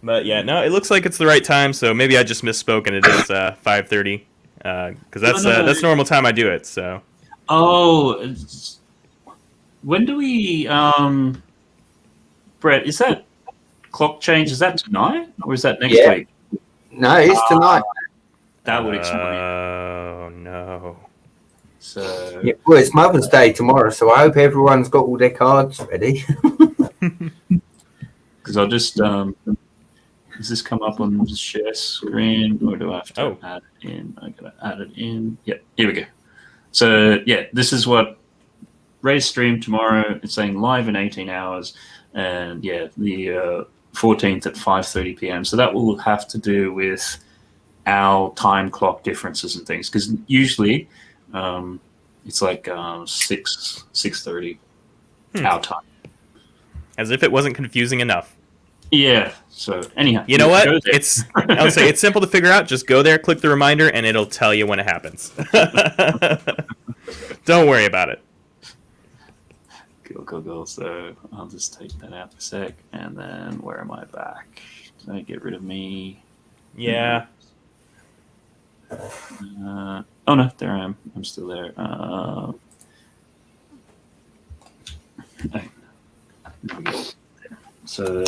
But yeah, no, it looks like it's the right time, so maybe I just misspoke and it is 5:30, because that's normal time I do it. So. Oh, when do we, Brett? Is that clock change? Is that tonight or is that next week? No, it's tonight. That would explain. Oh no. So well, it's Mother's Day tomorrow, so I hope everyone's got all their cards ready. Because I'll just does this come up on the share screen or do I have to add it in? I gotta add it in. Yep, here we go. So this is what Ray's stream tomorrow. It's saying live in 18 hours, and the 14th at 5:30 p.m. So that will have to do with our time clock differences and things, because usually it's like 6:30 our time. As if it wasn't confusing enough. Yeah. So anyhow, you know what? I would say it's simple to figure out. Just go there, click the reminder, and it'll tell you when it happens. Don't worry about it. Cool. So I'll just take that out a sec, and then where am I back? Did I get rid of me? Yeah. Oh no, there I am. I'm still there. So,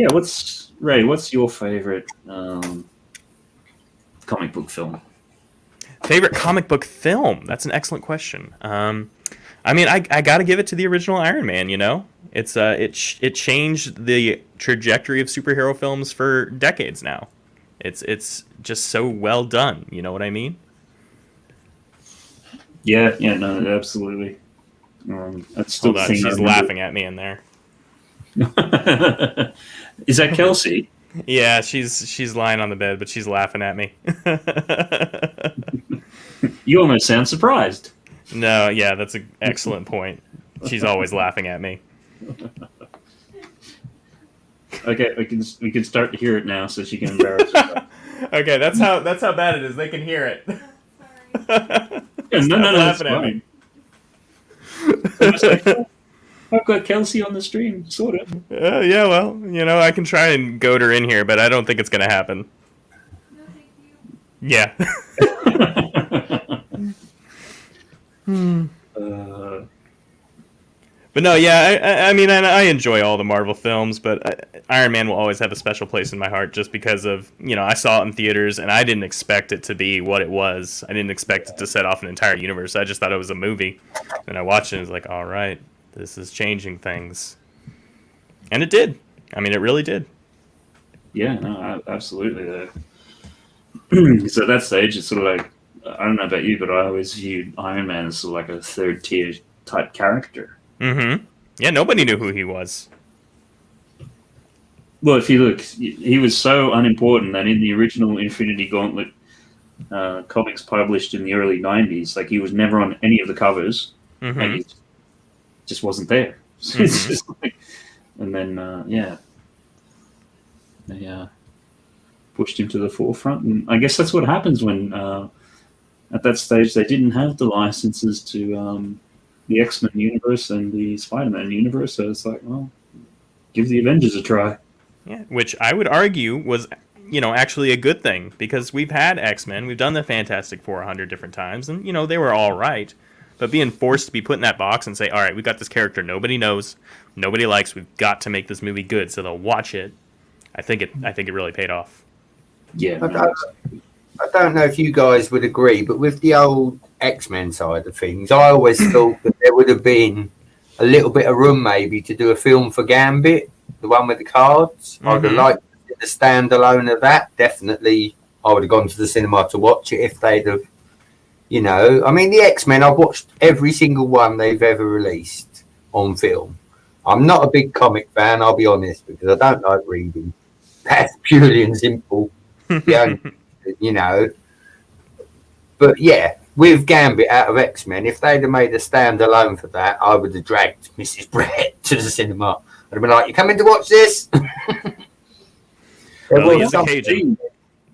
what's your favorite comic book film? Favorite comic book film? That's an excellent question. I mean, I got to give it to the original Iron Man. You know, it changed the trajectory of superhero films for decades now. It's just so well done. You know what I mean? Yeah, no, absolutely. Hold on, she's laughing at me in there. Is that Kelsey? Yeah, she's lying on the bed, but she's laughing at me. You almost sound surprised. No, yeah, that's an excellent point. She's always laughing at me. Okay, we can start to hear it now, so she can embarrass herself. Okay, that's how bad it is. They can hear it. No, that's laughing at me. fine. I've got Kelsey on the stream, sort of. Yeah, well, I can try and goad her in here, but I don't think it's going to happen. Yeah. But no, yeah, I mean, I enjoy all the Marvel films, but Iron Man will always have a special place in my heart just because of, I saw it in theaters, and I didn't expect it to be what it was. I didn't expect it to set off an entire universe. I just thought it was a movie. And I watched it, and it was like, all right, this is changing things. And it did. I mean, it really did. Yeah, no, absolutely. So at that stage, it's sort of like, I don't know about you, but I always viewed Iron Man as sort of like a third-tier type character. Mm-hmm. Yeah, nobody knew who he was. Well, if you look, he was so unimportant that in the original Infinity Gauntlet comics published in the early 90s, like he was never on any of the covers. Mm-hmm. Like he just wasn't there. Mm-hmm. It's just like, and then, they pushed him to the forefront. And I guess that's what happens when, at that stage, they didn't have the licenses to the X-Men universe and the Spider-Man universe. So it's like, well, give the Avengers a try. Yeah, which I would argue was, actually a good thing, because we've had X-Men, we've done the Fantastic Four 100 different times, and, they were all right. But being forced to be put in that box and say, all right, we got this character nobody knows, nobody likes, we've got to make this movie good so they'll watch it, I think it really paid off. Yeah. I don't know if you guys would agree, but with the old X-Men side of things, I always thought that there would have been a little bit of room maybe to do a film for Gambit, the one with the cards. Mm-hmm. I would have liked the standalone of that. Definitely, I would have gone to the cinema to watch it if they'd have, I mean, the X-Men, I've watched every single one they've ever released on film. I'm not a big comic fan, I'll be honest, because I don't like reading. That's purely and simple. But yeah, with Gambit out of X-Men, if they'd have made a standalone for that, I would have dragged Mrs. Brett to the cinema. I'd have been like, you coming to watch this?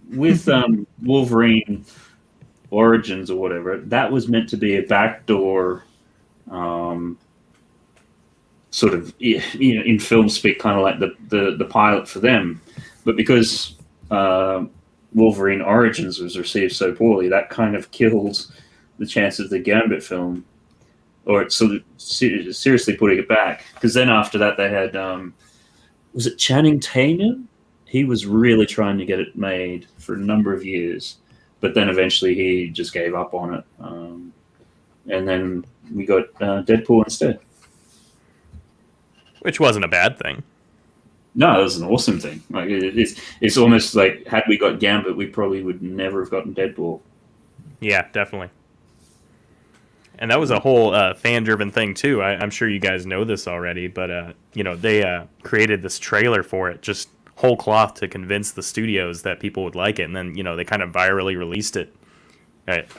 With Wolverine Origins or whatever, that was meant to be a backdoor sort of, in film speak, kind of like the pilot for them. But because Wolverine Origins was received so poorly, that kind of killed the chance of the Gambit film, or sort of seriously putting it back. Because then after that, they had, was it Channing Tatum? He was really trying to get it made for a number of years, but then eventually he just gave up on it. And then we got Deadpool instead. Which wasn't a bad thing. No, it was an awesome thing. Like it's almost like, had we got Gambit, we probably would never have gotten Deadpool. Yeah, definitely. And that was a whole fan-driven thing too. I'm sure you guys know this already, but they created this trailer for it, just whole cloth, to convince the studios that people would like it, and then they kind of virally released it,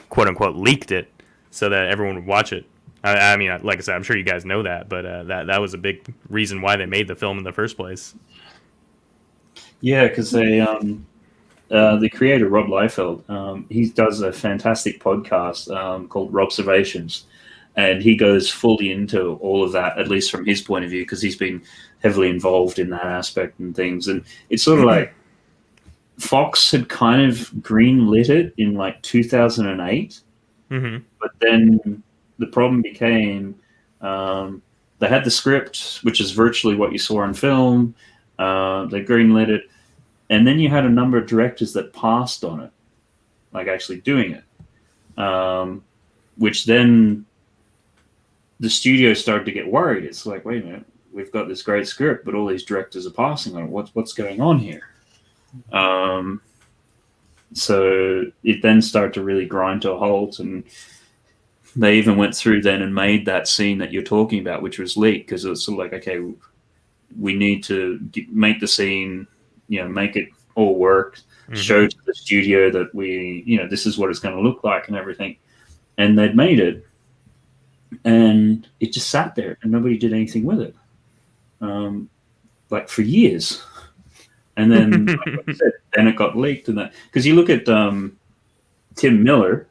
quote unquote leaked it, so that everyone would watch it. I mean, like I said, I'm sure you guys know that, but that was a big reason why they made the film in the first place. Yeah, because the creator, Rob Liefeld, he does a fantastic podcast called Robservations, and he goes fully into all of that, at least from his point of view, because he's been heavily involved in that aspect and things. And it's sort of like Fox had kind of green-lit it in like 2008, but then the problem became they had the script, which is virtually what you saw on film. They greenlit it, and then you had a number of directors that passed on it, like actually doing it, which then the studio started to get worried. It's like, wait a minute, we've got this great script, but all these directors are passing on it. What's going on here? So it then started to really grind to a halt, and they even went through then and made that scene that you're talking about, which was leaked, because it was sort of like, okay, we need to make the scene, make it all work, show to the studio that this is what it's going to look like and everything. And they'd made it, and it just sat there, and nobody did anything with it, like for years. And then, like I said, then it got leaked, and that, because you look at Tim Miller,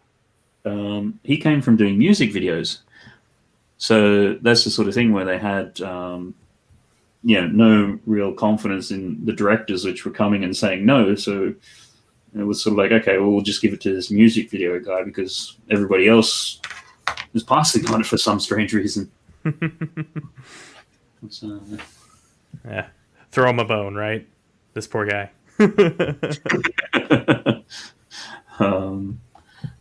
he came from doing music videos. So that's the sort of thing where they had, no real confidence in the directors, which were coming and saying no. So it was sort of like, okay, well, we'll just give it to this music video guy because everybody else is passing on it for some strange reason. So, yeah, throw him a bone, right? This poor guy.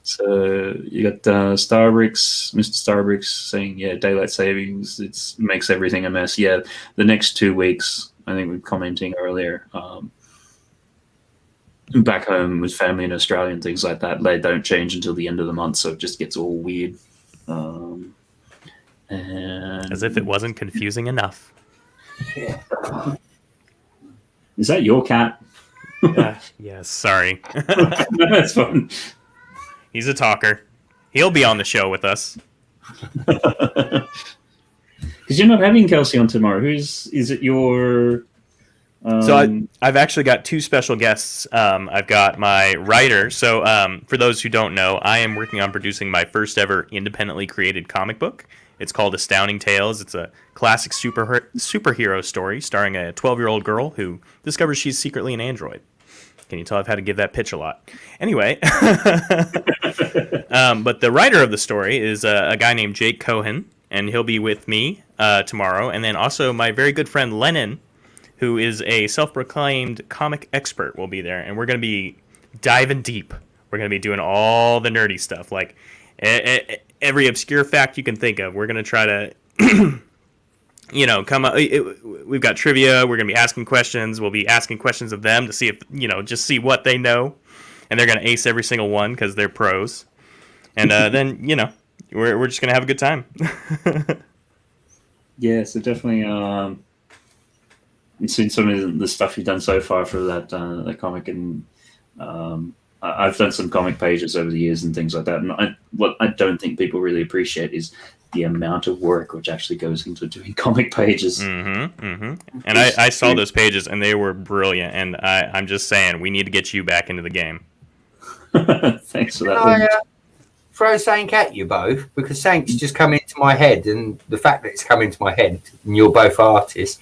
So you got Starbricks, Mr. Starbricks saying, yeah, daylight savings, it makes everything a mess. Yeah, the next 2 weeks, I think we were commenting earlier, back home with family in Australia and things like that, they don't change until the end of the month, so it just gets all weird. And As if it wasn't confusing enough. Yeah. Is that your cat? Yes, sorry. No, that's fun. He's a talker. He'll be on the show with us. Because you're not having Kelsey on tomorrow. Is it your... So I've actually got 2 special guests. I've got my writer. So for those who don't know, I am working on producing my first ever independently created comic book. It's called Astounding Tales. It's a classic superhero story starring a 12-year-old girl who discovers she's secretly an android. Can you tell I've had to give that pitch a lot? Anyway, but the writer of the story is a guy named Jake Cohen, and he'll be with me tomorrow. And then also my very good friend Lennon, who is a self-proclaimed comic expert, will be there. And we're going to be diving deep. We're going to be doing all the nerdy stuff, like every obscure fact you can think of. We're going to try to... come up. We've got trivia. We're going to be asking questions. We'll be asking questions of them to see if, just see what they know. And they're going to ace every single one because they're pros. And then, we're just going to have a good time. Yeah, so definitely you've seen some of the stuff you've done so far for that comic. And I've done some comic pages over the years and things like that. And what I don't think people really appreciate is the amount of work which actually goes into doing comic pages. Mm-hmm, mm-hmm. And I saw those pages, and they were brilliant. And I'm just saying, we need to get you back into the game. Thanks for that. Can I throw something at you both? Because something's just come into my head, and the fact that it's come into my head, and you're both artists.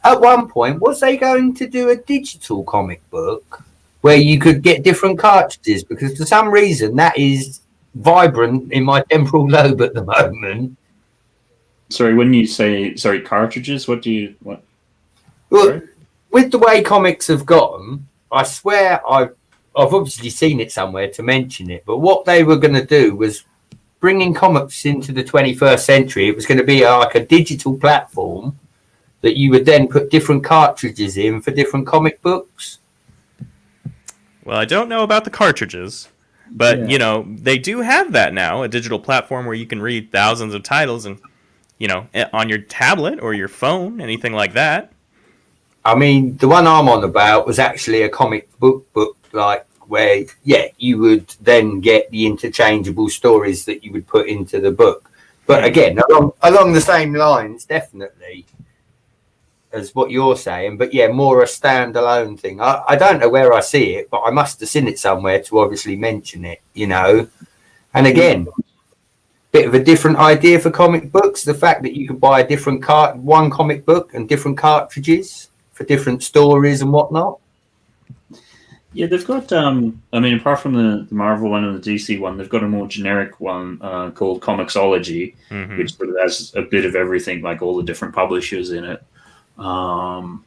At one point, was they going to do a digital comic book where you could get different cartridges? Because for some reason, that is vibrant in my temporal lobe at the moment. Sorry, when you say cartridges, what? Well, with the way comics have gotten, I swear I've obviously seen it somewhere to mention it, but what they were going to do was bringing comics into the 21st century. It was going to be like a digital platform that you would then put different cartridges in for different comic books. Well, I don't know about the cartridges. But, they do have that now, a digital platform where you can read thousands of titles and, on your tablet or your phone, anything like that. I mean, the one I'm on about was actually a comic book, like where, you would then get the interchangeable stories that you would put into the book. But again, along the same lines, definitely, as what you're saying, but more a standalone thing. I don't know where I see it, but I must have seen it somewhere to obviously mention it, And again, bit of a different idea for comic books. The fact that you could buy a different one comic book and different cartridges for different stories and whatnot. Yeah, they've got, apart from the Marvel one and the DC one, they've got a more generic one called Comixology, which sort of has a bit of everything, like all the different publishers in it. But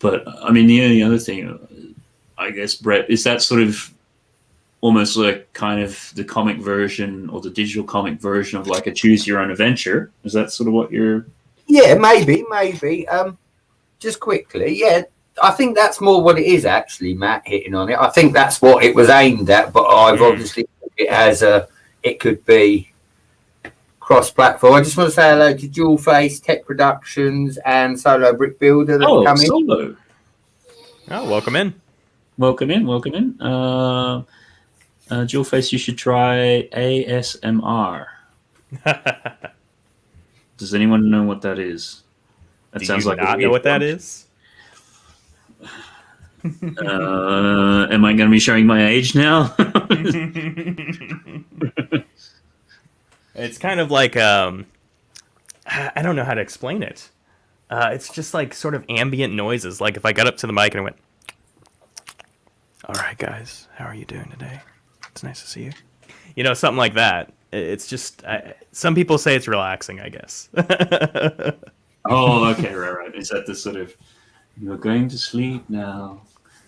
the only other thing, I guess, Brett, is that sort of almost like kind of the comic version or the digital comic version of like a choose your own adventure. Is that sort of what you're... Yeah, maybe. Just quickly, I think that's more what it is actually, Matt, hitting on it. I think that's what it was aimed at, but I've obviously put it as it could be cross-platform. I just want to say hello to Jewel Face, Tech Productions, and Solo Brick Builder that come in. Solo. Oh, welcome in. Welcome in. Jewel Face, you should try ASMR. Does anyone know what that is? That Do sounds you like not know what that is? Am I going to be showing my age now? It's kind of like I don't know how to explain it. It's just like sort of ambient noises. Like if I got up to the mic and I went, "All right, guys, how are you doing today? It's nice to see you." You know, something like that. It's just some people say it's relaxing, I guess. Oh, okay, right. Is that the sort of you're going to sleep now?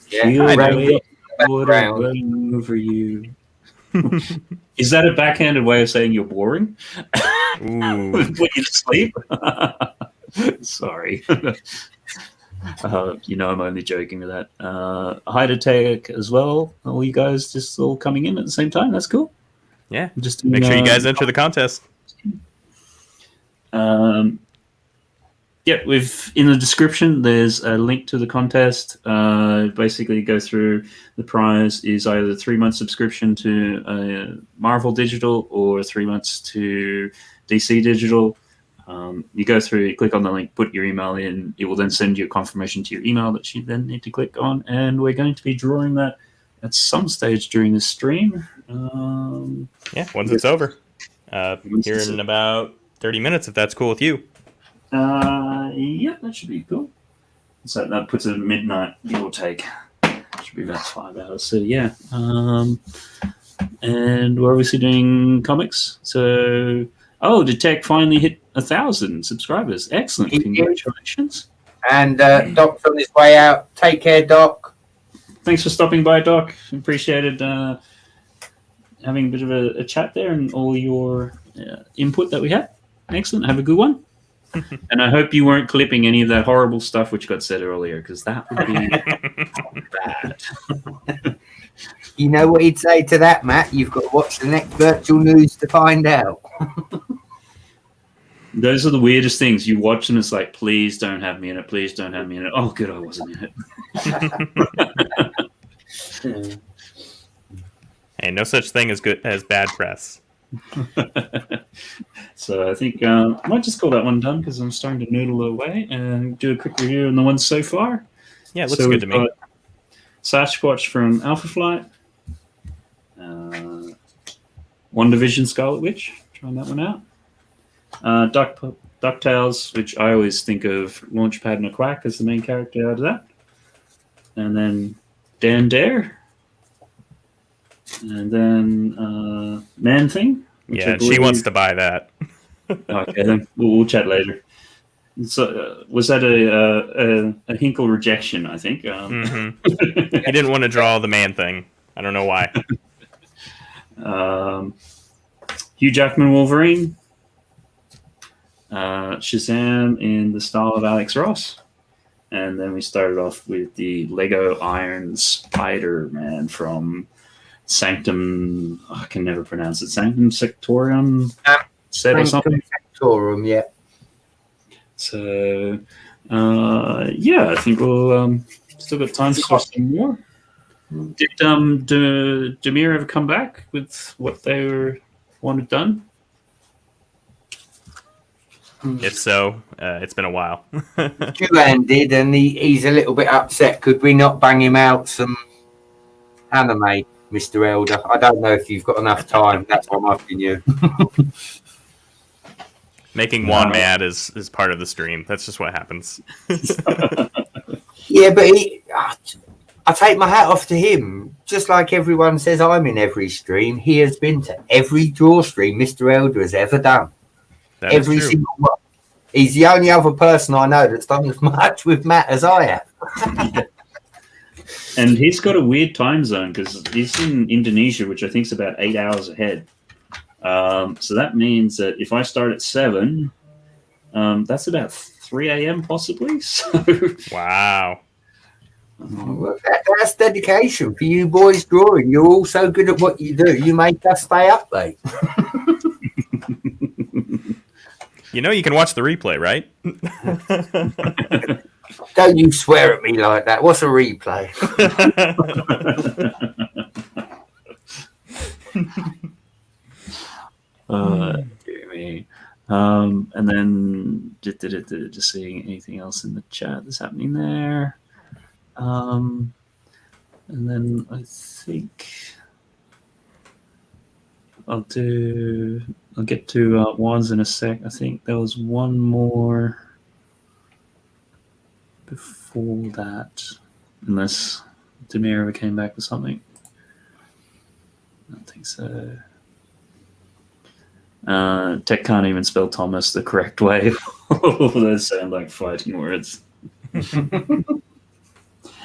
Yeah, Feel I know. the water Background. running over you. Is that a backhanded way of saying you're boring? Ooh. Put you to sleep? Sorry. You know, I'm only joking with that. Hi to Tech as well. All you guys just all coming in at the same time. That's cool. Yeah. Just Make sure you guys enter the contest. Yeah, in the description there's a link to the contest. Basically, go through. The prize is either a 3-month subscription to Marvel Digital or 3 months to DC Digital. You go through, you click on the link, put your email in. It will then send you a confirmation to your email that you then need to click on, and we're going to be drawing that at some stage during the stream. Yeah, once it's over. Here in about 30 minutes, if that's cool with you. Yeah, that should be cool. So that puts it at midnight, give or take. Should be about 5 hours. So yeah. And we're obviously doing comics. So did Tech finally hit 1,000 subscribers? Excellent. Congratulations. And Doc's on his way out. Take care, Doc. Thanks for stopping by, Doc. Appreciated having a bit of a chat there and all your input that we had. Excellent. Have a good one. And I hope you weren't clipping any of that horrible stuff which got said earlier, because that would be bad. You know what he'd say to that, Matt? You've got to watch the next virtual news to find out. Those are the weirdest things. You watch and it's like, please don't have me in it. Please don't have me in it. Oh, good, I wasn't in it. Hey, no such thing as good as bad press. So I think I might just call that one done because I'm starting to noodle away and do a quick review on the ones so far. Yeah, it looks good to me. Sasquatch from Alpha Flight. One Division Scarlet Witch. Trying that one out. DuckTales, which I always think of Launchpad and a Quack as the main character out of that. And then Dan Dare. And then Man Thing. Yeah, she wants to buy that. Okay, then we'll chat later. So was that a Hinkle rejection? I think. He didn't want to draw the Man Thing. I don't know why. Hugh Jackman Wolverine. Shazam in the style of Alex Ross. And then we started off with the Lego Iron Spider-Man from Sanctum. I can never pronounce it. Sanctum Sectorium set or something. Sectorum, yeah. So, yeah, I think we'll still got time for some more. Did Demir ever come back with what they wanted done? If so, it's been a while. Julian did, and he's a little bit upset. Could we not bang him out some anime, Mr. Elder? I don't know if you've got enough time. That's what I'm asking you. Making Juan mad is part of the stream. That's just what happens. Yeah, but I take my hat off to him. Just like everyone says I'm in every stream, he has been to every draw stream Mr. Elder has ever done. That Every is true. single one. He's the only other person I know that's done as much with Matt as I have. And he's got a weird time zone because he's in Indonesia, which I think is about 8 hours ahead. So that means that if I start at 7, that's about 3 a.m. possibly. So, Wow. Well, that's dedication for you boys drawing. You're all so good at what you do. You make us stay up late. You know you can watch the replay, right? Don't you swear at me like that. What's a replay? dear me. And then just seeing anything else in the chat that's happening there. And then I think I'll get to ones in a sec. I think there was one more before that, unless Demir ever came back with something. I don't think so. Tech can't even spell Thomas the correct way. Those sound like fighting words.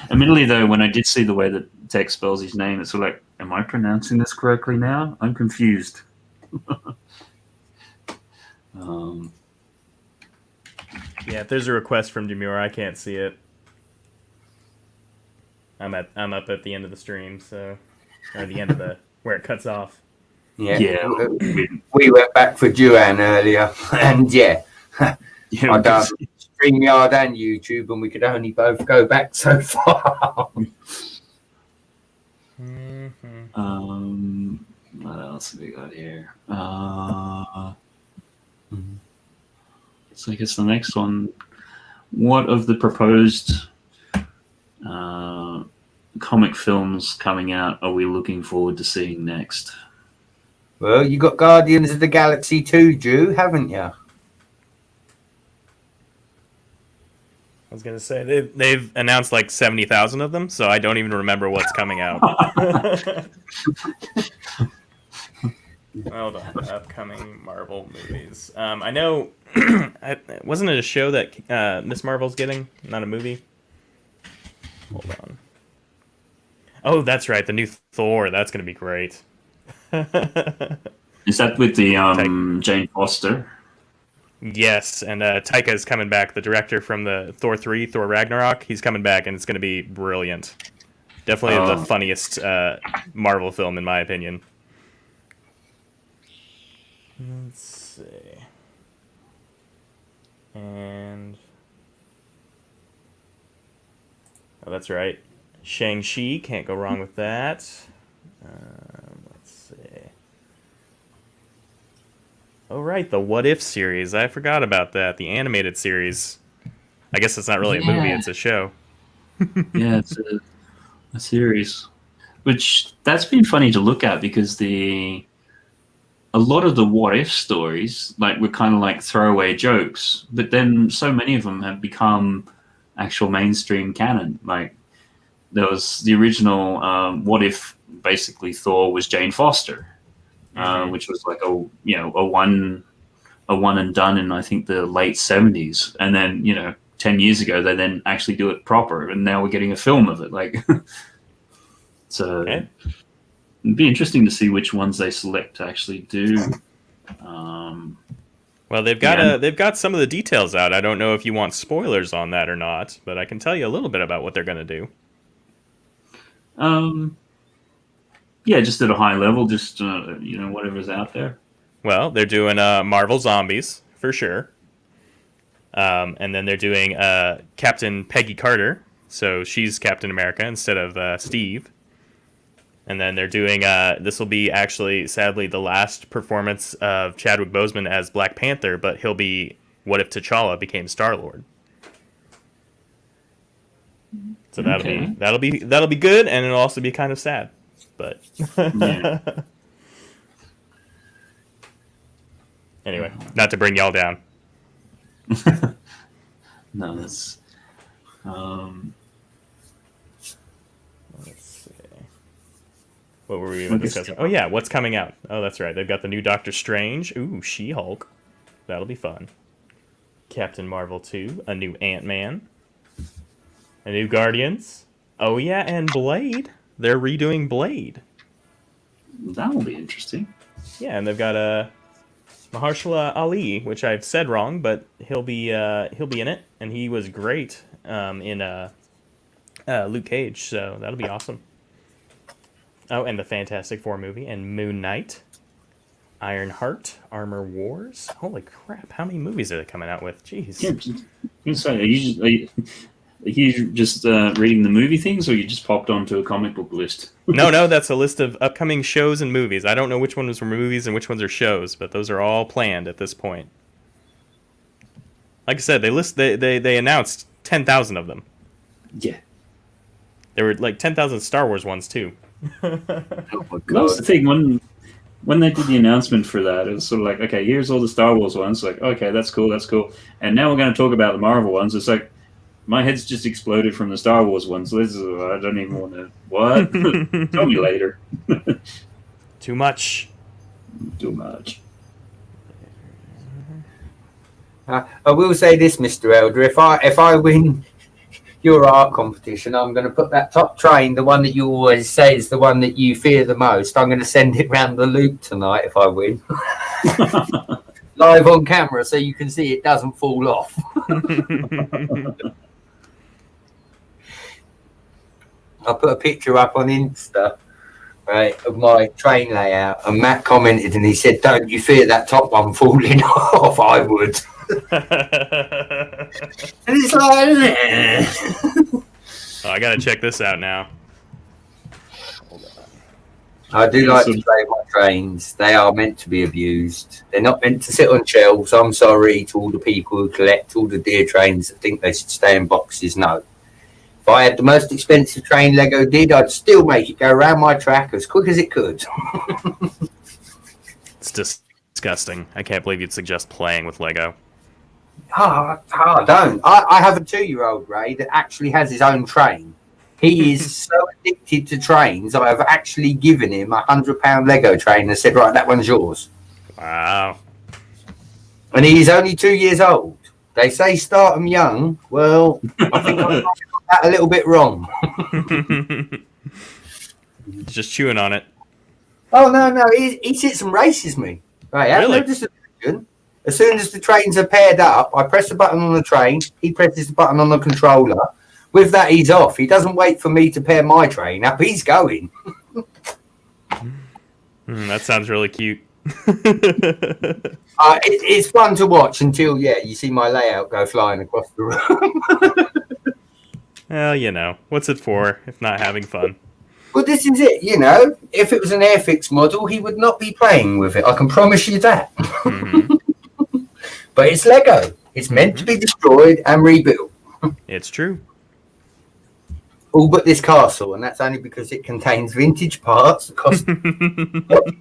Admittedly, though, when I did see the way that Tech spells his name, it's sort of like, am I pronouncing this correctly now? I'm confused. Yeah, if there's a request from Demure, I can't see it. I'm up at the end of the stream, so or the end of the where it cuts off. Yeah. We went back for Duan earlier, and I done StreamYard and YouTube, and we could only both go back so far. What else have we got here? So I guess the next one. What of the proposed comic films coming out are we looking forward to seeing next? Well, you got Guardians of the Galaxy 2 due, haven't you? I was gonna say they've announced like 70,000 of them, so I don't even remember what's coming out. Hold on, upcoming Marvel movies. I know, wasn't it a show that Miss Marvel's getting, not a movie? Hold on. Oh, that's right, the new Thor. That's gonna be great. Is that with the Jane Foster? Yes, and Taika is coming back, the director from the Thor 3, Thor Ragnarok. He's coming back, and it's going to be brilliant. Definitely the funniest Marvel film, in my opinion. Let's see. And... oh, that's right. Shang-Chi, can't go wrong with that. Let's see. Oh, right, the What If series. I forgot about that. The animated series. I guess it's not really a movie, it's a show. Yeah, it's a series. Which, that's been funny to look at because a lot of the What If stories were kind of like throwaway jokes, but then so many of them have become actual mainstream canon. Like, there was the original What If, basically Thor was Jane Foster. Which was like a one and done in I think the late 70s, and then 10 years ago they then actually do it proper, and now we're getting a film of it. So it'd be interesting to see which ones they select to actually do. Well, they've got some of the details out. I don't know if you want spoilers on that or not, but I can tell you a little bit about what they're going to do. Yeah, just at a high level, just whatever's out there. Well, they're doing Marvel Zombies for sure, and then they're doing Captain Peggy Carter, so she's Captain America instead of Steve. And then they're doing this will be actually, sadly, the last performance of Chadwick Boseman as Black Panther, but he'll be What If T'Challa became Star-Lord. So that'll be good, and it'll also be kind of sad. But anyway, not to bring y'all down. No, that's let's see. What were we even discussing? Oh yeah, what's coming out? Oh, that's right. They've got the new Doctor Strange. Ooh, She-Hulk. That'll be fun. Captain Marvel 2, a new Ant-Man, a new Guardians. Oh yeah, and Blade. They're redoing Blade. That will be interesting. Yeah, and they've got Mahershala Ali, which I've said wrong, but he'll be in it, and he was great in Luke Cage, so that'll be awesome. Oh, and the Fantastic Four movie, and Moon Knight, Ironheart, Armor Wars. Holy crap! How many movies are they coming out with? Jeez. Yeah, are you just reading the movie things, or you just popped onto a comic book list? No, that's a list of upcoming shows and movies. I don't know which ones were movies and which ones are shows, but those are all planned at this point. Like I said, they announced 10,000 of them. Yeah. There were like 10,000 Star Wars ones too. Oh my That was the god. thing when they did the announcement for that. It was sort of like, okay, here's all the Star Wars ones. Like, okay, that's cool, and now we're going to talk about the Marvel ones. It's like my head's just exploded from the Star Wars ones. This is, I don't even want to. What? Tell me later. Too much. Too much. I will say this, Mr. Elder. If I win your art competition, I'm going to put that top train, the one that you always say is the one that you fear the most. I'm going to send it round the loop tonight if I win. Live on camera so you can see it doesn't fall off. I put a picture up on Insta, right, of my train layout, and Matt commented and he said, "Don't you fear that top one falling off?" I would. And it's like, Oh, I gotta check this out now. I do like to play my trains. They are meant to be abused. They're not meant to sit on shelves. I'm sorry to all the people who collect all the dear trains that think they should stay in boxes. No. If I had the most expensive train Lego did, I'd still make it go around my track as quick as it could. It's disgusting. I can't believe you'd suggest playing with Lego. I don't. I have a 2-year-old, Ray, that actually has his own train. He is so addicted to trains, I have actually given him a £100 Lego train and said, right, that one's yours. Wow. And he is only 2 years old. They say start them young. Well, I think I got that a little bit wrong. He's just chewing on it. Oh, no. He sits and races me. Right, have Really? no distraction. As soon as the trains are paired up, I press the button on the train. He presses the button on the controller. With that, he's off. He doesn't wait for me to pair my train up. He's going. That sounds really cute. It's fun to watch until, you see my layout go flying across the room. Well, you know, what's it for if not having fun? Well, this is it, If it was an Airfix model, he would not be playing with it. I can promise you that. Mm-hmm. But it's Lego. It's meant to be destroyed and rebuilt. It's true. All but this castle, and that's only because it contains vintage parts that cost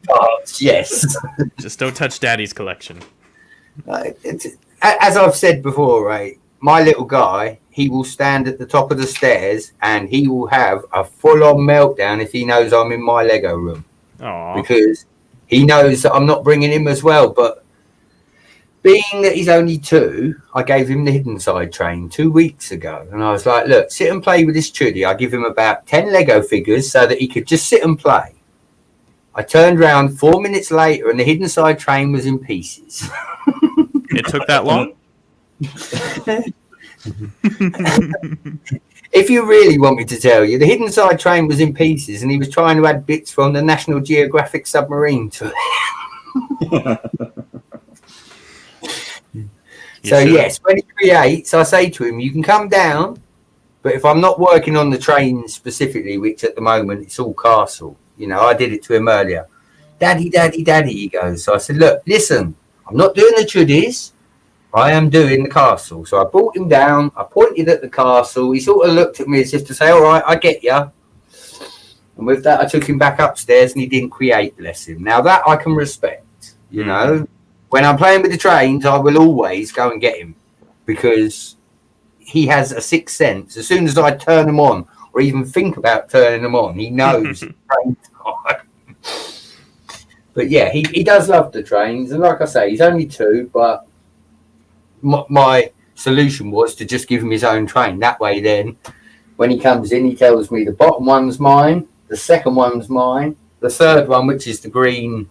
parts, yes. Just don't touch Daddy's collection. As I've said before, right, my little guy, he will stand at the top of the stairs and he will have a full-on meltdown if he knows I'm in my Lego room. Aww. Because he knows that I'm not bringing him as well. But being that he's only 2, I gave him the hidden side train 2 weeks ago. And I was like, look, sit and play with this chuddy. I give him about 10 Lego figures so that he could just sit and play. I turned around 4 minutes later and the hidden side train was in pieces. It took that long? If you really want me to tell you, the hidden side train was in pieces and he was trying to add bits from the National Geographic submarine to it. So yes, when he creates, I say to him, you can come down, but if I'm not working on the train specifically, which at the moment it's all castle, I did it to him earlier. Daddy, he goes. So I said, look, listen, I'm not doing the chuddies. I am doing the castle. So I brought him down. I pointed at the castle. He sort of looked at me as if to say, all right, I get you. And with that, I took him back upstairs and he didn't create, bless him. Now that I can respect, When I'm playing with the trains, I will always go and get him because he has a sixth sense. As soon as I turn them on or even think about turning them on, he knows the train time. But yeah, he does love the trains. And like I say, he's only 2, but my solution was to just give him his own train. That way then, when he comes in, he tells me the bottom one's mine, the second one's mine, the third one, which is the green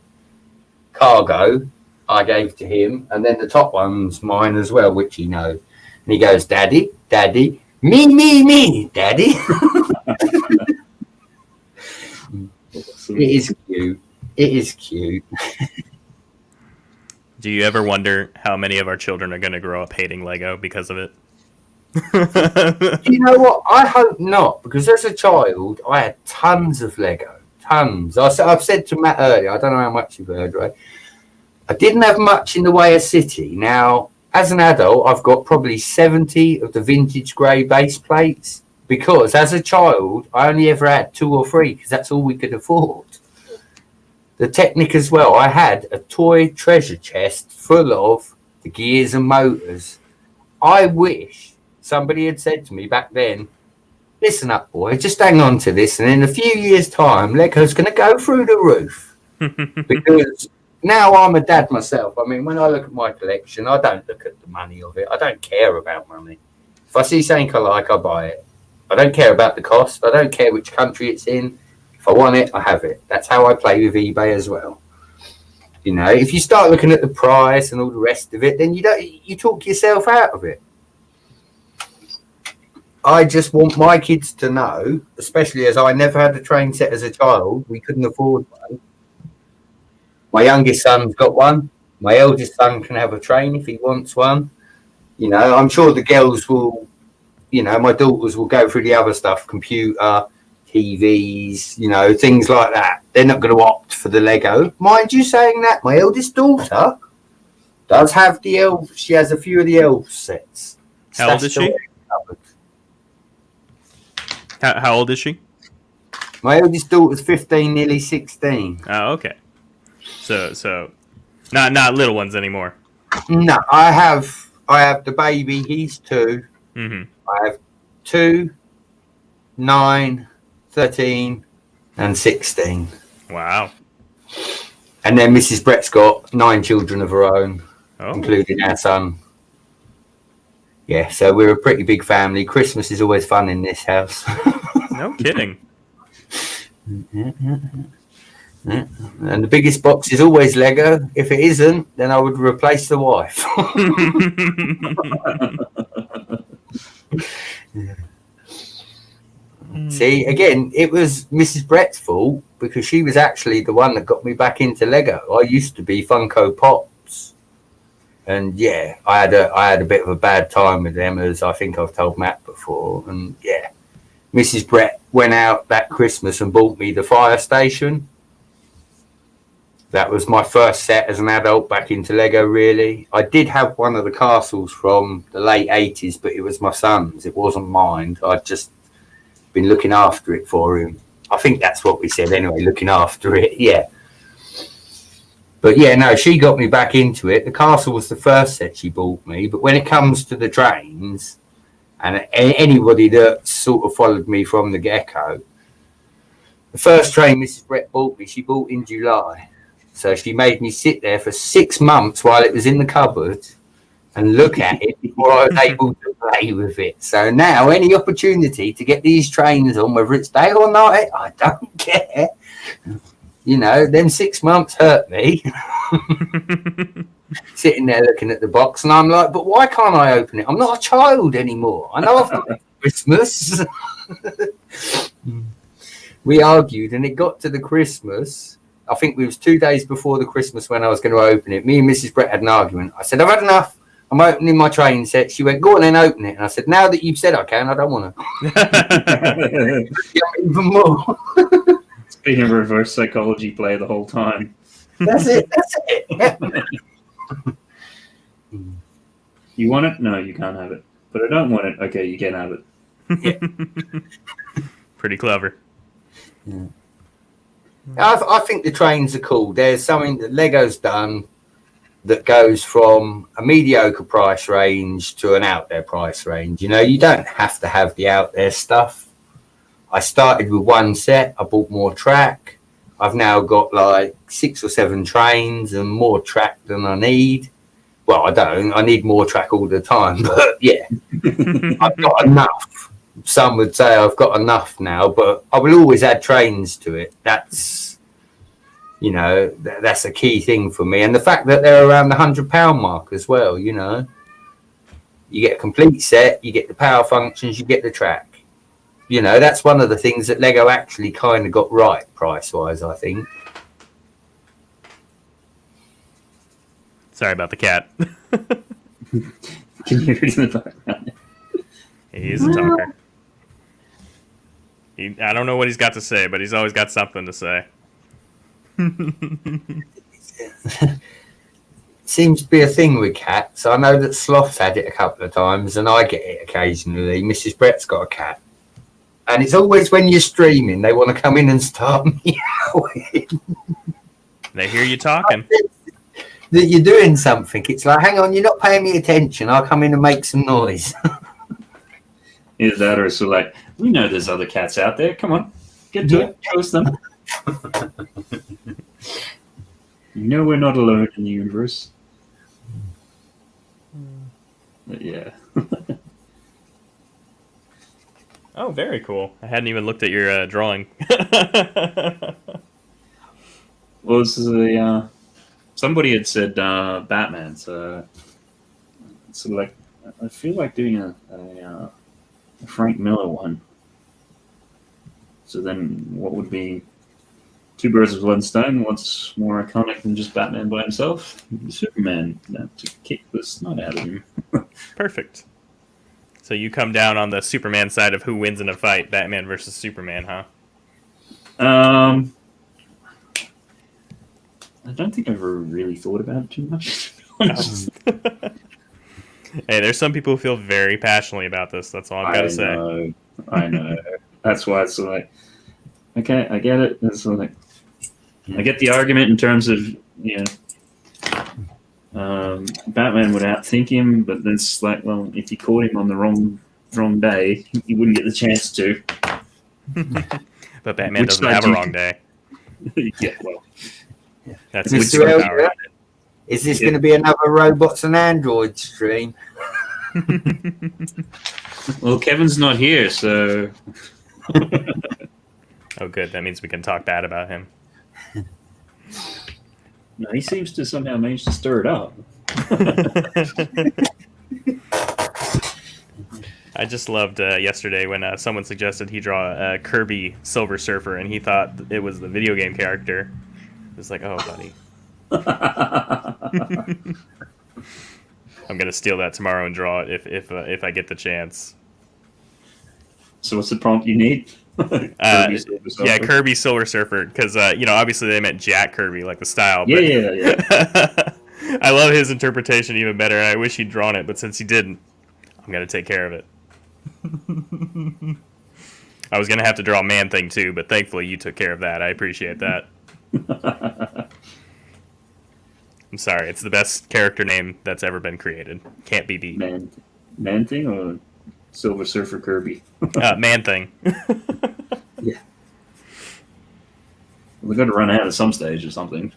cargo, I gave to him, and then the top one's mine as well, which he knows. And he goes, Daddy, me, Daddy. It is cute. Do you ever wonder how many of our children are going to grow up hating Lego because of it? You know what? I hope not, because as a child, I had tons of Lego. Tons. I've said to Matt earlier, I don't know how much you've heard, right? I didn't have much in the way of city. Now, as an adult, I've got probably 70 of the vintage grey base plates. because as a child, I only ever had 2 or 3 because that's all we could afford. The Technic as well, I had a toy treasure chest full of the gears and motors. I wish somebody had said to me back then, listen up, boy, just hang on to this, and in a few years' time, Lego's going to go through the roof. Because now I'm a dad myself. I mean, when I look at my collection, I don't look at the money of it. I don't care about money. If I see something I like, I buy it. I don't care about the cost. I don't care which country it's in. If I want it, I have it. That's how I play with eBay as well. You know, if you start looking at the price and all the rest of it, then you talk yourself out of it. I just want my kids to know, especially as I never had a train set as a child. We couldn't afford one. My youngest son's got one. My eldest son can have a train if he wants one. You know, I'm sure the girls will, you know, my daughters will go through the other stuff, computer, TVs, you know, things like that. They're not going to opt for the Lego. Mind you saying that, my eldest daughter does have the elf. She has a few of the elf sets. How old is she? How old is she? My eldest daughter's 15, nearly 16. Oh, okay. So, not little ones anymore. No, I have the baby. He's 2. Mm-hmm. I have 2, 9, 13, and 16. Wow. And then Mrs. Brett's got 9 children of her own, Oh. including our son. Yeah, so we're a pretty big family. Christmas is always fun in this house. No kidding. And the biggest box is always Lego. If it isn't, then I would replace the wife. See, again, it was Mrs. Brett's fault because she was actually the one that got me back into Lego. I used to be Funko Pops. And yeah, I had a bit of a bad time with them, as I think I've told Matt before. And yeah, Mrs. Brett went out that Christmas and bought me the fire station. That was my first set as an adult back into Lego, really. I did have one of the castles from the late 80s, but it was my son's. It wasn't mine. I'd just been looking after it for him. I think that's what we said anyway, looking after it, yeah. But yeah, no, she got me back into it. The castle was the first set she bought me. But when it comes to the trains, and anybody that sort of followed me from the get-go, the first train Mrs. Brett bought me, she bought in July. So she made me sit there for 6 months while it was in the cupboard and look at it before I was able to play with it. So now any opportunity to get these trains on, whether it's day or night, I don't care. You know, them 6 months hurt me. Sitting there looking at the box, and I'm like, but why can't I open it? I'm not a child anymore. I know I've got Christmas. We argued, and it got to the Christmas. I think it was 2 days before the Christmas when I was going to open it. Me and Mrs. Brett had an argument. I said, I've had enough. I'm opening my train set. She went, go on and open it. And I said, now that you've said I can, I don't want to. Even more. It's been a reverse psychology play the whole time. That's it. That's it. You want it? No, you can't have it. But I don't want it. Okay, you can have it. Yeah. Pretty clever. Yeah. I think the trains are cool. There's something that Lego's done that goes from a mediocre price range to an out there price range. You know, you don't have to have the out there stuff. I started with 1 set. I bought more track. I've now got like 6 or 7 trains and more track than I need. Well, I don't. I need more track all the time. But yeah, I've got enough. Some would say I've got enough now, but I will always add trains to it. That's, you know, that's a key thing for me. And the fact that they're around the £100 mark as well, you know. You get a complete set, you get the power functions, you get the track. You know, that's one of the things that Lego actually kind of got right price-wise, I think. Sorry about the cat. Can you hear it in the background? He's a talker. I don't know what he's got to say, but he's always got something to say. Seems to be a thing with cats. I know that Sloth's had it a couple of times, and I get it occasionally. Mrs. Brett's got a cat. And it's always when you're streaming, they want to come in and start meowing. They hear you talking. That you're doing something. It's like, hang on, you're not paying me attention. I'll come in and make some noise. Either that or so like, we know there's other cats out there. Come on, get to it. Show us them. You know we're not alone in the universe. But yeah. Oh, very cool. I hadn't even looked at your drawing. Well, this is a somebody had said Batman, so like I feel like doing a Frank Miller one. So then, what would be two birds with one stone? What's more iconic than just Batman by himself? Superman to kick the snot out of him. Perfect. So you come down on the Superman side of who wins in a fight, Batman versus Superman, huh? I don't think I've ever really thought about it too much. Hey, there's some people who feel very passionately about this. That's all I've got to say. I know. That's why it's like, okay, I get it. It's like, I get the argument in terms of, Batman would outthink him, but then it's like, well, if you caught him on the wrong day, he wouldn't get the chance to. But Batman doesn't have a wrong day. Yeah, well. That's Mr. his superpower. Elliot, is this going to be another robots and androids stream? Well, Kevin's not here, so. Oh, good. That means we can talk bad about him. No, he seems to somehow manage to stir it up. I just loved yesterday when someone suggested he draw a Kirby Silver Surfer, and he thought it was the video game character. It was like, oh, buddy. I'm gonna steal that tomorrow and draw it if I get the chance. So what's the prompt you need? Yeah, Kirby Silver Surfer, because obviously they meant Jack Kirby, like the style. Yeah, but yeah. I love his interpretation even better, and I wish he'd drawn it, but since he didn't, I'm gonna take care of it. I was gonna have to draw Man Thing too, but thankfully you took care of that. I appreciate that. I'm sorry, it's the best character name that's ever been created. Can't be beat. Man Thing or Silver Surfer Kirby? Man Thing. Yeah. We're going to run out at some stage or something.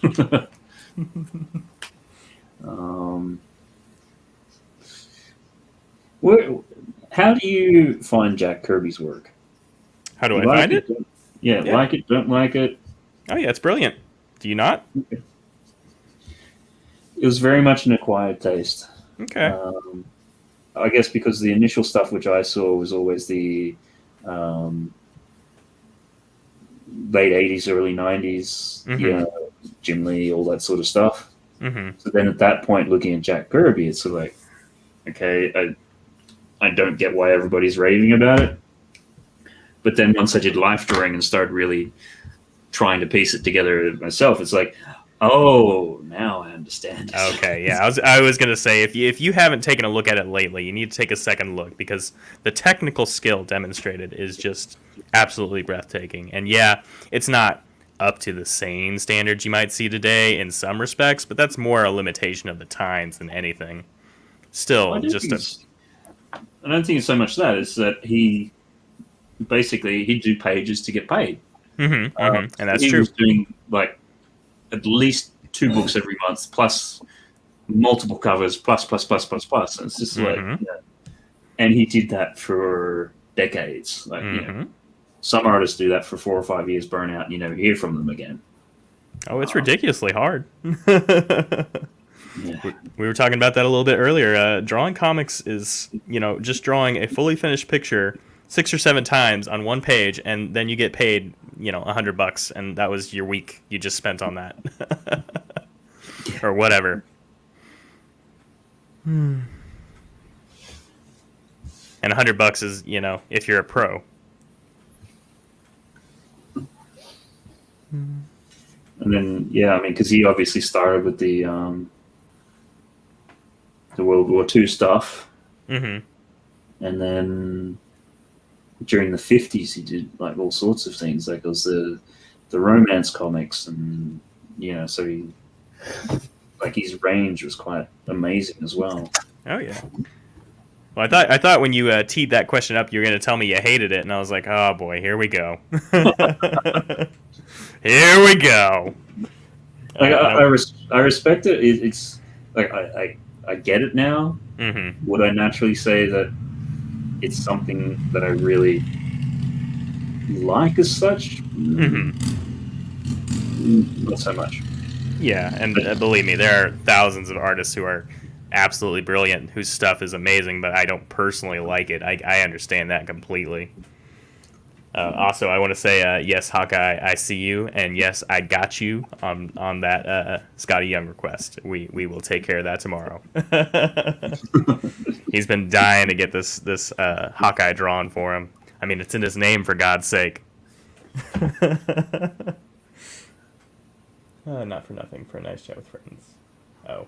How do you find Jack Kirby's work? How do I find it? Yeah, like it, don't like it. Oh yeah, it's brilliant. Do you not? Okay. It was very much an acquired taste. Okay. I guess because the initial stuff which I saw was always the late 80s, early 90s, Jim Lee, all that sort of stuff. Mm-hmm. So then at that point, looking at Jack Kirby, it's sort of like, okay, I don't get why everybody's raving about it. But then once I did life drawing and started really trying to piece it together myself, it's like, oh, now I understand. Okay, yeah. I was gonna say if you haven't taken a look at it lately, you need to take a second look because the technical skill demonstrated is just absolutely breathtaking. And yeah, it's not up to the same standards you might see today in some respects, but that's more a limitation of the times than anything. Still, I don't think it's so much that. It's that he'd do pages to get paid. And that's he true. was doing like at least 2 books every month, plus multiple covers, plus. And it's just like, and he did that for decades. Like, some artists do that for 4 or 5 years, burn out, and you never hear from them again. Oh, it's ridiculously hard. Yeah. We were talking about that a little bit earlier. Drawing comics is, just drawing a fully finished picture 6 or 7 times on one page, and then you get paid, $100, and that was your week you just spent on that, or whatever. And $100 is, if you're a pro. And then, because he obviously started with the World War II stuff, and then during the 50s, he did like all sorts of things. Like it was the romance comics, and so he like his range was quite amazing as well. Oh yeah. Well, I thought when you teed that question up, you were going to tell me you hated it, and I was like, oh boy, here we go. Here we go. Like I respect it. It's like I get it now. Mm-hmm. Would I naturally say that it's something that I really like as such? Mm-hmm. Not so much. Yeah, and believe me, there are thousands of artists who are absolutely brilliant, whose stuff is amazing, but I don't personally like it. I understand that completely. Also, I want to say, yes, Hawkeye, I see you, and yes, I got you on that Scotty Young request. We will take care of that tomorrow. He's been dying to get this Hawkeye drawn for him. I mean, it's in his name, for God's sake. Not for nothing, for a nice chat with friends. Oh.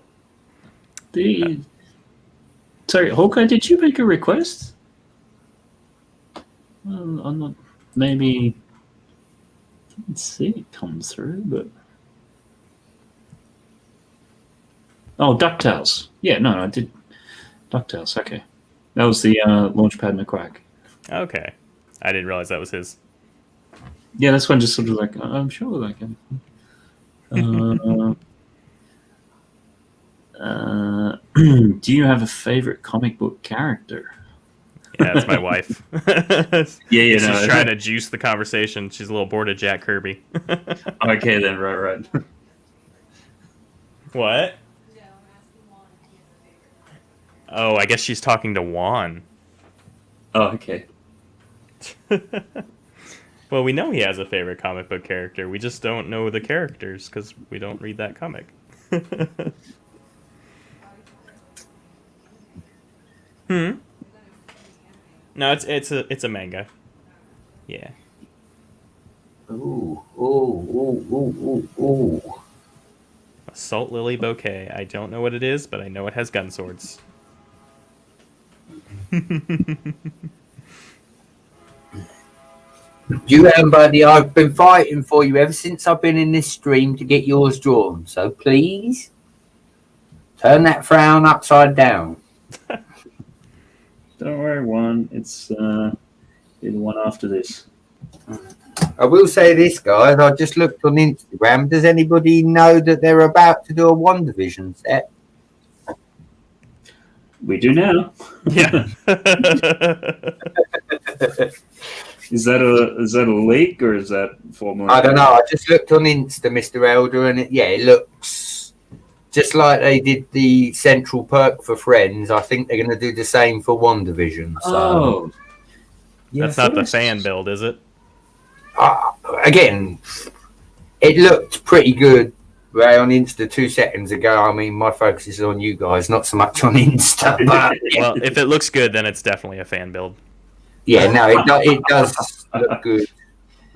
Sorry, Hawkeye, did you make a request? I'm not. Maybe didn't see it come through, but DuckTales. Yeah, no, I did DuckTales. Okay, that was the Launchpad McQuack. Okay, I didn't realize that was his. Yeah, that's one just sort of like I'm sure like. Do you have a favorite comic book character? Yeah, that's my wife. Yeah, She's trying to juice the conversation. She's a little bored of Jack Kirby. Okay, then, right. What? Oh, I guess she's talking to Juan. Oh, okay. Well, we know he has a favorite comic book character. We just don't know the characters because we don't read that comic. No, it's a manga. Yeah. Ooh. A Salt Lily Bouquet. I don't know what it is, but I know it has gun swords. You buddy, I've been fighting for you ever since I've been in this stream to get yours drawn. So please, turn that frown upside down. Don't worry, Juan. It's the one after this. I will say this, guys. I just looked on Instagram. Does anybody know that they're about to do a WandaVision set? We do now. Yeah. Is that a leak or is that formal? I don't know. I just looked on Insta, Mr. Elder, and it looks just like they did the Central Perk for Friends. I think they're going to do the same for WandaVision. So. Oh. Yeah, that's not the fan build, is it? Again, it looked pretty good right on Insta 2 seconds ago. I mean, my focus is on you guys, not so much on Insta. But, well, if it looks good, then it's definitely a fan build. Yeah, no, it does look good.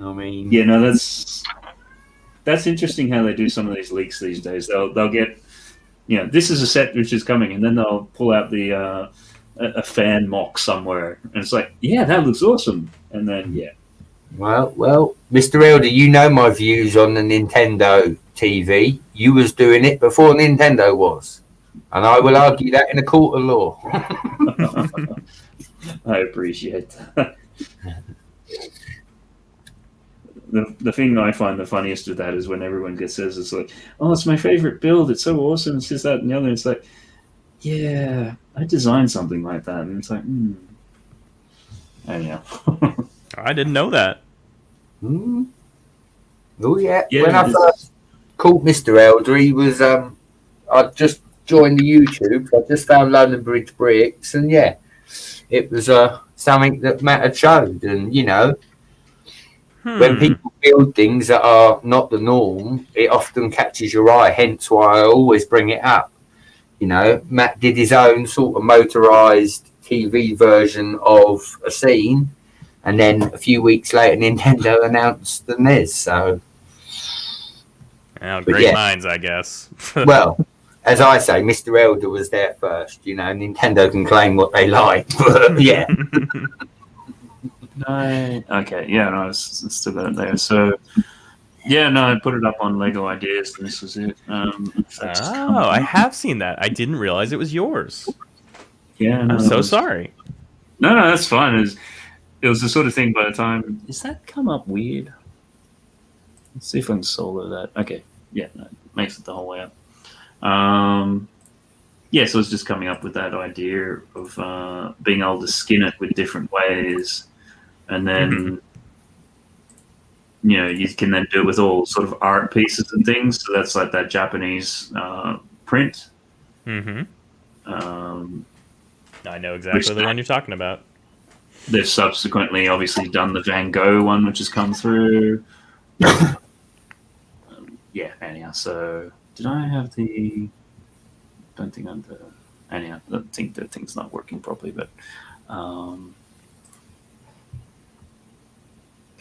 I mean, yeah, no, that's interesting how they do some of these leaks these days. They'll get, this is a set which is coming, and then they'll pull out the a fan mock somewhere, and it's like, yeah, that looks awesome, and then yeah. Well, Mr. Elder, you know my views on the Nintendo TV. You was doing it before Nintendo was, and I will argue that in a court of law. I appreciate that. The thing I find the funniest with that is when everyone says it's like, oh, it's my favorite build. It's so awesome. It's this, that, and the other. It's like, yeah, I designed something like that, and it's like, anyhow. I didn't know that. Oh yeah. When I first called Mr. Elder, he was I just joined the YouTube. I just found London Bridge Bricks, and yeah, it was something that Matt had showed, and when people build things that are not the norm, it often catches your eye. Hence why I always bring it up. Matt did his own sort of motorized TV version of a scene. And then a few weeks later, Nintendo announced the NES. So, great minds, I guess. Well, as I say, Mr. Elder was there first. Nintendo can claim what they like, but yeah. No. Okay. Yeah. No, it's still got it there. So. Yeah, no, I put it up on Lego Ideas, and this was it. Oh, I have seen that. I didn't realize it was yours. Yeah, no, I'm so sorry. No, that's fine. It was the sort of thing by the time... Is that come up weird? Let's see if I can solo that. Okay. Yeah, no, it makes it the whole way up. Yeah, so it's just coming up with that idea of being able to skin it with different ways. And then... you can then do it with all sort of art pieces and things. So that's like that Japanese print. I know exactly the one you're talking about. They've subsequently obviously done the Van Gogh one, which has come through. Yeah, anyhow. So did I have the... Don't think I'm the... Anyhow, I think the thing's not working properly, but...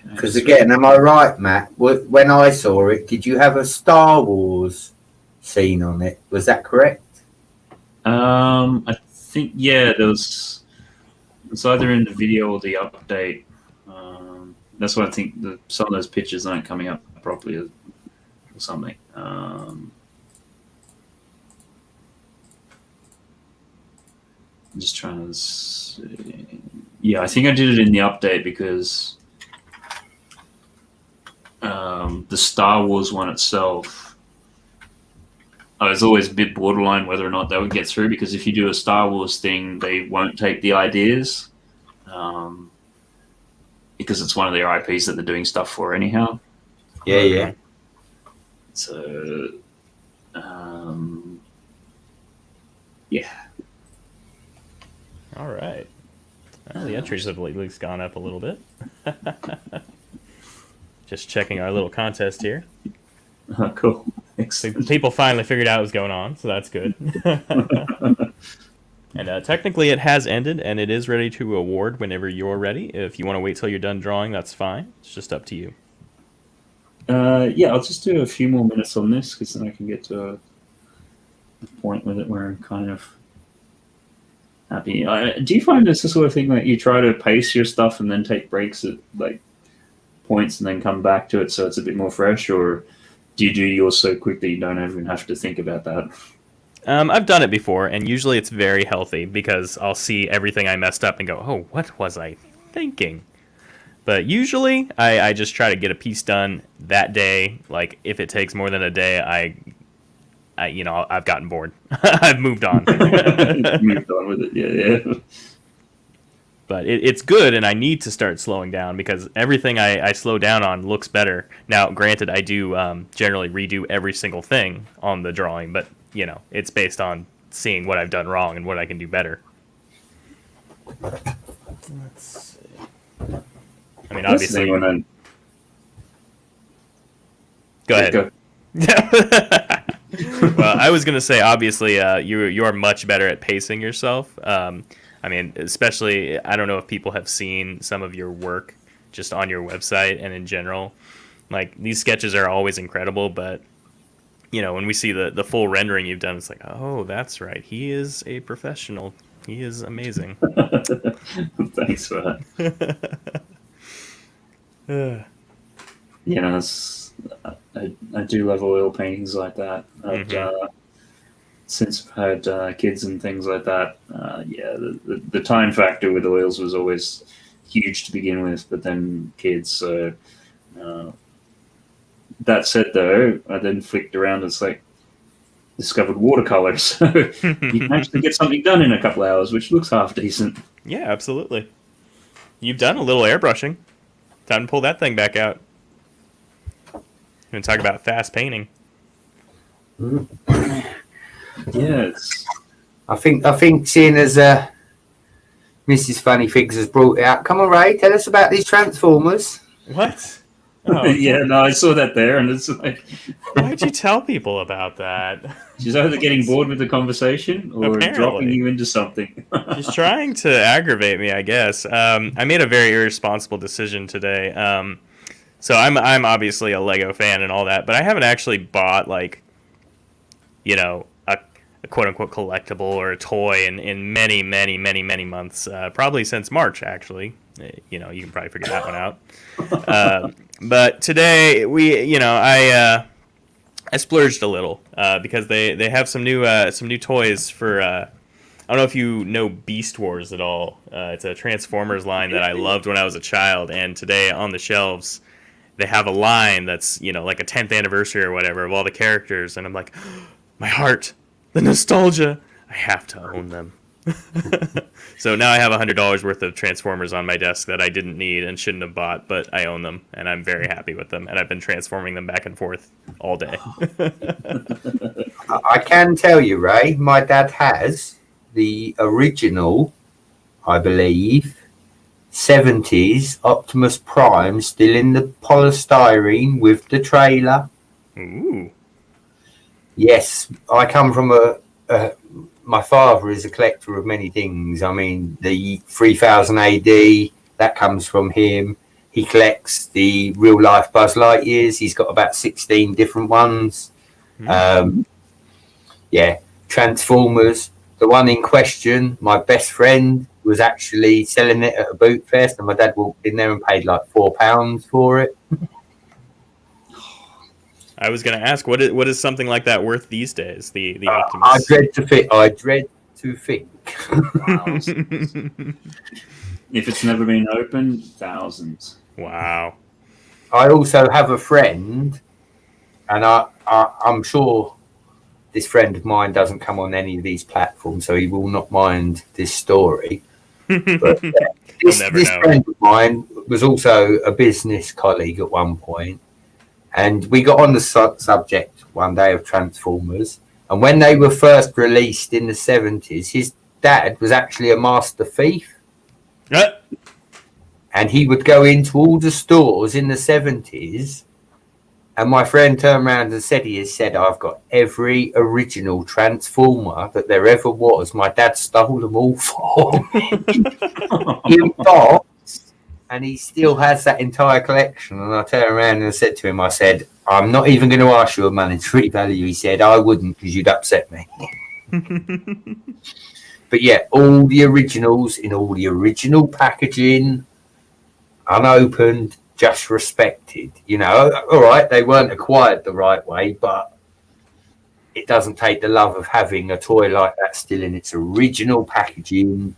Because again, am I right, Matt? When I saw it, did you have a Star Wars scene on it? Was that correct? I think, yeah, there was... It's either in the video or the update. That's why I think some of those pictures aren't coming up properly or something. I'm just trying to see. Yeah, I think I did it in the update because the Star Wars one itself, I was always a bit borderline whether or not they would get through, because if you do a Star Wars thing, they won't take the ideas. Because it's one of their IPs that they're doing stuff for anyhow. Yeah. So, yeah. All right. Well, the entries have at least gone up a little bit. Just checking our little contest here. Oh, cool. So people finally figured out what was going on, so that's good. And technically it has ended, and it is ready to award whenever you're ready. If you want to wait till you're done drawing, that's fine. It's just up to you. Yeah, I'll just do a few more minutes on this, because then I can get to a point with it where I'm kind of happy. Do you find it's the sort of thing that you try to pace your stuff and then take breaks at like points and then come back to it so it's a bit more fresh, or do you do yours so quickly you don't even have to think about that? I've done it before, and usually it's very healthy because I'll see everything I messed up and go, oh, what was I thinking? But usually I just try to get a piece done that day. Like, if it takes more than a day, I've gotten bored. I've moved on. Moved on with it, yeah. But it's good, and I need to start slowing down because everything I slow down on looks better. Now, granted, I do generally redo every single thing on the drawing, but, it's based on seeing what I've done wrong and what I can do better. Let's see. I mean, obviously... Go ahead. Go. Well, I was going to say, obviously, you are much better at pacing yourself. I mean, especially, I don't know if people have seen some of your work just on your website and in general. Like, these sketches are always incredible, but, when we see the full rendering you've done, it's like, oh, that's right. He is a professional. He is amazing. Thanks for that. I do love oil paintings like that. Since I've had kids and things like that, the time factor with oils was always huge to begin with, but then kids. So that said, though, I then flicked around. It's like discovered watercolor, so you can actually get something done in a couple hours, which looks half decent. Yeah, absolutely. You've done a little airbrushing. Time to pull that thing back out. And talk about fast painting. Yes. I think seeing as Mrs. FunnyFigs has brought it out. Come on, Ray, tell us about these Transformers. What? Oh, yeah, no, I saw that there, and it's like... Why'd you tell people about that? She's either getting bored with the conversation or Apparently. dropping you into something. She's trying to aggravate me, I guess. I made a very irresponsible decision today. So I'm obviously a Lego fan and all that, but I haven't actually bought, like, a quote-unquote collectible or a toy in many, many, many, many months. Probably since March, actually. You know, you can probably figure that one out. But today I splurged a little because they have some new toys for. I don't know if you know Beast Wars at all. It's a Transformers line that I loved when I was a child, and today on the shelves they have a line that's, you know, like a 10th anniversary or whatever of all the characters, and I'm like, my heart, the nostalgia, I have to own them. So now I have $100 worth of Transformers on my desk that I didn't need and shouldn't have bought, but I own them, and I'm very happy with them, and I've been transforming them back and forth all day. I can tell you, Ray, my dad has the original, I believe, 70s Optimus Prime still in the polystyrene with the trailer. Ooh. Yes, I come from my father is a collector of many things. I mean, the 3000 AD, that comes from him. He collects the real life Buzz Lightyears. He's got about 16 different ones. Yeah, Transformers. The one in question, my best friend was actually selling it at a boot fest, and my dad walked in there and paid like £4 for it. I was going to ask, what is something like that worth these days? The Optimus. I dread to think. If it's never been opened, thousands. Wow. I also have a friend, and I'm sure this friend of mine doesn't come on any of these platforms, so he will not mind this story. But this friend of mine was also a business colleague at one point, and we got on the subject one day of Transformers. And when they were first released in the 70s, his dad was actually a master thief. And he would go into all the stores in the 70s. And my friend turned around and said, I've got every original Transformer that there ever was. My dad stole them all for me. In box, and he still has that entire collection. And I turned around and said to him, I said, I'm not even going to ask you a monetary value. He said, I wouldn't, because you'd upset me. But yeah, all the originals in all the original packaging, unopened, just respected. You know, all right, they weren't acquired the right way, but it doesn't take the love of having a toy like that still in its original packaging.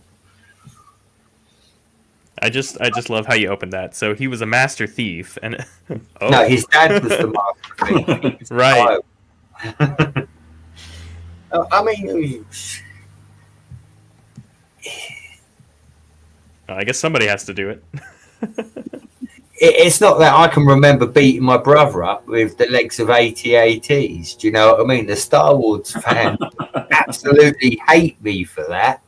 I just love how you opened that. So he was a master thief, and No, his dad was the master thief. Right. I mean, I guess somebody has to do it. It's not that I can remember beating my brother up with the legs of AT-ATs. Do you know what I mean? The Star Wars fans absolutely hate me for that.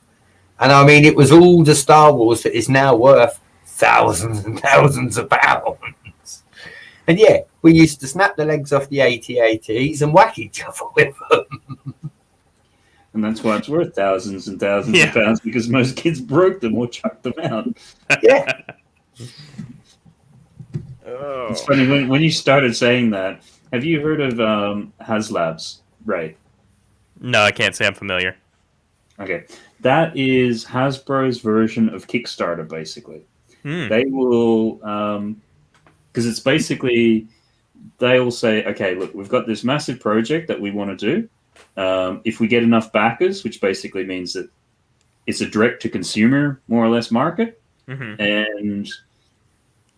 And I mean, it was all the Star Wars that is now worth thousands and thousands of pounds. And yeah, we used to snap the legs off the AT-ATs and whack each other with them. And that's why it's worth thousands and thousands of pounds, because most kids broke them or chucked them out. Yeah. Oh. It's funny, when you started saying that, have you heard of HasLabs, Ray? No, I can't say I'm familiar. Okay. That is Hasbro's version of Kickstarter, basically. They will, because it's basically, they will say, okay, look, we've got this massive project that we want to do. If we get enough backers, which basically means that it's a direct-to-consumer, more or less, market, and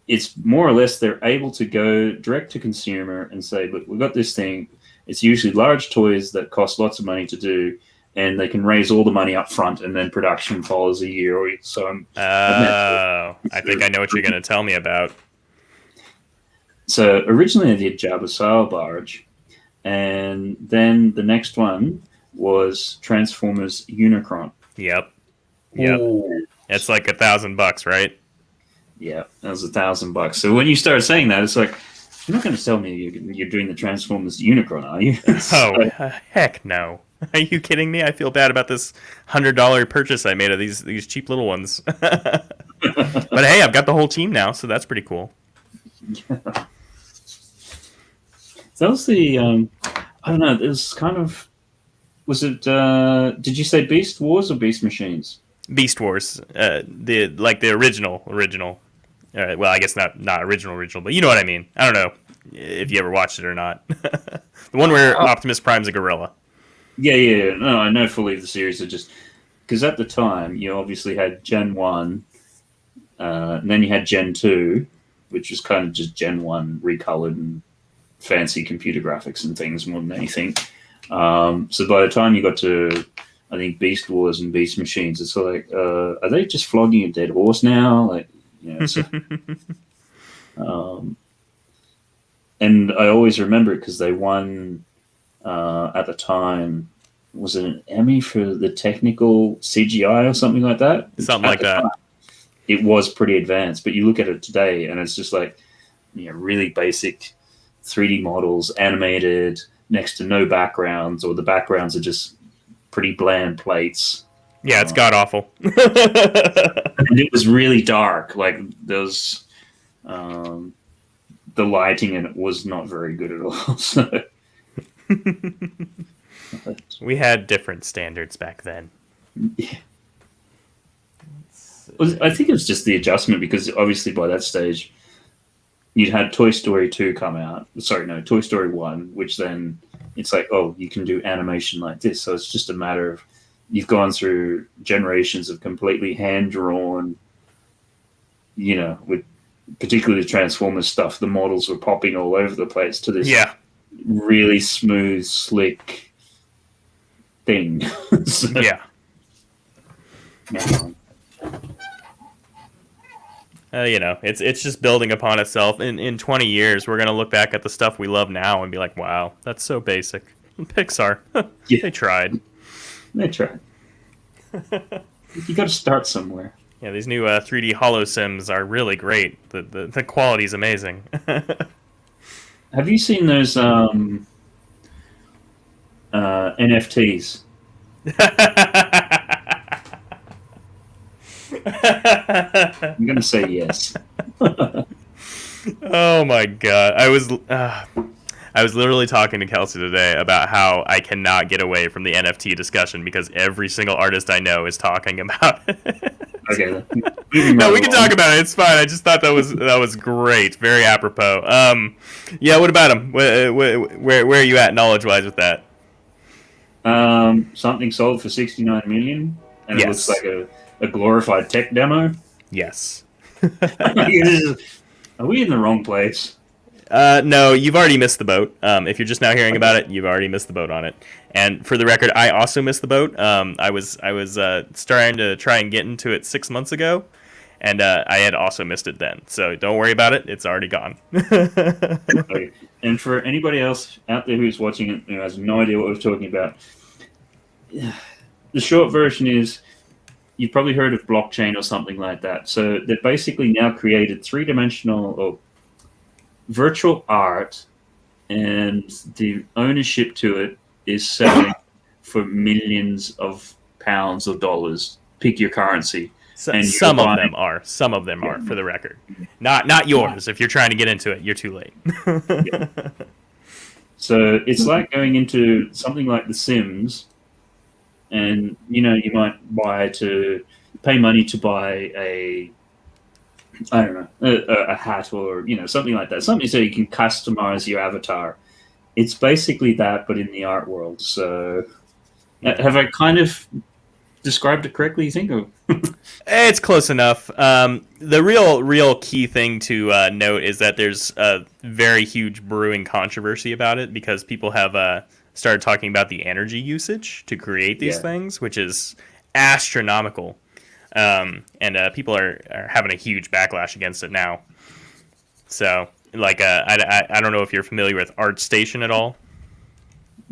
it's more or less they're able to go direct-to-consumer and say, look, we've got this thing. It's usually large toys that cost lots of money to do, and they can raise all the money up front, and then production follows a year or so. I think I know what you're going to tell me about. So originally I did Jabba Sail Barge, and then the next one was Transformers Unicron. Yep. Ooh. It's like $1,000, right? Yeah, that was $1,000. So when you started saying that, it's like, you're not going to tell me you're doing the Transformers Unicron, are you? Heck no. Are you kidding me? I feel bad about this $100 purchase I made of these cheap little ones. But hey, I've got the whole team now, so that's pretty cool. Yeah. So that was the, I don't know, it was kind of, was it, did you say Beast Wars or Beast Machines? Beast Wars, the original. Well, I guess not original, but you know what I mean. I don't know if you ever watched it or not. The one where Optimus Prime's a gorilla. Yeah. No, I know fully the series. Are just because at the time you obviously had Gen 1, and then you had Gen 2, which was kind of just Gen 1 recolored and fancy computer graphics and things more than anything. So by the time you got to, I think, Beast Wars and Beast Machines, it's like, are they just flogging a dead horse now? Like, so, and I always remember it because they won at the time. Was it an Emmy for the technical CGI or something like that? Something like that. Time, it was pretty advanced, but you look at it today and it's just like, really basic 3D models, animated, next to no backgrounds, or the backgrounds are just pretty bland plates. Yeah, it's god awful. And it was really dark. Like those, the lighting in it was not very good at all. So. We had different standards back then. Yeah. I think it was just the adjustment because obviously by that stage you'd had Toy Story 2 come out. Sorry, no, Toy Story 1, which then it's like, oh, you can do animation like this. So it's just a matter of you've gone through generations of completely hand-drawn, with particularly the Transformers stuff, the models were popping all over the place to this really smooth, slick thing. So, yeah. It's just building upon itself. In 20 years, we're going to look back at the stuff we love now and be like, wow, that's so basic. Pixar, they tried. They tried. You got to start somewhere. Yeah, these new 3D holo sims are really great. The quality is amazing. Have you seen those NFTs? I'm gonna say yes. Oh my god! I was literally talking to Kelsey today about how I cannot get away from the NFT discussion because every single artist I know is talking about it. Okay. No, we can talk about it. It's fine. I just thought that was great. Very apropos. Yeah. What about him? Where are you at knowledge-wise with that? Something sold for 69 million, and yes. It looks like a glorified tech demo. Yes. Are we in the wrong place? No, you've already missed the boat. If you're just now hearing about it, you've already missed the boat on it. And for the record, I also missed the boat. I was starting to try and get into it 6 months ago, and I had also missed it then. So don't worry about it; it's already gone. Okay. And for anybody else out there who's watching it who has no idea what we're talking about, the short version is you've probably heard of blockchain or something like that. So they've basically now created three-dimensional or virtual art, and the ownership to it is selling for millions of pounds or dollars. Pick your currency. And some of them are, for the record. Not yours. If you're trying to get into it, you're too late. Yeah. So it's like going into something like The Sims, and you might pay money to buy a hat or something like that, something so you can customize your avatar. It's basically that, but in the art world. So have I kind of described it correctly, you think? It's close enough. The real key thing to note is that there's a very huge brewing controversy about it because people have started talking about the energy usage to create these things, which is astronomical. And people are having a huge backlash against it now. So, I don't know if you're familiar with ArtStation at all.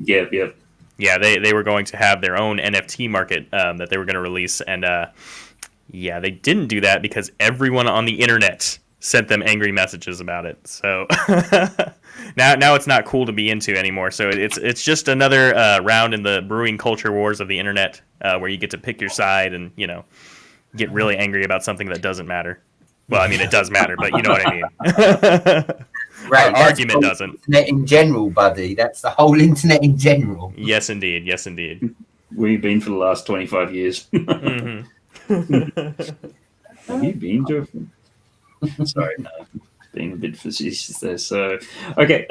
Yep. Yeah, they were going to have their own NFT market that they were going to release, and they didn't do that because everyone on the internet sent them angry messages about it. So now it's not cool to be into anymore. So it's just another round in the brewing culture wars of the internet, where you get to pick your side and get really angry about something that doesn't matter. Well, I mean, it does matter, but you know what I mean. Right, our argument doesn't. Internet in general, buddy. That's the whole internet in general. Yes, indeed. Yes, indeed. Where you been for the last 25 years? Mm-hmm. Have you been to a Sorry, no, being a bit facetious there. So, okay.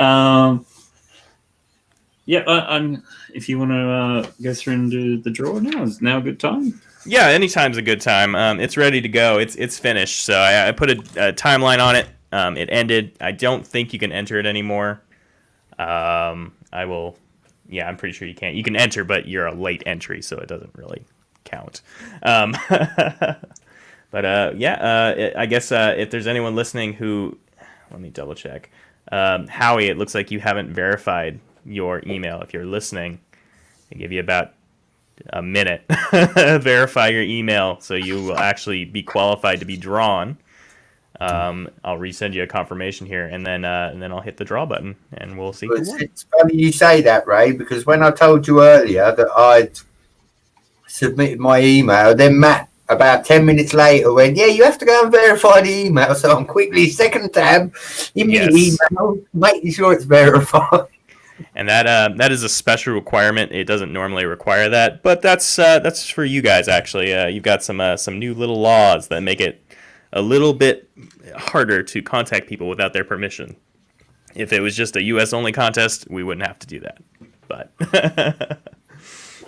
Yeah, if you want to go through and do the draw now, is now a good time? Yeah, anytime's a good time. It's ready to go. It's finished. So I put a timeline on it. It ended. I don't think you can enter it anymore. I will. Yeah, I'm pretty sure you can't. You can enter, but you're a late entry, so it doesn't really count. But yeah, I guess if there's anyone listening who, let me double check. Howie, it looks like you haven't verified your email. If you're listening, I give you about a minute. Verify your email so you will actually be qualified to be drawn. I'll resend you a confirmation here, and then I'll hit the draw button, and we'll see. It's funny you say that, Ray, because when I told you earlier that I'd submitted my email, then Matt about 10 minutes later went, yeah, you have to go and verify the email. So I'm quickly second tab in the email, making sure it's verified. And that is a special requirement. It doesn't normally require that, but that's for you guys actually. You've got some new little laws that make it a little bit harder to contact people without their permission. If it was just a U.S. only contest, we wouldn't have to do that. But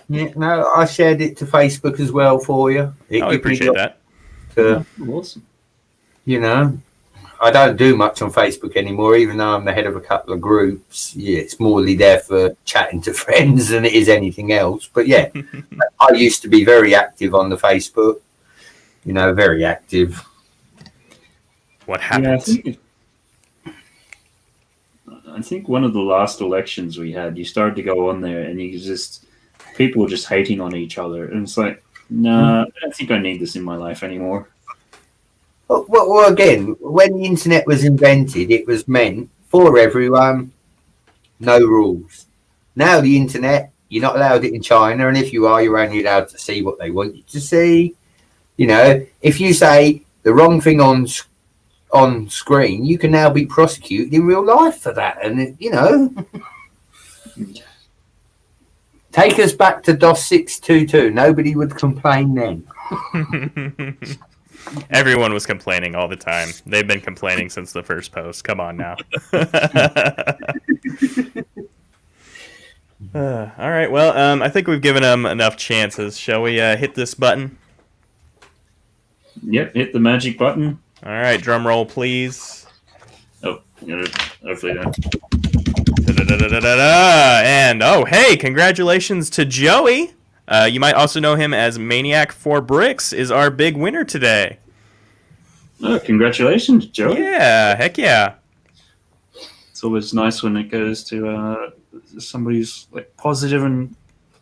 yeah, no, I shared it to Facebook as well for you. I appreciate that. Awesome. You know, I don't do much on Facebook anymore, even though I'm the head of a couple of groups. Yeah, it's morely there for chatting to friends than it is anything else. But yeah, I used to be very active on the Facebook. You know, very active. What happened? Yeah, I think one of the last elections we had, you started to go on there, and people were just hating on each other, and it's like, nah, I don't think I need this in my life anymore. Well, again, when the internet was invented, it was meant for everyone, no rules. Now the internet, you're not allowed it in China, and if you are, you're only allowed to see what they want you to see. You know, if you say the wrong thing on screen, you can now be prosecuted in real life for that. And, you know, take us back to DOS 622. Nobody would complain then. Everyone was complaining all the time. They've been complaining since the first post. Come on now. All right. Well, I think we've given them enough chances. Shall we hit this button? Yep, hit the magic button. All right. Drum roll, please. Oh, hopefully that. And hey, congratulations to Joey. You might also know him as Maniac4Bricks is our big winner today. Oh, congratulations, Joey. Yeah, heck yeah. It's always nice when it goes to somebody who's like positive and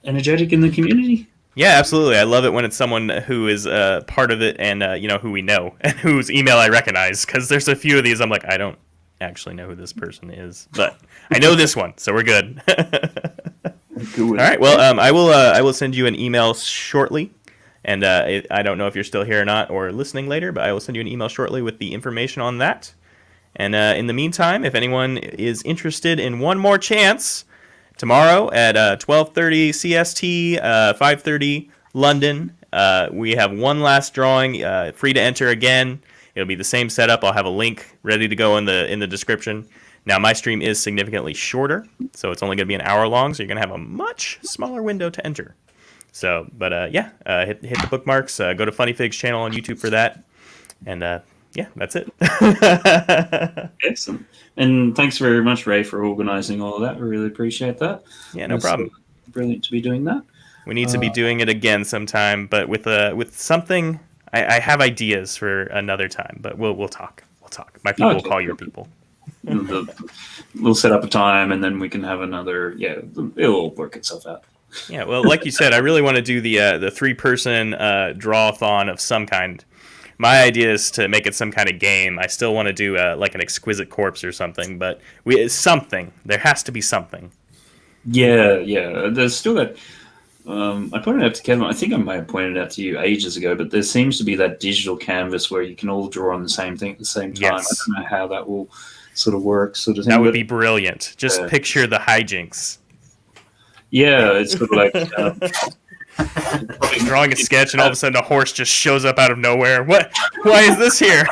energetic in the community. Yeah, absolutely. I love it when it's someone who is part of it and who we know and whose email I recognize, because there's a few of these I'm like, I don't actually know who this person is, but I know this one, so we're good. All right. Well, I will send you an email shortly, and I don't know if you're still here or not, or listening later, but I will send you an email shortly with the information on that. And in the meantime, if anyone is interested in one more chance, tomorrow at 12:30 CST, 5:30 London, we have one last drawing, free to enter again. It'll be the same setup. I'll have a link ready to go in the description. Now, my stream is significantly shorter, so it's only going to be an hour long, so you're going to have a much smaller window to enter. So, but hit the bookmarks. Go to FunnyFigs channel on YouTube for that. And yeah, that's it. Excellent. And thanks very much, Ray, for organizing all of that. We really appreciate that. Yeah, no problem. Brilliant to be doing that. We need to be doing it again sometime, but with something, I have ideas for another time, but we'll talk. We'll talk. My people will call your people. We'll set up a time, and then we can have another. Yeah, it'll all work itself out. Yeah, well, like you said, I really want to do the 3-person draw-a-thon of some kind. My idea is to make it some kind of game. I still want to do like an exquisite corpse or something, but something. There has to be something. Yeah. There's still that. I pointed out to Kevin. I think I may have pointed out to you ages ago, but there seems to be that digital canvas where you can all draw on the same thing at the same time. Yes. I don't know how that will sort of work. Sort of thing. That would be brilliant. Just picture the hijinks. Yeah, it's sort of like He's drawing a sketch, and all of a sudden a horse just shows up out of nowhere. What? Why is this here?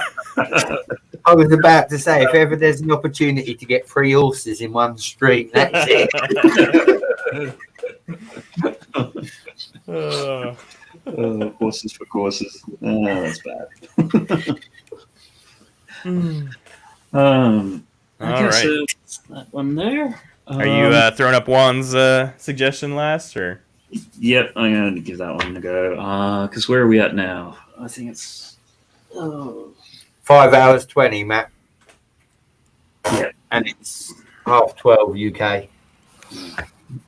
I was about to say, if ever there's an opportunity to get 3 horses in one stream, that's it. Horses for courses. That's bad. All right. That one there. Are you throwing up Juan's suggestion last, or? Yep, I'm going to give that one a go. Because where are we at now? I think it's 5 hours 20, Matt. Yeah. And it's 12:30 UK.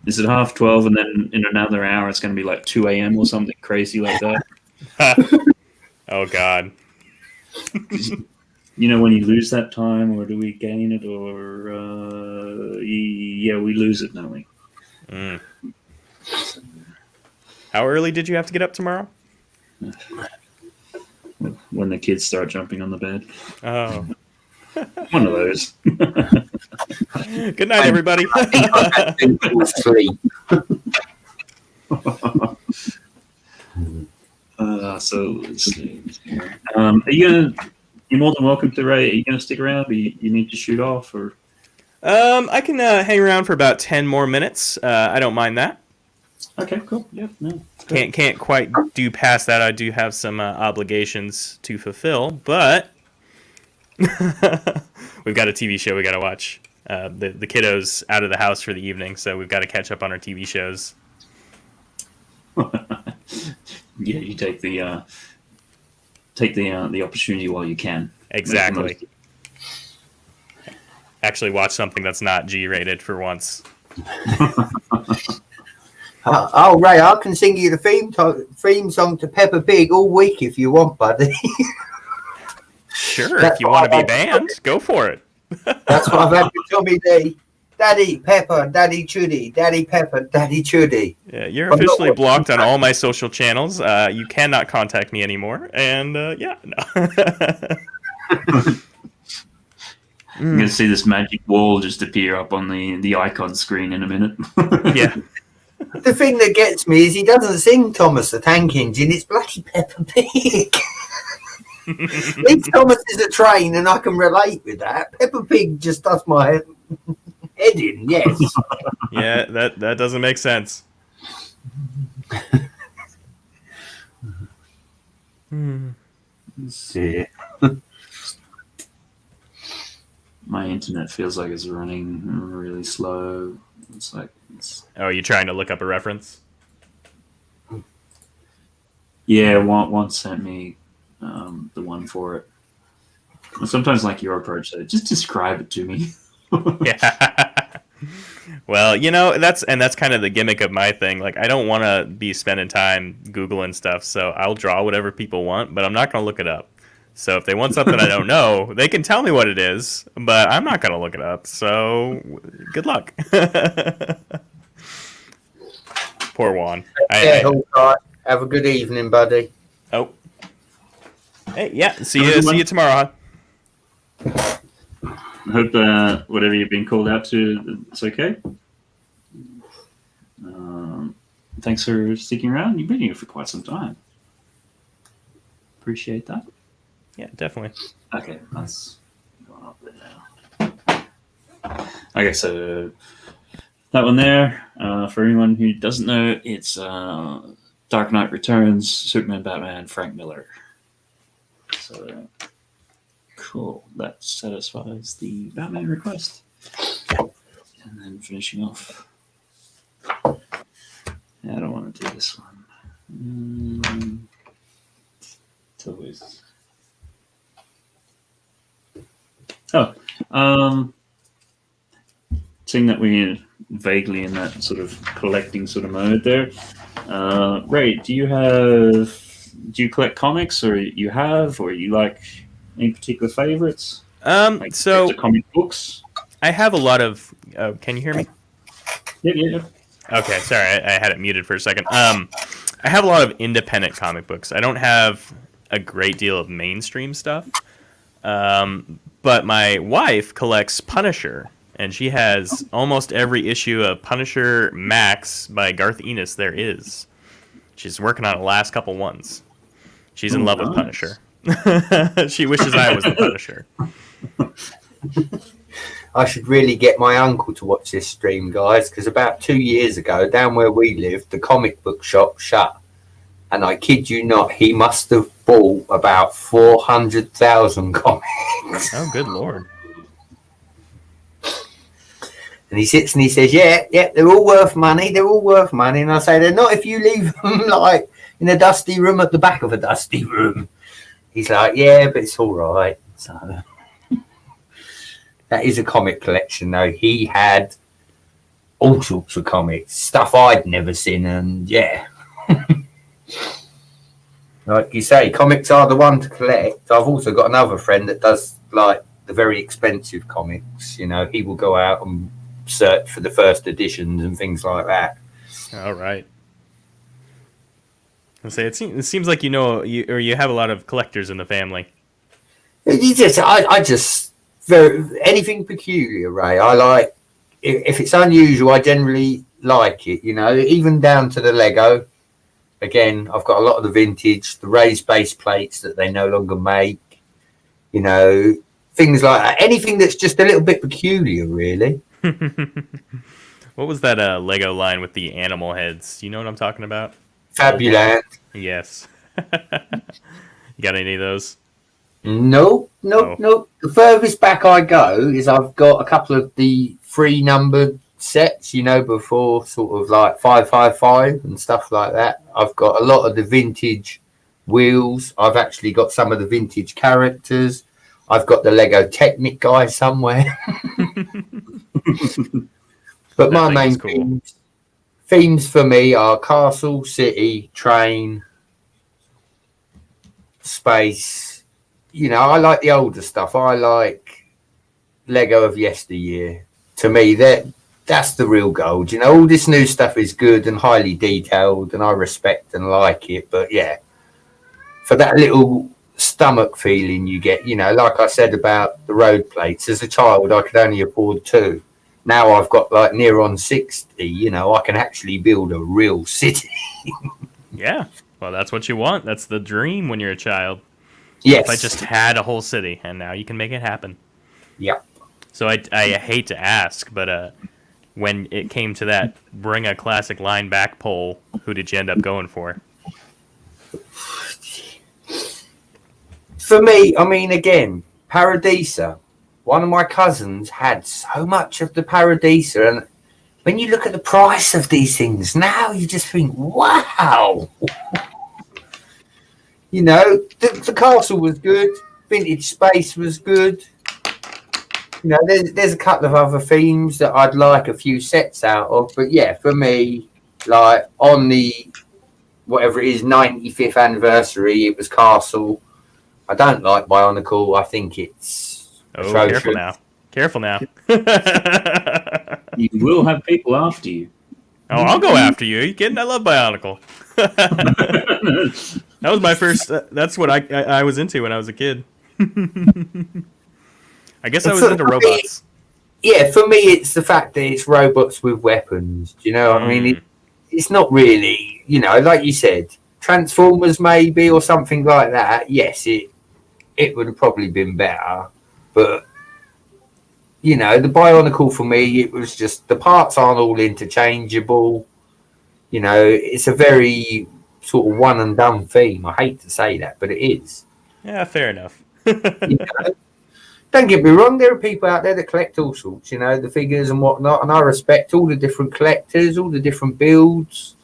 Is it 12:30 and then in another hour it's going to be like 2 a.m. or something crazy like that? Oh, God. You know when you lose that time, or do we gain it, or yeah, we lose it, don't we? Mm. How early did you have to get up tomorrow? When the kids start jumping on the bed. Oh. One of those. Good night, everybody. Sleep. So let's see. You're more than welcome to, Ray. Are you going to stick around? Or you need to shoot off, or? I can hang around for about 10 more minutes. I don't mind that. Okay, cool. Yep. No. Can't quite do past that. I do have some obligations to fulfill, but we've got a TV show we got to watch. The kiddos out of the house for the evening, so we've got to catch up on our TV shows. Yeah, you take the opportunity while you can. Exactly. Actually, watch something that's not G-rated for once. Oh, Ray, I can sing you the theme song to Peppa Pig all week if you want, buddy. Sure, if you want to be banned, go for it. That's what I've had with Tommy D. Daddy Pepper, Daddy Chuddy, Daddy Pepper, Daddy Chuddy. Yeah, you're officially blocked on all my social channels. You cannot contact me anymore. And yeah, no. You're going to see this magic wall just appear up on the icon screen in a minute. Yeah. The thing that gets me is he doesn't sing Thomas the Tank Engine. It's bloody Peppa Pig. At least Thomas is a train, and I can relate with that. Peppa Pig just does my head in, yes. Yeah, that doesn't make sense. Let's see. My internet feels like it's running really slow. It's like Oh, you trying to look up a reference? yeah, one sent me the one for it. Sometimes like your approach, just describe it to me. Yeah. Well, that's kind of the gimmick of my thing. Like, I don't want to be spending time Googling stuff, so I'll draw whatever people want, but I'm not going to look it up. So if they want something I don't know, they can tell me what it is, but I'm not going to look it up. So good luck. Poor Juan. Have a good evening, buddy. Oh. Hey, yeah. See you tomorrow. I hope whatever you've been called out to, it's okay. Thanks for sticking around. You've been here for quite some time. Appreciate that. Yeah, definitely. Okay, that's going up there now. Okay, so that one there, for anyone who doesn't know, it's Dark Knight Returns, Superman, Batman, Frank Miller. So, cool. That satisfies the Batman request. And then finishing off. Yeah, I don't want to do this one. It's always... seeing that we're vaguely in that sort of collecting sort of mode there. Ray, do you collect comics, or you like any particular favorites? So comic books. I have a lot of. Oh, can you hear me? Yeah. Okay, sorry, I had it muted for a second. I have a lot of independent comic books. I don't have a great deal of mainstream stuff. But my wife collects Punisher, and she has almost every issue of Punisher Max by Garth Ennis there is. She's working on the last couple ones. She's in love with nice. Punisher. She wishes I was the Punisher. I should really get my uncle to watch this stream, guys, because about 2 years ago, down where we lived, the comic book shop shut. And I kid you not, he must have bought about 400,000 comics. Oh, good Lord. And he sits and he says, yeah, they're all worth money. They're all worth money. And I say, they're not if you leave them like in a dusty room at the back of a dusty room. He's like, yeah, but it's all right. So that is a comic collection, though. He had all sorts of comics, stuff I'd never seen. And yeah, like you say, comics are the one to collect. I've also got another friend that does like the very expensive comics. You know, he will go out and search for the first editions and things like that. All right. I say it seems like you have a lot of collectors in the family. I just anything peculiar, Ray. I like if it's unusual. I generally like it. You know, even down to the Lego. Again, I've got a lot of the vintage, the raised base plates that they no longer make. You know, things like that. Anything that's just a little bit peculiar, really. What was that Lego line with the animal heads? You know what I'm talking about? Fabuland. Yes. You got any of those? No. The furthest back I go is I've got a couple of the 3 numbered sets, you know, before sort of like 555 and stuff like that. I've got a lot of the vintage wheels. I've actually got some of the vintage characters. I've got the Lego Technic guy somewhere. But my main themes for me are castle, city, train, space. You know, I like the older stuff. I like Lego of yesteryear. To me, that's the real gold. You know, all this new stuff is good and highly detailed, and I respect and like it. But yeah, for that little stomach feeling you get, you know, like I said about the road plates, as a child, I could only afford 2. Now I've got like near on 60, you know, I can actually build a real city. Yeah. Well, that's what you want. That's the dream when you're a child. Yes. If I just had a whole city, and now you can make it happen. Yeah. So I hate to ask, but when it came to that bring a classic line back poll, who did you end up going for? For me, I mean, again, Paradisa. One of my cousins had so much of the Paradisa, and when you look at the price of these things now, you just think, wow. You know, the castle was good. Vintage space was good. You know, there's a couple of other themes that I'd like a few sets out of. But yeah, for me, like on the, whatever it is, 95th anniversary, it was Castle. I don't like Bionicle. I think it's atrocious. Careful now. You will have people after you. Oh, I'll go after you. Are you kidding? I love Bionicle. That was my first. That's what I was into when I was a kid. I guess I was into robots. Yeah, for me, it's the fact that it's robots with weapons. Do you know what I mean? It's not really, you know, like you said, Transformers maybe or something like that. Yes, it would have probably been better. But, you know, the Bionicle for me, it was just the parts aren't all interchangeable. You know, it's a very sort of one and done theme. I hate to say that, but it is. Yeah, fair enough. You know? Don't get me wrong, there are people out there that collect all sorts, you know, the figures and whatnot, and I respect all the different collectors, all the different builds.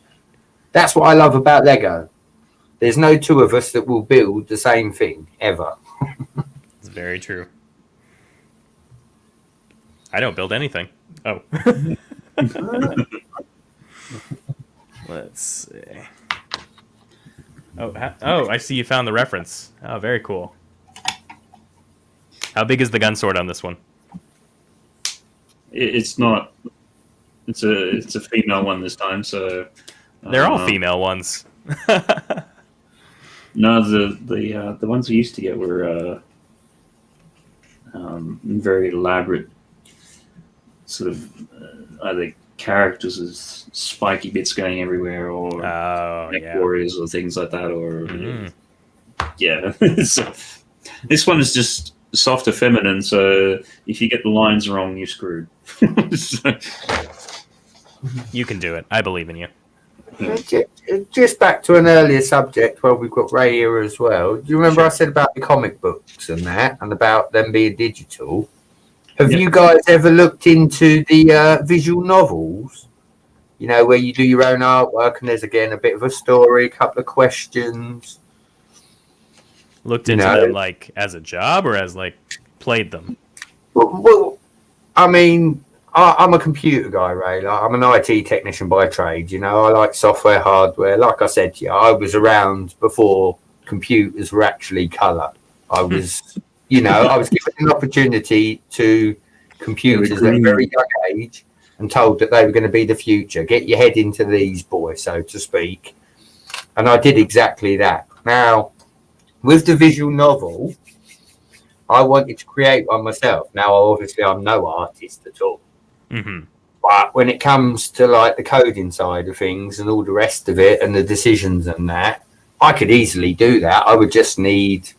That's what I love about Lego. There's no 2 of us that will build the same thing, ever. It's very true. I don't build anything. Oh. Let's see. Oh, I see you found the reference. Oh, very cool. How big is the gun sword on this one? It's not. It's a female one this time, so they're all female ones. No, the ones we used to get were very elaborate, sort of either characters with spiky bits going everywhere, or neck warriors, or things like that, or yeah. So, this one is just softer feminine, so if you get the lines wrong, you're screwed. So, You can do it. I believe in you. Just back to an earlier subject, well, we've got Ray here as well. Do you remember Sure. I said about the comic books and that, and about them being digital? Have you guys ever looked into the visual novels? You know, where you do your own artwork and there's, again, a bit of a story, a couple of questions. Looked into them like as a job or as like played them? Well, I mean, I'm a computer guy, Ray. Like, I'm an IT technician by trade. You know, I like software, hardware. Like I said to you, I was around before computers were actually colour. I was, you know, I was given an opportunity to computers at a very young age and told that they were going to be the future. Get your head into these, boys, so to speak. And I did exactly that. Now, with the visual novel, I wanted to create one myself. Now, obviously, I'm no artist at all. Mm-hmm. But when it comes to like the coding side of things and all the rest of it and the decisions and that, I could easily do that. I would just need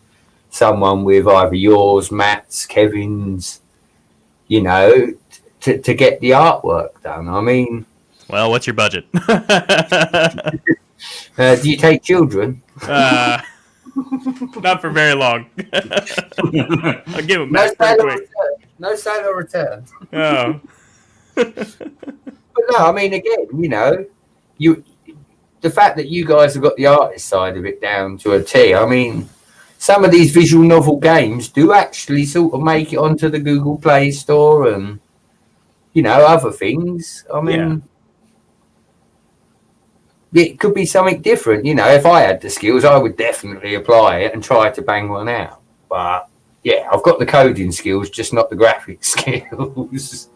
someone with either yours, Matt's, Kevin's, you know, to get the artwork done. I mean, well, what's your budget? Do you take children? Not for very long. I'll give them No back pretty sale or quick. return. No sale or return. Oh. But no, I mean, again, you know, the fact that you guys have got the artist side of it down to a T. I mean, some of these visual novel games do actually sort of make it onto the Google Play Store and, you know, other things. I mean, it could be something different. You know, if I had the skills, I would definitely apply it and try to bang one out. But yeah, I've got the coding skills, just not the graphic skills.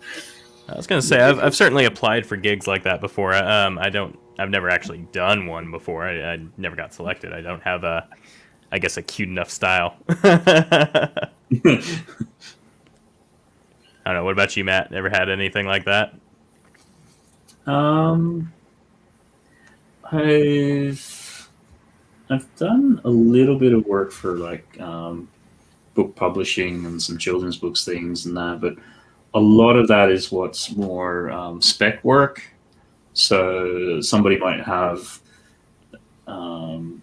I was gonna say I've certainly applied for gigs like that before. I've never actually done one before. I never got selected. I don't have I guess a cute enough style. I don't know. What about you, Matt? Ever had anything like that? I've done a little bit of work for like book publishing and some children's books things and that, but a lot of that is what's more spec work. So somebody might have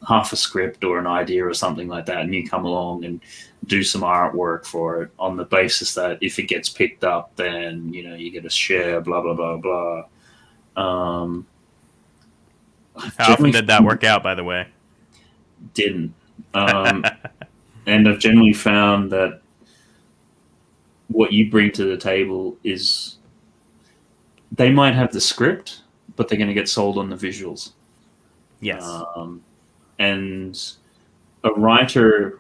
half a script or an idea or something like that, and you come along and do some artwork for it on the basis that if it gets picked up, then you know you get a share. Blah blah blah blah. How often did that work out, by the way? Didn't. And I've generally found that what you bring to the table is they might have the script, but they're going to get sold on the visuals. Yes. And a writer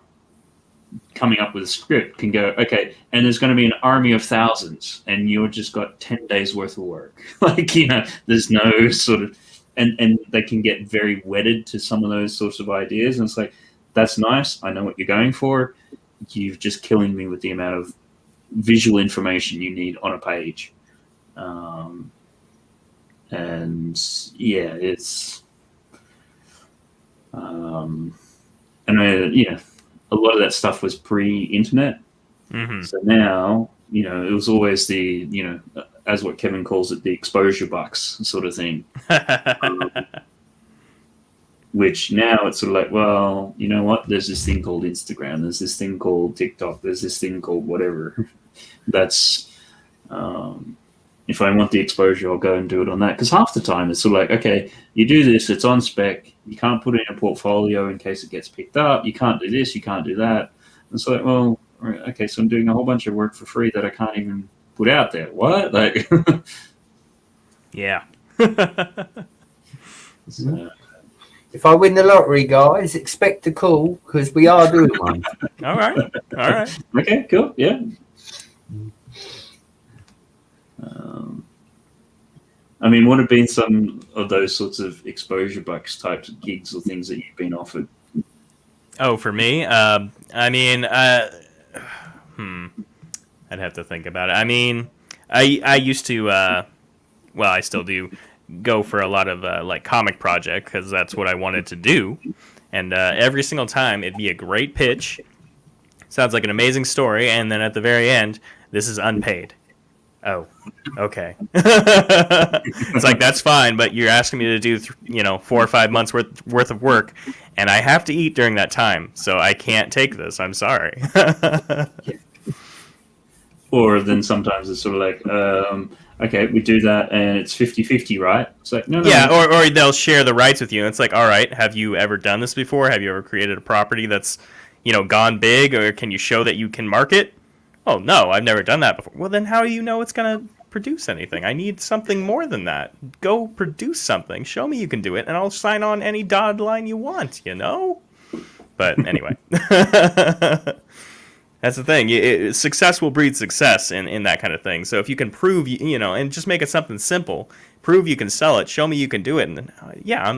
coming up with a script can go, okay, and there's going to be an army of thousands, and you've just got 10 days worth of work. Like, you know, there's no sort of, and they can get very wedded to some of those sorts of ideas. And it's like, that's nice. I know what you're going for. You're just killing me with the amount of visual information you need on a page. And yeah, it's, and you know, a lot of that stuff was pre-internet. Mm-hmm. So now, you know, it was always the, you know, as what Kevin calls it, the exposure bucks sort of thing. Which now it's sort of like, well, you know what? There's this thing called Instagram. There's this thing called TikTok. There's this thing called whatever. That's, if I want the exposure, I'll go and do it on that. Because half the time it's sort of like, okay, you do this, it's on spec. You can't put it in a portfolio in case it gets picked up. You can't do this, you can't do that. And so, like, well, okay, so I'm doing a whole bunch of work for free that I can't even put out there. What? Like, yeah. So, If I win the lottery, guys, expect a call because we are doing one. All right. All right. okay, cool. Yeah. I mean, what have been some of those sorts of exposure bucks types of gigs or things that you've been offered? Oh, for me, I mean, I'd have to think about it. I mean, I used to well, I still do go for a lot of like comic project because that's what I wanted to do. And every single time it'd be a great pitch, sounds like an amazing story, and then at the very end, this is unpaid. Oh, okay. It's like, that's fine, but you're asking me to do 4 or 5 months worth of work, and I have to eat during that time, so I can't take this. I'm sorry. Or then sometimes it's sort of like, okay, we do that, and it's 50-50, right? It's like, no. Yeah, or they'll share the rights with you, and it's like, all right, have you ever done this before? Have you ever created a property that's, gone big, or can you show that you can market? Oh, no, I've never done that before. Well, then how do you know it's going to produce anything? I need something more than that. Go produce something. Show me you can do it, and I'll sign on any dotted line you want, But anyway. That's the thing. Success will breed success in that kind of thing. So if you can prove, and just make it something simple, prove you can sell it, show me you can do it, and then,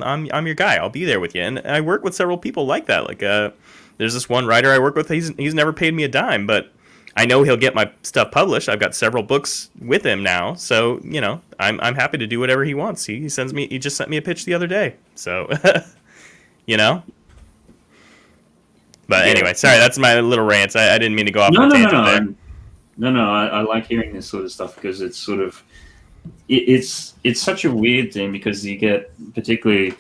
I'm your guy. I'll be there with you. And I work with several people like that. Like, there's this one writer I work with. He's never paid me a dime, but I know he'll get my stuff published. I've got several books with him now, so I'm happy to do whatever he wants. He just sent me a pitch the other day, so But anyway, sorry, that's my little rant. I didn't mean to go off on a tangent there. No, I like hearing this sort of stuff because it's sort of it's such a weird thing because you get particularly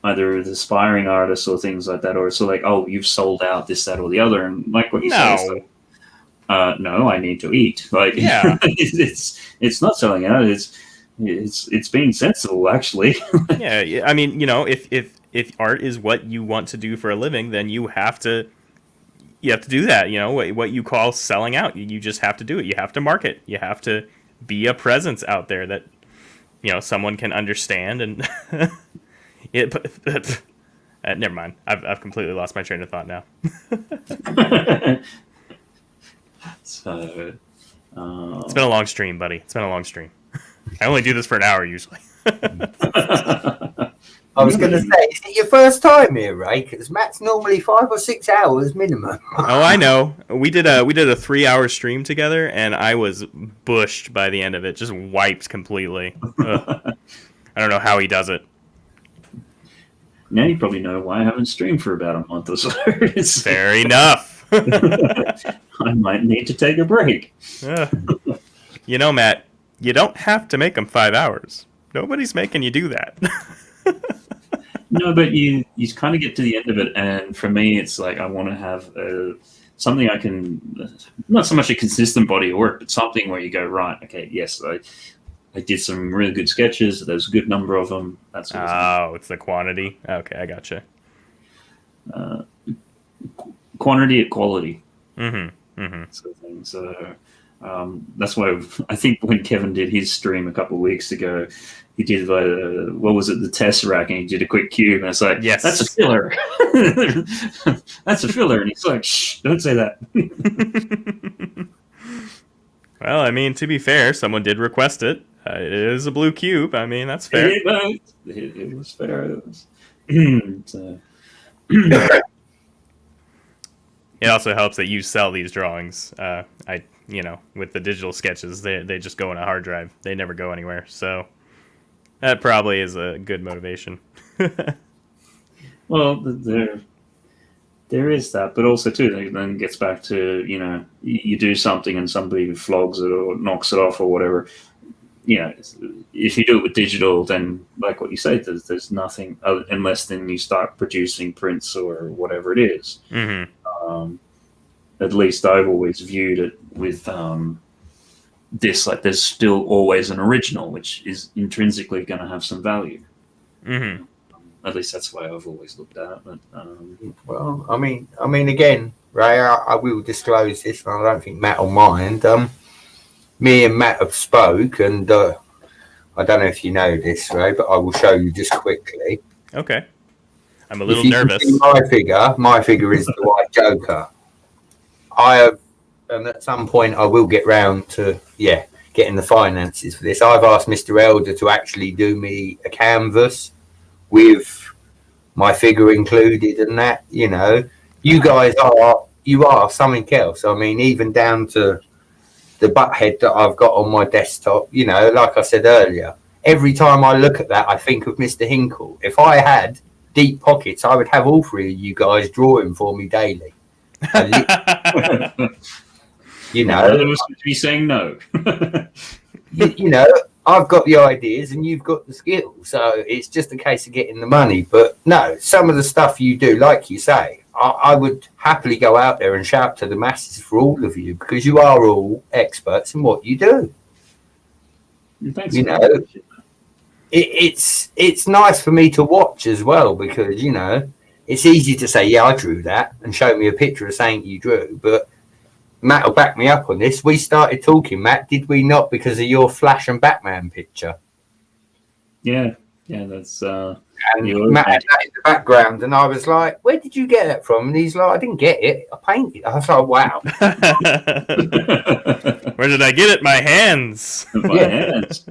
either the aspiring artists or things like that, or it's like, oh, you've sold out this, that, or the other, and like what you say, like, no, I need to eat. Like, yeah, it's not selling out. It's being sensible, actually. Yeah. I mean, if art is what you want to do for a living, then you have to do that. What you call selling out. You just have to do it. You have to market. You have to be a presence out there that someone can understand and. Never mind. I've completely lost my train of thought now. So, it's been a long stream, buddy. It's been a long stream. I only do this for an hour usually. I was going to say, is it your first time here, Ray? Because Matt's normally 5 or 6 hours minimum. Oh, I know. We did a 3-hour stream together, and I was bushed by the end of it, just wiped completely. I don't know how he does it. Now you probably know why I haven't streamed for about a month or so. Fair enough. I might need to take a break. Matt, you don't have to make them 5 hours. Nobody's making you do that. No, but you kind of get to the end of it, and for me, it's like I want to have something I can, not so much a consistent body of work, but something where you go, right, okay, yes, I did some really good sketches. There's a good number of them. That's it's the quantity. Okay, I gotcha. Quantity at quality. Mm-hmm. Mm-hmm. Sort of thing. So that's why I think when Kevin did his stream a couple of weeks ago, he did what was it, the Tesseract, and he did a quick cube, and it's like, yes, that's a filler. That's a filler, and he's like, shh, don't say that. Well, I mean, to be fair, someone did request it. It is a blue cube. I mean, that's fair. It was fair. It was. It also helps that you sell these drawings. With the digital sketches, they just go in a hard drive. They never go anywhere. So that probably is a good motivation. Well, there is that, but also too, it then gets back to you do something and somebody flogs it or knocks it off or whatever. If you do it with digital, then like what you say, there's nothing unless then you start producing prints or whatever it is. Mm-hmm. At least I've always viewed it with this, like there's still always an original, which is intrinsically going to have some value. Mm-hmm. At least that's the way I've always looked at it. But, well, I mean, again, Ray, I will disclose this, and I don't think Matt will mind. Me and Matt have spoke, and I don't know if you know this, Ray, but I will show you just quickly. Okay. I'm a little nervous. My figure is the White Joker. I have, and at some point I will get round to, getting the finances for this. I've asked Mr. Elder to actually do me a canvas with my figure included, and that, you guys are something else. I mean, even down to the butt head that I've got on my desktop, you know, like I said earlier, every time I look at that, I think of Mr. Hinkle. If I had deep pockets, I would have all three of you guys drawing for me daily. You know, none of us would be saying no. you know, I've got the ideas and you've got the skills, so it's just a case of getting the money. But no, some of the stuff you do, like you say, I would happily go out there and shout to the masses for all of you, because you are all experts in what you do. Thanks. You know, it's nice for me to watch as well, because, you know, it's easy to say, yeah, I drew that, and show me a picture of something you drew, but Matt will back me up on this. We started talking, Matt, did we not, because of your Flash and Batman picture? Yeah, that's and Matt had that in the background, and I was like, where did you get that from? And he's like, I didn't get it, I painted it. I was like, wow. Where did I get it? My hands. My hands.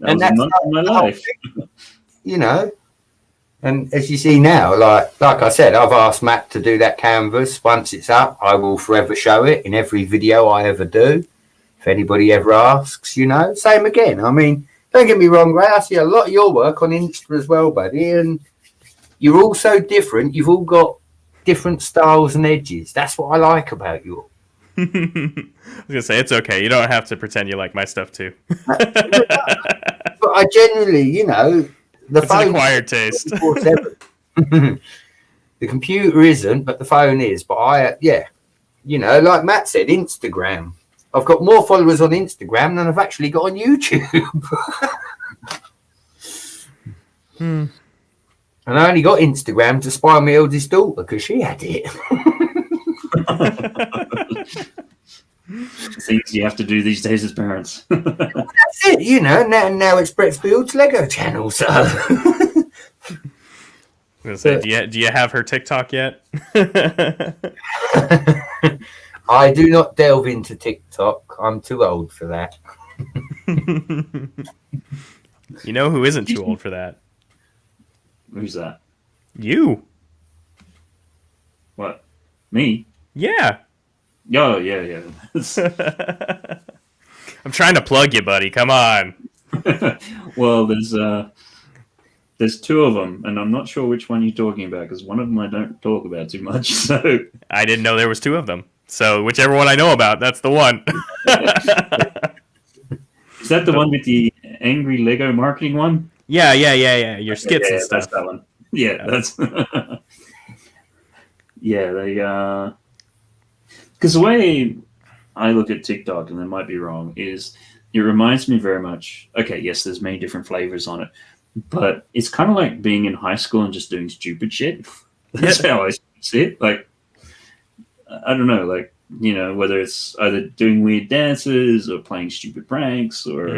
That And was a that's month of my the whole life. thing, you know. And as you see now, like I said, I've asked Matt to do that canvas. Once it's up, I will forever show it in every video I ever do. If anybody ever asks, you know, same again. I mean, don't get me wrong, Ray, I see a lot of your work on Insta as well, buddy. And you're all so different. You've all got different styles and edges. That's what I like about you all. I was gonna say, it's okay. You don't have to pretend you like my stuff too. But I genuinely, you know, the It's an phone acquired taste. 24/7. The computer isn't, but the phone is. But you know, like Matt said, Instagram. I've got more followers on Instagram than I've actually got on YouTube. And I only got Instagram to spy my eldest daughter because she had it. Things you have to do these days as parents. That's it, you know. Now it's Brett Field's Lego channel. So, I was gonna say, do you have her TikTok yet? I do not delve into TikTok. I'm too old for that. You know who isn't too old for that? Who's that? You. What? Me? Yeah. Oh, yeah. I'm trying to plug you, buddy. Come on. Well, there's two of them, and I'm not sure which one you're talking about, because one of them I don't talk about too much. So I didn't know there was two of them. So whichever one I know about, that's the one. Is that the one with the angry Lego marketing one? Yeah. Your skits and stuff. That's that one. Yeah, that's. Yeah, they. Because the way I look at TikTok, and I might be wrong, is it reminds me very much. Okay, yes, there's many different flavors on it, but it's kind of like being in high school and just doing stupid shit. That's how I see it. Like, I don't know, like, you know, whether it's either doing weird dances or playing stupid pranks, or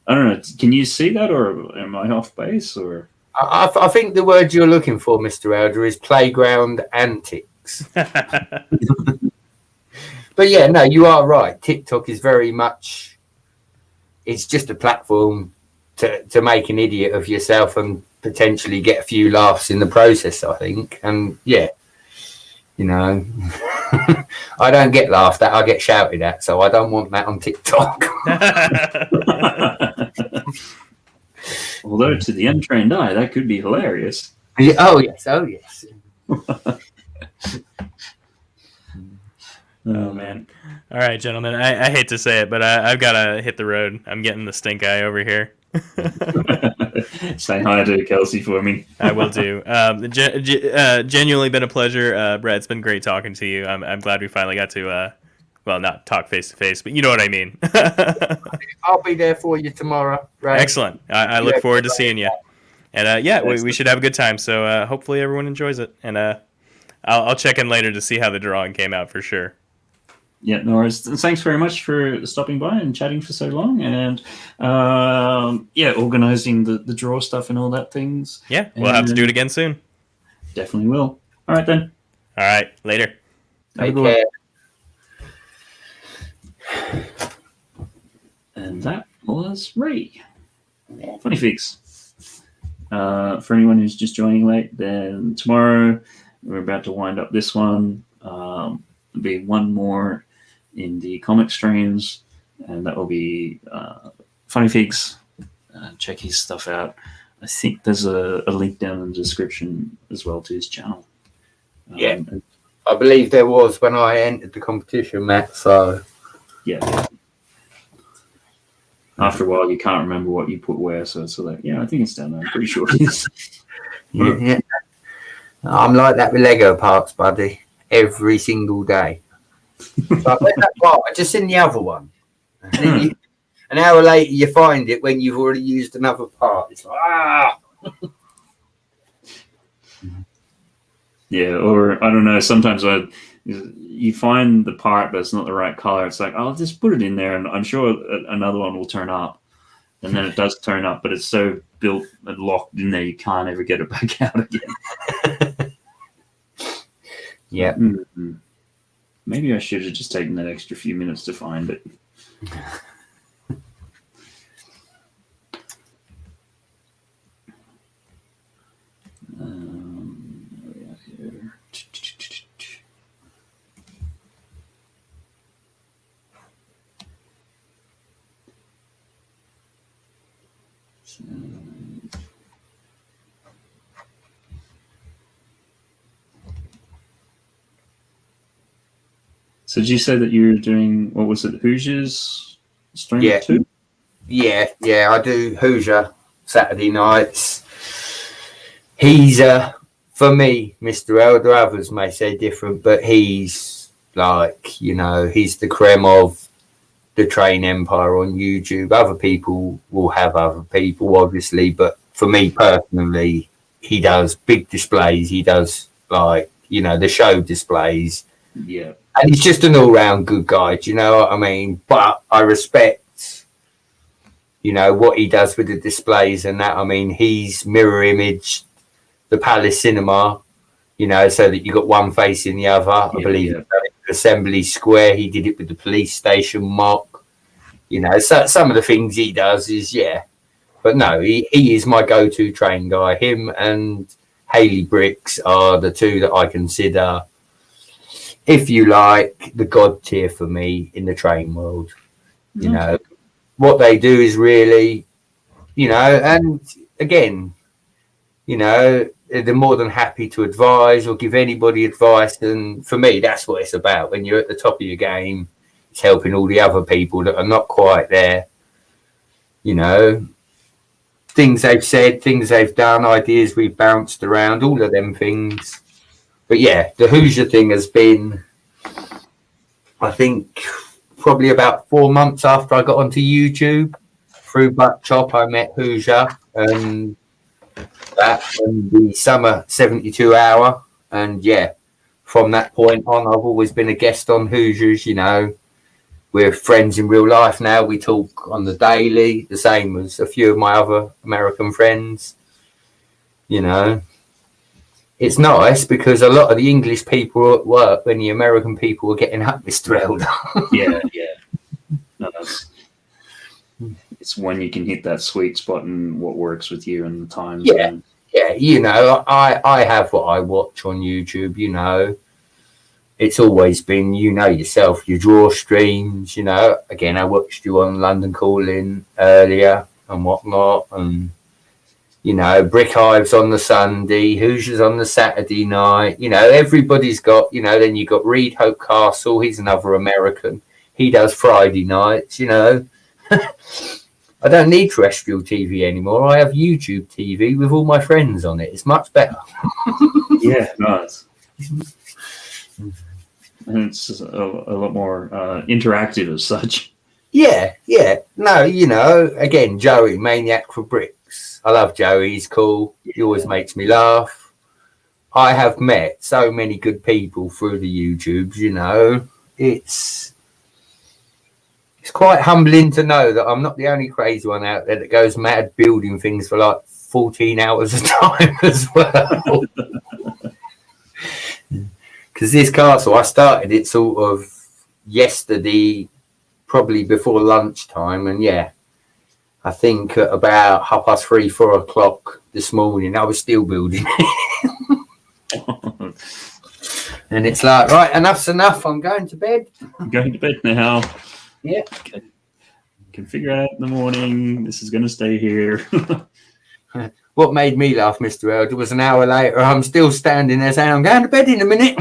I don't know. Can you see that, or am I off base? Or I think the word you're looking for, Mr. Elder, is playground antics. But yeah, no, you are right. TikTok is very much, it's just a platform to make an idiot of yourself and potentially get a few laughs in the process, I think. And yeah, you know, I don't get laughed at, I get shouted at, so I don't want that on TikTok. Although to the untrained eye, that could be hilarious. Yeah, oh yes. Oh man! All right, gentlemen. I hate to say it, but I've got to hit the road. I'm getting the stink eye over here. Say hi to Kelsey for me. I will do. Genuinely been a pleasure, Brett. It's been great talking to you. I'm glad we finally got to, well, not talk face to face, but you know what I mean. I'll be there for you tomorrow. Right? Excellent. I look forward to seeing you. And yeah, we should have a good time. So hopefully everyone enjoys it. And I'll check in later to see how the drawing came out for sure. Yeah, no worries. Thanks very much for stopping by and chatting for so long, and yeah, organizing the draw stuff and all that things. Yeah, we'll have to do it again soon. Definitely will. All right then. All right, later. Take care. And that was Ray. FunnyFigs. For anyone who's just joining late, then tomorrow we're about to wind up this one. There'll be one more in the comic streams, and that will be FunnyFigs. Check his stuff out. I think there's a link down in the description as well to his channel. Yeah. I believe there was when I entered the competition, Matt. So yeah. After a while, you can't remember what you put where. So it's like, yeah, I think it's down there. I'm pretty sure it is. yeah. I'm like that with Lego parts, buddy. Every single day. So where's that part? I just seen the other one. And then an hour later, you find it when you've already used another part. It's like, Yeah, or I don't know. Sometimes you find the part, but it's not the right color. It's like, I'll just put it in there, and I'm sure another one will turn up. And then it does turn up, but it's so built and locked in there, you can't ever get it back out again. Yeah. Mm-hmm. Maybe I should have just taken that extra few minutes to find it. Here. So did you say that you were doing, what was it, Hoosiers stream too? Yeah, I do Hoosier Saturday nights. He's, for me, Mr. Elder, others may say different, but he's like, you know, he's the creme of the train empire on YouTube. Other people will have other people, obviously, but for me personally, he does big displays. He does, like, you know, the show displays. Yeah. And he's just an all-round good guy, do you know what I mean? But I respect, you know, what he does with the displays and that. I mean, he's mirror imaged the Palace Cinema, you know, so that you got one face in the other. I believe he did it with Assembly Square. He did it with the police station mock. You know, so some of the things he does is, yeah. But no, he is my go-to train guy. Him and Haley Bricks are the two that I consider, if you like, the god tier for me in the train world. You know, what they do is really, you know, and again, you know, they're more than happy to advise or give anybody advice. And for me, that's what it's about. When you're at the top of your game, it's helping all the other people that are not quite there. You know, things they've said, things they've done, ideas we've bounced around, all of them things. But yeah, the Hoosier thing has been, I think, probably about 4 months after I got onto YouTube. Through Butt Chop, I met Hoosier, and that and the summer 72 hour. And yeah, from that point on, I've always been a guest on Hoosiers. You know, we're friends in real life now. We talk on the daily, the same as a few of my other American friends. You know, it's nice because a lot of the English people are at work when the American people are getting up, Mr. Elder. Yeah. No, it's when you can hit that sweet spot and what works with you and the times. Yeah, you know, I have what I watch on YouTube, you know. It's always been, you know yourself, your draw streams, you know. Again, I watched you on London Calling earlier and whatnot, and you know, Brick Hives on the Sunday, Hoosiers on the Saturday night. You know, everybody's got, you know, then you got Reed Hope Castle. He's another American. He does Friday nights, you know. I don't need terrestrial TV anymore. I have YouTube TV with all my friends on it. It's much better. Yeah, nice. And it's a lot more interactive as such. Yeah. No, you know, again, Joey, Maniac for Bricks. I love Joey. He's cool. He always makes me laugh. I have met so many good people through the YouTubes, you know. It's quite humbling to know that I'm not the only crazy one out there that goes mad building things for like 14 hours a time as well. Because this castle, I started it sort of yesterday, probably before lunchtime. And yeah, I think at about 3:30, 4 o'clock this morning, I was still building it. And it's like, right, enough's enough. I'm going to bed. I'm going to bed now. Yeah. Okay. Can figure out in the morning. This is going to stay here. What made me laugh, Mr. Elder, was an hour later, I'm still standing there saying, I'm going to bed in a minute.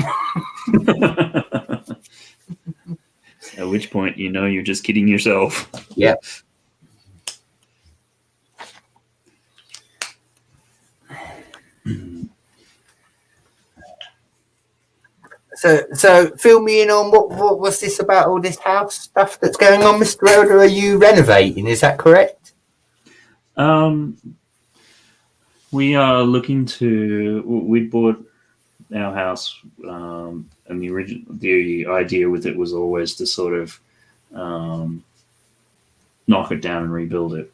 At which point, you know, you're just kidding yourself. Yeah. So fill me in on what was this about, all this house stuff that's going on, Mr. Elder? Are you renovating? Is that correct? We are looking to. We bought our house, and the idea with it was always to sort of knock it down and rebuild it,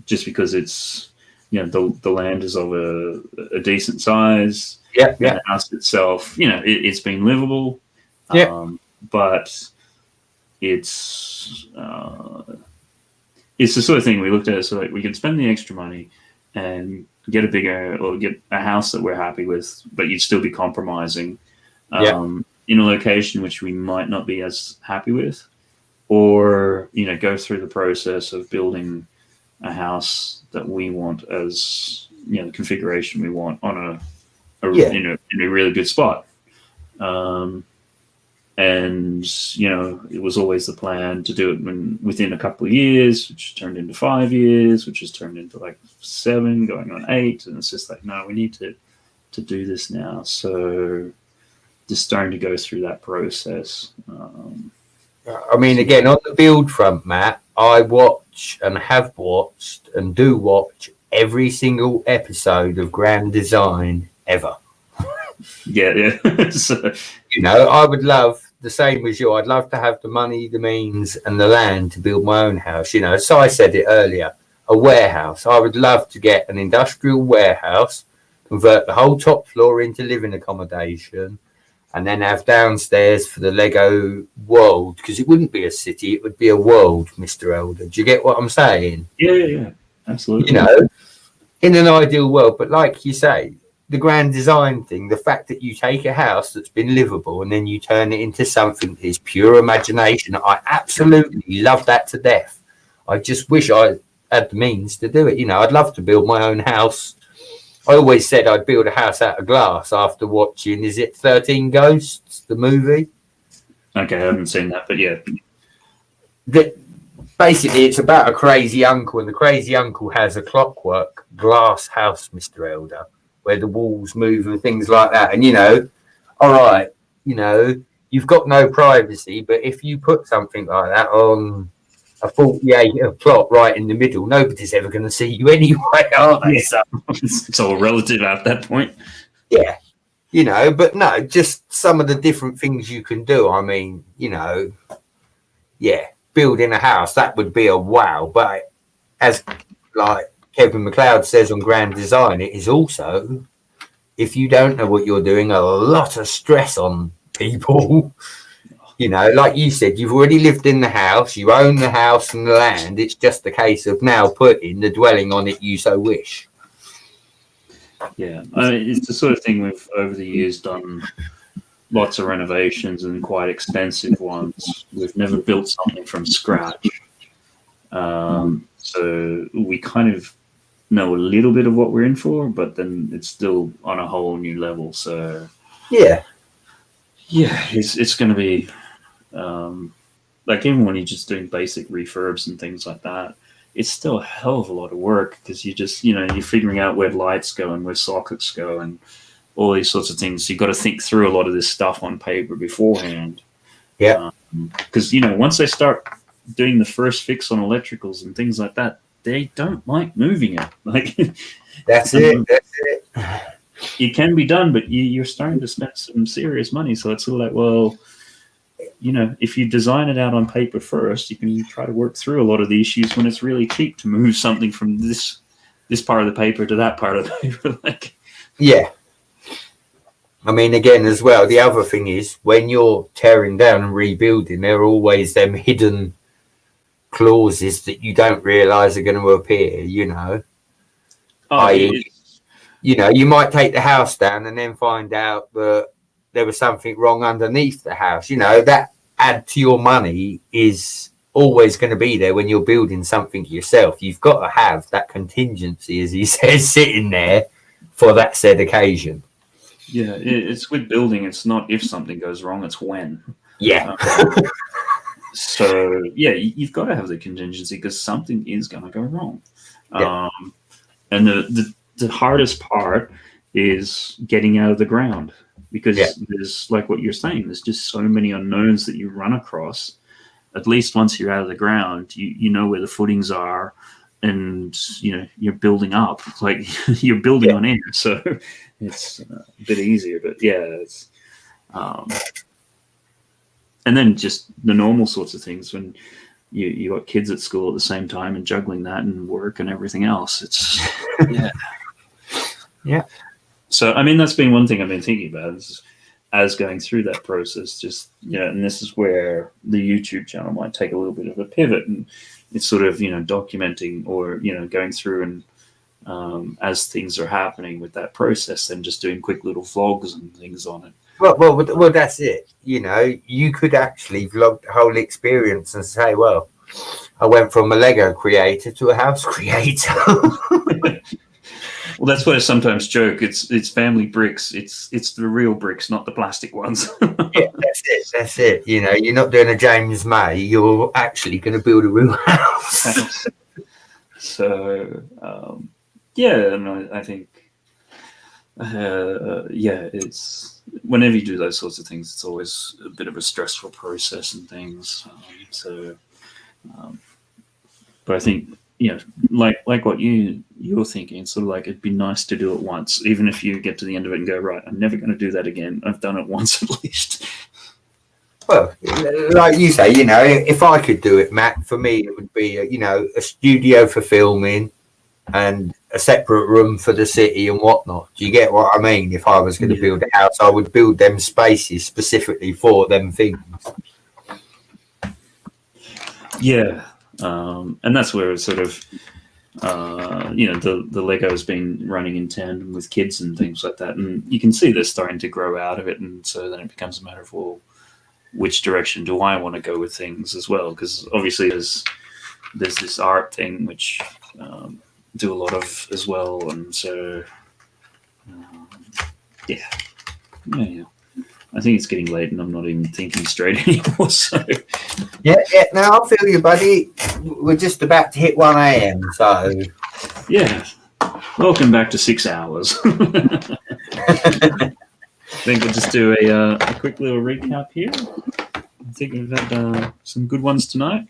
just because it's, you know, the land is of a decent size. Yeah. The house itself, you know, it's been livable. But it's the sort of thing we looked at. So like, we can spend the extra money and get a bigger, or get a house that we're happy with, but you'd still be compromising in a location which we might not be as happy with, or, you know, go through the process of building a house that we want, as, you know, the configuration we want on in a really good spot. And, you know, it was always the plan to do it within a couple of years, which turned into 5 years, which has turned into like 7, going on 8. And it's just like, no, we need to do this now. So just starting to go through that process. I mean, again, on the build front, Matt, I watch and have watched and do watch every single episode of Grand Design ever. Yeah. So, you know, I would love, the same as you, I'd love to have the money, the means, and the land to build my own house. You know, so I said it earlier, a warehouse. I would love to get an industrial warehouse, convert the whole top floor into living accommodation, and then have downstairs for the Lego world, because it wouldn't be a city, it would be a world, Mr. Elder. Do you get what I'm saying? Yeah, absolutely. You know, in an ideal world, but like you say, the grand design thing, the fact that you take a house that's been livable and then you turn it into something that is pure imagination, I absolutely love that to death. I just wish I had the means to do it. You know, I'd love to build my own house. I always said I'd build a house out of glass after watching, is it 13 Ghosts, the movie? Okay, I haven't seen that, but yeah. Basically, it's about a crazy uncle, and the crazy uncle has a clockwork glass house, Mr. Elder, where the walls move and things like that. And, you know, all right, you know, you've got no privacy, but if you put something like that on a 48 plot right in the middle, nobody's ever going to see you anyway, are they? Yeah. So it's all relative at that point. Yeah, you know, but no, just some of the different things you can do. I mean, you know, yeah, building a house, that would be a wow. But as like Kevin McLeod says on Grand Design, it is also, if you don't know what you're doing, a lot of stress on people. You know, like you said, you've already lived in the house, you own the house and the land. It's just a case of now putting the dwelling on it you so wish. Yeah, it's the sort of thing we've over the years done lots of renovations and quite expensive ones. We've never built something from scratch. So we kind of know a little bit of what we're in for, but then it's still on a whole new level. So yeah, it's going to be like, even when you're just doing basic refurbs and things like that, it's still a hell of a lot of work, because you just, you know, you're figuring out where lights go and where sockets go and all these sorts of things. You've got to think through a lot of this stuff on paper beforehand. Yeah, because you know, once they start doing the first fix on electricals and things like that, they don't like moving it. Like that's it. It can be done, but you're starting to spend some serious money. So it's sort of like, well, you know, if you design it out on paper first, you can try to work through a lot of the issues when it's really cheap to move something from this part of the paper to that part of the paper. Like, yeah. I mean, again, as well, the other thing is, when you're tearing down and rebuilding, there are always them hidden clauses that you don't realise are going to appear, you know. You know, you might take the house down and then find out that there was something wrong underneath the house. You know, that add to your money is always going to be there when you're building something yourself. You've got to have that contingency, as he says, sitting there for that said occasion. Yeah, it's with building. It's not if something goes wrong, it's when. Yeah. So, yeah, you've got to have the contingency because something is going to go wrong. Yeah. And the hardest part is getting out of the ground because there's, like what you're saying, there's just so many unknowns that you run across. At least once you're out of the ground, you know where the footings are, and you know you're building up, like you're building on air, so it's a bit easier. But yeah, it's and then just the normal sorts of things when you got kids at school at the same time and juggling that and work and everything else. It's yeah. So I mean, that's been one thing I've been thinking about is, as going through that process, just, you know, and this is where the YouTube channel might take a little bit of a pivot, and it's sort of, you know, documenting or, you know, going through and as things are happening with that process, and just doing quick little vlogs and things on it. Well, that's it. You know, you could actually vlog the whole experience and say, well, I went from a Lego creator to a house creator. Well, that's what I sometimes joke. It's family bricks. It's the real bricks, not the plastic ones. Yeah, that's it. You know, you're not doing a James May. You're actually going to build a real house. So, yeah, and I think, yeah, it's whenever you do those sorts of things, it's always a bit of a stressful process and things. But I think, you know, like what you're thinking, it's sort of like it'd be nice to do it once, even if you get to the end of it and go, right, I'm never going to do that again. I've done it once at least. Well, like you say, you know, if I could do it, Matt, for me it would be, you know, a studio for filming and a separate room for the city and whatnot. Do you get what I mean? If I was going to build a house, I would build them spaces specifically for them things. Yeah. And that's where it's sort of, you know, the Lego's been running in tandem with kids and things like that. And you can see they're starting to grow out of it. And so then it becomes a matter of, well, which direction do I want to go with things as well? Because obviously there's this art thing, which do a lot of as well. And so, yeah. I think it's getting late and I'm not even thinking straight anymore. So yeah. No, I feel you, buddy. We're just about to hit 1 a.m. So yeah, welcome back to 6 hours. I think we'll just do a quick little recap here. I think we've had some good ones tonight.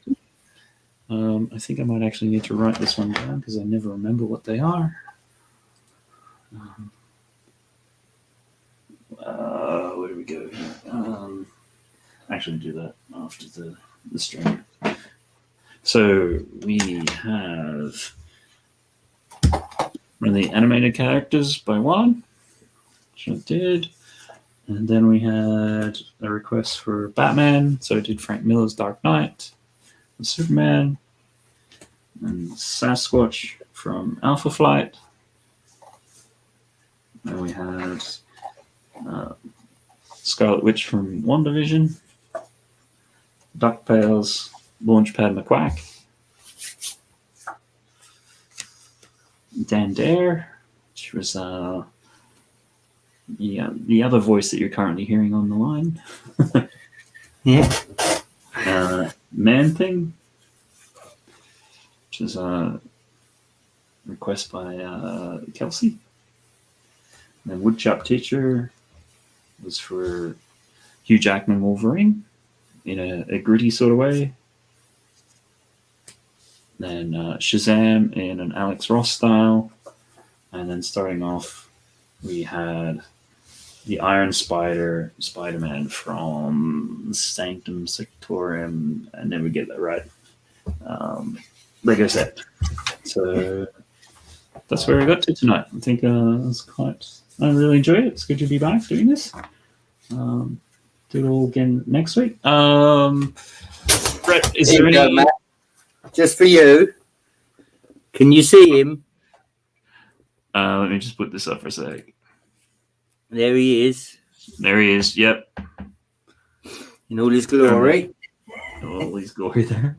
I think I might actually need to write this one down because I never remember what they are. Where do we go here? Actually do that after the stream. So we have one of the animated characters by Juan, which I did. And then we had a request for Batman. So I did Frank Miller's Dark Knight, and Superman, and Sasquatch from Alpha Flight. Then we had Scarlet Witch from WandaVision, DuckTales, Launchpad McQuack, Dan Dare, which was the other voice that you're currently hearing on the line. yeah. Man Thing, which is a request by Kelsey. And then Woodchop Teacher was for Hugh Jackman Wolverine in a gritty sort of way. Then Shazam in an Alex Ross style. And then starting off, we had the Iron Spider, Spider-Man from Sanctum Sanctorum. I never get that right. Lego set. So that's where I got to tonight. I think I really enjoyed it. It's good to be back doing this. Do it all again next week. Brett, is there any... Go, Matt. Just for you. Can you see him? Let me just put this up for a sec. There he is. There he is. Yep. In all his glory. All his glory there.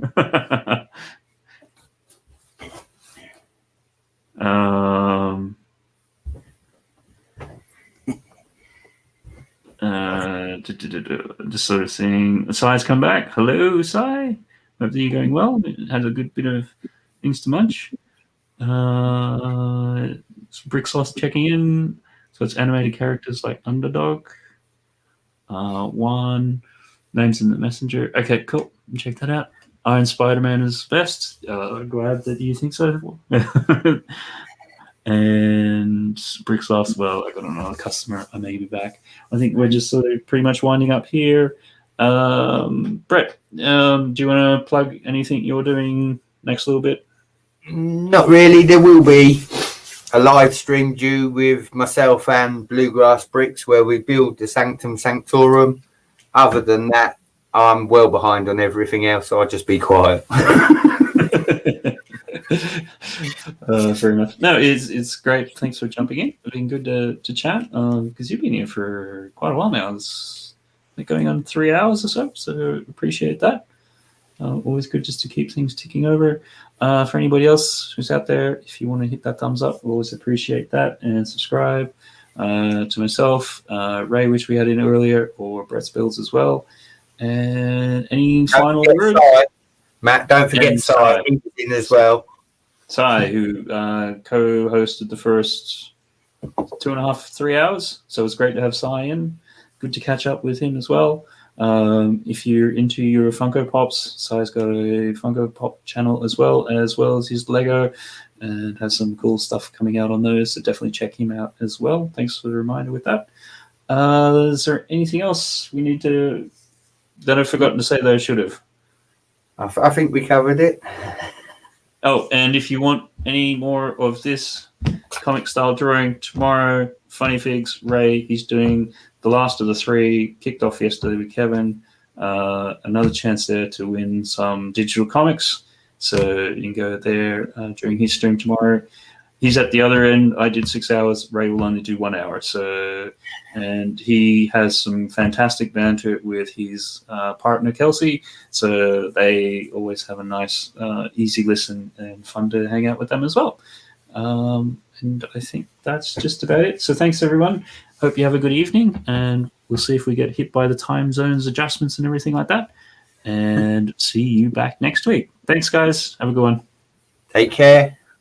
Just sort of seeing Sai's come back. Hello, Sai. Hope that you're going well. Had a good bit of things to munch. Bricksauce checking in. So it's animated characters like Underdog. One names in the messenger. Okay, cool. Check that out. Iron Spider-Man is best. Glad that you think so. And Bricksauce, well, I got another customer. I may be back. I think we're just sort of pretty much winding up here. Brett, do you want to plug anything you're doing next little bit? Not really. There will be a live stream due with myself and Bluegrass Bricks where we build the Sanctum Sanctorum. Other than that, I'm well behind on everything else, so I'll just be quiet. Fair enough. No, it's great. Thanks for jumping in. It's been good to chat because you've been here for quite a while now. It's going on 3 hours or so appreciate that. Always good just to keep things ticking over. For anybody else who's out there, if you want to hit that thumbs up, we'll always appreciate that, and subscribe to myself, Ray, which we had in earlier, or Brett's builds as well. And any final words? Matt, don't forget Sai. He's in as well. Sai, who co-hosted the first 2.5, 3 hours. So it's great to have Sai in. Good to catch up with him as well. If you're into your Funko Pops, Sai's got a Funko Pop channel as well as his Lego, and has some cool stuff coming out on those. So definitely check him out as well. Thanks for the reminder with that. Is there anything else we need to that I've forgotten to say that I should have? I think we covered it. Oh, and if you want any more of this comic style drawing, tomorrow, FunnyFigs, Ray, he's doing the last of the 3, kicked off yesterday with Kevin. Another chance there to win some digital comics. So you can go there during his stream tomorrow. He's at the other end. I did 6 hours. Ray will only do 1 hour. And he has some fantastic banter with his partner, Kelsey. So they always have a nice, easy listen and fun to hang out with them as well. And I think that's just about it. So thanks, everyone. Hope you have a good evening. And we'll see if we get hit by the time zones adjustments and everything like that. And see you back next week. Thanks, guys. Have a good one. Take care.